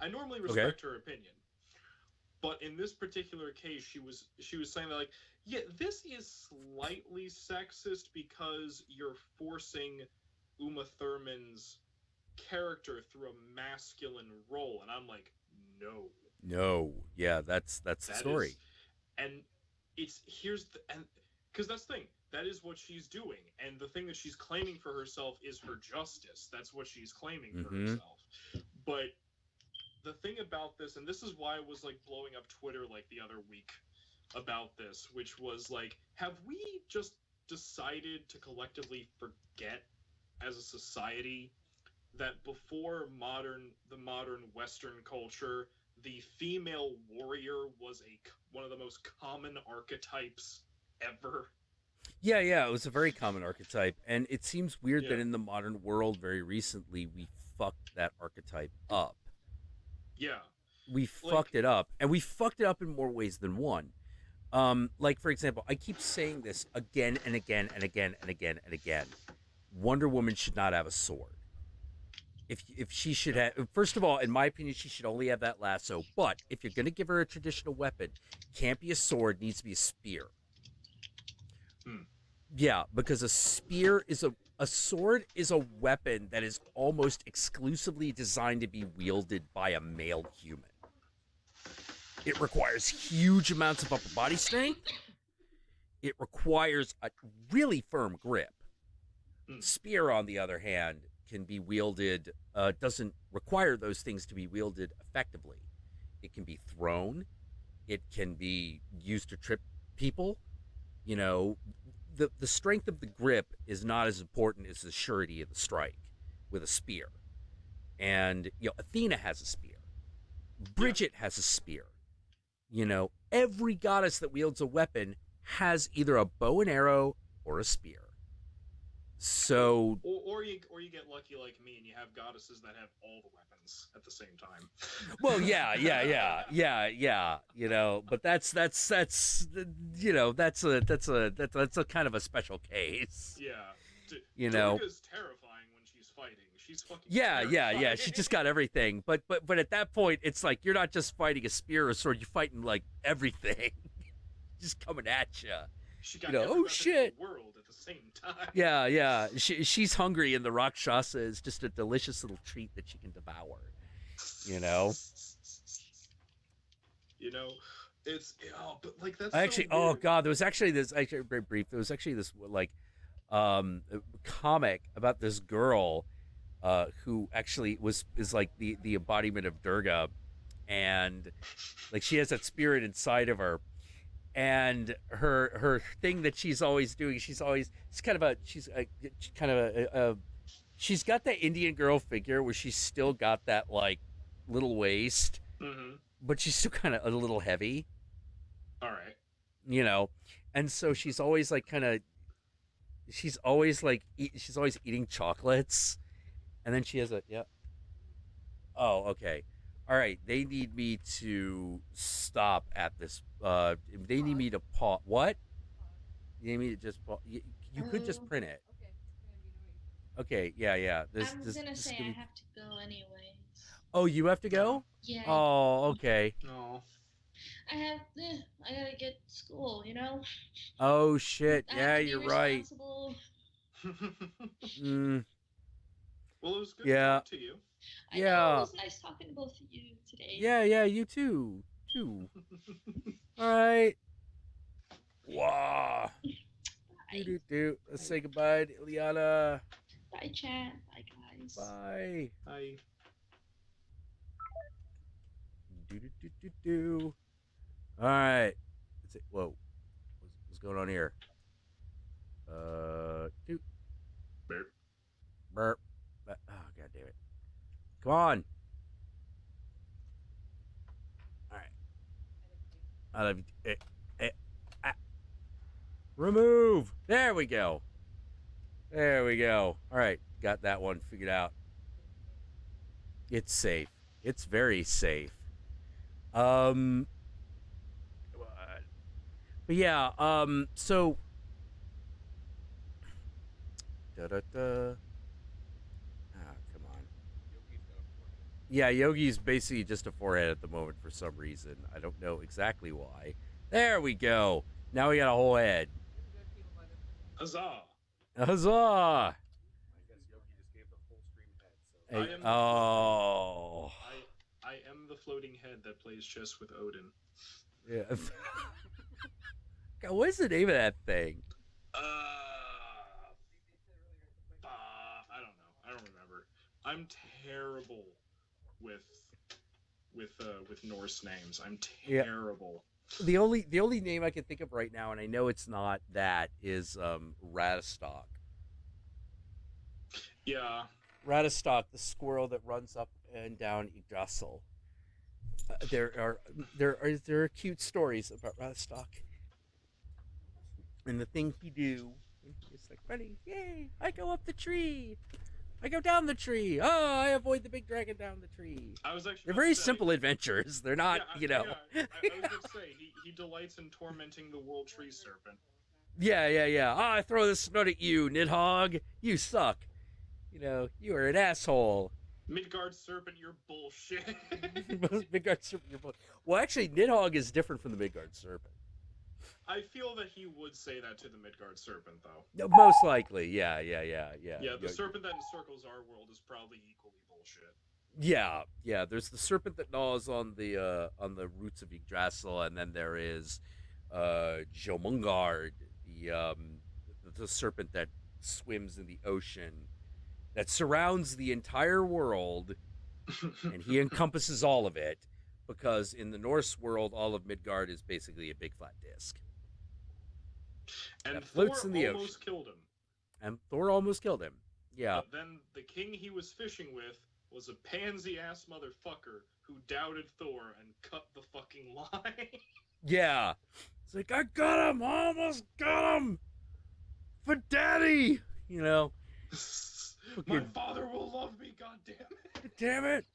I normally respect her opinion. But in this particular case, she was saying that, like, yeah, this is slightly sexist because you're forcing Uma Thurman's character through a masculine role, and I'm like, no,
yeah, that's the story.
And because that's the thing, that is what she's doing, and the thing that she's claiming for herself is her justice. That's what she's claiming for herself. But the thing about this, and this is why I was, like, blowing up Twitter, like, the other week about this, which was, like, have we just decided to collectively forget as a society that before the modern Western culture, the female warrior was one of the most common archetypes ever?
Yeah, it was a very common archetype, and it seems weird that in the modern world very recently we fucked that archetype up.
Yeah.
We fucked it up, and we fucked it up in more ways than one. Like, for example, I keep saying this again and again and again and again and again. Wonder Woman should not have a sword. If she should have, first of all, in my opinion, she should only have that lasso. But if you're going to give her a traditional weapon, can't be a sword, needs to be a spear. Yeah, because a spear is a sword is a weapon that is almost exclusively designed to be wielded by a male human. It requires huge amounts of upper body strength. It requires a really firm grip. Spear, on the other hand, can be wielded, doesn't require those things to be wielded effectively. It can be thrown. It can be used to trip people. You know, the strength of the grip is not as important as the surety of the strike with a spear. And, you know, Athena has a spear. Bridget has a spear. You know, every goddess that wields a weapon has either a bow and arrow or a spear. So,
or you get lucky like me, and you have goddesses that have all the weapons at the same time.
Well, yeah. You know, but that's you know, that's a kind of a special case.
Yeah.
You know,
Durga's terrifying when she's fighting. She's fucking
yeah. She just got everything. But at that point, it's like you're not just fighting a spear or a sword. You're fighting like everything, just coming at you.
She got
oh shit!
In the world at the same time.
Yeah. She's hungry, and the Rakshasa is just a delicious little treat that she can devour. You know.
You know, it's but like that's
actually.
So weird.
Oh god, there was actually this. Actually, very brief. There was actually this like, comic about this girl, who actually is like the embodiment of Durga, and like she has that spirit inside of her. And her thing that she's always doing, she's got that Indian girl figure where she's still got that like little waist, but she's still kind of a little heavy.
All right.
You know, and so she's always like she's always eating chocolates, and then she has Oh, okay. All right, they need me to stop at this. They need me to pause. What? They need me to just pause. You could just print it. Okay, yeah.
I was gonna say I have to go anyways.
Oh, you have to go?
Yeah.
Oh, okay.
No.
I gotta get to school, you know?
Oh, shit. Yeah, you're right.
Well, it was good to talk to you.
I know, it was nice talking to both of you today.
Yeah, you too. All right. Wow. Let's say goodbye to Illiana.
Bye, chat. Bye, guys.
Bye.
Bye.
All right. Let's see. Whoa. What's going on here? Doot.
Burp.
Burp. Oh, God damn it. Come on. All right. I love you. Remove. There we go. There we go. All right. Got that one figured out. It's safe. It's very safe. But yeah, so come on. Yeah, Yogi's basically just a forehead at the moment for some reason. I don't know exactly why. There we go. Now we got a whole head.
Huzzah!
Huzzah!
I guess Yogi just gave the full stream head. So
I am I am the floating head that plays chess with Odin.
Yeah. God, what is the name of that thing?
I don't know. I don't remember. I'm terrible with Norse names. I'm terrible.
The only name I can think of right now, and I know it's not that, is Ratastock.
Yeah.
Ratastock, the squirrel that runs up and down Yggdrasil. There are cute stories about Ratastock. And the thing he do, it's like running, yay! I go up the tree. I go down the tree. Oh, I avoid the big dragon down the tree.
I was actually.
They're very simple adventures. They're not,
I was going to say he delights in tormenting the world tree serpent.
Yeah. Ah, I throw this nut at you, Nidhogg. You suck. You are an asshole.
Midgard serpent, you're bullshit.
Midgard serpent, you're bullshit. Well, actually, Nidhogg is different from the Midgard serpent.
I feel that he would say that to the Midgard serpent, though.
No, most likely, yeah.
Yeah, the serpent that encircles our world is probably equally bullshit.
Yeah. There's the serpent that gnaws on the roots of Yggdrasil, and then there is Jomungard, the serpent that swims in the ocean, that surrounds the entire world, and he encompasses all of it, because in the Norse world, all of Midgard is basically a big flat disc.
And
that floats
Thor
in the
almost
ocean.
killed him.
And Thor almost killed him. Yeah.
But then the king he was fishing with was a pansy-ass motherfucker who doubted Thor and cut the fucking line.
Yeah. It's like, I got him! I almost got him! For daddy!
My father will love me, goddammit.
Damn it!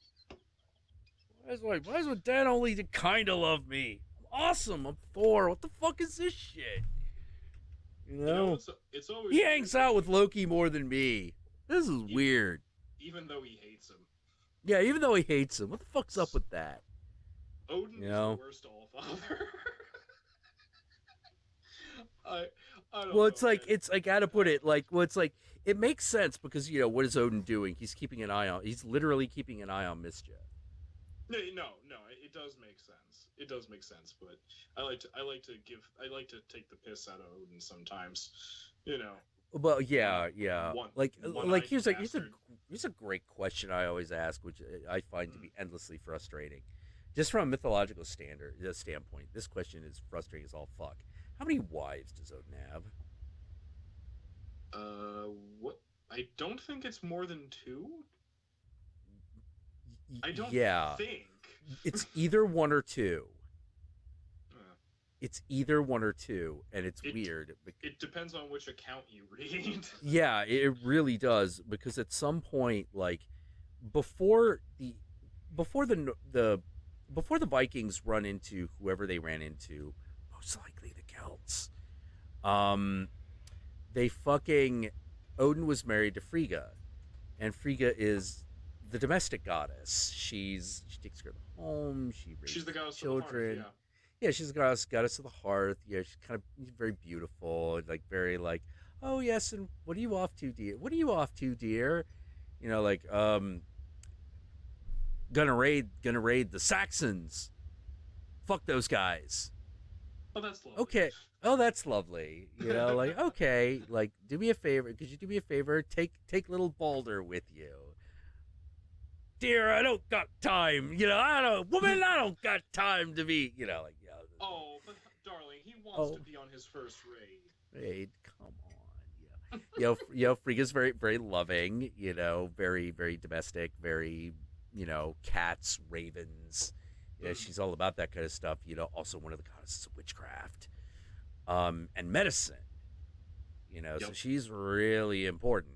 Why is my dad only kind of love me? I'm awesome! I'm Thor! What the fuck is this shit?
It's always
he hangs out with Loki more than me. This is weird.
Even though he hates him.
Yeah, even though he hates him. What the fuck's up with that?
Odin is the worst all-father. I don't know.
Well, it's like, how to put it, it makes sense because, what is Odin doing? He's literally keeping an eye on mischief.
No, it does make sense. It does make sense, but I like to take the piss out of Odin sometimes.
Well, yeah. Here's a great question I always ask, which I find to be endlessly frustrating. Just from a mythological standpoint, this question is frustrating as all fuck. How many wives does Odin have?
What? I don't think it's more than 2. I don't think.
It's either 1 or 2. It's either 1 or 2, and it's weird.
It depends on which account you read.
Yeah, it really does, because at some point, before the Vikings run into whoever they ran into, most likely the Celts. Odin was married to Frigga, and Frigga is the domestic goddess. She takes care of the home. She's
the goddess
children.
Of the hearth,
yeah, she's the goddess of the hearth. Yeah, she's kind of very beautiful, very oh yes, and what are you off to, dear? What are you off to, dear? Gonna raid the Saxons. Fuck those guys.
Oh, that's lovely.
Okay. Oh, that's lovely. Okay, do me a favor. Could you do me a favor? Take little Balder with you. dear, I don't got time. Woman, I don't got time to be, like, yeah.
Oh, but darling, he wants to be on his first raid.
Come on. Frigga's very, very loving, very, very domestic, very, cats, ravens. Yeah, she's all about that kind of stuff. Also one of the goddesses of witchcraft, and medicine. So she's really important.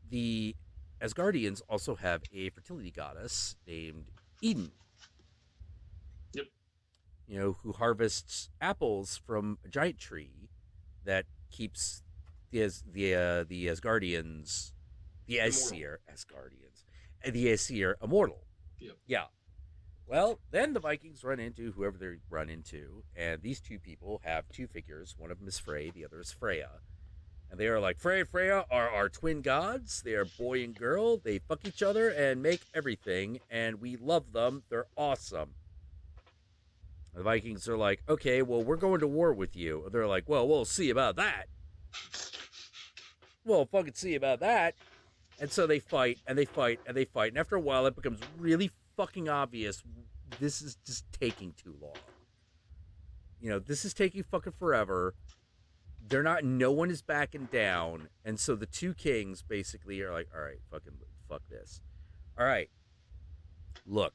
The Asgardians also have a fertility goddess named Eden.
Yep.
Who harvests apples from a giant tree that keeps the Asgardians, the Aesir immortal.
Yep.
Yeah. Well, then the Vikings run into whoever they run into, and these two people have two figures. One of them is Frey, the other is Freya. And they are like, Frey and Freya are our twin gods. They are boy and girl. They fuck each other and make everything, and we love them. They're awesome. The Vikings are like, okay, well, we're going to war with you. And they're like, well, we'll see about that. We'll fucking see about that. And so they fight, and they fight, and they fight. And after a while, it becomes really fucking obvious this is just taking too long. This is taking fucking forever. No one is backing down. And so the two kings basically are like, all right, fuck this. All right. Look,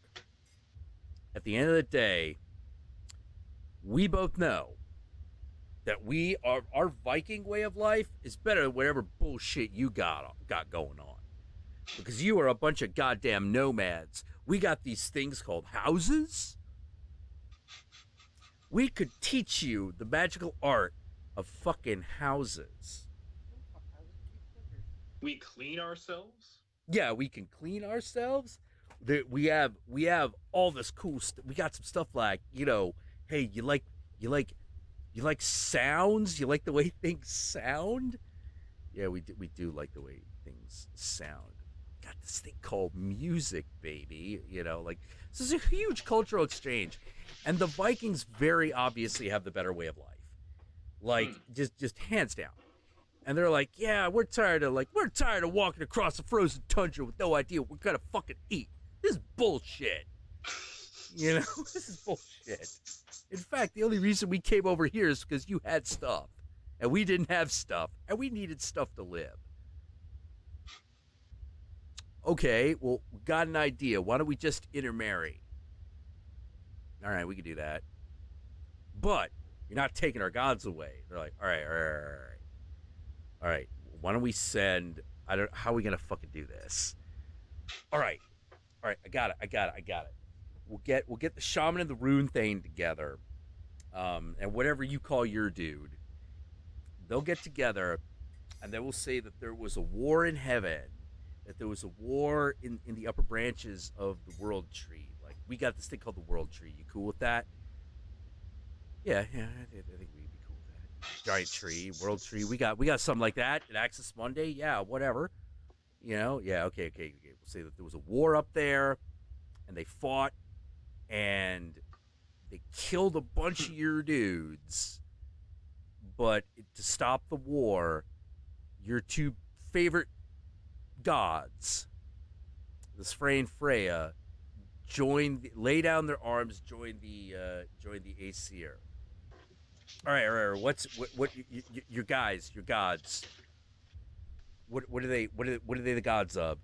at the end of the day, we both know that our Viking way of life is better than whatever bullshit you got going on. Because you are a bunch of goddamn nomads. We got these things called houses. We could teach you the magical art of fucking houses.
We clean ourselves?
Yeah, we can clean ourselves. We have all this cool stuff. We got some stuff like, hey, you like sounds? You like the way things sound? Yeah, we do like the way things sound. Got this thing called music, baby. This is a huge cultural exchange. And the Vikings very obviously have the better way of life. Just hands down. And they're like, yeah, we're tired of walking across a frozen tundra with no idea what we're gonna fucking eat. This is bullshit. This is bullshit. In fact, the only reason we came over here is because you had stuff. And we didn't have stuff. And we needed stuff to live. Okay, well, we got an idea. Why don't we just intermarry? All right, we can do that. But you're not taking our gods away. They're like, all right. Why don't we send? How are we gonna fucking do this? All right. I got it. We'll get the shaman and the rune thing together, and whatever you call your dude, they'll get together, and they will say that there was a war in heaven, that there was a war in the upper branches of the world tree. Like, we got this thing called the world tree. You cool with that? Yeah, I think we'd be cool with that. Giant tree, world tree. We got something like that at Access Monday. Yeah, whatever. Yeah, okay. We'll say that there was a war up there, and they fought, and they killed a bunch of your dudes. But to stop the war, your two favorite gods, this Frey and Freya, lay down their arms, join the Aesir. All right. What your gods? What are they the gods of?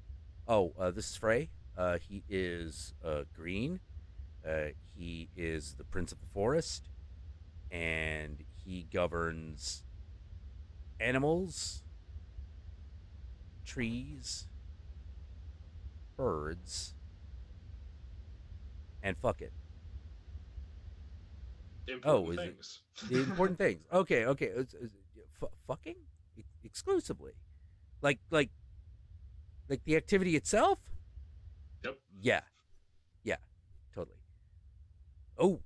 Oh, this is Frey. He is green. He is the prince of the forest, and he governs animals, trees, birds, and fuck it.
Important things.
The important things. Okay. Fucking exclusively, like the activity itself.
Yep.
Yeah, totally. Oh.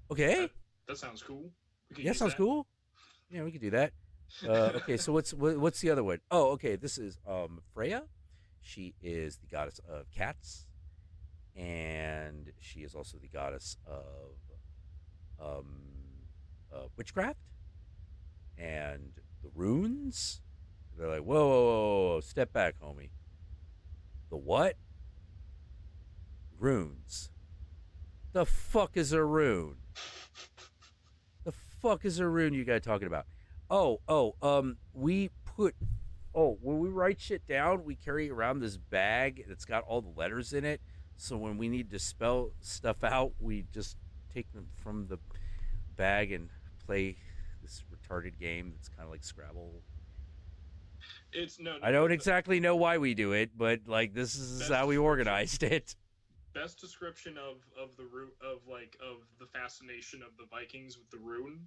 Okay.
That sounds cool.
Yeah, sounds cool. Yeah, we could do that. Okay, so what's the other one? Oh, okay. This is Freya. She is the goddess of cats, and she is also the goddess of witchcraft and the runes. They're like, whoa, whoa, whoa, whoa, step back, homie. The what? Runes. The fuck is a rune? The fuck is a rune you guys talking about? We put, when we write shit down, we carry around this bag that's got all the letters in it. So when we need to spell stuff out, we just take them from the bag and play this retarded game that's kind of like Scrabble.
It's no.
I don't exactly know why we do it, but like this is how we organized it.
Best description of the root of the fascination of the Vikings with the rune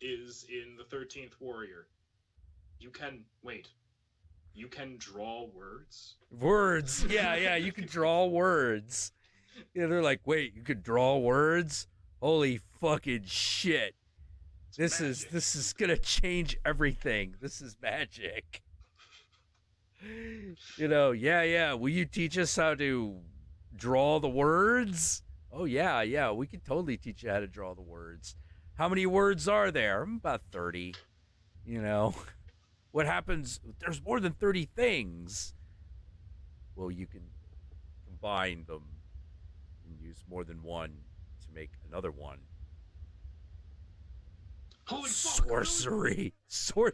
is in the 13th Warrior. You can draw words.
Words, yeah, you can draw words. Yeah, they're like, wait, you could draw words? Holy fucking shit! This is gonna change everything. This is magic. You know, yeah. Will you teach us how to draw the words? Oh yeah, we could totally teach you how to draw the words. How many words are there? About 30. You know, what happens? There's more than 30 things. Well, you can combine them and use more than one to make another one.
Holy fuck!
Sorcery.
So.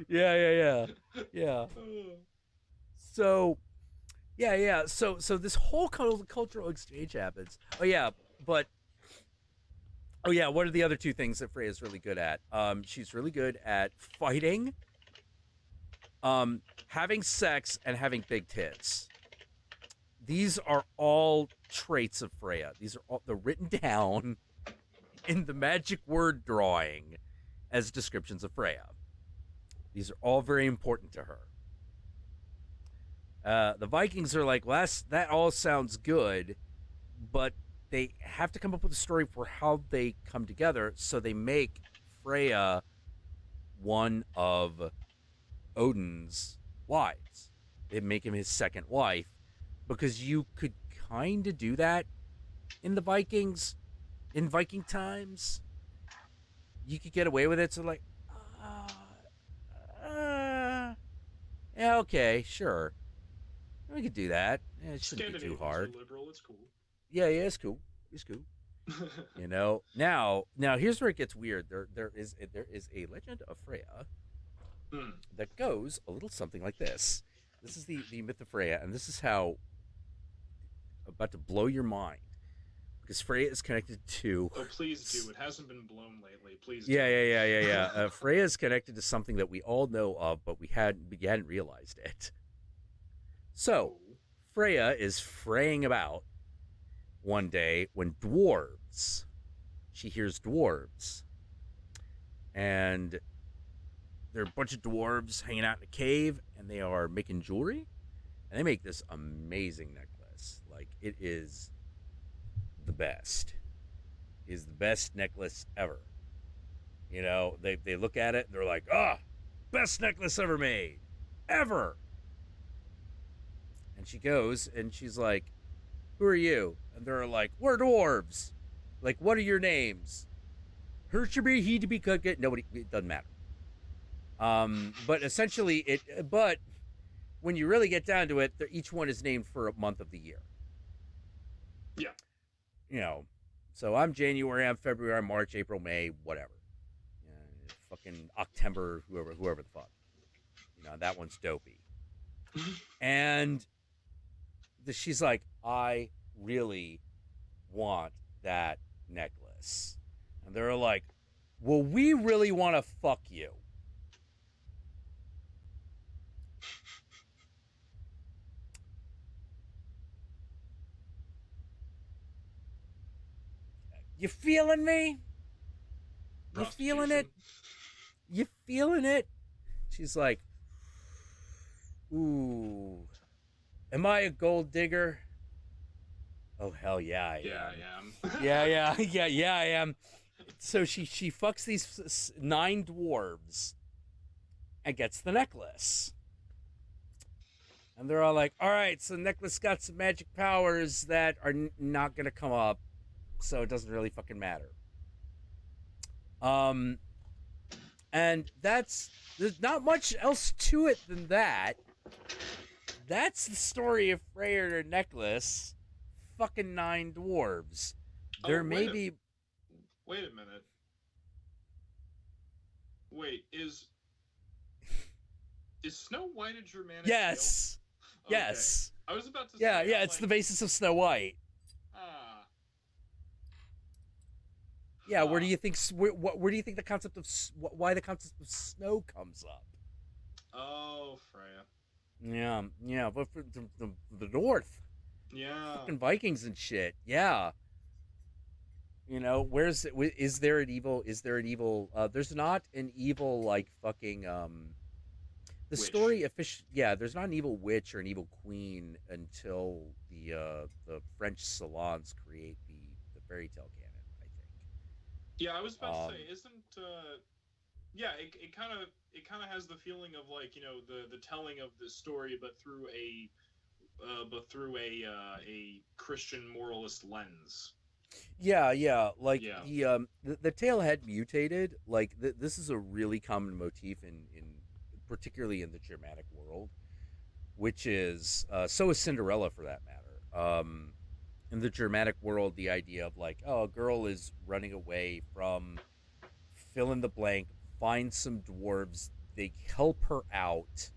Yeah. So, yeah. So this whole cultural exchange happens. What are the other two things that Freya's really good at? She's really good at fighting, having sex, and having big tits. These are all traits of Freya. They're written down in the magic word drawing as descriptions of Freya. These are all very important to her. The Vikings are like, well, that all sounds good, but they have to come up with a story for how they come together, so they make Freya one of Odin's wives. They make him his second wife, because you could kind of do that in the Vikings, in Viking times. You could get away with it, so like, yeah, okay, sure. We could do that. It shouldn't be too hard.
Liberal, it's cool.
Yeah, it's cool. You know. Now here's where it gets weird. There is a legend of Freya that goes a little something like this. This is the myth of Freya, and this is how about to blow your mind, because Freya is connected to.
Oh, please do. It hasn't been blown lately. Please.
Yeah. Freya is connected to something that we all know of, but we hadn't realized it. So, Freya is fraying about one day when she hears dwarves. And there are a bunch of dwarves hanging out in a cave, and they are making jewelry. And they make this amazing necklace. Like, it is the best. It is the best necklace ever. You know, they look at it, and they're like, best necklace ever made. Ever! And she goes, and she's like, who are you? And they're like, we're dwarves. Like, what are your names? Her to be, he to be, could get. Nobody, it doesn't matter. But essentially, but when you really get down to it, each one is named for a month of the year.
Yeah.
You know, so I'm January, I'm February, I'm March, April, May, whatever. Fucking October, whoever the fuck. You know, that one's dopey. And she's like, I really want that necklace. And they're like, well, we really want to fuck you. You feeling me? You feeling it? You feeling it? She's like, ooh, am I a gold digger? Oh, hell yeah, I am. Yeah, I am. So she fucks these 9 dwarves and gets the necklace. And they're all like, all right, so the necklace got some magic powers that are not going to come up, so it doesn't really fucking matter. And And there's not much else to it than that. That's the story of Freyr and her necklace. Fucking 9 dwarves. There may be.
Wait a minute. Wait, is Snow White a Germanic?
Yes.
Tale?
Yes.
Okay. I was about to say.
Yeah. It's the basis of Snow White. Yeah. Where do you think? Where do you think the concept of why the concept of snow comes up?
Oh, Freya.
Yeah, but for the north.
Yeah.
Fucking Vikings and shit. Yeah. You know, is there an evil? There's not an evil like fucking the
Witch.
story there's not an evil witch or an evil queen until the French salons create the fairy tale canon, I think.
Yeah, I was about to say, isn't it kind of has the feeling of like, you know, the telling of the story but through a Christian moralist lens.
Yeah. Like
Yeah.
the tale had mutated. Like this is a really common motif in particularly in the Germanic world, which is so is Cinderella for that matter. In the Germanic world, the idea of like, oh, a girl is running away from fill in the blank, find some dwarves, they help her out,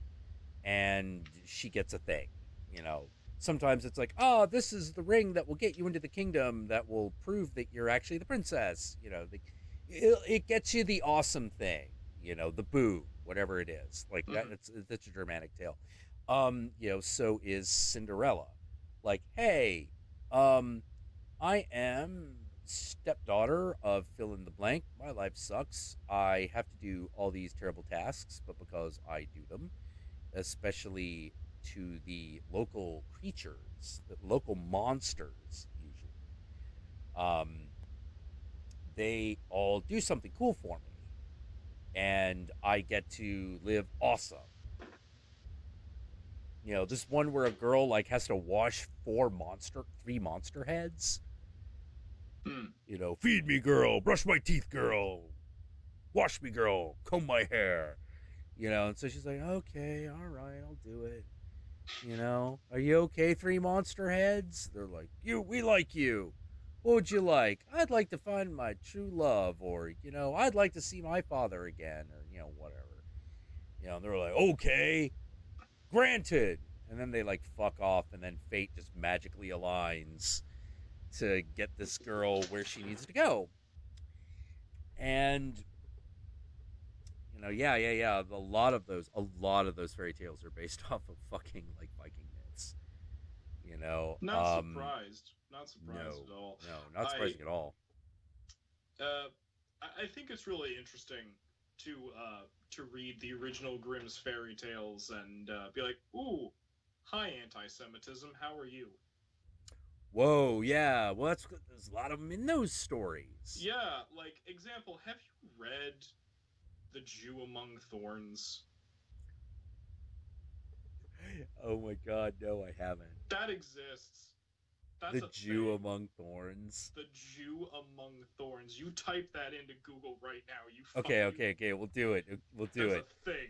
and she gets a thing. You know, sometimes it's like, oh, this is the ring that will get you into the kingdom, that will prove that you're actually the princess. You know, it gets you the awesome thing. You know, the boo, whatever it is, like that. That's a Germanic tale. You know, so is Cinderella. Like, hey, I am stepdaughter of fill in the blank. My life sucks. I have to do all these terrible tasks, but because I do them, especially to the local creatures, the local monsters, usually, they all do something cool for me, and I get to live awesome. You know, this one where a girl like has to wash 3 monster heads. You know, feed me, girl, brush my teeth, girl, wash me, girl, comb my hair. You know, and so she's like, okay, all right, I'll do it. You know, are you okay, 3 monster heads? They're like, we like you. What would you like? I'd like to find my true love, or, you know, I'd like to see my father again, or, you know, whatever. You know, and they're like, okay, granted. And then they like fuck off, and then fate just magically aligns to get this girl where she needs to go. And you know, yeah. A lot of those fairy tales are based off of fucking like Viking myths. You know,
Not surprised at all.
No, not surprising at all.
I think it's really interesting to read the original Grimm's fairy tales and be like, ooh, hi, anti-Semitism, how are you?
Whoa, yeah. Well, there's a lot of them in those stories.
Yeah, like, example, have you read The Jew Among Thorns?
Oh my god, no, I haven't.
That exists. That's
the
a
Jew
thing.
Among Thorns.
The Jew Among Thorns. You type that into Google right now.
Okay. We'll do it.
That's a thing.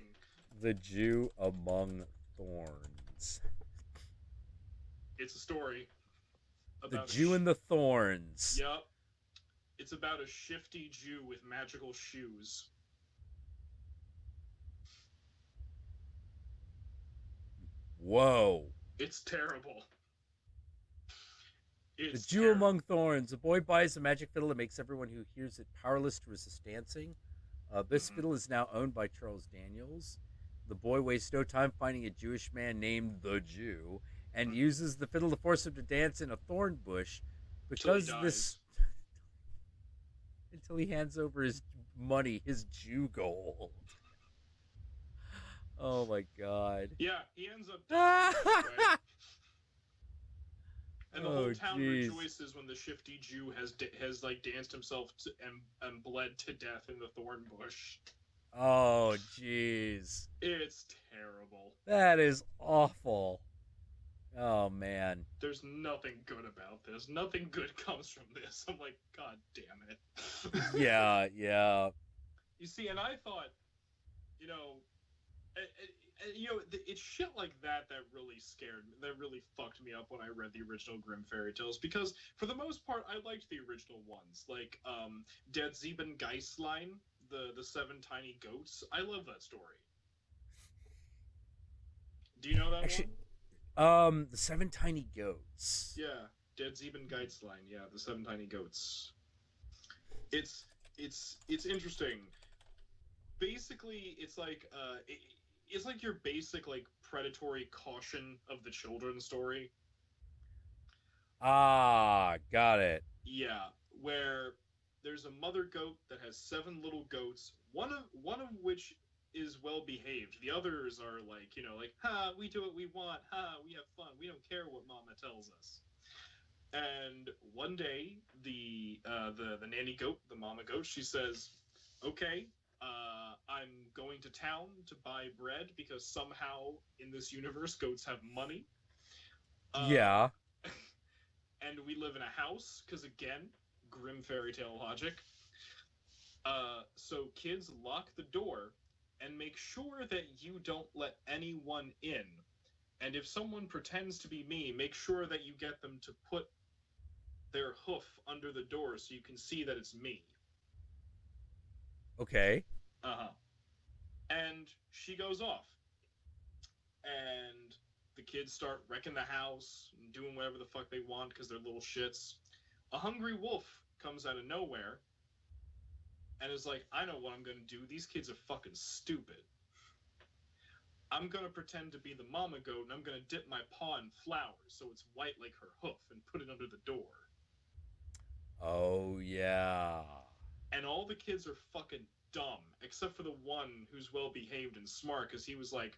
The Jew Among Thorns.
It's a story.
The Jew and the Thorns.
Yep. It's about a shifty Jew with magical shoes.
Whoa.
It's terrible.
The Jew Among Thorns. A boy buys a magic fiddle and makes everyone who hears it powerless to resist dancing. This fiddle is now owned by Charles Daniels. The boy wastes no time finding a Jewish man named the Jew and uses the fiddle to force him to dance in a thorn bush because until he hands over his money, his Jew gold. Oh my god.
Yeah, he ends up dying. Right? And the whole town rejoices when the shifty Jew has like danced himself and bled to death in the thorn bush.
Oh jeez.
It's terrible.
That is awful. Oh man.
There's nothing good about this. Nothing good comes from this. I'm like, god damn it.
Yeah.
You see, and I thought, you know, it's shit like that really scared me, that really fucked me up when I read the original Grimm fairy tales, because for the most part I liked the original ones, like Der Sieben Geißlein, the seven tiny goats. I love that story. Do you know that one?
The seven tiny goats.
Yeah, Der Sieben Geißlein. Yeah, the seven tiny goats. It's interesting. Basically, it's like it's like your basic like predatory caution of the children story.
Ah, got it.
Yeah, where there's a mother goat that has 7 little goats, one of which is well behaved. The others are like, like, ha, we do what we want, ha, we have fun, we don't care what mama tells us. And one day, the nanny goat, the mama goat, she says, okay, I'm going to town to buy bread because somehow in this universe goats have money.
Yeah.
And we live in a house, because again, Grimm fairy tale logic. So kids lock the door and make sure that you don't let anyone in. And if someone pretends to be me, make sure that you get them to put their hoof under the door so you can see that it's me.
Okay.
Uh-huh. And she goes off. And the kids start wrecking the house and doing whatever the fuck they want because they're little shits. A hungry wolf comes out of nowhere and is like, I know what I'm gonna do. These kids are fucking stupid. I'm gonna pretend to be the mama goat and I'm gonna dip my paw in flour so it's white like her hoof and put it under the door.
Oh, yeah.
And all the kids are fucking dumb, except for the one who's well behaved and smart, because he was like,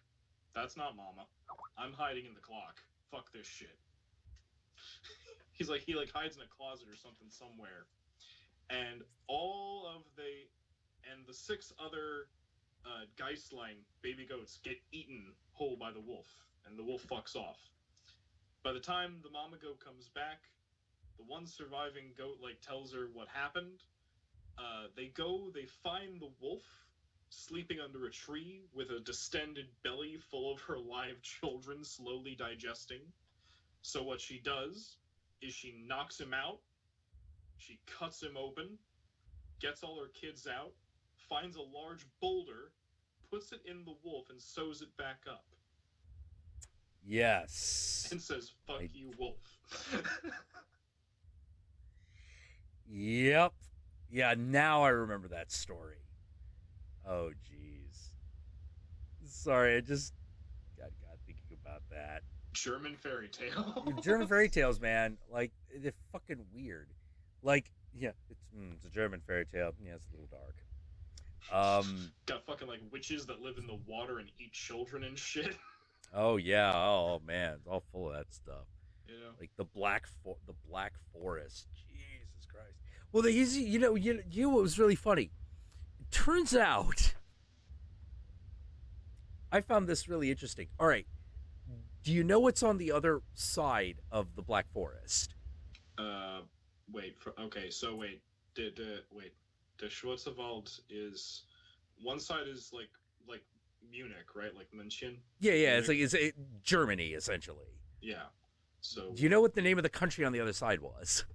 that's not mama. I'm hiding in the clock. Fuck this shit. He hides in a closet or something somewhere. And the 6 other Geistlein baby goats get eaten whole by the wolf, and the wolf fucks off. By the time the mama goat comes back, the one surviving goat tells her what happened. They find the wolf sleeping under a tree with a distended belly full of her live children slowly digesting. So what she does is she knocks him out, she cuts him open, gets all her kids out, finds a large boulder, puts it in the wolf, and sews it back up.
Yes.
And says, fuck you, wolf.
Yep. Yeah, now I remember that story. Oh, jeez. Sorry, I just got thinking about that.
German fairy tale.
German fairy tales, man. They're fucking weird. It's a German fairy tale. Yeah, it's a little dark.
Got fucking witches that live in the water and eat children and shit.
Oh yeah. Oh man, it's all full of that stuff.
Yeah.
The Black Forest. Jesus Christ. Well, what was really funny? It turns out, I found this really interesting. All right, do you know what's on the other side of the Black Forest?
Wait. The Schwarzwald is one side is like Munich, right? Like München.
Yeah. Munich. It's Germany essentially.
Yeah. So.
Do you know what the name of the country on the other side was?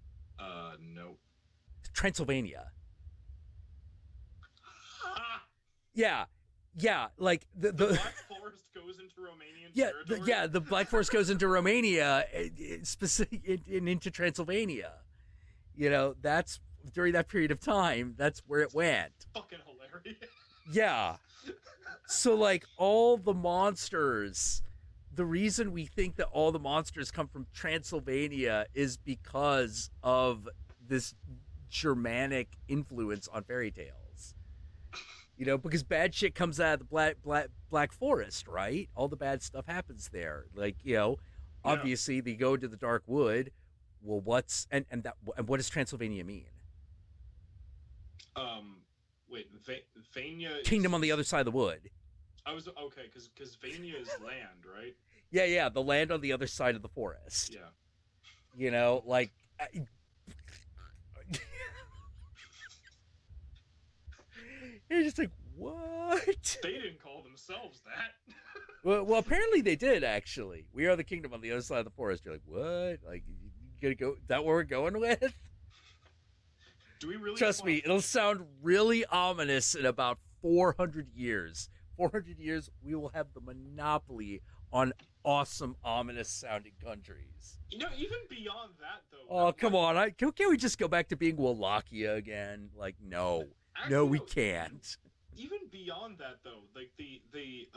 No.
Transylvania.
Ah!
Yeah. The
Black Forest goes into Romanian territory?
The Black Forest goes into Romania, and into Transylvania. That's during that period of time. That's where it went.
It's fucking hilarious.
Yeah. So all the monsters, the reason we think that all the monsters come from Transylvania is because of this Germanic influence on fairy tales. Because bad shit comes out of the Black Forest, right? All the bad stuff happens there. Obviously they go to the Dark Wood. Well, what does Transylvania mean?
Vania.
Kingdom on the other side of the wood.
I was okay because Vania is land, right?
Yeah, the land on the other side of the forest.
Yeah.
You're just like, what?
They didn't call themselves that.
Well, apparently they did, actually. We are the kingdom on the other side of the forest. You're like, what? Like, you gonna go? Is that what we're going with?
Do we really?
Trust me, it'll sound really ominous in about 400 years. 400 years, we will have the monopoly on awesome, ominous-sounding countries.
You know, even beyond that, though.
Oh, come on. Can't we just go back to being Wallachia again? Like, no.
Actually,
No, we can't.
Even beyond that, though, like the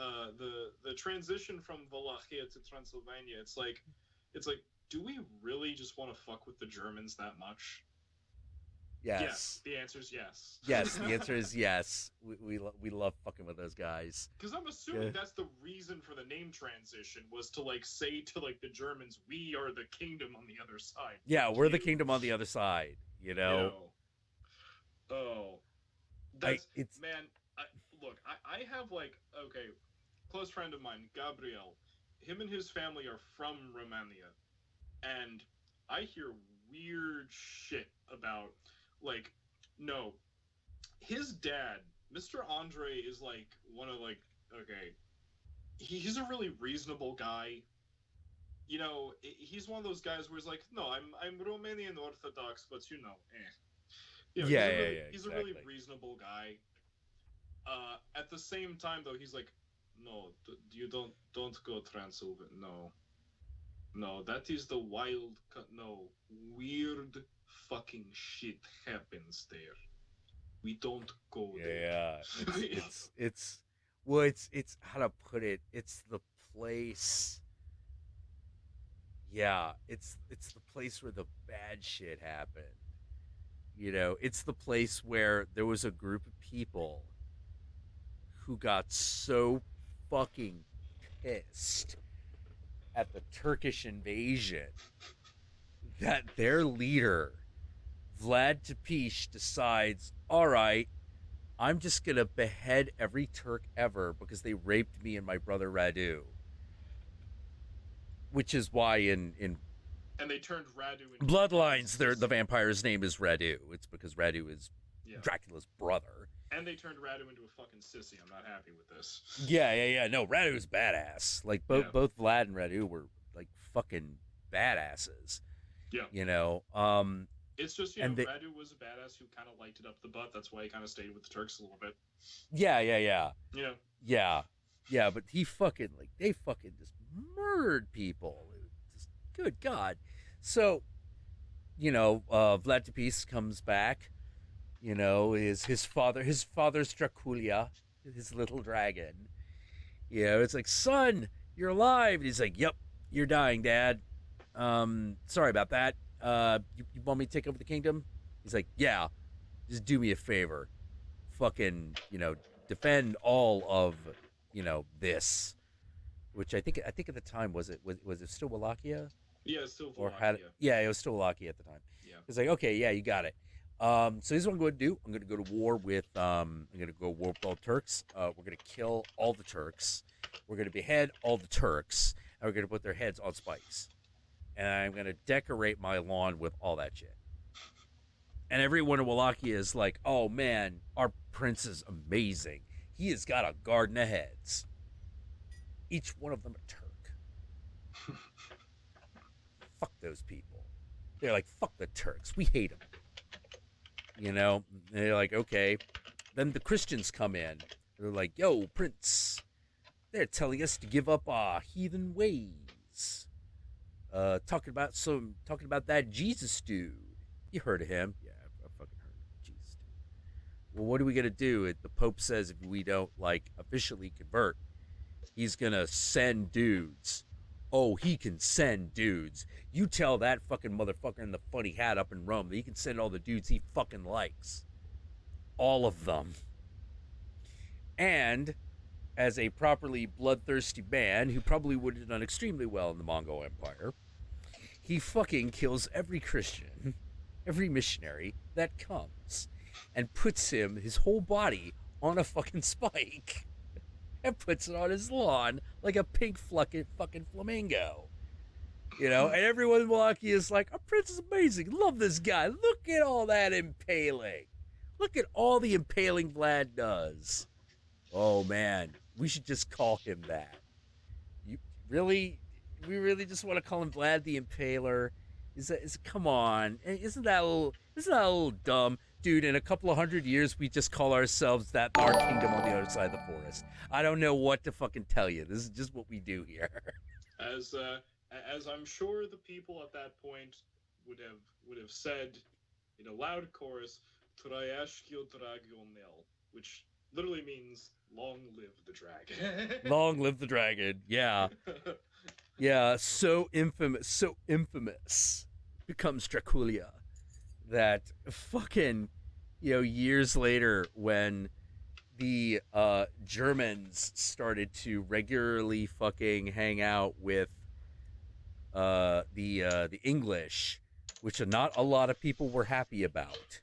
transition from Wallachia to Transylvania, it's like, do we really just want to fuck with the Germans that much?
Yes.
The answer is yes.
Yes, the answer is yes. We love fucking with those guys.
Because I'm assuming that's the reason for the name transition, was to like say to like the Germans, we are the kingdom on the other side.
Yeah, we're the kingdom on the other side. You know.
Oh, that's man. Look, I have like, okay, close friend of mine, Gabriel. Him and his family are from Romania, and I hear weird shit about. Like, no, his dad, Mr. Andre, is like one of like, okay, he's a really reasonable guy. You know, he's one of those guys where he's like, no, I'm Romanian Orthodox, but you know, You know, he's a really reasonable guy. At the same time, though, he's like, no, you don't go Transylvania. No, that is the wild. No, weird fucking shit happens there. We don't go there.
Yeah, it's how to put it. It's the place. Yeah, it's the place where the bad shit happened. You know, it's the place where there was a group of people who got so fucking pissed at the Turkish invasion that their leader, Vlad Tepes, decides, all right, I'm just going to behead every Turk ever because they raped me and my brother Radu. Which is why in
and they turned Radu into
Bloodlines, the vampire's name is Radu. It's because Radu is Dracula's brother.
And they turned Radu into a fucking sissy. I'm not happy with this.
Yeah. No, Radu's badass. Like both Vlad and Radu were like fucking badasses. Yeah. You know,
it's just, you know, Radu was a badass who kind of liked it up the butt. That's why he kind of stayed with the Turks a little bit.
Yeah.
You know.
Yeah, but they fucking just murdered people. Just, good God. So, you know, Vlad Tepes comes back. You know, his father's Dracula, his little dragon. You know, it's like, son, you're alive. And he's like, yep, you're dying, Dad. Sorry about that. You want me to take over the kingdom? He's like, yeah, just do me a favor. Fucking, you know, defend all of, you know, this. Which I think at the time, was it still Wallachia?
Yeah, it's still Wallachia.
It was still Wallachia at the time.
Yeah.
It's like, okay, yeah, you got it. So this is what I'm going to do. I'm going to go to war with all the Turks. We're going to kill all the Turks. We're going to behead all the Turks, and we're going to put their heads on spikes. And I'm going to decorate my lawn with all that shit. And everyone in Wallachia is like, oh man, our prince is amazing. He has got a garden of heads. Each one of them a Turk. Fuck those people. They're like, fuck the Turks. We hate them. You know, and they're like, okay. Then the Christians come in. They're like, yo, Prince, they're telling us to give up our heathen ways. Talking about that Jesus dude. You heard of him? Yeah, I fucking heard of Jesus dude. Well, what are we gonna do? The Pope says if we don't officially convert, he's gonna send dudes. Oh, he can send dudes. You tell that fucking motherfucker in the funny hat up in Rome that he can send all the dudes he fucking likes. All of them. And as a properly bloodthirsty man who probably would have done extremely well in the Mongol Empire, he fucking kills every Christian, every missionary that comes, and puts his whole body on a fucking spike. And puts it on his lawn like a pink fucking flamingo. You know, and everyone in Wallachia is like, our prince is amazing. Love this guy. Look at all that impaling. Look at all the impaling Vlad does. Oh man, we should just call him that. You really, we really just want to call him Vlad the Impaler? Come on? Isn't that a little dumb, dude? In a couple of 100 years, we just call ourselves that our kingdom on the other side of the forest. I don't know what to fucking tell you. This is just what we do here.
As I'm sure the people at that point would have said in a loud chorus, "Traiashkio Dragonel," which literally means "Long live the dragon."
Long live the dragon. Yeah. Yeah, so infamous becomes Dracula that fucking, years later when the Germans started to regularly fucking hang out with the English, which not a lot of people were happy about.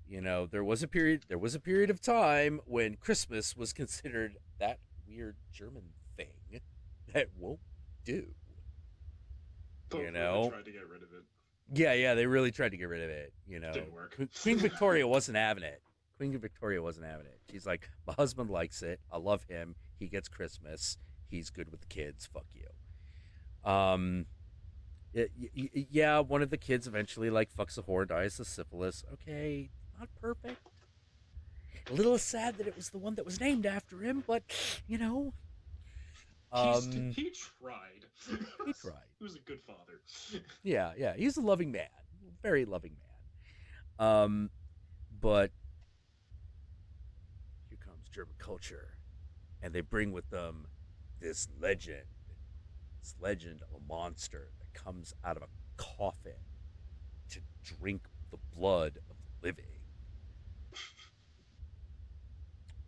There was a period of time when Christmas was considered that weird German thing that won't do.
They tried to get rid of it.
Yeah, they really tried to get rid of it.
Didn't work.
Queen Victoria wasn't having it. She's like, my husband likes it. I love him. He gets Christmas. He's good with the kids. Fuck you. Yeah, one of the kids eventually fucks a whore, dies of syphilis. Okay, not perfect. A little sad that it was the one that was named after him, but
he tried.
He tried.
He was a good father.
Yeah, he's a loving man, very loving man. But here comes German culture, and they bring with them this legend of a monster that comes out of a coffin to drink the blood of the living.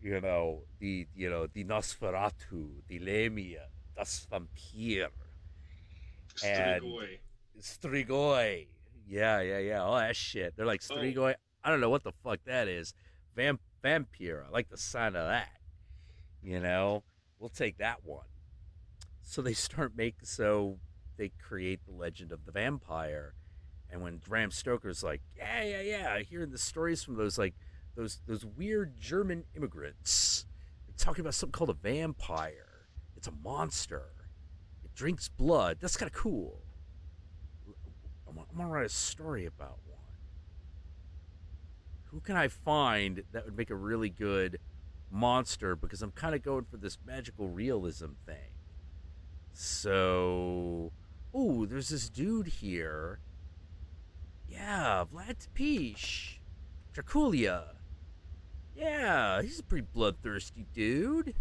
The Nosferatu, the Lemia, das Vampir, and Strigoi. Yeah, all that shit. They're like, Strigoi, I don't know what the fuck that is. Vampire, I like the sound of that. We'll take that one. So they they create the legend of the vampire. And when Bram Stoker's like, yeah, hearing the stories from those weird German immigrants, they're talking about something called a vampire. It's a monster. It drinks blood. That's kind of cool. I'm gonna write a story about one. Who can I find that would make a really good monster? Because I'm kind of going for this magical realism thing. So, there's this dude here. Yeah, Vlad Tepes. Dracula. Yeah, he's a pretty bloodthirsty dude.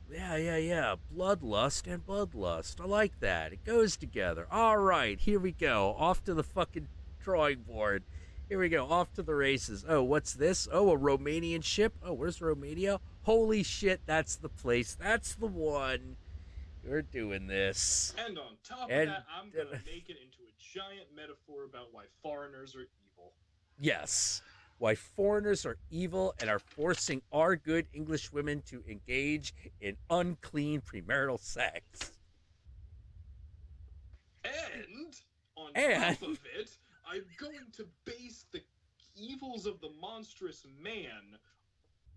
Yeah. Bloodlust and bloodlust. I like that. It goes together. All right, here we go. Off to the fucking drawing board. Here we go. Off to the races. Oh, what's this? Oh, a Romanian ship. Oh, where's Romania? Holy shit, that's the place. That's the one. We're doing this.
And on top of that, I'm going to make it into a giant metaphor about why foreigners are evil.
Yes. Why foreigners are evil and are forcing our good English women to engage in unclean premarital sex.
And on top of it, I'm going to base the evils of the monstrous man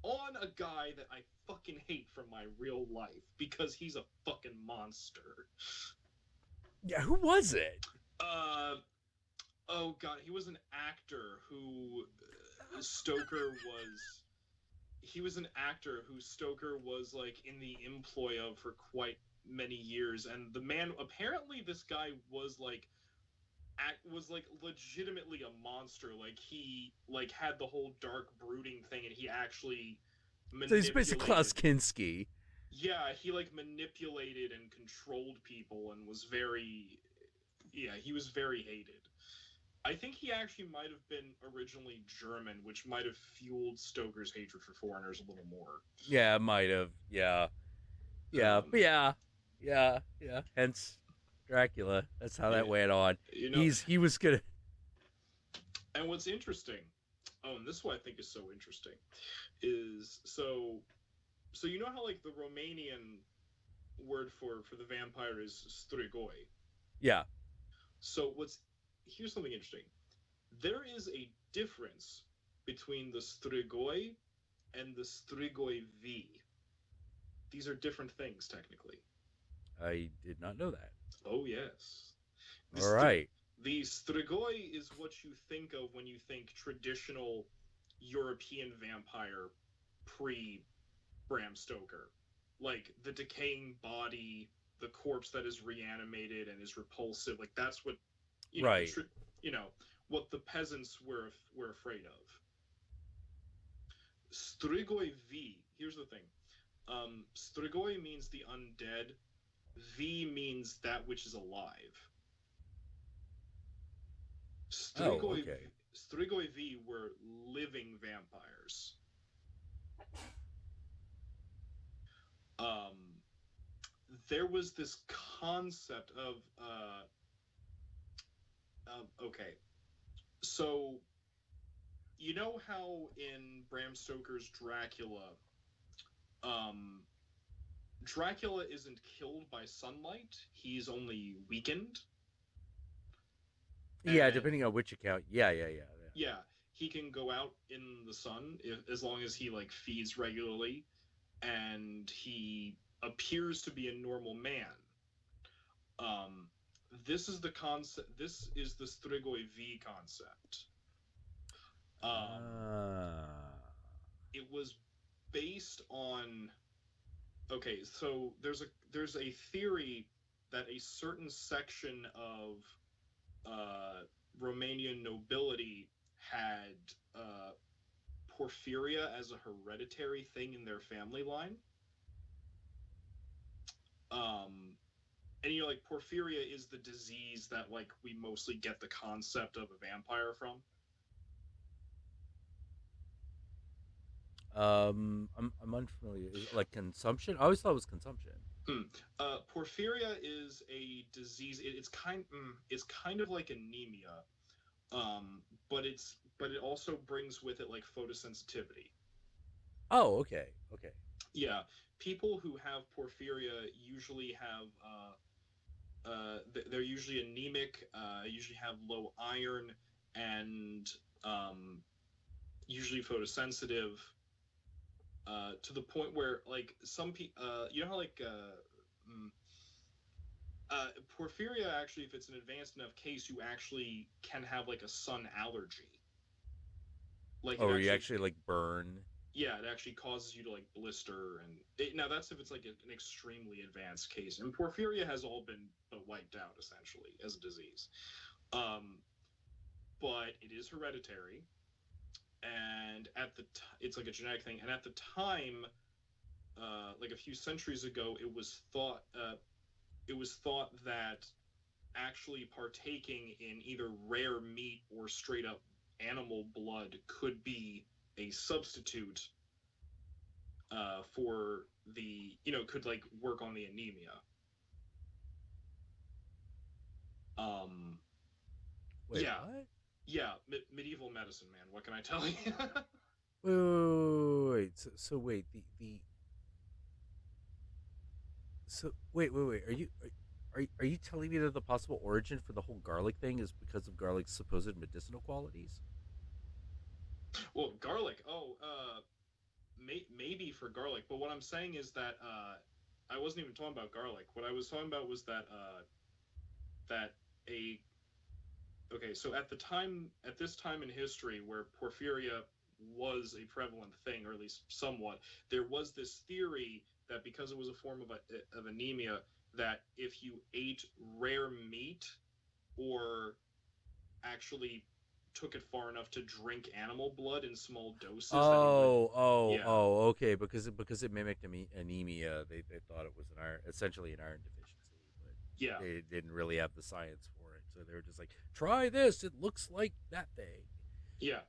on a guy that I fucking hate from my real life because he's a fucking monster.
Yeah, who was it?
Oh god, he was an actor who Stoker was in the employ of for quite many years, and the man, apparently this guy was legitimately a monster. He had the whole dark brooding thing, and he actually
So he's basically Klaus Kinski.
Yeah, he manipulated and controlled people and was he was very hated. I think he actually might have been originally German, which might have fueled Stoker's hatred for foreigners a little more.
Yeah, it might have. Yeah. But yeah. Hence Dracula. That's how that went on. He was gonna.
And what's interesting, and this is what I think is so interesting, is so you know how the Romanian word for the vampire is strigoi.
Yeah.
So here's something interesting. There is a difference between the Strigoi and the Strigoi V. These are different things, technically.
I did not know that.
Oh, yes.
All right.
The Strigoi is what you think of when you think traditional European vampire pre-Bram Stoker. Like, the decaying body, the corpse that is reanimated and is repulsive. Like, that's what,
right.
What the peasants were afraid of. Strigoi V, here's the thing. Strigoi means the undead. V means that which is alive. Strigoi V were living vampires. There was this concept of okay. So you know how in Bram Stoker's Dracula, Dracula isn't killed by sunlight, he's only weakened.
Yeah, depending on which account. Yeah.
Yeah, he can go out in the sun as long as he like feeds regularly, and he appears to be a normal man. This is the concept. This is the Strigoi V concept. It was based on. Okay, so there's a theory that a certain section of Romanian nobility had porphyria as a hereditary thing in their family line. And like porphyria is the disease that like we mostly get the concept of a vampire from.
I'm unfamiliar. Is it like consumption? I always thought it was consumption.
Porphyria is a disease. It's kind of like anemia, but it also brings with it like photosensitivity.
Oh, okay.
Yeah, people who have porphyria usually have they're usually anemic, usually have low iron, and usually photosensitive. To the point where, like, some people, you know how, like, porphyria, actually, if it's an advanced enough case, you actually can have, like, a sun allergy. Like,
or you actually, like, burn.
Yeah, it actually causes you to, like, blister. Now, that's if it's, like, an extremely advanced case. And porphyria has all been wiped out, essentially, as a disease. But it is hereditary. And it's like a genetic thing. And at the time, like a few centuries ago, it was thought that actually partaking in either rare meat or straight up animal blood could be a substitute for the could like work on the anemia.
Wait,
yeah.
What?
Yeah, medieval medicine, man. What can I tell you?
Wait. So wait, So wait. Are you telling me that the possible origin for the whole garlic thing is because of garlic's supposed medicinal qualities?
Well, garlic. Maybe for garlic, but what I'm saying is that I wasn't even talking about garlic. What I was talking about was that so at this time in history where porphyria was a prevalent thing, or at least somewhat, there was this theory that because it was a form of anemia, that if you ate rare meat or actually took it far enough to drink animal blood in small doses.
Okay. Because it mimicked anemia, they thought it was essentially an iron deficiency, but
yeah,
they didn't really have the science for it, so they were just like, try this. It looks like that thing.
Yeah.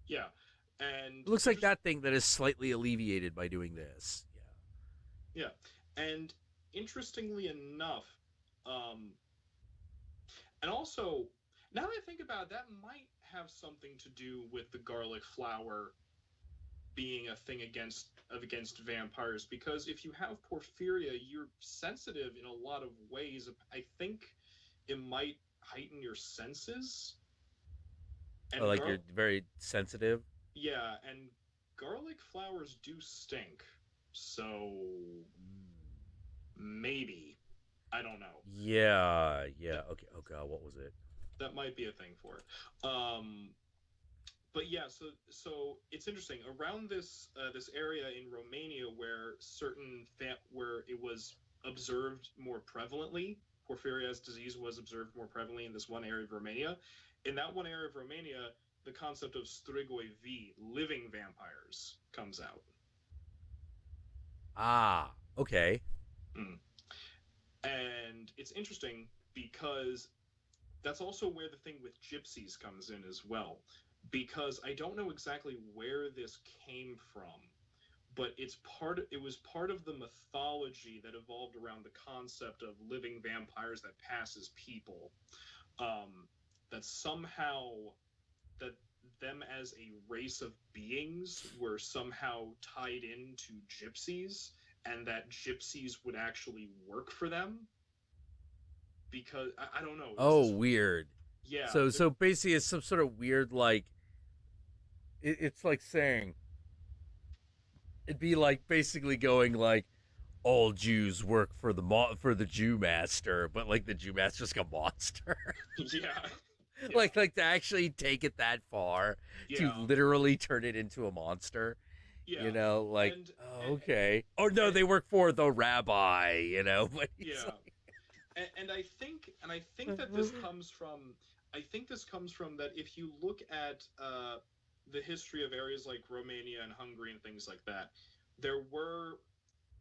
Yeah, and
it looks like that thing that is slightly alleviated by doing this.
Yeah, and interestingly enough, and also, now that I think about it, that might have something to do with the garlic flower being a thing against vampires, because if you have porphyria, you're sensitive in a lot of ways. I think it might heighten your senses. And
Oh, like you're very sensitive.
yeah, and garlic flowers do stink. So maybe. I don't know.
Yeah, yeah. Okay. Oh God, what was it?
That might be a thing for it. But yeah, so it's interesting around this area in Romania where where it was observed more prevalently. Porphyria's disease was observed more prevalently in this one area of Romania. In that one area of Romania, the concept of strigoi v, living vampires, comes out.
Ah, okay.
Mm. And it's interesting because that's also where the thing with gypsies comes in as well. Because I don't know exactly where this came from, but it was part of the mythology that evolved around the concept of living vampires that pass as people. That somehow that them as a race of beings were somehow tied into gypsies, and that gypsies would actually work for them because I don't know.
Oh, weird.
Yeah,
So basically, it's some sort of weird like. It's like saying it'd be like basically going like all Jews work for the Jew master, but like the Jew master's like a monster.
yeah,
like to actually take it that far to
yeah,
literally turn it into a monster.
yeah.
You know, like
And,
okay. Oh no, they work for the rabbi. You know, but
yeah,
like...
and I think that this comes from that if you look at the history of areas like Romania and Hungary and things like that, there were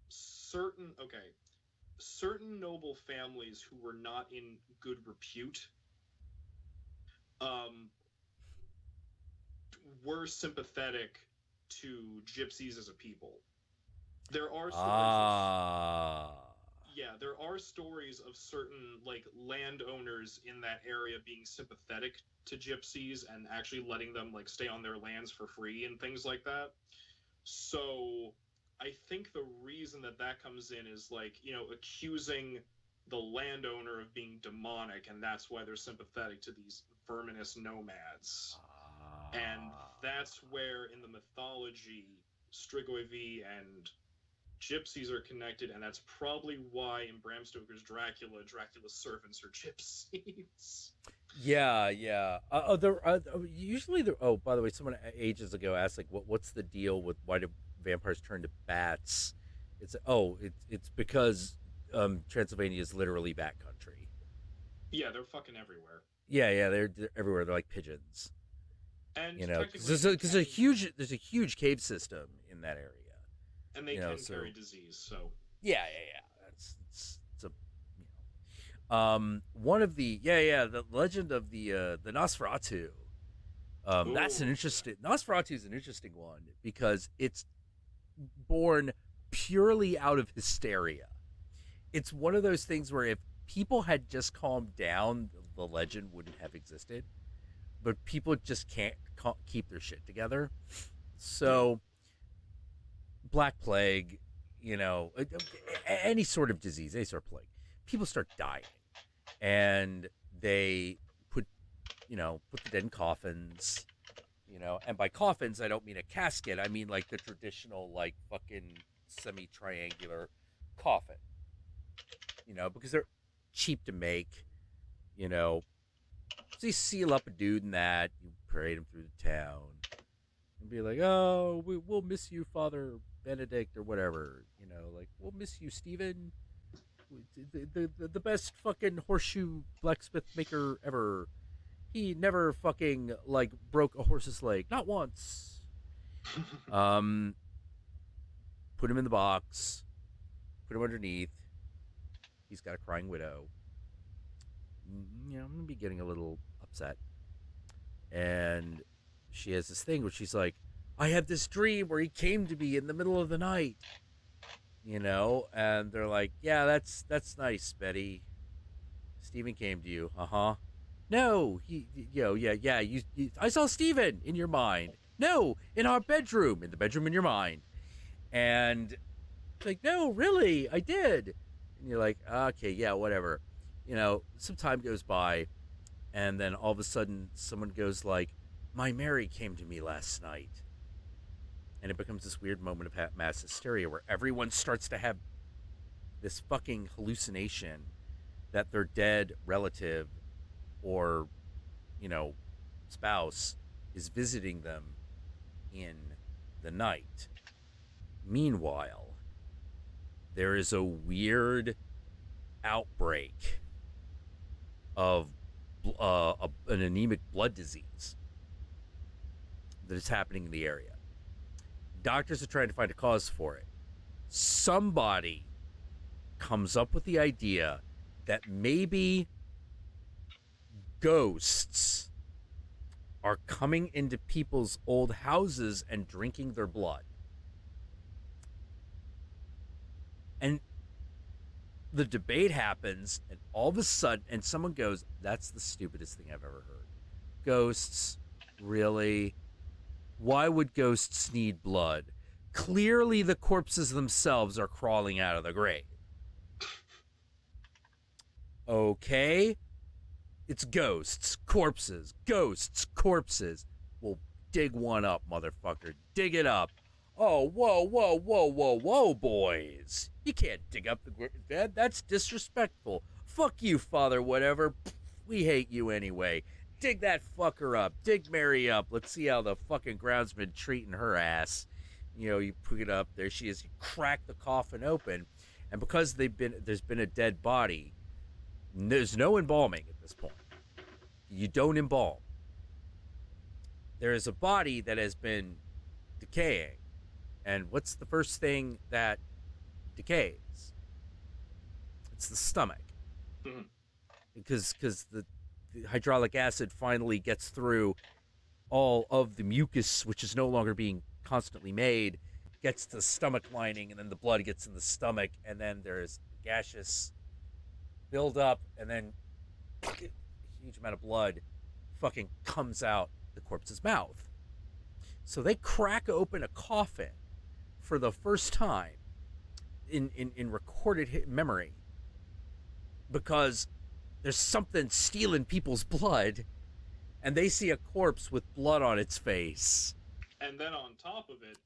certain noble families who were not in good repute, um, were sympathetic to gypsies as a people. There are there are stories of certain like landowners in that area being sympathetic to gypsies and actually letting them like stay on their lands for free and things like that. So I think the reason that comes in is like, accusing the landowner of being demonic, and that's why they're sympathetic to these verminous nomads. And that's where in the mythology Strigoi V and gypsies are connected, and that's probably why in Bram Stoker's Dracula's servants are gypsies.
Yeah. Usually there. Oh, by the way, someone ages ago asked like, what's the deal with why do vampires turn to bats? It's because Transylvania is literally bat country.
Yeah, they're fucking everywhere.
Yeah, they're everywhere. They're like pigeons.
And
because there's a huge cave system in that area,
and they can carry disease. So
yeah. It's a one of the the legend of the Nosferatu. That's an interesting Nosferatu is an interesting one because it's born purely out of hysteria. It's one of those things where if people had just calmed down, the legend wouldn't have existed. But people just can't keep their shit together. So, Black Plague, any sort of disease, any sort of plague, people start dying, and they put the dead in coffins, and by coffins I don't mean a casket, I mean like the traditional like fucking semi-triangular coffin, because they're cheap to make, So you seal up a dude in that, you parade him through the town, and be like, "Oh, we'll miss you, Father Benedict, or whatever." Like, "We'll miss you, Stephen, the best fucking horseshoe blacksmith maker ever. He never fucking like broke a horse's leg, not once." Put him in the box, put him underneath. He's got a crying widow. I'm gonna be getting a little upset, and she has this thing where she's like, "I had this dream where he came to me in the middle of the night," and they're like, "Yeah, that's nice, Betty. Stephen came to you, No, I saw Stephen in your mind. No, in our bedroom, in your mind, and it's like, no, really, I did." And you're like, "Okay, yeah, whatever." Some time goes by, and then all of a sudden someone goes like, My Mary came to me last night. And it becomes this weird moment of mass hysteria where everyone starts to have this fucking hallucination that their dead relative or, spouse is visiting them in the night. Meanwhile, there is a weird outbreak of an anemic blood disease that is happening in the area. Doctors are trying to find a cause for it. Somebody comes up with the idea that maybe ghosts are coming into people's old houses and drinking their blood. And the debate happens, and all of a sudden, and someone goes, that's the stupidest thing I've ever heard. Ghosts? Really? Why would ghosts need blood? Clearly the corpses themselves are crawling out of the grave. Okay? It's ghosts, corpses, ghosts, corpses. Well, dig one up, motherfucker. Dig it up. Oh, whoa, boys. You can't dig up the dead. That's disrespectful. Fuck you, Father, whatever. We hate you anyway. Dig that fucker up. Dig Mary up. Let's see how the fucking ground's been treating her ass. You put it up. There she is. You crack the coffin open. And because there's been a dead body, there's no embalming at this point. You don't embalm. There is a body that has been decaying. And what's the first thing that decays? It's the stomach. Mm-hmm. Because the hydraulic acid finally gets through all of the mucus, which is no longer being constantly made, gets to the stomach lining, and then the blood gets in the stomach, and then there's gaseous buildup, and then a huge amount of blood fucking comes out the corpse's mouth. So they crack open a coffin for the first time in recorded memory because there's something stealing people's blood, and they see a corpse with blood on its face.
And then on top of it,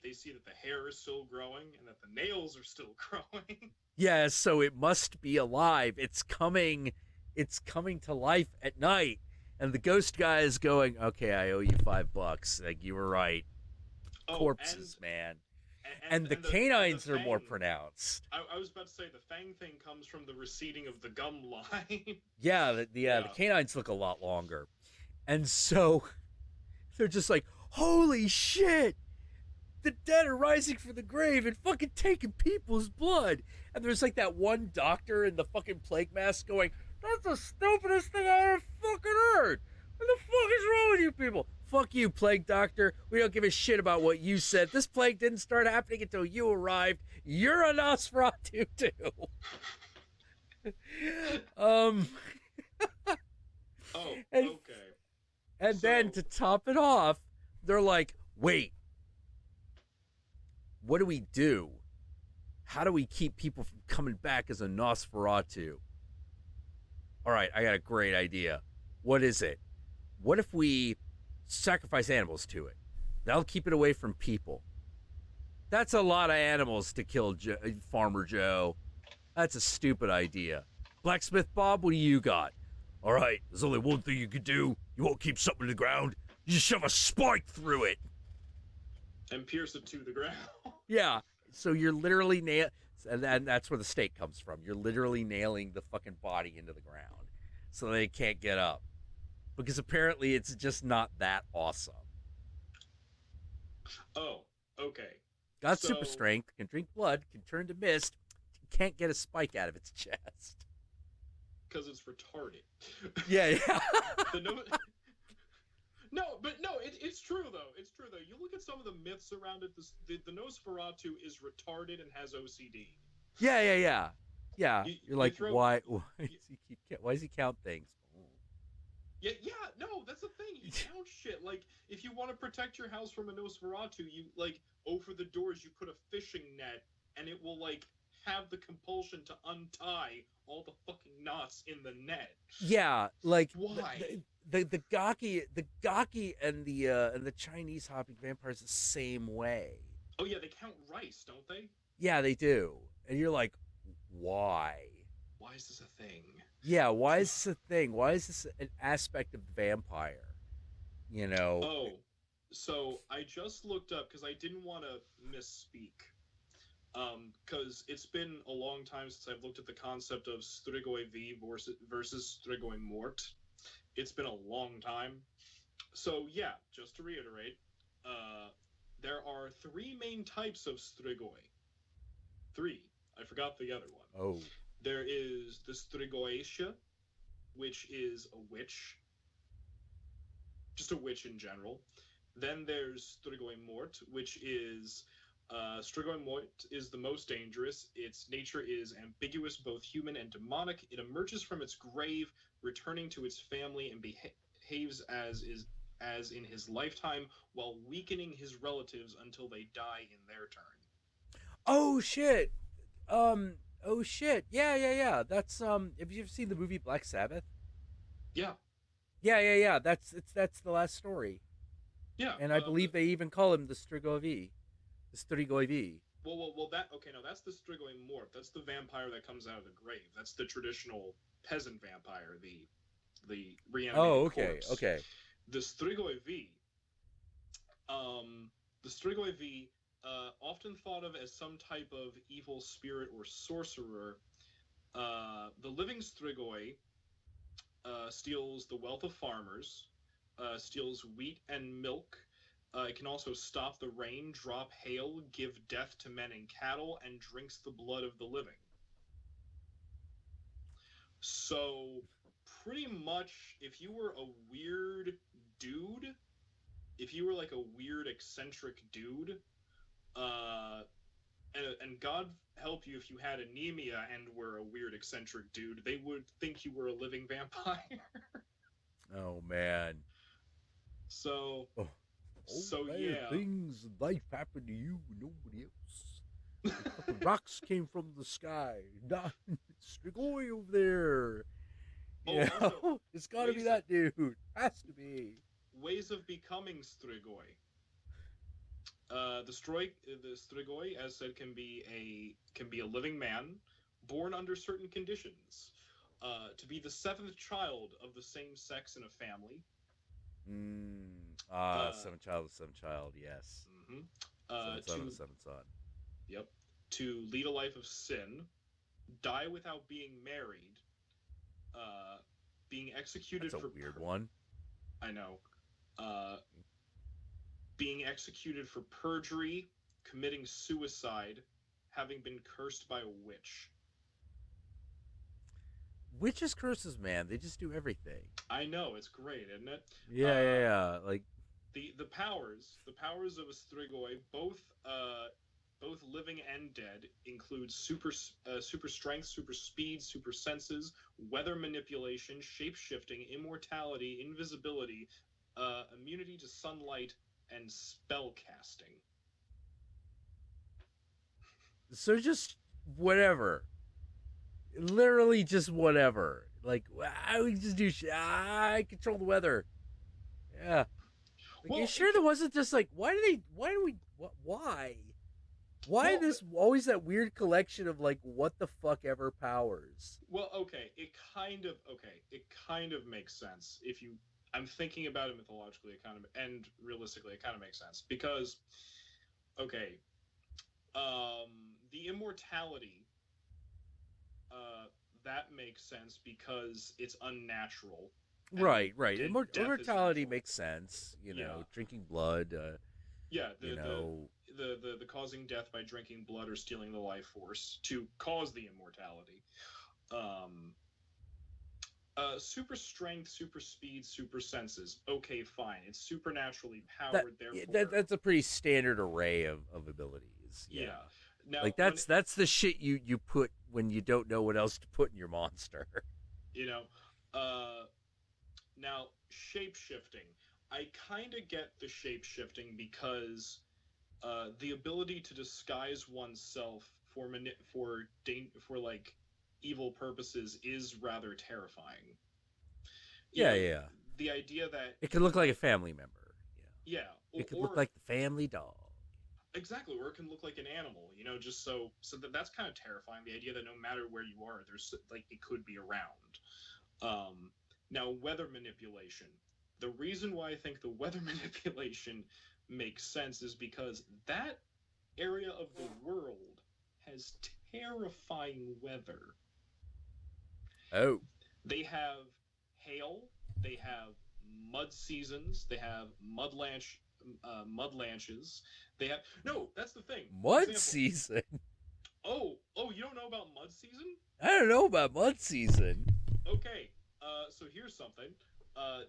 they see that the hair is still growing and that the nails are still growing.
Yeah, so it must be alive. It's coming to life at night. And the ghost guy is going, okay, I owe you $5. Like, you were right. Corpses, man. And the canines are more pronounced.
I was about to say the fang thing comes from the receding of the gum line.
Yeah, the canines look a lot longer. And so they're just like, holy shit! The dead are rising from the grave and fucking taking people's blood. And there's like that one doctor in the fucking plague mask going, that's the stupidest thing I ever fucking heard. What the fuck is wrong with you people? Fuck you, plague doctor. We don't give a shit about what you said. This plague didn't start happening until you arrived. You're a Nosferatu too.
Okay.
And then to top it off, they're like, wait, what do we do? How do we keep people from coming back as a Nosferatu? All right, I got a great idea. What is it? What if we sacrifice animals to it? That'll keep it away from people. That's a lot of animals to kill Farmer Joe. That's a stupid idea. Blacksmith Bob, what do you got? All right, there's only one thing you could do. You won't keep something in the ground. You just shove a spike through it.
And pierce it to the ground.
Yeah, so you're literally and that's where the stake comes from. You're literally nailing the fucking body into the ground so they can't get up. Because apparently it's just not that awesome.
Oh, okay.
Got super strength, can drink blood, can turn to mist, can't get a spike out of its chest.
Because it's retarded.
Yeah.
It's true though. It's true though. You look at some of the myths around it. The Nosferatu is retarded and has OCD.
Yeah. You're like, why does he count things?
Yeah. No, that's the thing. You count shit. Like, if you want to protect your house from a Nosferatu, you over the doors you put a fishing net, and it will have the compulsion to untie all the fucking knots in the net.
Yeah, like
why?
the gaki and the Chinese hopping vampires the same way.
Oh yeah, they count rice, don't they?
Yeah, they do. And you're like, why?
Why is this a thing?
Yeah, why is this a thing? Why is this an aspect of the vampire? You know?
Oh, so I just looked up because I didn't want to misspeak. Because it's been a long time since I've looked at the concept of Strigoi V versus Strigoi Mort. It's been a long time. So yeah, just to reiterate, there are three main types of Strigoi. Three. I forgot the other one.
Oh.
There is the Strigoetia, which is a witch. Just a witch in general. Then there's Strigoi Mort, which is Strigoi Mort is the most dangerous. Its nature is ambiguous, both human and demonic. It emerges from its grave, returning to its family, and behaves as in his lifetime, while weakening his relatives until they die in their turn.
Oh shit. Oh shit. Yeah. That's have you ever seen the movie Black Sabbath?
Yeah.
Yeah. That's the last story.
Yeah.
And I believe they even call him the Strigoi V. The Strigoi V.
Well, that's the Strigoi Mort. That's the vampire that comes out of the grave. That's the traditional peasant vampire, the reanimated corpse.
Okay.
The Strigoi V, often thought of as some type of evil spirit or sorcerer. The living Strigoi steals the wealth of farmers, steals wheat and milk. It can also stop the rain, drop hail, give death to men and cattle, and drinks the blood of the living. So, pretty much, if you were a weird dude, if you were like a weird, eccentric dude, and God help you if you had anemia and were a weird, eccentric dude, they would think you were a living vampire.
Oh, man.
So...
yeah, things in life happen to you, nobody else. The rocks came from the sky, not Strigoi over there. Also, it's got to be that dude. Has to be.
Ways of becoming Strigoi. The Strigoi, as said, can be a living man born under certain conditions. To be the seventh child of the same sex in a family.
Seventh child, yes.
Mm-hmm.
Seventh son.
Yep. To lead a life of sin, die without being married, being executed
That's a weird one.
I know. Being executed for perjury, committing suicide, having been cursed by a witch.
Witches curses, man. They just do everything.
I know, it's great, isn't it?
Yeah. Like
the powers of a Strigoi, both living and dead, include super strength, super speed, super senses, weather manipulation, shape shifting, immortality, invisibility, immunity to sunlight, and spell casting.
So just whatever. Literally just whatever. Like, I would just do shit. I control the weather. Yeah. Like, well, you sure there wasn't just like, why? Why this always that weird collection of like what the fuck ever powers?
Well, okay, it kind of makes sense if you. I'm thinking about it mythologically, and realistically, it kind of makes sense because, okay, the immortality, that makes sense because it's unnatural.
Right. Immortality makes sense. You know, drinking blood.
The causing death by drinking blood or stealing the life force to cause the immortality. Super strength, super speed, super senses. Okay, fine. It's supernaturally powered.
That's a pretty standard array of abilities.
Yeah. Now,
like that's the shit you put when you don't know what else to put in your monster.
You know, now shape shifting. I kind of get the shape shifting because the ability to disguise oneself for like evil purposes is rather terrifying.
Yeah.
the idea that
it could look like a family member.
Yeah,
It could look like the family dog.
Exactly, or it can look like an animal. Just so that's kind of terrifying. The idea that no matter where you are, there's like it could be around. Now, weather manipulation. The reason why I think the weather manipulation makes sense is because that area of the world has terrifying weather.
Oh.
They have hail, they have mud seasons, they have mud lanches. They have that's the thing.
Mud season.
Oh, you don't know about mud season?
I don't know about mud season.
Okay, so here's something.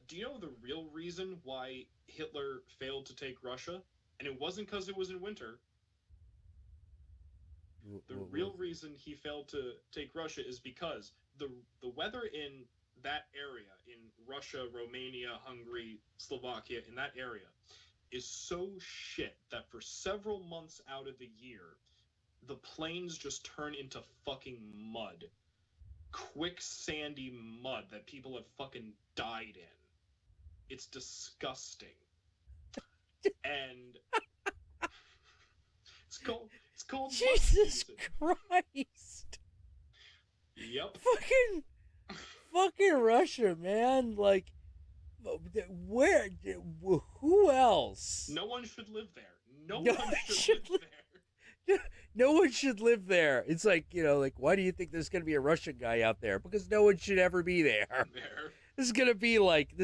Do you know the real reason why Hitler failed to take Russia? And it wasn't because it was in winter. The real reason he failed to take Russia is because the weather in that area, in Russia, Romania, Hungary, Slovakia, in that area, is so shit that for several months out of the year, the plains just turn into fucking mud. Quick, sandy mud that people have fucking died in. It's disgusting. And it's called
Jesus Christ.
Yep.
Fucking Russia, man. Like, where? Who else?
No one should live there. No one should live there.
No one should live there. It's like, why do you think there's going to be a Russian guy out there? Because no one should ever be there. There's going to be like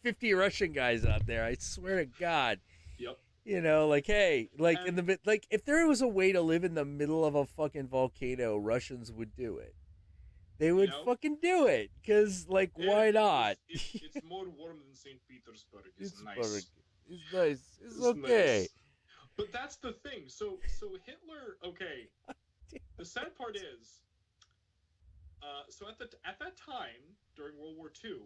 50 Russian guys out there. I swear to God.
Yep.
Hey, if there was a way to live in the middle of a fucking volcano, Russians would do it. They would fucking do it. Because, why not?
It's more warm than St. Petersburg. It's nice.
It's nice. It's okay.
Nice. But that's the thing. So Hitler, okay. The sad part is, so at that time during World War II,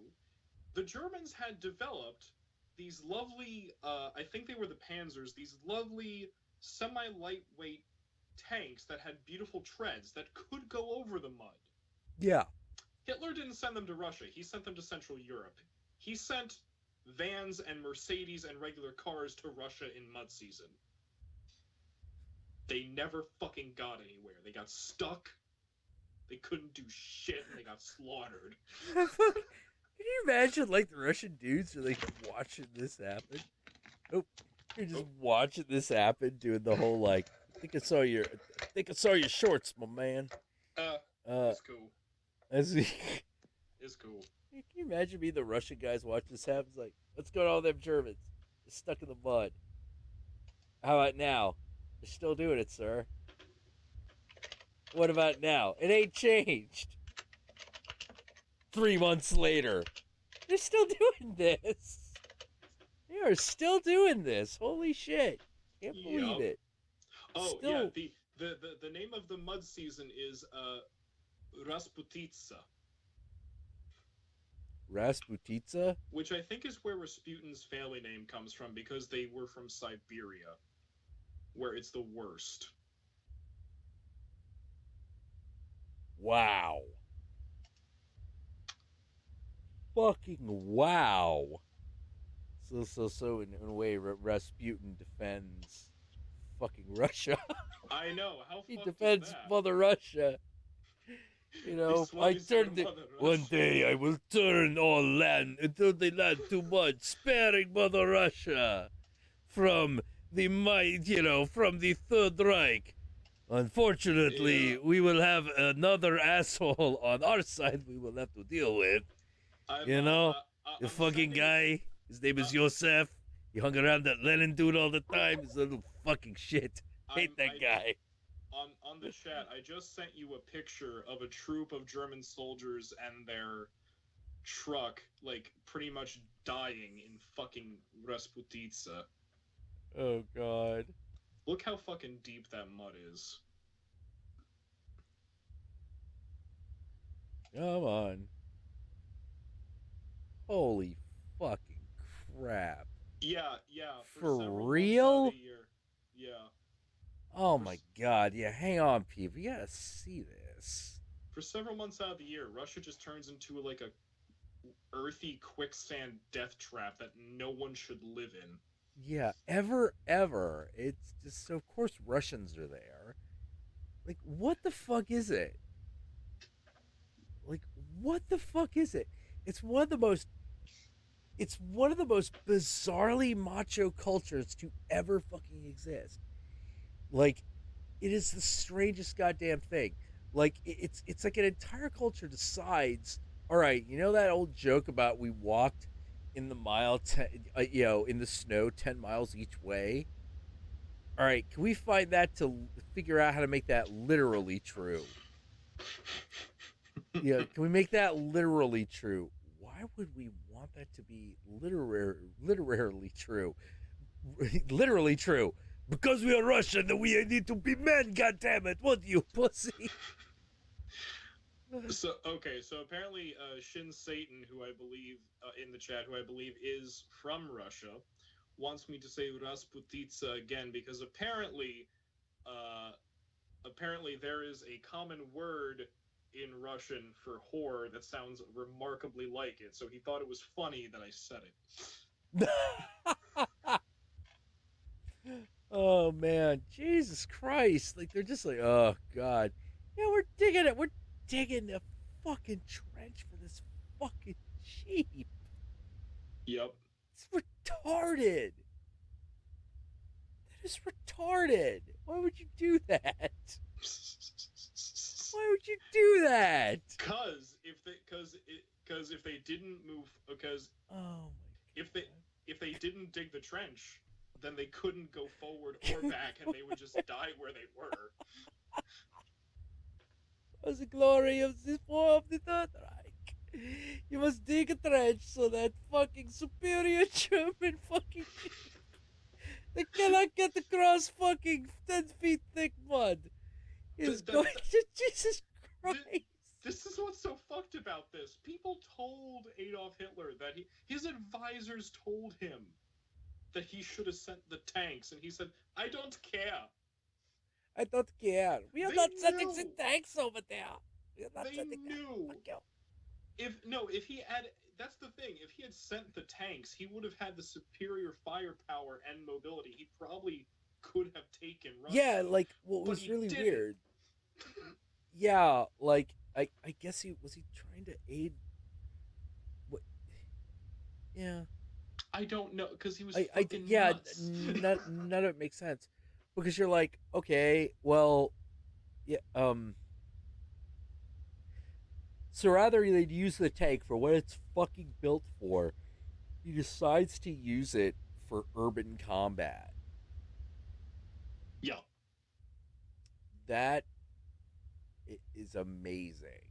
the Germans had developed these lovely, I think they were the Panzers, these lovely semi-lightweight tanks that had beautiful treads that could go over the mud.
Yeah.
Hitler didn't send them to Russia. He sent them to Central Europe. He sent vans and Mercedes and regular cars to Russia in mud season. They never fucking got anywhere. They got stuck. They couldn't do shit, and they got slaughtered.
Can you imagine, the Russian dudes are, watching this happen? Oh, you're just watching this happen, doing the whole, I think I saw your shorts, my man.
It's cool. It's cool.
Can you imagine being the Russian guys watching this happen? It's what's going on with them Germans? They're stuck in the mud. How about now? They're still doing it, sir. What about now? It ain't changed. 3 months later, they're still doing this. They are still doing this. Holy shit. Can't believe it.
Oh, yeah. The name of the mud season is Rasputitsa.
Rasputitsa?
Which I think is where Rasputin's family name comes from, because they were from Siberia, where it's the worst.
Wow. Fucking wow. So in a way, Rasputin defends fucking Russia.
I know. How
he
fucked
defends
is that?
Mother Russia. One day I will turn all land into the land to mud, sparing Mother Russia from from the Third Reich. Unfortunately, we will have another asshole on our side we will have to deal with. The fucking guy, his name is Yosef. He hung around that Lenin dude all the time. He's a little fucking shit. Hate that guy.
On the chat, I just sent you a picture of a troop of German soldiers and their truck, pretty much dying in fucking Rasputitsa.
Oh, God.
Look how fucking deep that mud is.
Come on. Holy fucking crap.
Yeah.
For real?
Yeah.
Oh my God. Yeah, hang on, people. You gotta see this.
For several months out of the year, Russia just turns into a earthy quicksand death trap that no one should live in.
Yeah, ever. It's just so, of course, Russians are there. Like, what the fuck is it? Like, what the fuck is it? It's one of the most. It's one of the most bizarrely macho cultures to ever fucking exist. Like, it is the strangest goddamn thing. Like, it's like an entire culture decides. All right, you know that old joke about we walked in the in the snow 10 miles each way. All right, can we find that to figure out how to make that literally true? Yeah, can we make that literally true? Why would we want that to be literally true? Literally true. Because we are Russian, then we need to be men. God damn it! What you pussy?
So apparently Shin Satan, who I believe in the chat, who I believe is from Russia, wants me to say Rasputitsa again because apparently there is a common word in Russian for whore that sounds remarkably like it. So he thought it was funny that I said it.
Oh man, Jesus Christ! Like they're just like, oh god, yeah, we're digging it. We're digging the fucking trench for this fucking sheep.
Yep.
It's retarded. That is retarded. Why would you do that? Why would you do that?
Because if they didn't move, because if they didn't dig the trench, then they couldn't go forward or back, and they would just die where they were.
Was the glory of the Third Reich. You must dig a trench so that fucking superior German fucking they cannot get across fucking 10 feet thick mud. Is going to Jesus Christ.
This is what's so fucked about this. People told Adolf Hitler that his advisors told him that he should have sent the tanks, and he said, "I don't care.
I don't care. We are not sending the tanks over there. We are not
they
sending
knew.
Them.
If he had, that's the thing. If he had sent the tanks, he would have had the superior firepower and mobility. He probably could have taken Russia.
Yeah, like what was really weird. Yeah, like I guess he trying to aid. What? Yeah.
I don't know because he was nuts.
none of it makes sense because you're like, okay, well, yeah, so rather they'd use the tank for what it's fucking built for, he decides to use it for urban combat.
Yeah.
That is amazing.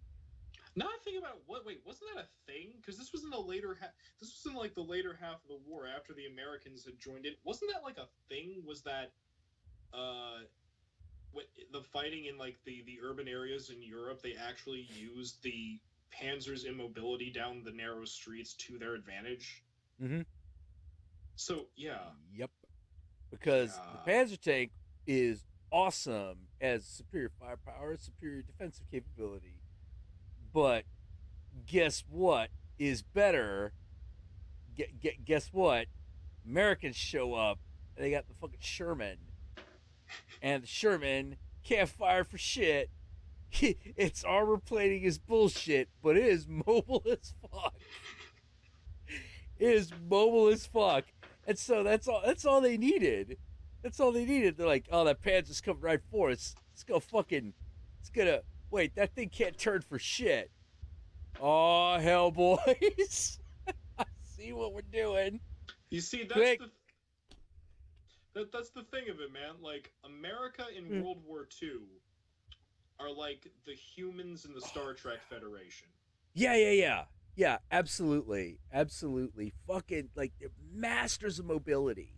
Now I think about wait, wasn't that a thing? Because this was in the later half. This was in like the later half of the war after the Americans had joined in. Wasn't that like a thing? Was that the fighting in like the urban areas in Europe? They actually used the panzers' immobility down the narrow streets to their advantage.
Mm-hmm.
So yeah.
Yep. Because the Panzer tank is awesome as superior firepower, superior defensive capability. But guess what is better? Guess what? Americans show up and they got the fucking Sherman. And the Sherman can't fire for shit. Its armor plating is bullshit, but it is mobile as fuck. It is mobile as fuck. And so that's all they needed. That's all they needed. They're like, oh, that Panzer's coming right for us. Wait, that thing can't turn for shit. Oh, hell, boys. I see what we're doing.
You see, that's the thing of it, man. Like, America in World War II are like the humans in the Star Trek Federation.
Yeah, absolutely. Fucking, like, masters of mobility.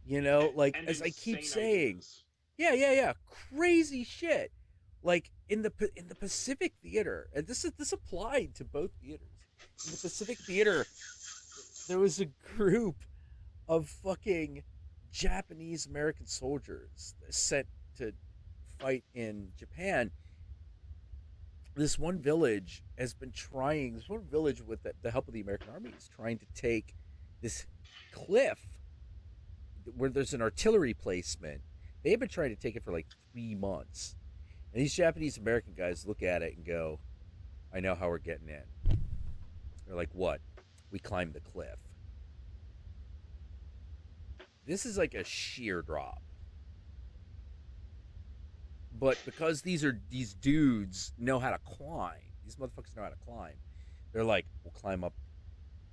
You know, like, as I keep saying.
Ideas.
Yeah. Crazy shit. Like, in the Pacific Theater, and this applied to both theaters. In the Pacific Theater, there was a group of fucking Japanese American soldiers sent to fight in Japan. this one village has been trying. This one village, with the help of the American army, is trying to take this cliff where there's an artillery placement. They've been trying to take it for like 3 months, and these Japanese American guys look at it and go, "I know how we're getting in." They're like, "What? We climb the cliff." This is like a sheer drop. But because these dudes know how to climb, these motherfuckers know how to climb. They're like, "We'll climb up,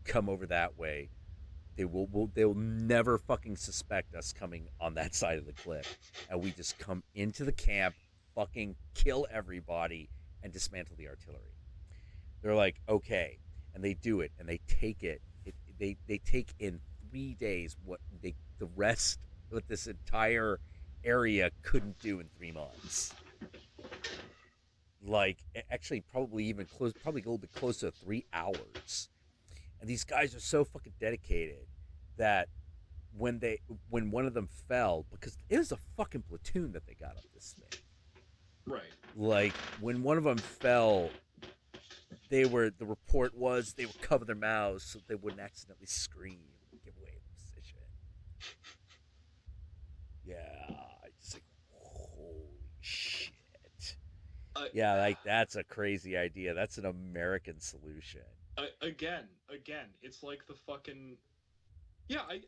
come over that way. They'll never fucking suspect us coming on that side of the cliff, and we just come into the camp, fucking kill everybody, and dismantle the artillery." They're like, "Okay," and they do it, and they take it. They take in 3 days what the rest of this entire area couldn't do in 3 months. Like, actually, probably a little bit close to 3 hours. And these guys are so fucking dedicated that when one of them fell, because it was a fucking platoon that they got up this thing.
Right.
Like, when one of them fell, the report was they would cover their mouths so they wouldn't accidentally scream and give away the position. Yeah, it's like, holy shit. Yeah, like, that's a crazy idea. That's an American solution.
Again, it's like the fucking... Yeah, I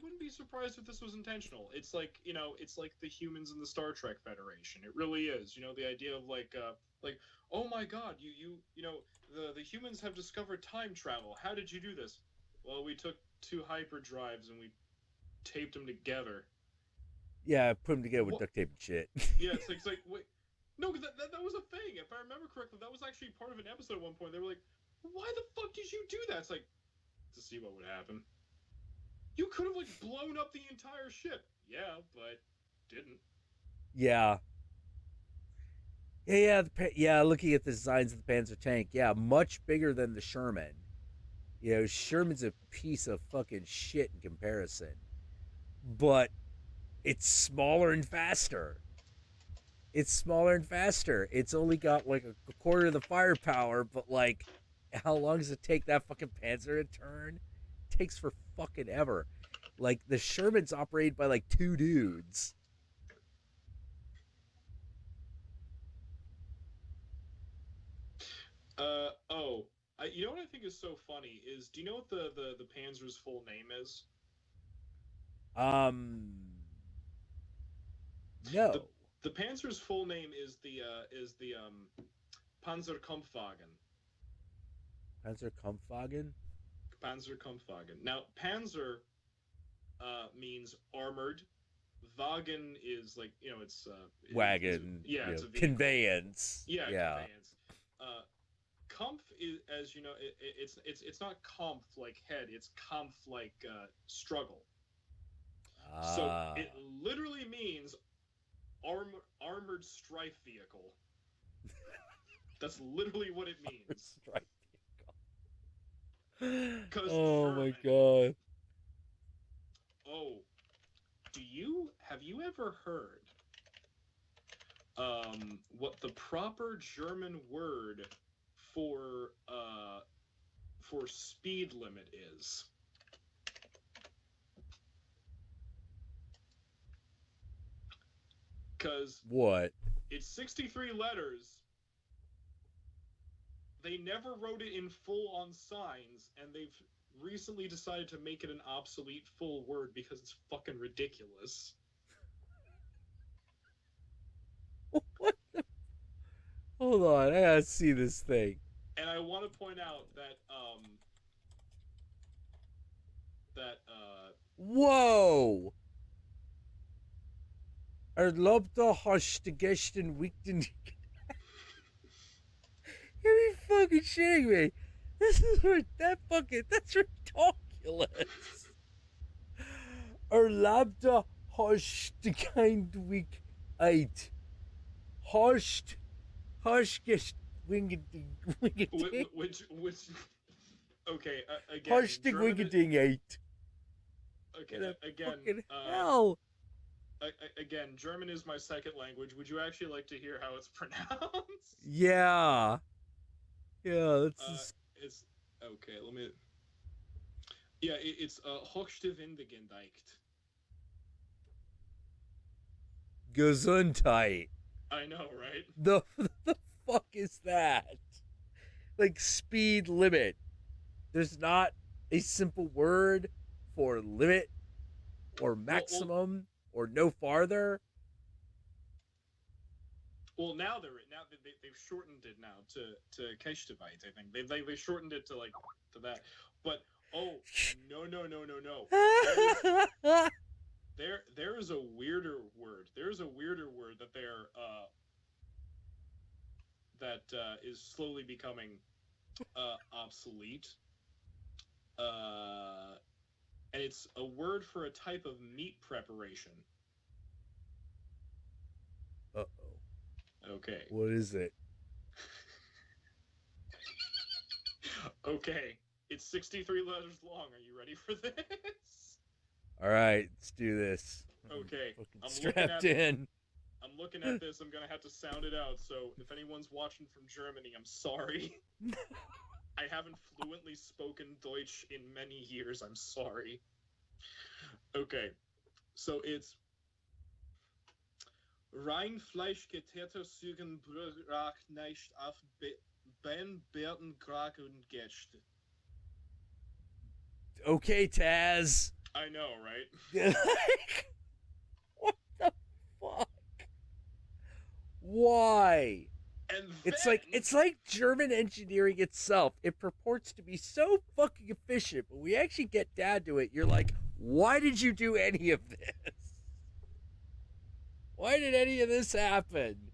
wouldn't be surprised if this was intentional. It's like, it's like the humans in the Star Trek Federation. It really is. The idea of like, oh my god, the humans have discovered time travel. How did you do this? Well, we took 2 hyperdrives and we taped them together.
Yeah, put them together with duct tape and shit.
Yeah, it's like wait, no, because that was a thing. If I remember correctly, that was actually part of an episode at one point. They were like, "Why the fuck did you do that?" It's like, to see what would happen. You could have, like, blown up the entire ship. Yeah, but didn't.
Yeah. Yeah, looking at the designs of the Panzer tank, yeah, much bigger than the Sherman. Sherman's a piece of fucking shit in comparison. But it's smaller and faster. It's only got like a quarter of the firepower, but like, how long does it take that fucking Panzer to turn? It takes for fucking ever. Like, the Sherman's operated by like 2 dudes.
You know what I think is so funny is, do you know what the Panzer's full name is?
No.
The Panzer's full name is the Panzerkampfwagen.
Panzerkampfwagen?
Panzerkampfwagen. Now, Panzer means armored. Wagen is like, it's
wagon.
It's a vehicle.
Conveyance.
Yeah, conveyance. Kampf is, as you know, it's not Kampf like head, it's Kampf like struggle. So it literally means armored strife vehicle. That's literally what it means.
Strife vehicle. Oh my god.
Oh, have you ever heard what the proper German word for speed limit is? Because
what?
It's 63 letters. They never wrote it in full on signs, and they've recently decided to make it an obsolete full word because it's fucking ridiculous.
What the... Hold on, I gotta see this thing.
And I want to point out that
whoa! Erlaubter hast du gestern Weekend. You're fucking shitting me. That's ridiculous. Erlaubter hast du kein Week 8. Hast gestern Wingeding.
Which okay, again.
Hast du Wingeding 8.
Okay, again.
Hell.
again, German is my second language. Would you actually like to hear how it's pronounced?
Yeah. Yeah,
It's okay. Let me. Yeah, it's Hochste Windigendeicht.
Gesundheit.
I know, right?
The fuck is that? Like speed limit. There's not a simple word for limit or maximum or no farther.
Well, now they've shortened it now to Keshtevite. I think they shortened it to that. But oh no. There is a weirder word. There's a weirder word that is slowly becoming obsolete. And it's a word for a type of meat preparation.
Uh-oh.
Okay.
What is it?
Okay. It's 63 letters long. Are you ready for this?
All right, let's do this.
Okay.
I'm strapped in.
I'm looking at this. I'm going to have to sound it out. So if anyone's watching from Germany, I'm sorry. I haven't fluently spoken Deutsch in many years. I'm sorry. Okay. So it's rein Fleischgetäter Sügen Brach nicht auf Ben Berten Kraken Gäste.
Okay, Taz.
I know, right?
What the fuck? Why?
And
it's like German engineering itself. It purports to be so fucking efficient, but we actually get down to it. You're like, why did you do any of this? Why did any of this happen?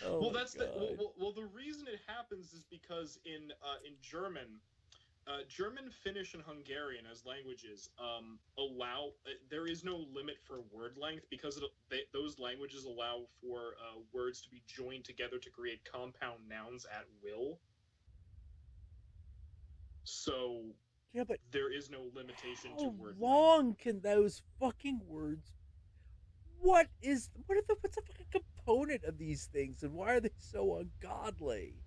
Well, the reason it happens is because in German, German, Finnish, and Hungarian as languages allow there is no limit for word length because those languages allow for words to be joined together to create compound nouns at will. So
yeah, but
there is no limitation to word length.
How long can those fucking words? What's the fucking component of these things, and why are they so ungodly?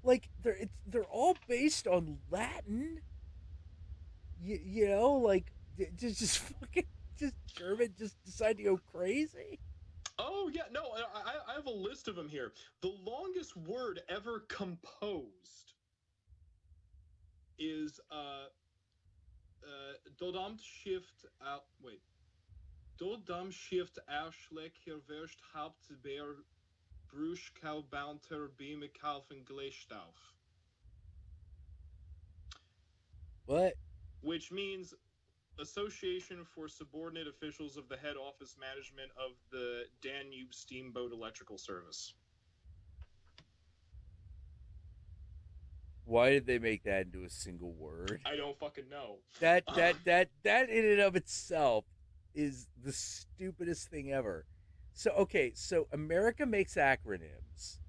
Like they're all based on Latin. You know, like just German just decide to go crazy.
Oh yeah, no, I have a list of them here. The longest word ever composed is Dodamshift Erschlecker Wurst Hauptbeer Bruschkau Bounter Beame Kalfen Gleichstauf.
What?
Which means Association for Subordinate Officials of the Head Office Management of the Danube Steamboat Electrical Service.
Why did they make that into a single word?
I don't fucking know.
That in and of itself is the stupidest thing ever. So America makes acronyms.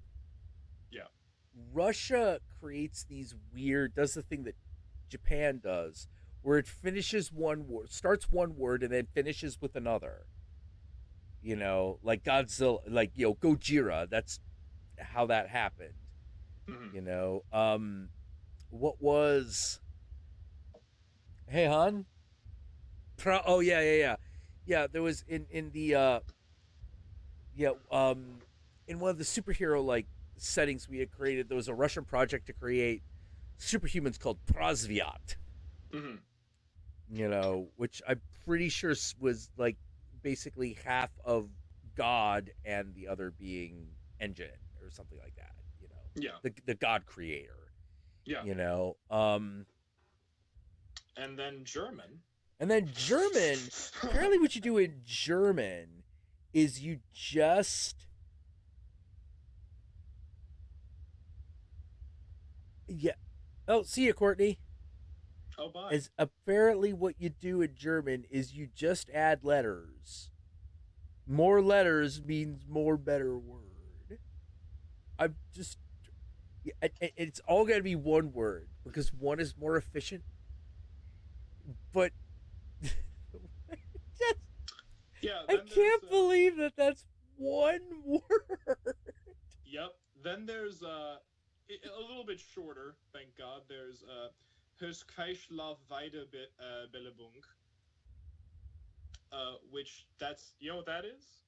Yeah.
Russia creates these does the thing that Japan does, where it finishes one word, starts one word, and then finishes with another. You know, like Godzilla, like, you know, Gojira. That's how that happened.
Mm-hmm.
You know, what was? Hey, hon. Oh yeah. There was in the in one of the superhero like settings we had created, there was a Russian project to create superhumans called Prasviat.
Mm-hmm.
You know, which I'm pretty sure was like basically half of God and the other being engine or something like that. You know,
yeah,
the God creator.
Yeah,
you know,
and then German.
Apparently, what you do in German is you just Oh, see you, Courtney.
Oh, bye.
As apparently what you do in German is you just add letters. More letters means more better word. I'm just... It's all got to be one word because one is more efficient. But... just,
Yeah,
I
then
can't
there's,
believe that that's one word.
Yep. Then there's a little bit shorter, thank God. There's Höchstkeichlauf Weiterbildung, which that's, you know what that is?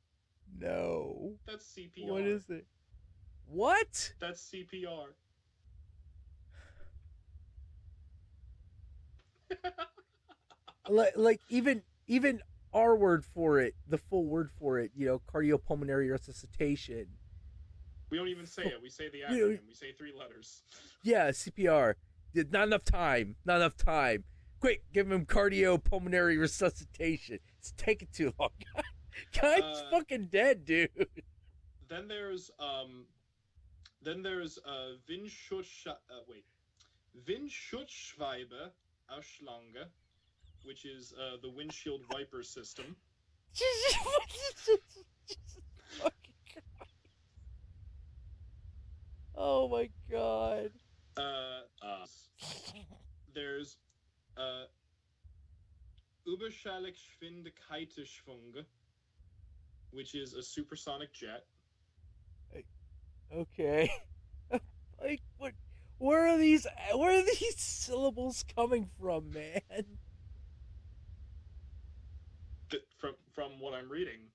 No.
That's CPR.
What is it? What?
That's CPR.
Like even our word for it, the full word for it, you know, cardiopulmonary resuscitation.
We don't even say it. We say the
We don't-
acronym. We say 3 letters.
Yeah, CPR. Not enough time. Not enough time. Quick, give him cardiopulmonary resuscitation. It's taking too long. Guy's fucking dead, dude.
Then there's Windschutzscheibe Ausschlange, which is the windshield wiper system.
Jesus fucking Christ. Oh my god.
There's Überschallgeschwindigkeitsschwung, which is a supersonic jet.
Okay. Like what? Where are these syllables coming from, man?
From what I'm reading,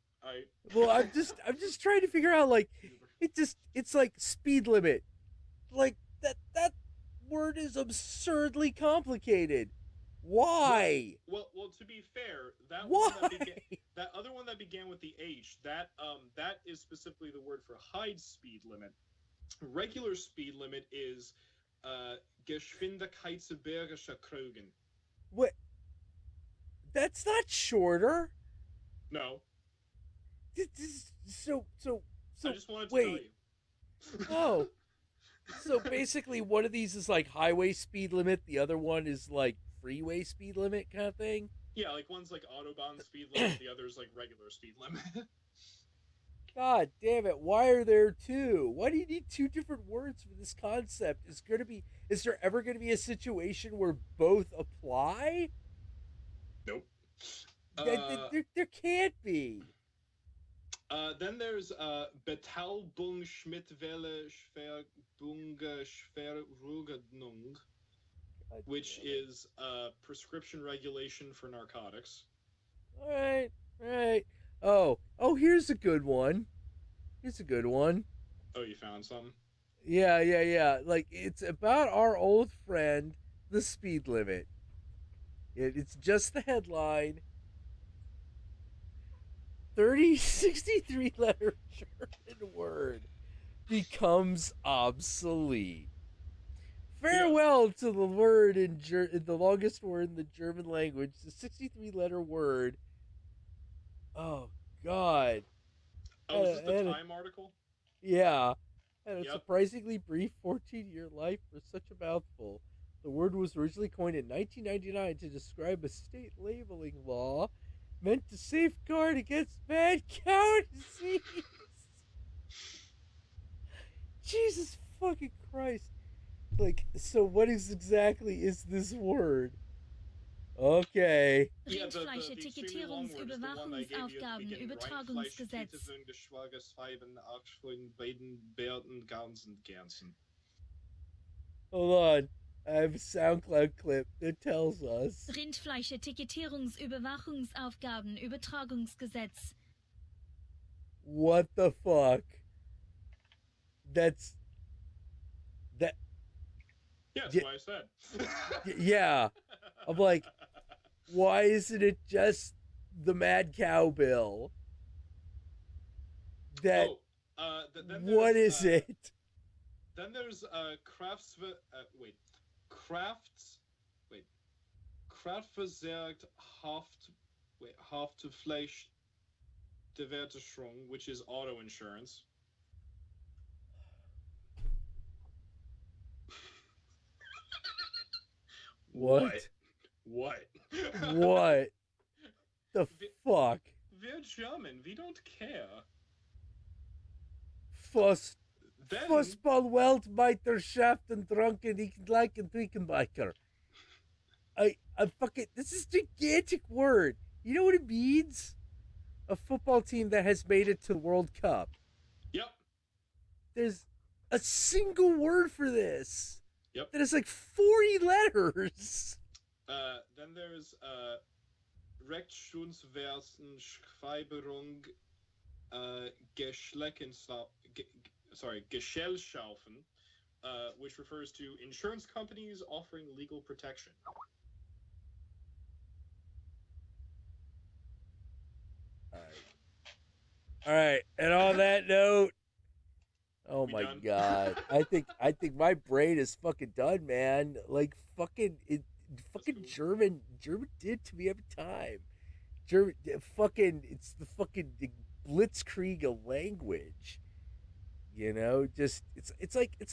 Well, I'm just trying to figure out, like, it's like speed limit. Like that word is absurdly complicated. Why?
Well, to be fair, that
Why?
that other one that began with the H, that is specifically the word for high speed limit. Regular speed limit is Geschwindigkeitsbergischer Krogen.
What? That's not shorter.
No.
So
I just wanted to
wait.
tell you.
Oh. So basically one of these is like highway speed limit, the other one is like freeway speed limit kind of thing?
Yeah, like one's like Autobahn speed limit, the other's like regular speed limit.
God damn it, why are there two? Why do you need two different words for this concept? Is there ever going to be a situation where both apply?
Nope.
There can't be.
Then there's Betalbung-Schmidt-Welle Schwerpunktverordnung, which is prescription regulation for narcotics.
All right. Oh, here's a good one.
Oh, you found some?
Yeah. Like, it's about our old friend, the speed limit. It's just the headline. 63 letter German word becomes obsolete. Farewell to the word in the longest word in the German language, the 63 letter word. Oh God.
Oh, is this the Time article?
Yeah. Had a surprisingly brief 14-year life for such a mouthful. The word was originally coined in 1999 to describe a state labeling law meant to safeguard against mad cow disease. Jesus fucking Christ. Like, so what exactly is this word? Okay.
Rindfleisch-Etikettierungsüberwachungsaufgaben, Übertragungsgesetz.
Hold on. I have a SoundCloud clip that tells us.
Rindfleisch-Etikettierungsüberwachungsaufgaben, Übertragungsgesetz.
What the fuck? That.
Yeah, that's what I said.
Yeah. I'm like, why isn't it just the mad cow bill? That. What is it?
Then there's Kraftversorgt Haftpflichtversicherung, which is auto insurance.
What?
What?
The fuck?
We're German. We don't care.
Fußball-Weltmeisterschaft und drunken Rickenbiker. I fucking, this is a gigantic word.
You know what it means? A football team that has made it to the World Cup.
Yep.
There's a single word for this.
Yep.
That is like 40 letters.
Then there's Rechtschutzwesenschreiberung Gesellschaften, which refers to insurance companies offering legal protection.
All right. And on that note, oh
We
my
done?
god, I think my brain is fucking done, man. Like fucking
cool.
German did to me every time. German fucking it's the fucking blitzkrieg of language. You know, just it's like the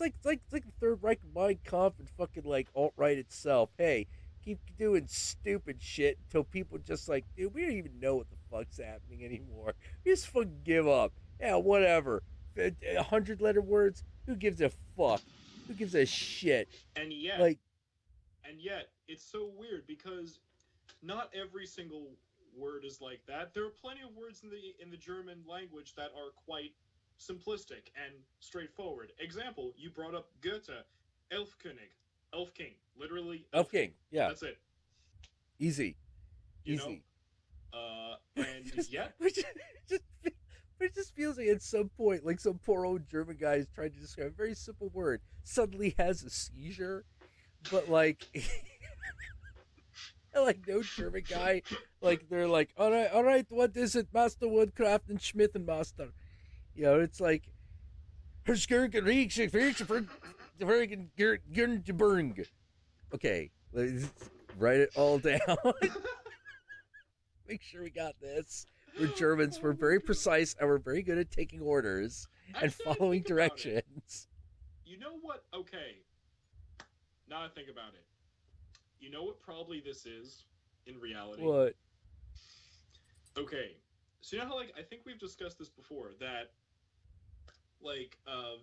Third Reich Mein Kampf and fucking like alt-right itself. Hey, keep doing stupid shit until people just like, dude, we don't even know what the fuck's happening anymore. We just fucking give up. Yeah, whatever. 100-letter words. Who gives a fuck? Who gives a shit?
And yet,
Like,
it's so weird because not every single word is like that. There are plenty of words in the German language that are quite simplistic and straightforward. Example, you brought up Goethe, Elfkönig, Elf King, literally
Elf King. Yeah,
that's it.
easy,
You
easy.
And yet,
it just feels like at some point, like some poor old German guy is trying to describe a very simple word, suddenly has a seizure, but like, like no German guy, like they're like, all right, what is it, Master Woodcraft and Schmidt and Master? You know, it's like, okay, let's write it all down. Make sure we got this. We're Germans. We're very precise and we're very good at taking orders and following directions.
You know what? Okay. Now I think about it. You know what probably this is in reality?
What?
Okay. So you know how, like, I think we've discussed this before, that, like,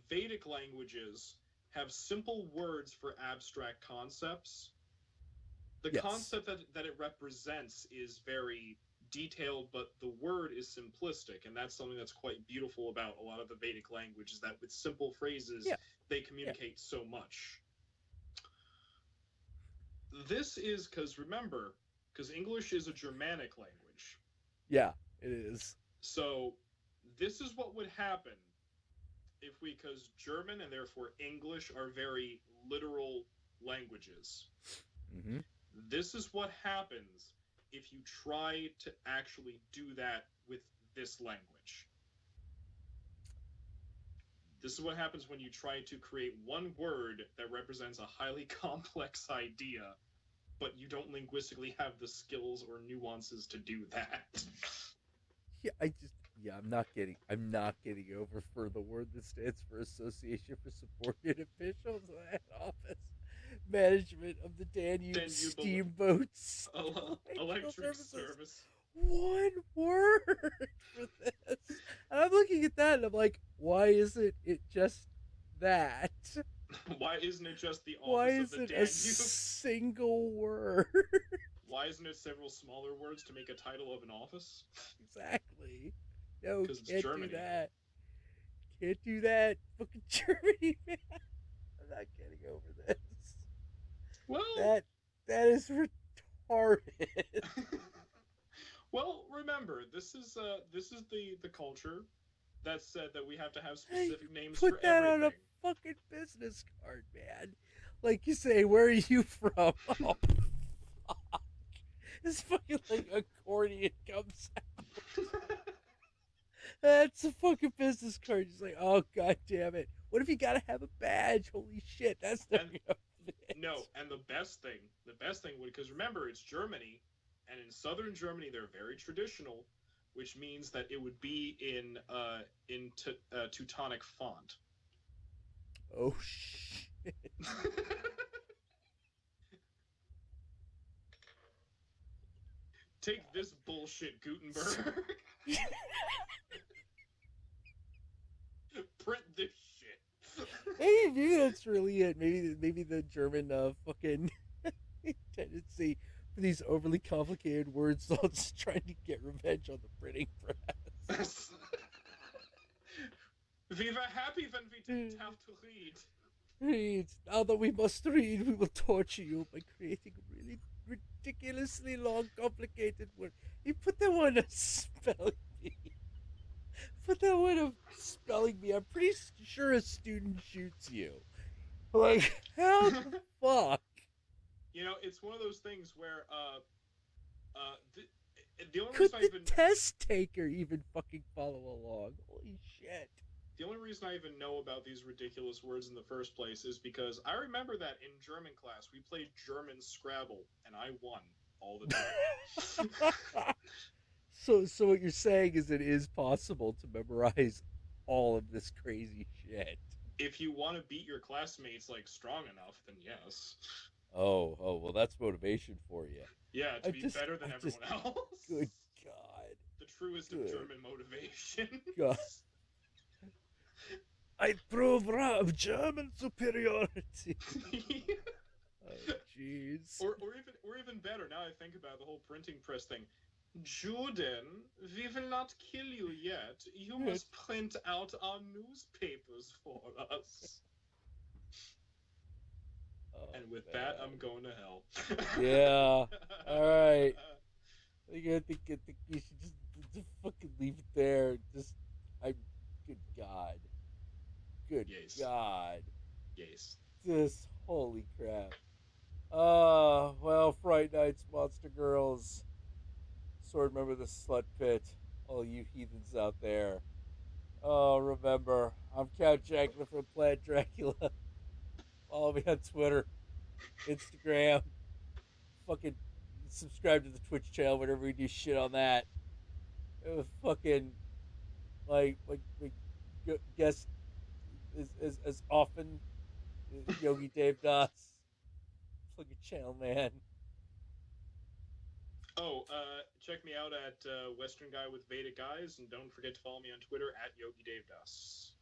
Vedic languages have simple words for abstract concepts. The concept that it represents is very detailed, but the word is simplistic, and that's something that's quite beautiful about a lot of the Vedic language, is that with simple phrases, they communicate so much. This is because English is a Germanic language.
Yeah, it is.
So this is what would happen because German and therefore English are very literal languages.
Mm-hmm.
This is what happens if you try to actually do that with this language. This is what happens when you try to create one word that represents a highly complex idea, but you don't linguistically have the skills or nuances to do that.
I'm not getting over for the word that stands for Association for Subordinate Officials of the Head Office Management of the Danube Steamboats
Electric Service.
One word for this. And I'm looking at that and I'm like, why isn't it just that?
Why isn't it just the office
Why
of the
isn't
Danube?
a single word?
Why isn't it several smaller words to make a title of an office?
Exactly. No, can't
Germany.
do that. Can't do that. Fucking Germany, man. I'm not getting over this.
Well,
that is retarded.
Well, remember, this is the culture that said that we have to have specific names for everything. Put that on a
fucking business card, man. Like you say, where are you from? Oh, fuck. This fucking like accordion comes out. That's a fucking business card. He's like, oh god damn it. What if you gotta have a badge? Holy shit, that's not gonna fit.
No, and the best thing would, because remember, it's Germany, and in southern Germany they're very traditional, which means that it would be in Teutonic font.
Oh shit.
Take this bullshit, Gutenberg. Print this shit.
Maybe that's really it. Maybe the German fucking tendency up these overly complicated words, all just trying to get revenge on the printing press.
We were happy when we didn't have to read.
Read. Now that we must read, we will torture you by creating a really ridiculously long, complicated word. You put that one of spelling bee. Put that one of spelling bee. I'm pretty sure a student shoots you. Like, how the fuck?
You know, it's one of those things where, the only
Could
reason
the test taker even fucking follow along? Holy shit.
The only reason I even know about these ridiculous words in the first place is because I remember that in German class we played German Scrabble, and I won all the time.
So what you're saying is it is possible to memorize all of this crazy shit.
If you want to beat your classmates like strong enough, then yes.
Oh, well, that's motivation for you.
Yeah, to be better than everyone else.
Good God.
The truest of German motivation.
God. I prove German superiority. Oh, jeez.
Or even better. Now I think about the whole printing press thing. Juden, we will not kill you yet. You must print out our newspapers for us.
Oh,
and with that, I'm going to hell.
Yeah. All right. I think you should just fucking leave it there. Good God. Good God.
Yes.
Just holy crap. Well, Fright Nights, Monster Girls. Sword, remember the slut pit. All you heathens out there. Oh, remember, I'm Count Jackula from Planet Dracula. Follow me on Twitter, Instagram. Fucking subscribe to the Twitch channel whenever we do shit on that. Fucking guest as often Yogi Deva-Das. Fucking channel, man.
Oh, check me out at Western Guy with Vedic Eyes, and don't forget to follow me on Twitter at Yogi Deva-Das.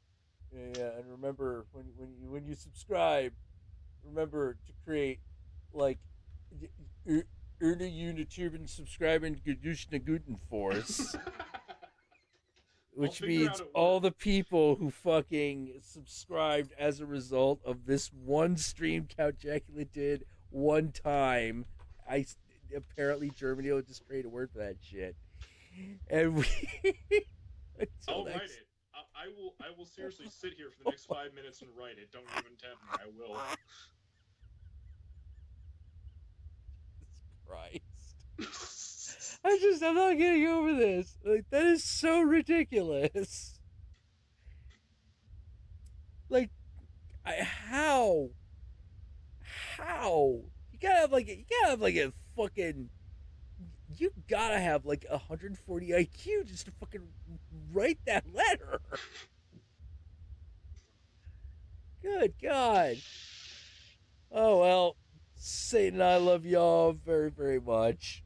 Yeah, and remember when you subscribe, remember to create like Erna Uniturban subscribing Gedushna Guten Force. Which means all the people who fucking subscribed as a result of this one stream Count Jackula did one time. Apparently Germany will just create a word for that shit. And we
I'll write it. I will seriously sit here for the next 5 minutes and write it. Don't even tempt me. I will.
Christ. I'm not getting over this. Like, that is so ridiculous. Like, how? You gotta have like a fucking. You gotta have like 140 IQ just to fucking write that letter. Good God. Oh well, Satan, I love y'all very, very much.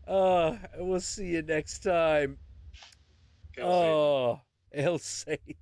And we'll see you next time.
Hail Satan.
Hail Satan.